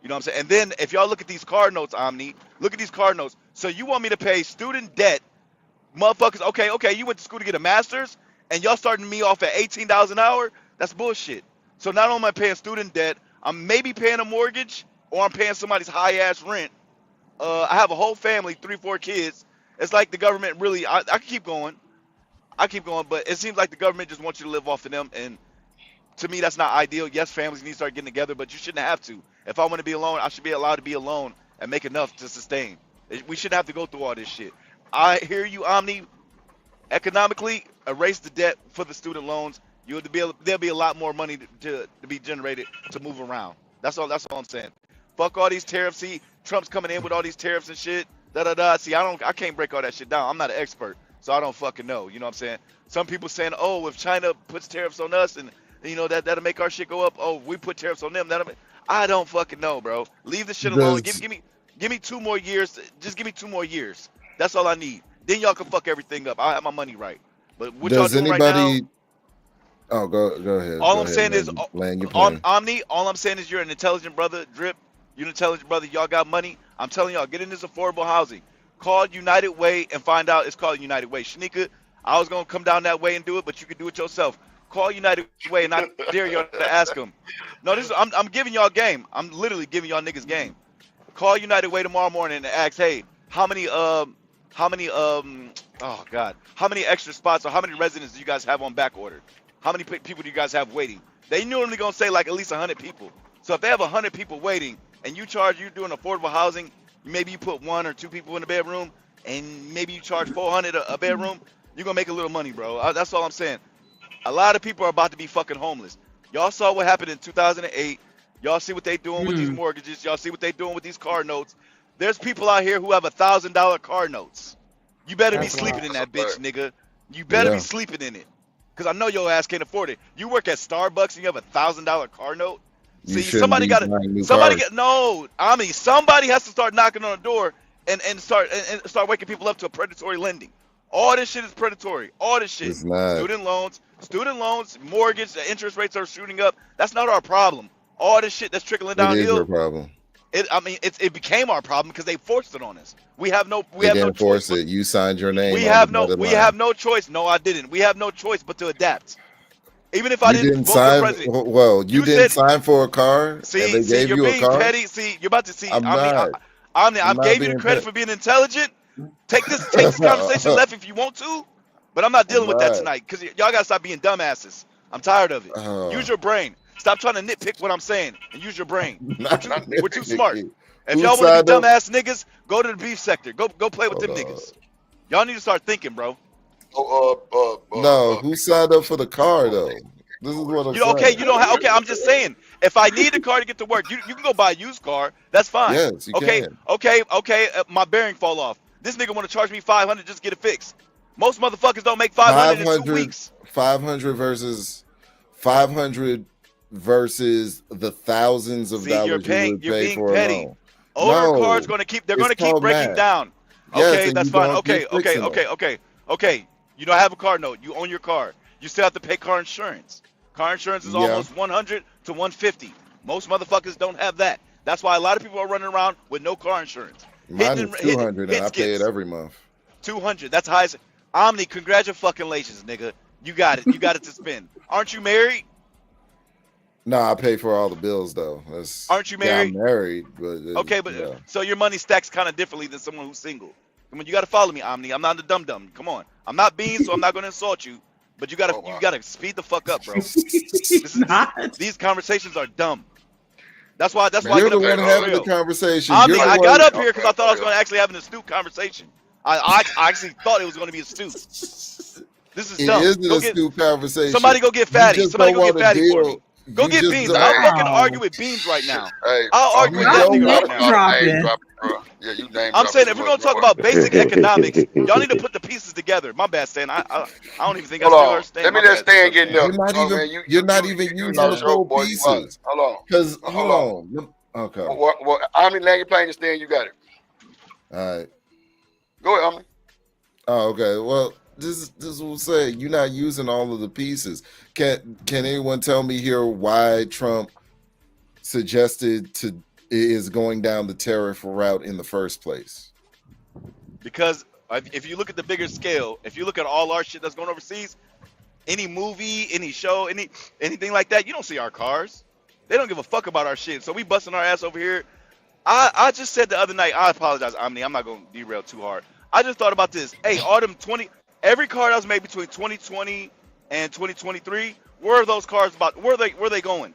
You know what I'm saying? And then if y'all look at these card notes, Omni, look at these card notes. So you want me to pay student debt, motherfuckers? Okay, you went to school to get a master's. And y'all starting me off at $18 an hour? That's bullshit. So not only am I paying student debt, I'm maybe paying a mortgage, or I'm paying somebody's high-ass rent. I have a whole family, 3-4 kids. It's like the government really, I can keep going. But it seems like the government just wants you to live off of them. And to me, that's not ideal. Yes, families need to start getting together, but you shouldn't have to. If I want to be alone, I should be allowed to be alone and make enough to sustain. We shouldn't have to go through all this shit. I hear you, Omni. Economically, erase the debt for the student loans. There'll be a lot more money to be generated to move around. That's all I'm saying. Fuck all these tariffs. See, Trump's coming in with all these tariffs and shit. See, I can't break all that shit down. I'm not an expert, so I don't fucking know. You know what I'm saying? Some people saying, oh, if China puts tariffs on us and that'll make our shit go up. Oh, we put tariffs on them. I don't fucking know, bro. Leave this shit alone. Give me 2 more years. Just give me 2 more years. That's all I need. Then y'all can fuck everything up. I have my money right. But what y'all doing right now? Oh, go ahead. All Go I'm ahead, saying is, land your on plane. Omni, all I'm saying is you're an intelligent brother, Drip. You're an intelligent brother. Y'all got money. I'm telling y'all, get in this affordable housing. Call United Way and find out it's called United Way. Shanika, I was going to come down that way and do it, but you can do it yourself. Call United Way, and I dare y'all to ask them. No, I'm giving y'all game. I'm literally giving y'all niggas game. Call United Way tomorrow morning and ask, hey, how many extra spots or how many residents do you guys have on back order? How many people do you guys have waiting? They normally gonna say like at least 100 people. So if they have 100 people waiting and you're doing affordable housing, maybe you put 1 or 2 people in the bedroom and maybe you charge $400 a bedroom, you're gonna make a little money, bro. That's all I'm saying. A lot of people are about to be fucking homeless. Y'all saw what happened in 2008. Y'all see what they doing with these mortgages. Y'all see what they doing with these car notes. There's people out here who have $1,000 car notes. You better be sleeping in that bitch, nigga. You better be sleeping in it. Because I know your ass can't afford it. You work at Starbucks and you have $1,000 car note. See, somebody has to start knocking on the door and start waking people up to predatory lending. All this shit is predatory. All this shit. Student loans, mortgage, the interest rates are shooting up. That's not our problem. All this shit that's trickling downhill. It is your problem. It became our problem because they forced it on us. We have no choice. You signed your name. We have no choice. No, I didn't. We have no choice but to adapt. Even if I didn't vote sign, for president. well, you didn't sign for a car. See, you're being petty. See, you're about to see. I gave you the credit for being intelligent. Take this conversation left if you want to, but I'm not dealing with that tonight because y'all gotta stop being dumbasses. I'm tired of it. Use your brain. Stop trying to nitpick what I'm saying and use your brain. We're too smart. If y'all want to be dumbass niggas, go to the beef sector. Go play with them niggas. Y'all need to start thinking, bro. No, who signed up for the car though? This is what I'm saying. Okay, you don't have. Okay, I'm just saying. If I need a car to get to work, you can go buy a used car. That's fine. Yes, you can. Okay. My bearing fall off. This nigga want to charge me $500 just to get it fixed. Most motherfuckers don't make $500 in 2 weeks. 500 versus the thousands of dollars you would pay for a loan. Older cars going to keep. They're going to keep breaking down. Okay, that's fine. Okay. You don't have a car note. You own your car. You still have to pay car insurance. Car insurance is almost $100 to $150. Most motherfuckers don't have that. That's why a lot of people are running around with no car insurance. Mine is $200 and I pay it every month. $200. That's high. Omni, congratulations, nigga. You got it. You got it to spend. Aren't you married? No, I pay for all the bills though. Aren't you married? Yeah, I'm married, but so your money stacks kind of differently than someone who's single. I mean, you got to follow me, Omni. I'm not a dum dum. Come on, I'm not Bean, so I'm not going to insult you. But you gotta speed the fuck up, bro. These conversations are dumb. That's why you're the one having the conversation. I got up here because I thought I was going to actually have an astute conversation. I actually thought it was going to be astute. This is dumb. It is an astute conversation. Somebody go get Fatty. Somebody go get Fatty for me. Go get Beans. I'll fucking argue with Beans right now. I'll argue with that nigga right now. I'm saying if we're gonna talk about basic economics, y'all need to put the pieces together. My bad, Stan. I don't even think I still understand. Let me let Stan get there. You're not even using the whole pieces. Hold on. Okay. How many land you playing, Stan? You got it. All right. Go ahead, Omni. Oh, okay. Well, this is what I'm saying. You're not using all of the pieces. Can anyone tell me here why Trump suggested is going down the tariff route in the first place? Because if you look at the bigger scale, if you look at all our shit that's going overseas, any movie, any show, anything like that, you don't see our cars. They don't give a fuck about our shit. So we busting our ass over here. I just said the other night, I apologize, Omni, I'm not going to derail too hard. I just thought about this. Hey, every car that was made between 2020 and 2023, where are those cars about? Where are they going?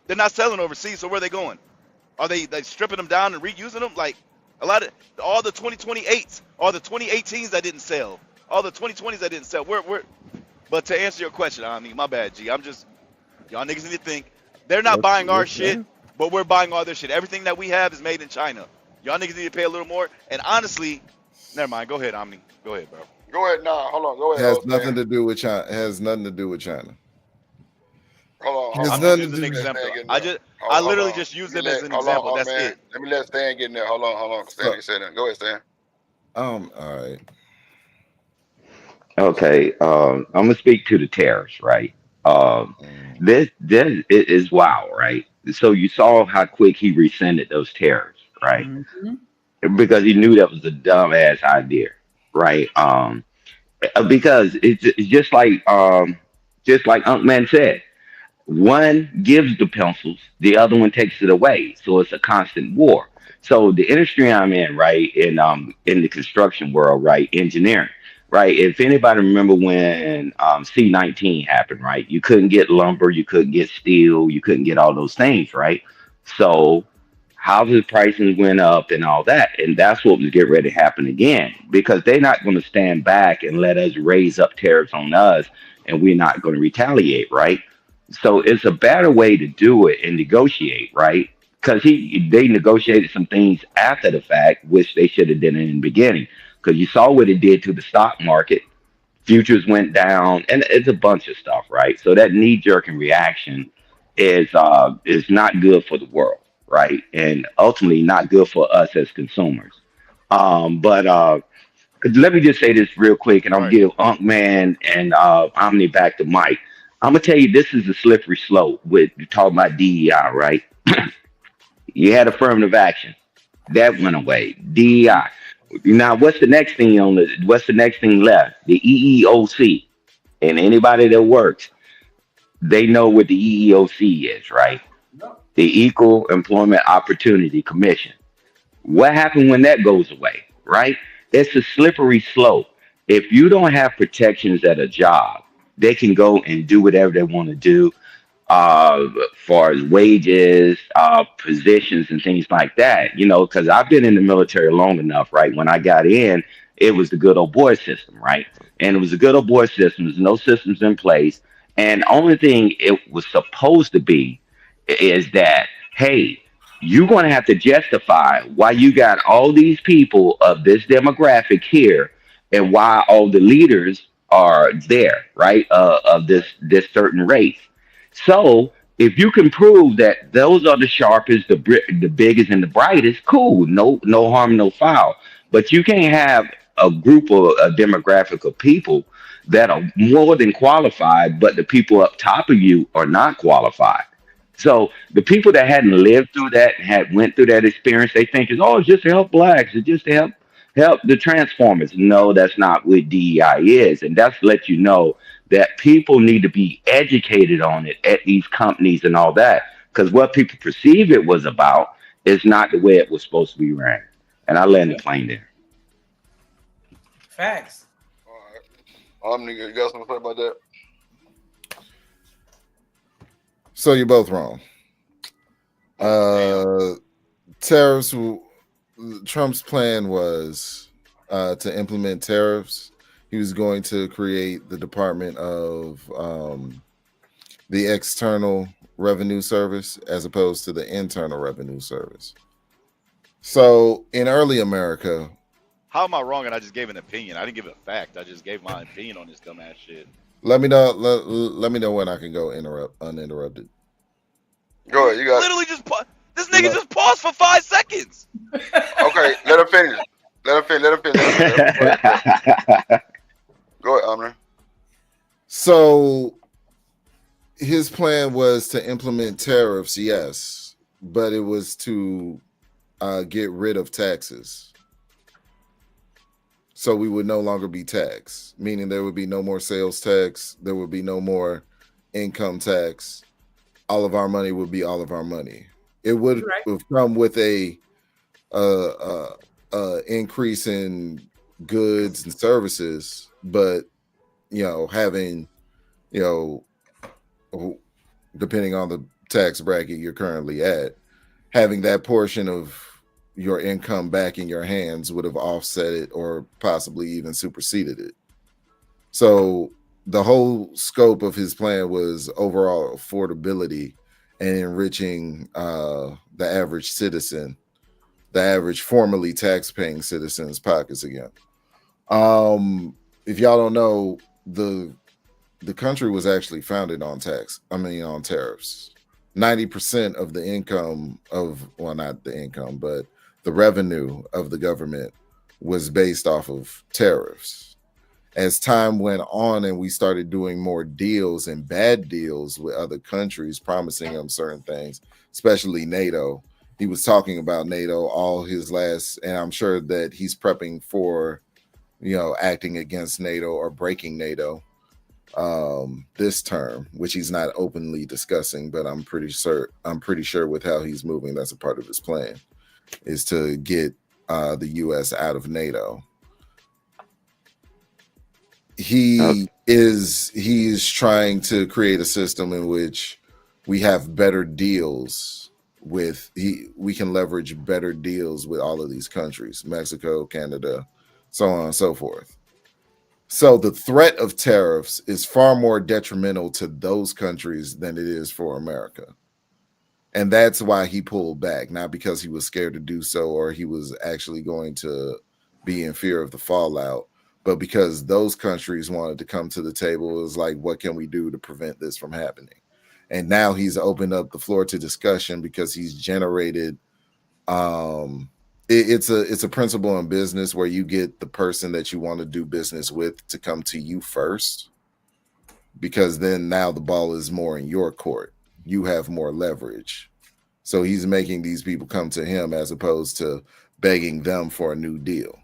They're not selling overseas, so where are they going? Are they stripping them down and reusing them? Like all the 2028s, all the 2018s that didn't sell, all the 2020s that didn't sell. But to answer your question, I mean, my bad, G. Y'all niggas need to think. They're not buying our shit, but we're buying all their shit. Everything that we have is made in China. Y'all niggas need to pay a little more. And honestly, never mind. Go ahead, Omni. Go ahead, bro. Go ahead. Nah, hold on. Go ahead. Has nothing to do with China. Has nothing to do with China. Hold on. I'm just using an example. I literally just use them as an example. That's it. Let me let Stan get in there. Hold on. Stan, you said that. Go ahead, Stan. All right. Okay, I'm gonna speak to the tariffs, right? This is wow, right? So you saw how quick he rescinded those tariffs, right? Mhm. Because he knew that was a dumbass idea, right? Because it's just like Unc Man said, one gives the pencils, the other one takes it away. So it's a constant war. So the industry I'm in, right, in the construction world, right, engineering, right. If anybody remember when C-19 happened, right, you couldn't get lumber, you couldn't get steel, you couldn't get all those things, right. So houses prices went up and all that, and that's what was getting ready to happen again because they're not going to stand back and let us raise up tariffs on us, and we're not going to retaliate, right? So it's a better way to do it and negotiate, right? Because they negotiated some things after the fact, which they should have done in the beginning. Because you saw what it did to the stock market, futures went down, and it's a bunch of stuff, right? So that knee jerking reaction is not good for the world, right? And ultimately not good for us as consumers. But let me just say this real quick, and I'll give Unc Man and Omni back to Mike. I'm gonna tell you this is a slippery slope with you talking about DEI, right? You had affirmative action. That went away. DEI. Now what's the next thing left? The EEOC. And anybody that works, they know what the EEOC is, right? The Equal Employment Opportunity Commission. What happened when that goes away, right? It's a slippery slope. If you don't have protections at a job, they can go and do whatever they want to do uh far as wages, positions and things like that, because I've been in the military long enough, right? When I got in, it was the good old boy system, right? And it was a good old boy system. There's no systems in place. And only thing it was supposed to be is that, hey, you're going to have to justify why you got all these people of this demographic here and why all the leaders are there, right? Of this certain race. So if you can prove that those are the sharpest, the biggest, and the brightest, cool, no harm, no foul. But you can't have a group of a demographic of people that are more than qualified, but the people up top of you are not qualified. So the people that hadn't lived through that, had went through that experience, they think is, oh, it's just to help blacks, it's just to help the transformers. No, that's not what DEI is, and that's to let you know that people need to be educated on it at these companies and all that, because what people perceive it was about is not the way it was supposed to be ran. And I land the plane there. Facts. Omni, you got something to say about that? So you're both wrong. Tariffs. Trump's plan was to implement tariffs. He was going to create the Department of the External Revenue Service as opposed to the Internal Revenue Service. So in early America, how am I wrong? And I just gave an opinion. I didn't give a fact. I just gave my opinion on this dumbass shit. Let me know. Let me know when I can go uninterrupted. Go ahead. You got literally just this nigga just paused for 5 seconds. Okay, let him finish. Let him finish. Go ahead, Omni. So his plan was to implement tariffs, yes, but it was to get rid of taxes. So we would no longer be taxed, meaning there would be no more sales tax. There would be no more income tax. All of our money would be all of our money. It would have come with a increase in goods and services, but having, depending on the tax bracket you're currently at, having that portion of your income back in your hands would have offset it or possibly even superseded it. So the whole scope of his plan was overall affordability and enriching the average citizen, the average formerly tax-paying citizen's pockets again. If y'all don't know, the country was actually founded on tariffs. 90% of the income not the income, but the revenue of the government was based off of tariffs. as time went on and we started doing more deals and bad deals with other countries, promising them certain things, especially NATO. He was talking about NATO all his last, and I'm sure that he's prepping for, acting against NATO or breaking NATO this term, which he's not openly discussing, but I'm pretty sure with how he's moving, that's a part of his plan, is to get the US out of NATO. He is trying to create a system in which we have better deals with we can leverage better deals with all of these countries, Mexico, Canada, so on and so forth. So the threat of tariffs is far more detrimental to those countries than it is for America. And that's why he pulled back, not because he was scared to do so or he was actually going to be in fear of the fallout, but because those countries wanted to come to the table. It was like, what can we do to prevent this from happening? And now he's opened up the floor to discussion because he's generated it's a principle in business where you get the person that you want to do business with to come to you first, because then now the ball is more in your court. You have more leverage. So he's making these people come to him as opposed to begging them for a new deal.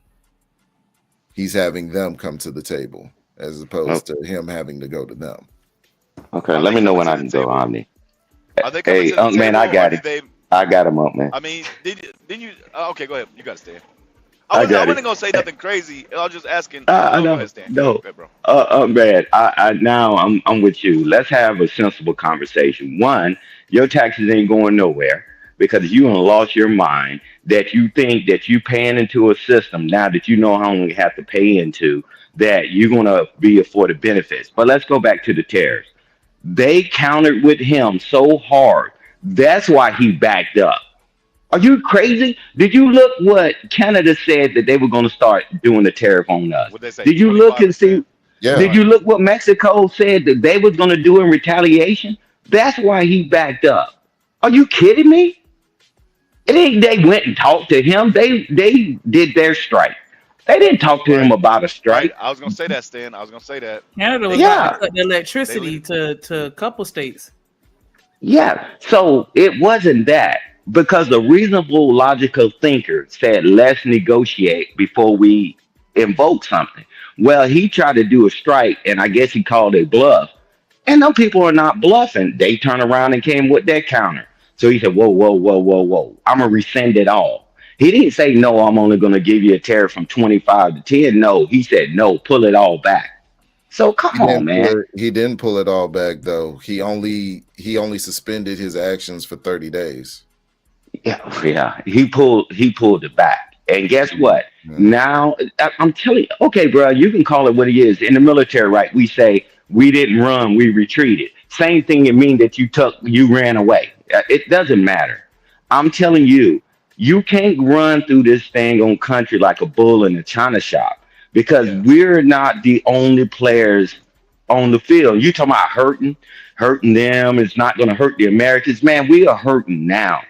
He's having them come to the table as opposed to him having to go to them. Okay, let me know when I can go, Omni. Are they coming to the man, table, I got or it. did I got him up, man. I mean, didn't you? Okay, go ahead. You got to stay. I wasn't gonna say nothing crazy. I was just asking. I know. Go ahead, Stan. No. Go ahead, bro. Man, now I'm with you. Let's have a sensible conversation. One, your taxes ain't going nowhere because you done lost your mind that you think that you paying into a system now that you know how long you have to pay into, that you're gonna be afforded benefits. But let's go back to the tariffs. They countered with him so hard. That's why he backed up. Are you crazy? Did you look what Canada said that they were going to start doing the tariff on us? What'd they say? Did you look and see? Yeah. Did you look what Mexico said that they was going to do in retaliation? That's why he backed up. Are you kidding me? It ain't they went and talked to him. They did their strike. They didn't talk to him about a strike. Right. I was gonna say that, Stan. I was gonna say that. Canada was about to cut the electricity to a couple states. Yeah. So it wasn't that, because a reasonable, logical thinker said, let's negotiate before we invoke something. Well, he tried to do a strike, and I guess he called it bluff. And them people are not bluffing. They turned around and came with their counter. So he said, whoa, whoa, whoa, whoa, whoa. I'm going to rescind it all. He didn't say, no, I'm only going to give you a tariff from 25 to 10. No, he said, no, pull it all back. So come on, man. He didn't pull it all back, though. He only suspended his actions for 30 days. Yeah. He pulled it back. And guess what? Now, I'm telling you, okay, bro, you can call it what it is. In the military, right, we say, we didn't run, we retreated. Same thing, it means that you ran away. It doesn't matter. I'm telling you, you can't run through this thing on country like a bull in a china shop, because we're not the only players on the field. You talking about hurting them. It's not going to hurt the Americans. Man, we are hurting now.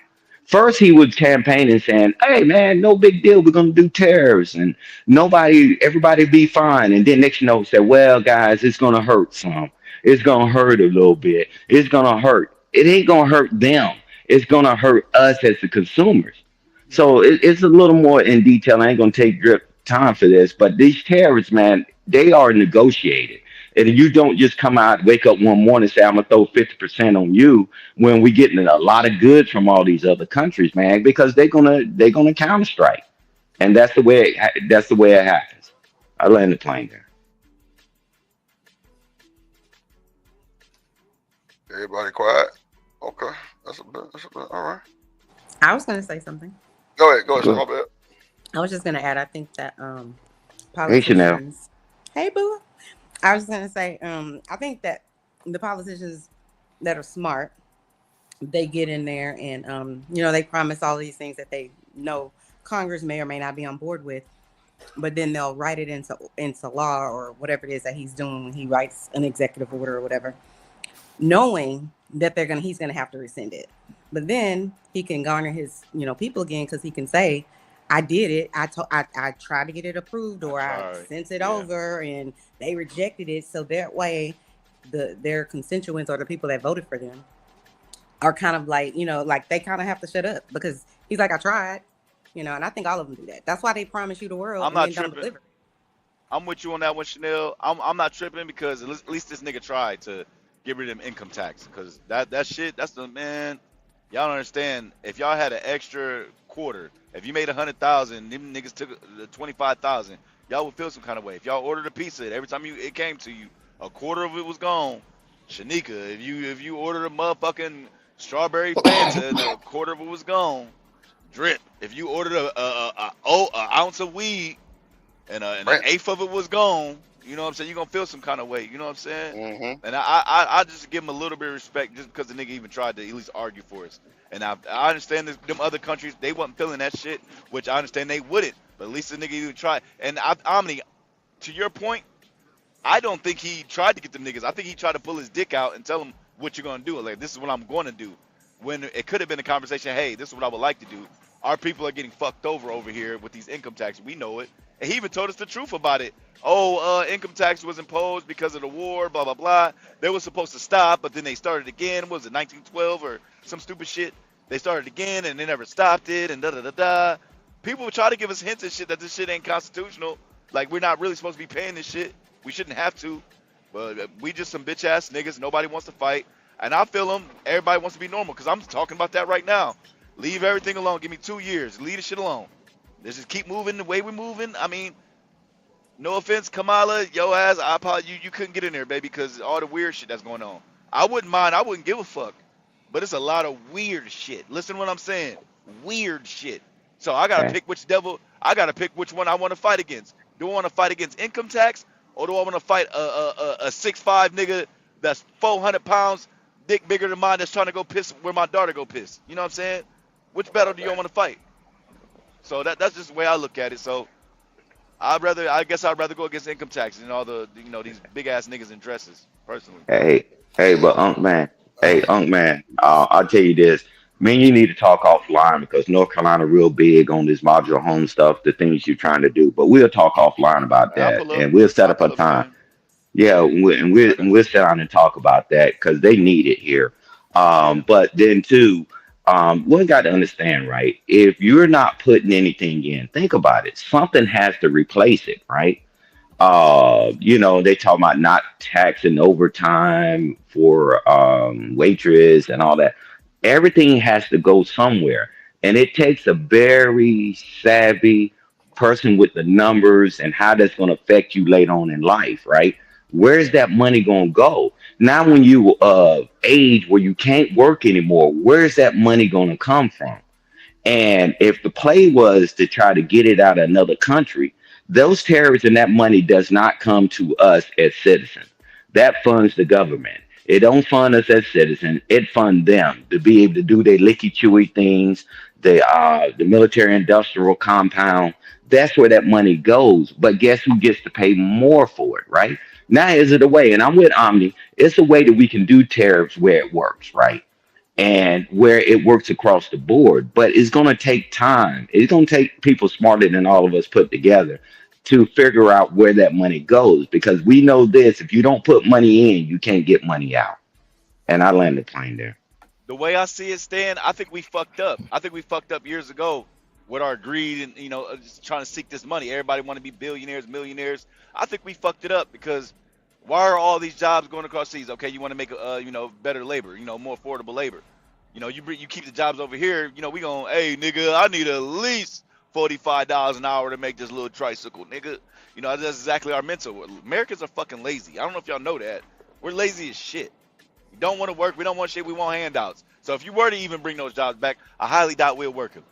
First, he was campaigning saying, hey, man, no big deal. We're going to do tariffs and everybody be fine. And then next, said, well, guys, it's going to hurt some. It's going to hurt a little bit. It's going to hurt. It ain't going to hurt them. It's going to hurt us as the consumers. So it's a little more in detail. I ain't going to take time for this, but these tariffs, man, they are negotiated. And you don't just come out, wake up one morning and say, I'm going to throw 50% on you, when we're getting a lot of goods from all these other countries, man, because they're gonna counter strike. And that's the way it happens. I land the plane there. Everybody quiet. Okay. That's a bit. All right. I was going to say something. Go ahead. My bad. I was just going to add, I think that Hey, Chanel. politicians. Hey, boo. I was going to say, I think that the politicians that are smart, they get in there and, they promise all these things that they know Congress may or may not be on board with, but then they'll write it into law or whatever it is that he's doing when he writes an executive order or whatever, knowing that he's going to have to rescind it. But then he can garner his, people again, because he can say, I did it. I tried to get it approved, or I sent it Yeah. over, and they rejected it. So that way, their constituents or the people that voted for them are kind of like, like they kind of have to shut up, because he's like, I tried, and I think all of them do that. That's why they promise you the world I'm and not then don't tripping. deliver. I'm with you on that one, Chanel. I'm not tripping because at least this nigga tried to get rid of them income tax. Because that shit, that's the man. Y'all don't understand. If y'all had an extra quarter, if you made 100,000, them niggas took 25,000, y'all would feel some kind of way. If y'all ordered a pizza, every time it came to you, a quarter of it was gone. Shanika, if you ordered a motherfucking strawberry Fanta, the quarter of it was gone. Drip, if you ordered a ounce of weed, and an eighth of it was gone. You know what I'm saying? You're gonna feel some kind of way. You know what I'm saying? Mm-hmm. And I just give him a little bit of respect just because the nigga even tried to at least argue for us. And I understand them other countries, they wasn't feeling that shit, which I understand they wouldn't. But at least the nigga even tried. And Omni, to your point, I don't think he tried to get them niggas. I think he tried to pull his dick out and tell them what you're gonna do. Like, this is what I'm going to do. When it could have been a conversation, hey, this is what I would like to do. Our people are getting fucked over here with these income taxes. We know it. And he even told us the truth about it. Oh, income tax was imposed because of the war, blah, blah, blah. They were supposed to stop, but then they started again. What was it, 1912 or some stupid shit? They started again, and they never stopped it, and da-da-da-da. People would try to give us hints and shit that this shit ain't constitutional. Like, we're not really supposed to be paying this shit. We shouldn't have to. But we just some bitch-ass niggas. Nobody wants to fight. And I feel them. Everybody wants to be normal, because I'm talking about that right now. Leave everything alone. Give me 2 years. Leave the shit alone. Let's just keep moving the way we're moving. I mean, no offense, Kamala, yo ass, I apologize. You couldn't get in there, baby, because all the weird shit that's going on. I wouldn't mind. I wouldn't give a fuck. But it's a lot of weird shit. Listen to what I'm saying. Weird shit. So I got to pick which devil. I got to pick which one I want to fight against. Do I want to fight against income tax, or do I want to fight a 6'5" nigga that's 400 pounds, dick bigger than mine, that's trying to go piss where my daughter go piss? You know what I'm saying? Which battle do you want to fight? So that's just the way I look at it. So I guess I'd rather go against income taxes and all the these big ass niggas in dresses, personally. But Unc man, I'll tell you this. Man, you need to talk offline, because North Carolina real big on this modular home stuff, the things you're trying to do. But we'll talk offline about that, and we'll set up a time. Yeah, we'll sit down and talk about that, because they need it here. But then too, we got to understand, right? If you're not putting anything in, think about it. Something has to replace it, right? They talk about not taxing overtime for waitress and all that. Everything has to go somewhere, and it takes a very savvy person with the numbers and how that's going to affect you later on in life, right? Where's that money going to go? Now, when you age where you can't work anymore, where's that money going to come from? And if the play was to try to get it out of another country, those tariffs and that money does not come to us as citizens. That funds the government. It don't fund us as citizens. It fund them to be able to do their licky chewy things, the military industrial compound. That's where that money goes. But guess who gets to pay more for it, right? Now is it a way, and I'm with Omni, it's a way that we can do tariffs where it works, right? And where it works across the board. But it's going to take time. It's going to take people smarter than all of us put together to figure out where that money goes. Because we know this, if you don't put money in, you can't get money out. And I landed the plane there. The way I see it, Stan, I think we fucked up. I think we fucked up years ago with our greed and, just trying to seek this money. Everybody want to be billionaires, millionaires. I think we fucked it up, because why are all these jobs going across seas? Okay, you want to make better labor, more affordable labor. You keep the jobs over here. We going, hey nigga, I need at least $45 an hour to make this little tricycle, nigga. That's exactly our mental. Americans are fucking lazy. I don't know if y'all know that. We're lazy as shit. We don't want to work. We don't want shit. We want handouts. So if you were to even bring those jobs back, I highly doubt we'll work them.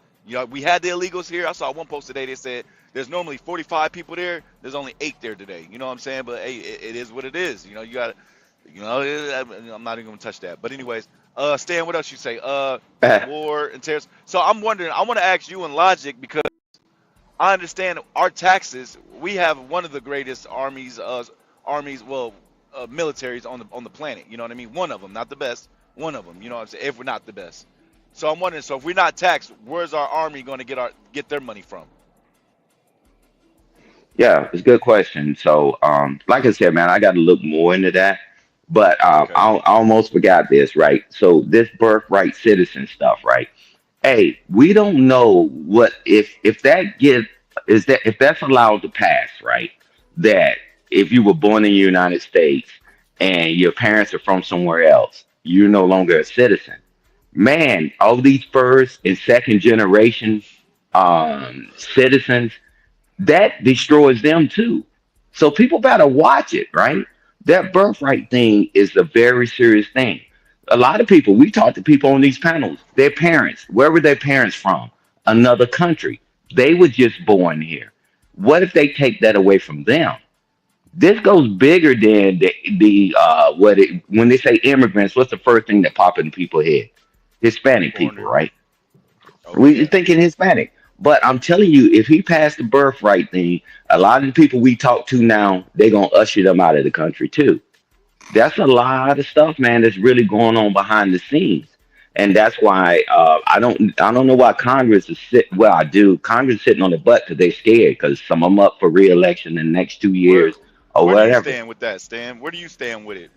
We had the illegals here. I saw one post today that said there's normally 45 people there. There's only 8 there today. You know what I'm saying? But hey, it is what it is. You got to, I'm not even going to touch that. But anyways, Stan, what else you say? War and tariffs. So I'm wondering, I want to ask you in logic, because I understand our taxes. We have one of the greatest armies, militaries on the planet. You know what I mean? One of them, not the best. One of them. You know what I'm saying? If we're not the best. So I'm wondering. So if we're not taxed, where's our army going to get their money from? Yeah, it's a good question. So, like I said, man, I got to look more into that. But I almost forgot this, right? So this birthright citizen stuff, right? Hey, we don't know what if that give is that if that's allowed to pass, right? That if you were born in the United States and your parents are from somewhere else, you're no longer a citizen. Man, all these first and second generation citizens, that destroys them too. So people better watch it, right? That birthright thing is a very serious thing. A lot of people, we talk to people on these panels, their parents, where were their parents from? Another country. They were just born here. What if they take that away from them? This goes bigger than when they say immigrants, what's the first thing that pop in people's head? Hispanic people, right? We thinking Hispanic. But I'm telling you, if he passed the birthright thing, a lot of the people we talk to now, they're gonna usher them out of the country too. That's a lot of stuff, man, that's really going on behind the scenes. And that's why I don't know why Congress is well, I do. Congress is sitting on the butt because they're scared because some of them up for re-election in the next 2 years or Where do you whatever. stand with that, Stan? Where do you stand with it?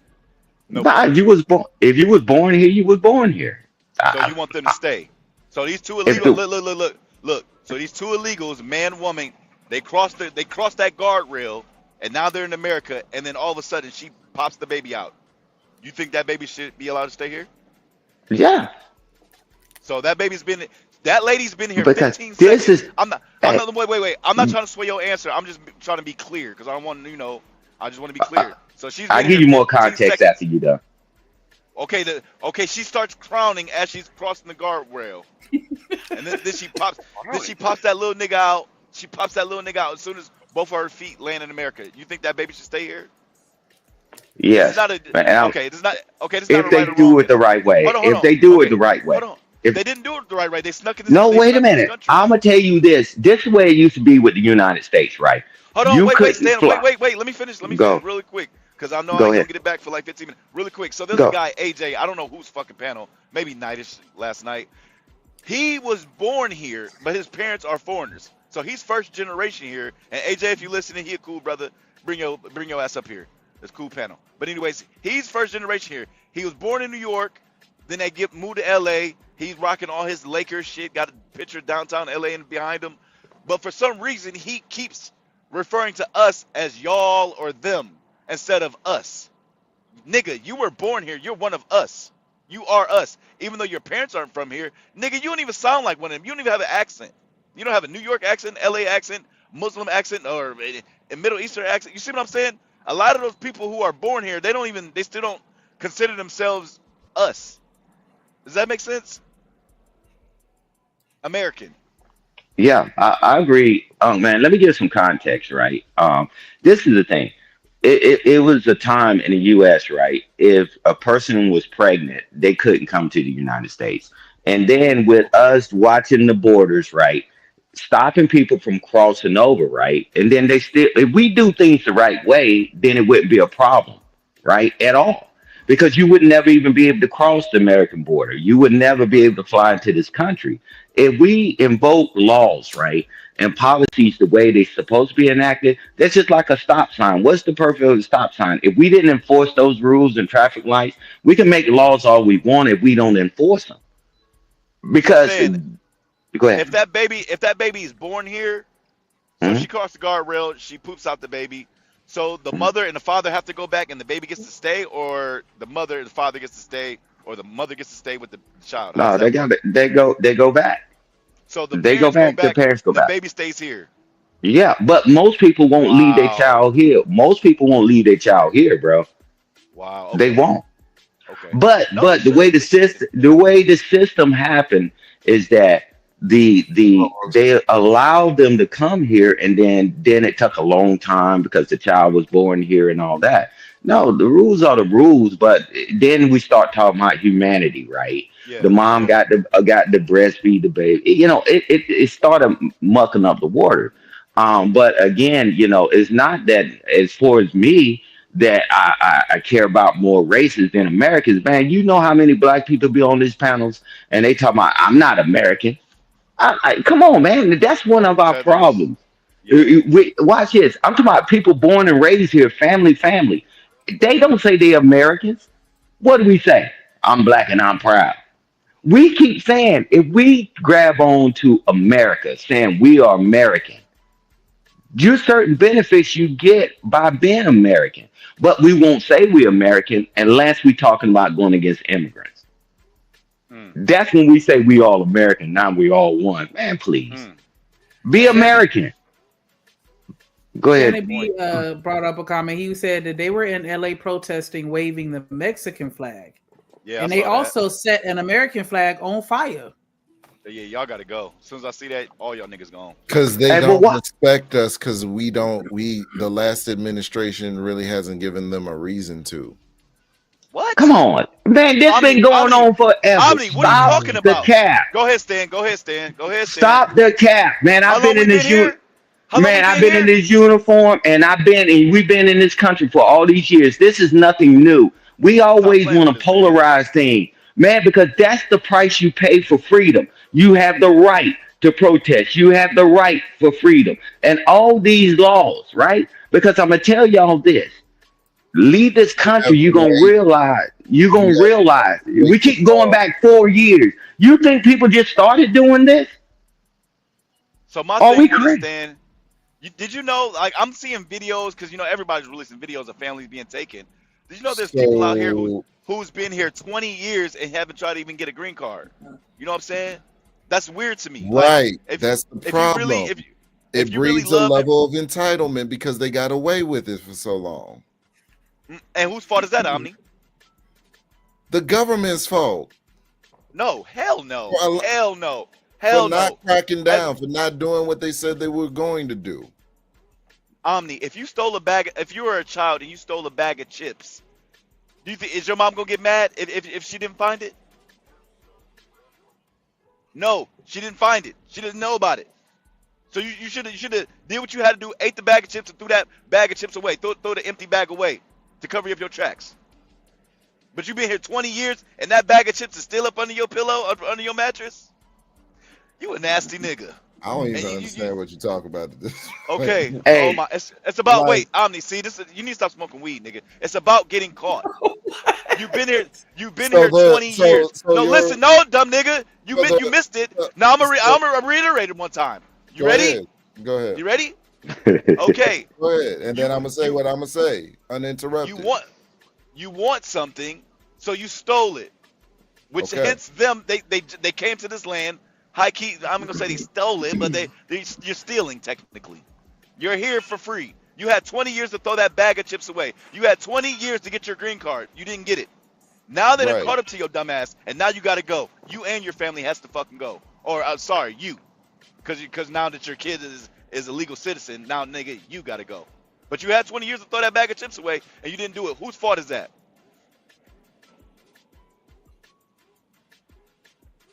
Nah, if you was born here, you was born here. So you want them to stay? So these two If illegal, the, look. So these two illegals, man, woman, they crossed that guardrail, and now they're in America, and then all of a sudden she pops the baby out. You think that baby should be allowed to stay here? yeah, So that lady's been here because 15 this seconds. is Wait. I'm not trying to sway your answer. I'm just trying to be clear because I don't want I just want to be clear. So she's I'll been give here you more 15 context seconds. after you done. Okay, she starts crowning as she's crossing the guardrail. And then she pops that little nigga out. She pops that little nigga out as soon as both of her feet land in America. You think that baby should stay here? Yes. This is not this is not If a they right or do wrong. it the right way. Hold on. If they do it the right way. Hold on. If They didn't do it the right way. They snuck in this. no, They wait a snuck in this minute. country. I'm gonna tell you this. This is the way it used to be with the United States, right? Hold on, You wait, couldn't Stan, fly. wait. Let me finish Go. really quick, because I know I Go ain't gonna ahead. get it back for like 15 minutes. Really quick. So there's a Go. guy, AJ. I don't know whose fucking panel. Maybe Nightish last night. He was born here, but his parents are foreigners. So he's first generation here. And AJ, if you listening, he a cool brother. Bring your ass up here. It's a cool panel. But anyways, he's first generation here. He was born in New York. Then they moved to LA. He's rocking all his Lakers shit. Got a picture downtown LA and behind him. But for some reason, he keeps referring to us as y'all or them instead of us. Nigga, you were born here. You're one of us. You are us. Even though your parents aren't from here, nigga, you don't even sound like one of them. You don't even have an accent. You don't have a New York accent, LA accent, Muslim accent, or a Middle Eastern accent. You see what I'm saying? A lot of those people who are born here, they still don't consider themselves us. Does that make sense? American. Yeah, I agree. Man, let me give some context, right? This is the thing. It was a time in the U.S., right? If a person was pregnant, they couldn't come to the United States. And then with us watching the borders, right? Stopping people from crossing over, right? And then if we do things the right way, then it wouldn't be a problem, right? At all. Because you would never even be able to cross the American border. You would never be able to fly into this country. If we invoke laws, right, and policies the way they're supposed to be enacted, that's just like a stop sign. What's the purpose of a stop sign? If we didn't enforce those rules and traffic lights, we can make laws all we want if we don't enforce them. Because go ahead. If that baby is born here, so she crossed the guardrail, she poops out the baby. So the mother and the father have to go back, and the baby gets to stay, or the mother and the father gets to stay, or the mother gets to stay with the child. No, they go back. So the They go parents back. The parents go the back. baby stays here. Yeah, but most people won't leave their child here. Most people won't leave their child here, bro. Wow. They won't. Okay. But the way the system happened is that they allowed them to come here, and then it took a long time because the child was born here and all that. No, the rules are the rules, but then we start talking about humanity, right? Yeah. The mom got to breastfeed the baby. You know, it started mucking up the water. But again, you know, it's not that as far as me, that I care about more races than Americans. Man, you know how many black people be on these panels and they talk about I'm not American. Come on, man. That's one of our problems. Watch this. I'm talking about people born and raised here, family. They don't say they're Americans. What do we say? I'm black and I'm proud. We keep saying, if we grab on to America, saying we are American, you certain benefits you get by being American. But we won't say we're American unless we're talking about going against immigrants. That's when we say we all American. Now we all one. Man, please. Be American. Go ahead. Danny B brought up a comment. He said that they were in LA protesting, waving the Mexican flag. Yeah, and they also set an American flag on fire. Yeah, y'all gotta go. As soon as I see that, all y'all niggas gone. Because they don't respect us. Because the last administration really hasn't given them a reason to. What? Come on, man! This been going on forever. Omni, what are you talking about? The cap. Go ahead, Stan. Go ahead, Stan. Stop the cap, man! I've been in this uniform, and we've been in this country for all these years. This is nothing new. We always want to polarize things, man, because that's the price you pay for freedom. You have the right to protest. You have the right for freedom, and all these laws, right? Because I'm gonna tell y'all this. Leave this country, you're gonna realize. We keep going back 4 years. You think people just started doing this? So my thing is, Stan, did you know? Like, I'm seeing videos because everybody's releasing videos of families being taken. Did you know there's people out here who's been here 20 years and haven't tried to even get a green card? You know what I'm saying? That's weird to me. Right. Like, that's the problem. It breeds a level of entitlement because they got away with it for so long. And whose fault is that, Omni? The government's fault. No, hell no. Hell no. For not cracking down, for not doing what they said they were going to do. Omni, if you were a child and you stole a bag of chips, do you think is your mom gonna get mad if she didn't find it? No, she didn't find it. She didn't know about it. So you should have did what you had to do, ate the bag of chips and threw that bag of chips away. Throw the empty bag away to cover up your tracks. But you've been here 20 years and that bag of chips is still up under your pillow, under your mattress? You a nasty nigga. I don't even understand what you talk about. Okay. Hey. Oh my, it's about wait, Omni. See, you need to stop smoking weed, nigga. It's about getting caught. You've been here 20 years. No, listen, no, dumb nigga. You missed it. Now I'm gonna reiterate it one time. You ready? Go ahead. You ready? Okay. Go ahead. And then I'm gonna say what I'm gonna say. Uninterrupted. You want something, so you stole it. Which hence them, they came to this land. High key, I'm gonna say they stole it, but you're stealing technically. You're here for free. You had 20 years to throw that bag of chips away. You had 20 years to get your green card. You didn't get it. Now they done caught up to your dumb ass, and now you gotta go. You and your family has to fucking go. Or sorry, you, because now that your kid is a legal citizen, now nigga, you gotta go. But you had 20 years to throw that bag of chips away, and you didn't do it. Whose fault is that?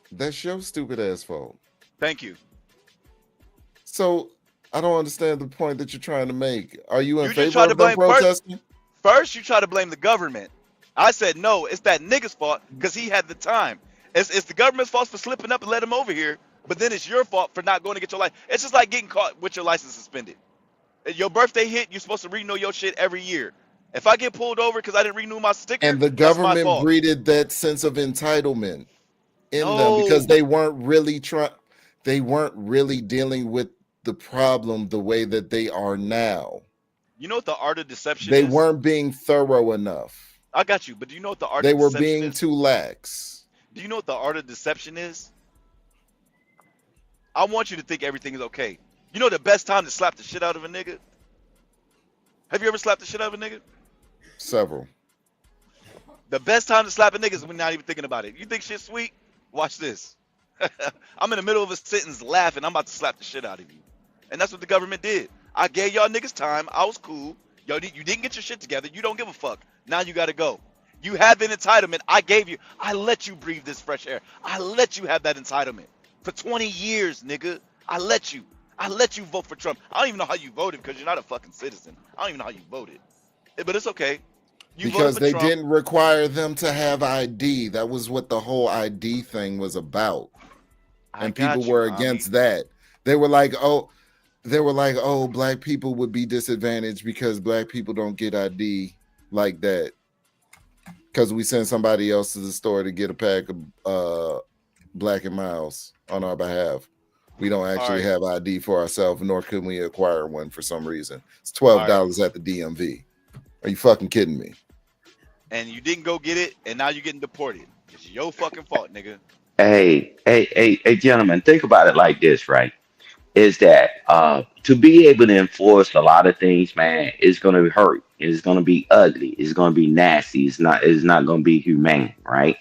That's your stupid ass fault. Thank you. So I don't understand the point that you're trying to make. Are you in favor of them protesting? First, you try to blame the government. I said no. It's that nigga's fault because he had the time. It's the government's fault for slipping up and let him over here. But then it's your fault for not going to get your license. It's just like getting caught with your license suspended. Your birthday hit, you're supposed to renew your shit every year. If I get pulled over because I didn't renew my sticker, and the government breeded that sense of entitlement in them because they weren't really dealing with the problem the way that they are now. You know what the art of deception is? They is? weren't being thorough enough. I got you, but do you know what the art of deception is? They were being too lax. Do you know what the art of deception is? I want you to think everything is okay. You know the best time to slap the shit out of a nigga? Have you ever slapped the shit out of a nigga? Several. The best time to slap a nigga is when you're not even thinking about it. You think shit's sweet? Watch this. I'm in the middle of a sentence laughing. I'm about to slap the shit out of you. And that's what the government did. I gave y'all niggas time. I was cool. You didn't get your shit together. You don't give a fuck. Now you gotta go. You have an entitlement. I let you breathe this fresh air. I let you have that entitlement. For 20 years, nigga. I let you vote for Trump. I don't even know how you voted because you're not a fucking citizen. I don't even know how you voted. But it's okay. You because voted for they Trump. didn't require them to have ID. That was what the whole ID thing was about. And people were against that. They were like, oh, black people would be disadvantaged because black people don't get ID like that. Because we send somebody else to the store to get a pack of Black and Miles on our behalf. We don't actually have ID for ourselves, nor can we acquire one for some reason. It's $12 at the DMV. Are you fucking kidding me? And you didn't go get it, and now you're getting deported. It's your fucking fault, nigga. Hey, gentlemen, think about it like this, right? Is that to be able to enforce a lot of things, man, it's gonna hurt. It's gonna be ugly. It's gonna be nasty. It's not gonna be humane, right?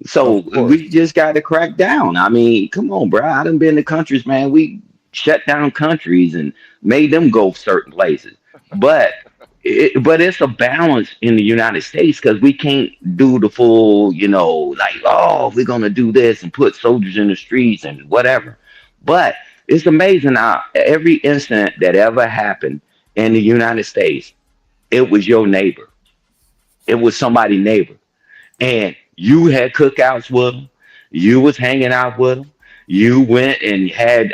So we just got to crack down. I mean, come on, bro. I done been to countries, man. We shut down countries and made them go certain places. But it's a balance in the United States because we can't do the full, like, oh, we're gonna do this and put soldiers in the streets and whatever. But it's amazing how every incident that ever happened in the United States, it was your neighbor. It was somebody's neighbor. And you had cookouts with them. You was hanging out with them. You went and had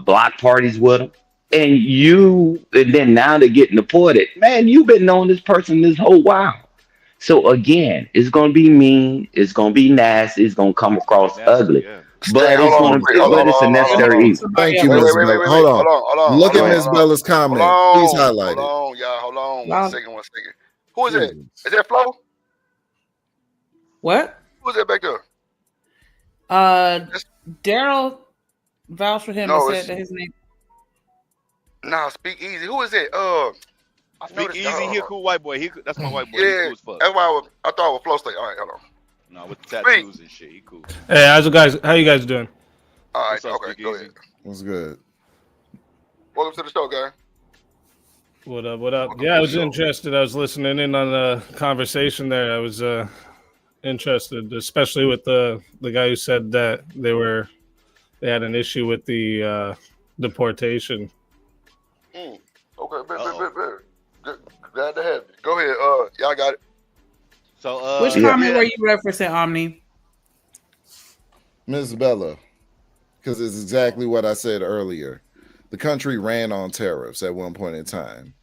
block parties with them. And then now they're getting deported. Man, you've been knowing this person this whole while. So again, it's going to be mean. It's going to be nasty. It's going to come across ugly. Yeah. But it's a necessary evil. Thank you, Ms. Bella. Hold on. Look at Ms. Bella's comment. Please highlight it. Hold on, y'all. Hold on. One second. Who is it? Is that Flo? What? Who's that back there? Daryl vouched for him and said that his name. Nah, Speak Easy. Who is it? Speak Easy. He a cool white boy. That's my white boy. Yeah, he cool as fuck. that's why I thought it was Flo State. All right, hold on. No, with the tattoos and shit, he cool. Hey, how you guys doing? All right, okay, go ahead. What's good? Welcome to the show, guy. What up? Yeah, I was interested. I was listening in on the conversation there. I was interested, especially with the guy who said that they had an issue with the deportation. Okay, good. Glad to have you. Go ahead. Y'all got it. So, which comment were you referencing, Omni? Ms. Bella, because it's exactly what I said earlier. The country ran on tariffs at one point in time,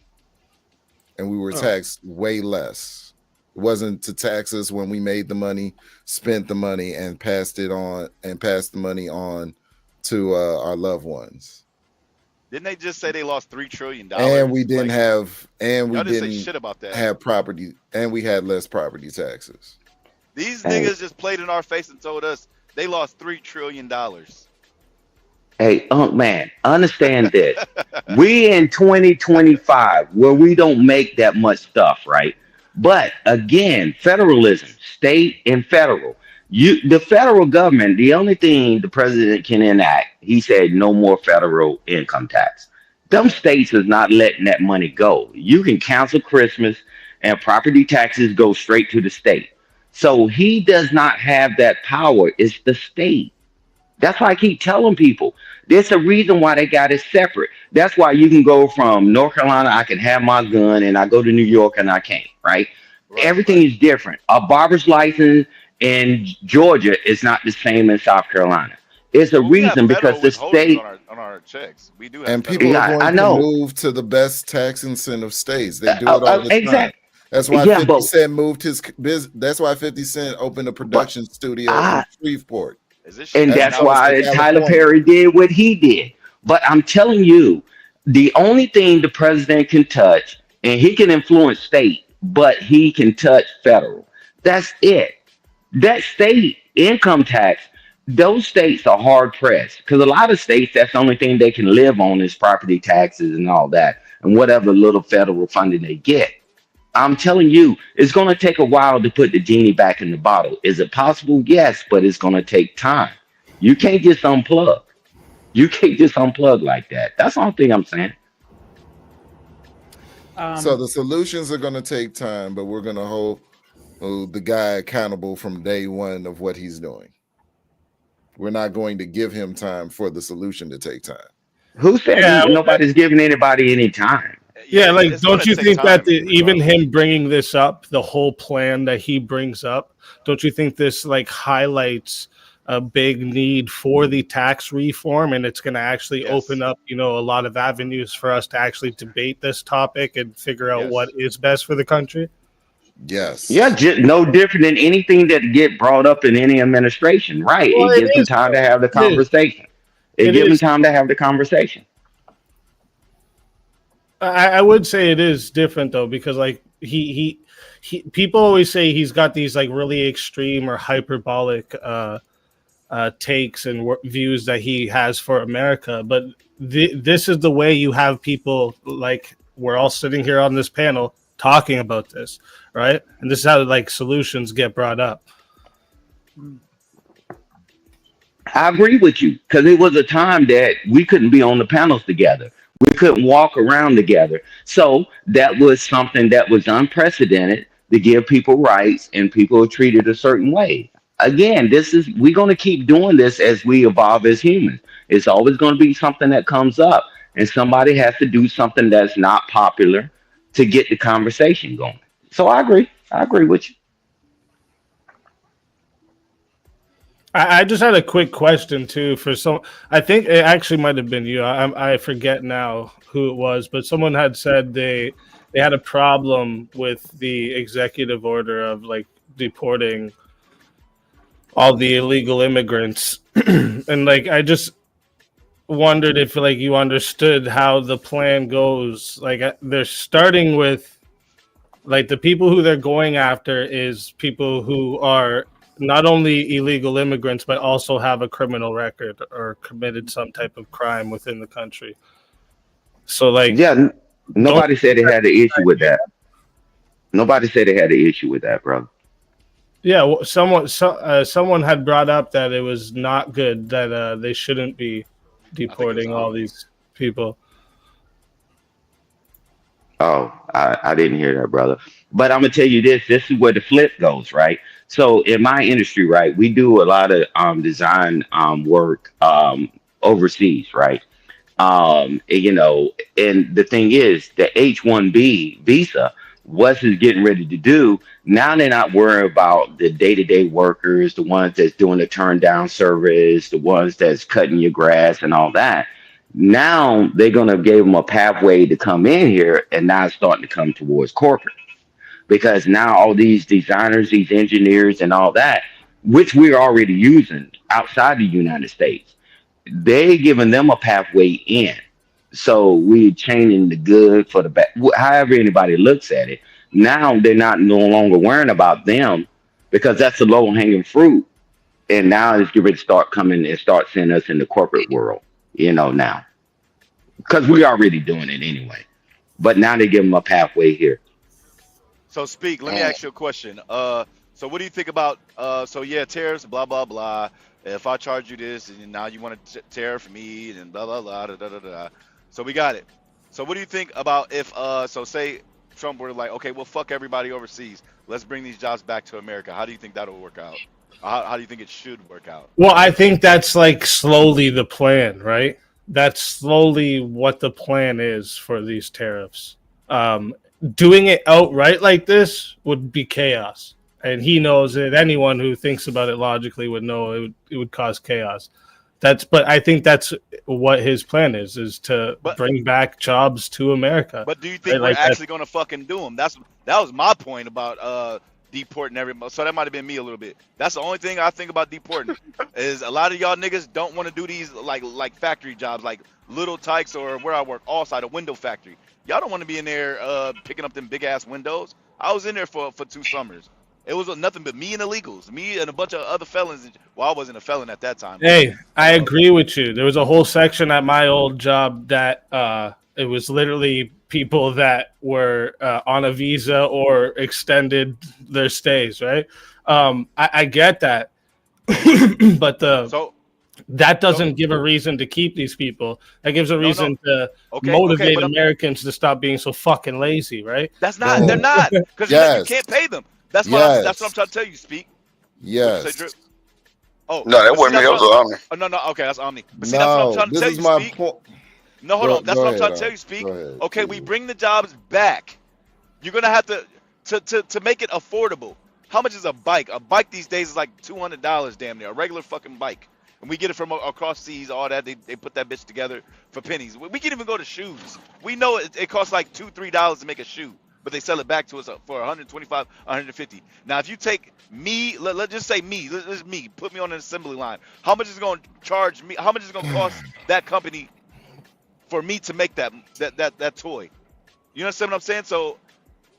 and we were taxed way less. It wasn't to tax us when we made the money, spent the money, and passed the money on to our loved ones. Didn't they just say they lost $3 trillion? And we didn't say shit about that. Have property, and we had less property taxes. These niggas just played in our face and told us they lost $3 trillion. Hey, man, understand this. We in 2025 where we don't make that much stuff, right? But again, federalism, state and federal. The federal government, the only thing the president can enact, he said no more federal income tax. Them states is not letting that money go. You can cancel Christmas and property taxes go straight to the state. So he does not have that power. It's the state. That's why I keep telling people, there's a reason why they got it separate. That's why you can go from North Carolina, I can have my gun, and I go to New York and I can't, right? Everything is different. A barber's license in Georgia is not the same in South Carolina. It's a reason because the state on our checks. We do have and people are going to move to the best tax incentive states. They do it all the time. That's why 50 Cent moved his business. That's why 50 Cent opened a production studio in Shreveport. And that's why Tyler Perry did what he did. But I'm telling you, the only thing the president can touch, and he can influence state, but he can touch federal. That's it. That state income tax, those states are hard pressed because a lot of states, that's the only thing they can live on is property taxes and all that, and whatever little federal funding they get. I'm telling you, it's going to take a while to put the genie back in the bottle. Is it possible? Yes, but it's going to take time. You can't just unplug. You can't just unplug like that. That's the only thing I'm saying. So the solutions are going to take time, but we're going to hold the guy accountable from day one of what he's doing. We're not going to give him time for the solution to take time. Who said nobody's giving anybody any time? Yeah, like, don't you think that even him bringing this up, the whole plan that he brings up, don't you think this like highlights a big need for the tax reform, and it's going to actually open up, a lot of avenues for us to actually debate this topic and figure out what is best for the country? Yes. Yeah, just no different than anything that get brought up in any administration, right? Well, it gives them time to have the conversation. It gives them time to have the conversation. I would say it is different though, because like he people always say he's got these like really extreme or hyperbolic takes and views that he has for America, but this is the way you have people like we're all sitting here on this panel talking about this, right? And this is how like solutions get brought up. I agree with you, because it was a time that we couldn't be on the panels together. We couldn't walk around together. So that was something that was unprecedented to give people rights, and people are treated a certain way. Again, we're going to keep doing this as we evolve as humans. It's always going to be something that comes up, and somebody has to do something that's not popular to get the conversation going. So I agree. I agree with you. I just had a quick question too for some. I think it actually might have been you. I forget now who it was, but someone had said they had a problem with the executive order of like deporting all the illegal immigrants, and like I just wondered if like you understood how the plan goes. Like they're starting with like the people who they're going after is people who are not only illegal immigrants, but also have a criminal record or committed some type of crime within the country. So, like, yeah, nobody said they had an issue with that. Nobody said they had an issue with that, brother. Yeah, well, someone had brought up that it was not good, that they shouldn't be deporting all these people. Oh, I didn't hear that, brother. But I'm gonna tell you this. This is where the flip goes, right? So in my industry, right, we do a lot of design work overseas, right? And the thing is, the H-1B visa, what's it getting ready to do? Now they're not worried about the day-to-day workers, the ones that's doing the turn down service, the ones that's cutting your grass and all that. Now they're gonna give them a pathway to come in here, and now it's starting to come towards corporate, because now all these designers, these engineers, and all that, which we're already using outside the United States, they giving them a pathway in. So we're changing the good for the bad. However anybody looks at it, now they're no longer worrying about them, because that's the low hanging fruit. And now it's going to start coming and start sending us in the corporate world, now, because we're already doing it anyway. But now they give them a pathway here. So speak. Let me ask you a question. So what do you think about? Tariffs, blah blah blah. If I charge you this, and now you want to tariff me, and blah blah blah, da, da, da, da. So we got it. So what do you think about if say Trump were like, okay, well fuck everybody overseas. Let's bring these jobs back to America. How do you think that'll work out? How do you think it should work out? Well, I think that's like slowly the plan, right? That's slowly what the plan is for these tariffs. Doing it outright like this would be chaos. And he knows it. Anyone who thinks about it logically would know it would cause chaos. But I think that's what his plan is to bring back jobs to America. But do you think we're actually going to fucking do them? That was my point about deporting everybody. So that might have been me a little bit. That's the only thing I think about deporting is a lot of y'all niggas don't want to do these like factory jobs, like Little Tykes or where I work, Allside, a window factory. Y'all don't want to be in there picking up them big ass windows. I was in there for 2 summers. It was nothing but me and illegals, me and a bunch of other felons. Well, I wasn't a felon at that time. Hey, I agree with you. There was a whole section at my old job that it was literally people that were on a visa or extended their stays, right? I get that. But that doesn't give a reason to keep these people. That gives a reason to motivate Americans to stop being so fucking lazy, right? That's not. They're not, because you can't pay them. That's what I'm trying to tell you. Speak. Yes. Oh no, that wasn't me. That was Omni. Oh no. Okay, that's Omni. But see, that's what I'm trying to tell you. Speak. No, hold on. That's what I'm trying to tell you, Speak. Okay, we bring the jobs back. You're gonna have to make it affordable. How much is a bike? A bike these days is like $200 damn near. A regular fucking bike. And we get it from across seas, all that. They put that bitch together for pennies. We can even go to shoes. We know it costs like $2-3 to make a shoe, but they sell it back to us for 125, 150. Now, if you take me, let's just say me, let's me, put me on an assembly line. How much is it going to charge me? How much is it going to cost that company for me to make that toy? You understand what I'm saying? So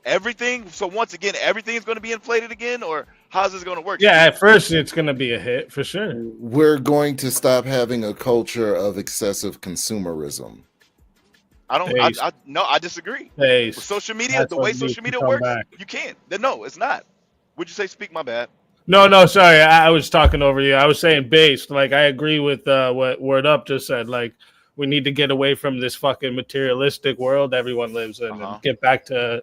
everything. So once again, everything is going to be inflated again, or how's this going to work? Yeah, at first it's going to be a hit for sure. We're going to stop having a culture of excessive consumerism. I disagree. With social media, the way social media works, you can't. No, it's not. Would you say, Speak? My bad. No, sorry. I was talking over you. I was saying based. Like, I agree with what Word Up just said. Like, we need to get away from this fucking materialistic world everyone lives in and get back to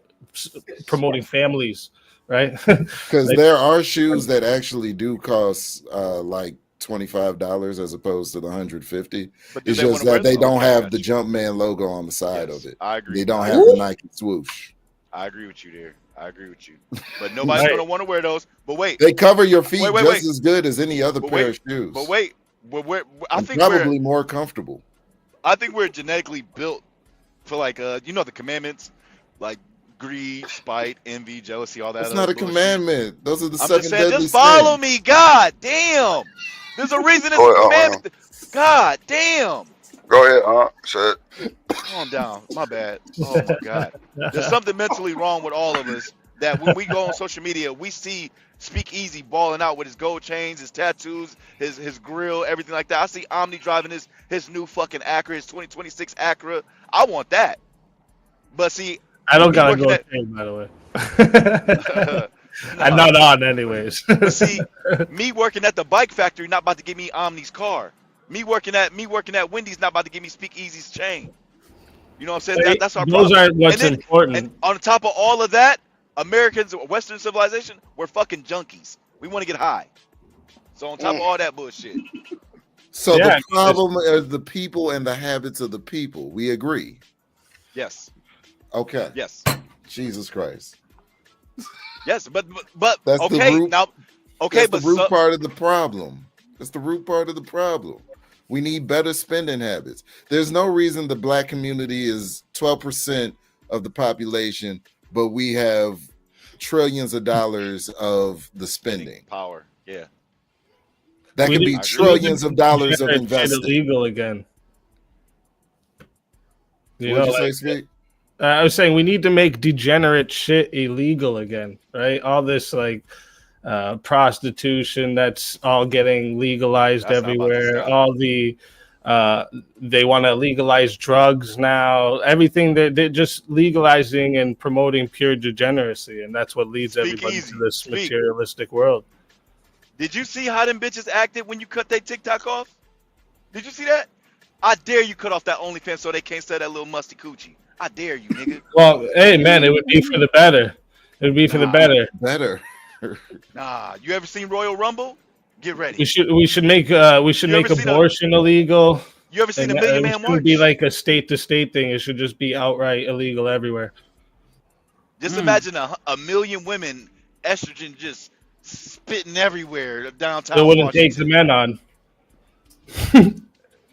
promoting families, right? Because there are shoes that actually do cost like $25 as opposed to the $150. It's just that they don't have the Jumpman logo on the side of it. I agree. They don't have the Nike swoosh. I agree with you there. I agree with you. But nobody's gonna want to wear those. But wait, they cover your feet just as good as any other pair of shoes. But wait, I think probably more comfortable. I think we're genetically built for like the commandments, like greed, spite, envy, jealousy, all that. That's not a commandment. Those are the 7 deadly sins. Just follow me. God damn. There's a reason it's a commandment. God damn. Go ahead, shit. Calm down. My bad. Oh my God. There's something mentally wrong with all of us that when we go on social media, we see Speak Easy balling out with his gold chains, his tattoos, his grill, everything like that. I see Omni driving his new fucking Acura, his 2026 Acura. I want that. But see, I don't got a gold chain, by the way. I'm not on anyways. But see, me working at the bike factory not about to give me Omni's car. Me working at Wendy's not about to give me Speak Easy's chain. You know what I'm saying? That's our problem. Those are what's important. And on top of all of that, Americans, Western civilization, we're fucking junkies. We want to get high. So on top of all that bullshit. So the problem is the people and the habits of the people. We agree. Yes. Okay. Yes. Jesus Christ. Yes, but that's okay the root, now. Okay, that's the root part of the problem. That's the root part of the problem. We need better spending habits. There's no reason the black community is 12% of the population, but we have trillions of dollars of the spending power. Yeah, that could be trillions of dollars of investing. Illegal again. What'd you say, Speak? I was saying we need to make degenerate shit illegal again, right? All this like prostitution that's all getting legalized everywhere. All the they want to legalize drugs now. Everything they're just legalizing and promoting pure degeneracy, and that's what leads everybody to this materialistic world. Did you see how them bitches acted when you cut their TikTok off? Did you see that? I dare you cut off that OnlyFans so they can't sell that little musty coochie. I dare you, nigga. Well, hey man, it would be for the better. It would be for the better. Better. Nah, you ever seen Royal Rumble? Get ready. We should make abortion illegal. You ever seen a Million Man March? It should be like a state to state thing. It should just be outright illegal everywhere. Just imagine a million women, estrogen just spitting everywhere downtown. It wouldn't take the men on.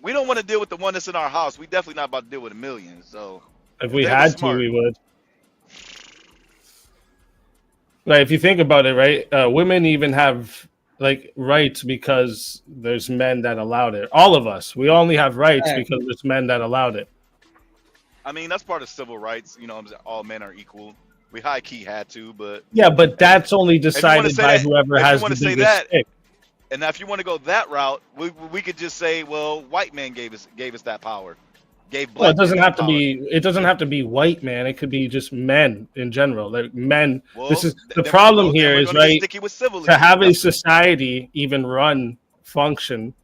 We don't want to deal with the one that's in our house. We definitely not about to deal with a million. So if we had to, we would. Like if you think about it, right? Women even have like rights because there's men that allowed it. All of us, we only have rights because there's men that allowed it. I mean, that's part of civil rights. You know, all men are equal. We high key had to, but yeah, but that's only decided by whoever has the biggest stick. And now, if you want to go that route, we could just say, well, white man gave us that power. Well, it doesn't have to be. It doesn't have to be white man. It could be just men in general. Like men. Well, this is the problem here. Is right to have a society even function.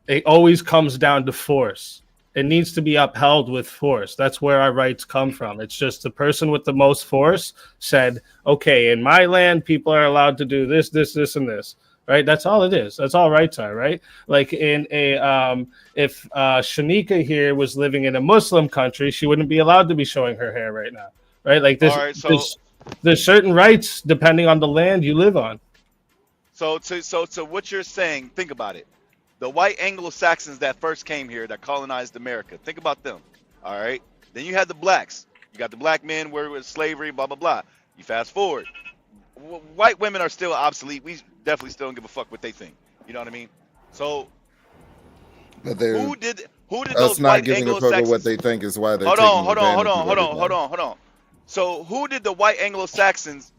It always comes down to force. It needs to be upheld with force. That's where our rights come from. It's just the person with the most force said, "Okay, in my land, people are allowed to do this, this, this, and this." right? That's all it is. That's all rights are, right? Like in a if Shanika here was living in a Muslim country, she wouldn't be allowed to be showing her hair right now, right? Like All right, so there's certain rights depending on the land you live on. so what you're saying, think about it. The white Anglo-Saxons that first came here, that colonized America. Think about them. All right. Then you had the blacks. You got the black men where it was slavery, blah blah blah. You fast forward. White women are still obsolete. We definitely still don't give a fuck what they think. You know what I mean? So, But they're who did us those not white giving a fuck of what Anglo-Saxons? they think is why they're Hold taking on, hold on, hold advantage on, of hold on, everything. hold on, hold on. So, who did the white Anglo-Saxons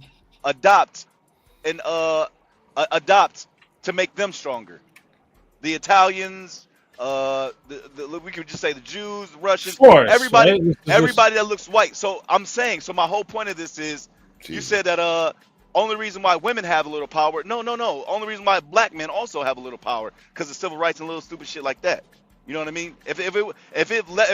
adopt and adopt to make them stronger? The Italians, we could just say the Jews, the Russians, Force, everybody, right? everybody that looks white. So I'm saying, so my whole point of this is, you said that only reason why women have a little power. No. Only reason why black men also have a little power because of civil rights and little stupid shit like that. You know what I mean? If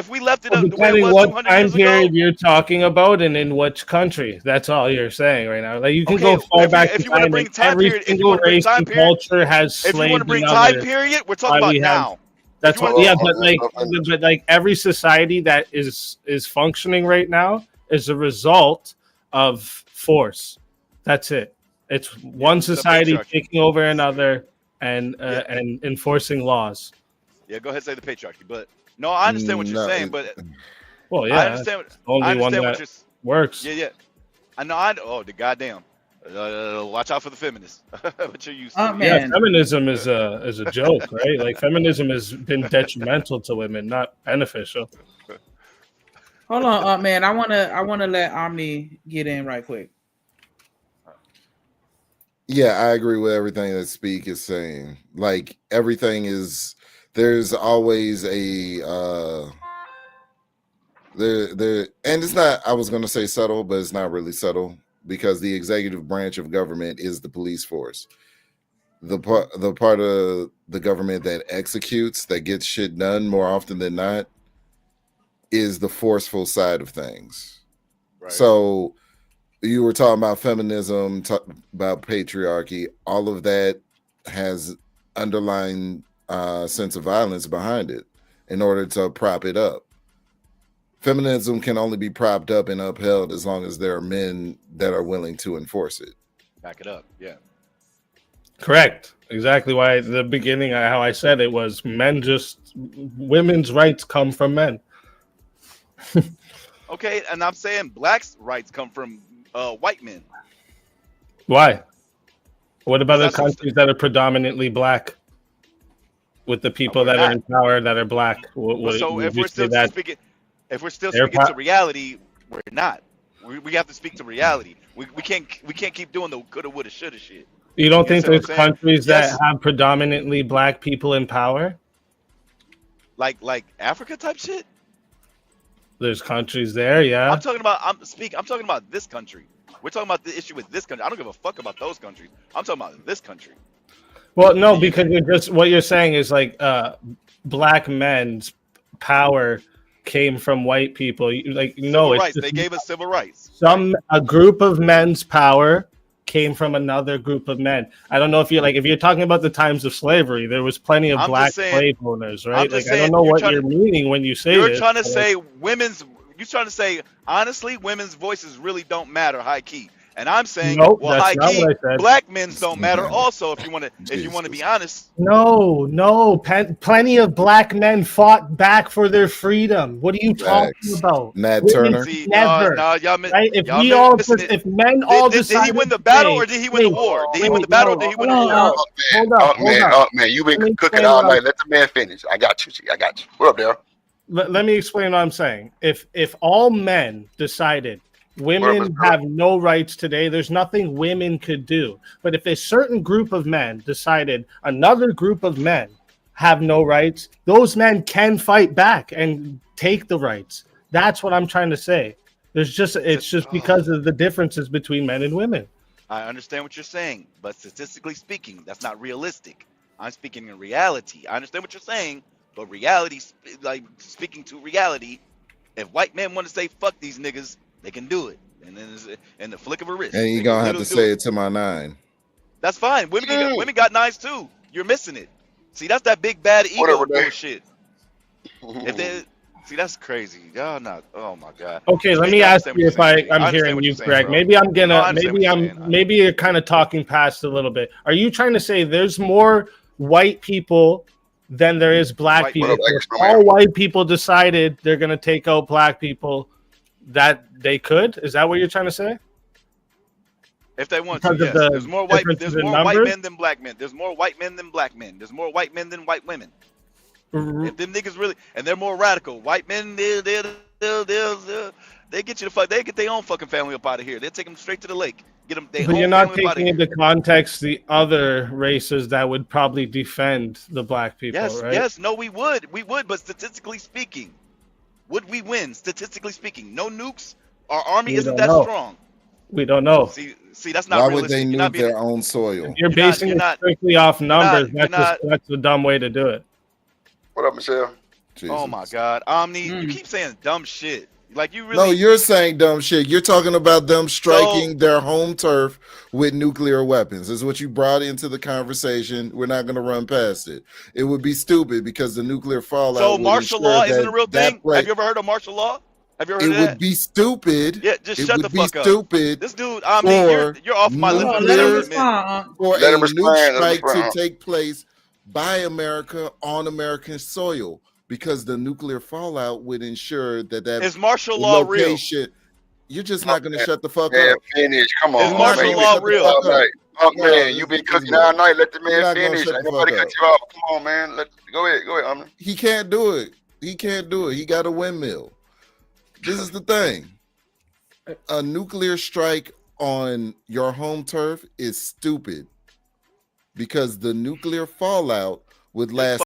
we left it up the way it Depending was what 200 time years ago. period you're talking about and in which country, that's all you're saying right now. Like you can go far back. If you want to bring time every period, if you single want to bring race time and period, culture has if you want to slaved bring another. time period, we're talking about now. That's If you what, wanna- yeah, but like every society that is functioning right now is a result of force. That's it. It's one society taking over another and enforcing laws. Yeah, go ahead and say the patriarchy, but no, I understand what you're saying, but well, yeah, I understand. only I understand one what that you're. works. Yeah. I know. Oh, the goddamn. Watch out for the feminists. What you're used to. Yeah, feminism is a joke, right? Like feminism has been detrimental to women, not beneficial. Hold on, man. I wanna let Omni get in right quick. Yeah, I agree with everything that Speak is saying. Like everything is, there's always a there, and it's not. I was going to say subtle, but it's not really subtle because the executive branch of government is the police force. The part of the government that executes, that gets shit done more often than not, is the forceful side of things. Right. So you were talking about feminism, about patriarchy. All of that has underlying sense of violence behind it in order to prop it up. Feminism can only be propped up and upheld as long as there are men that are willing to enforce it. Back it up, yeah. Correct. Exactly why at the beginning, how I said it was women's rights come from men. Okay, and I'm saying blacks' rights come from white men. Why? What about the countries that are predominantly black? With the people that are in power that are black? So if we're still speaking to reality, we're not. We have to speak to reality. We can't keep doing the coulda, woulda, shoulda shit. You don't think there's countries that have predominantly black people in power? Like Africa type shit? There's countries there, yeah. I'm talking about this country. We're talking about the issue with this country. I don't give a fuck about those countries. I'm talking about this country. Well, no, because what you're saying is like black men's power came from white people. Like no, it's just, they gave us civil rights. A group of men's power came from another group of men. I don't know if you're talking about the times of slavery, there was plenty of black slave owners, right? Like I don't know what you're meaning when you say you're trying to say you're trying to say honestly women's voices really don't matter high key. And I'm saying, high key, black men don't matter. Also, if you want to be honest. No, plenty of black men fought back for their freedom. What are you talking about? Nat Turner. Never. Right? If men all decided, did he win the battle or did he win the war? Did he win the battle or did he win the war? Hold up, man. You've been cooking all night. Let the man finish. I got you. What up, there? Let me explain what I'm saying. If all men decided women have no rights today, there's nothing women could do. But if a certain group of men decided another group of men have no rights, those men can fight back and take the rights. That's what I'm trying to say. It's just because of the differences between men and women. I understand what you're saying, but statistically speaking, that's not realistic. I'm speaking in reality. I understand what you're saying, but reality, like speaking to reality, if white men want to say fuck these niggas, they can do it, and then in the flick of a wrist. And you're gonna have to say it to my nine. That's fine. Women got nines too. You're missing it. See, that's that big bad ego bullshit. If they see, that's crazy. Y'all not. Oh my god. Okay, let me ask you if I'm hearing you correct. Maybe I'm gonna. Maybe you're kind of talking past a little bit. Are you trying to say there's more white people than there is black people? If all white people decided they're gonna take out black people, that they could? Is that what you're trying to say? If they want to, yes. There's more white men than black men. There's more white men than black men. There's more white men than white women. If them niggas really, and they're more radical. White men, they get you the fuck. They get their own fucking family up out of here. They take them straight to the lake. Get them. But you're not taking into context the other races that would probably defend the black people, right? Yes, no, we would, but statistically speaking, would we win? Statistically speaking, no nukes. Our army isn't that strong. We don't know. See, that's not. Why realistic. would they nuke their own soil? You're basing it strictly off numbers. That's a dumb way to do it. What up, Michelle? Jesus. Oh my God, Omni, you keep saying dumb shit. Like you really? No, you're saying dumb shit. You're talking about them striking their home turf with nuclear weapons. Is what you brought into the conversation. We're not going to run past it. It would be stupid because the nuclear fallout. So martial law isn't a real thing. Have you ever heard of martial law? Have you ever heard of that? It would be stupid. Yeah, just shut the fuck up. Stupid. This dude, Omni, you're off my list. For a nuke strike to take place by America on American soil, because the nuclear fallout would ensure that is martial law location, real? You're just not going to shut the fuck up. Finish. Come on. Is martial law real? Man, you been cooking all night. Let the man finish. Ain't nobody cut you off. Come on, man. Go ahead, Omni. He can't do it. He got a windmill. This is the thing. A nuclear strike on your home turf is stupid because the nuclear fallout would last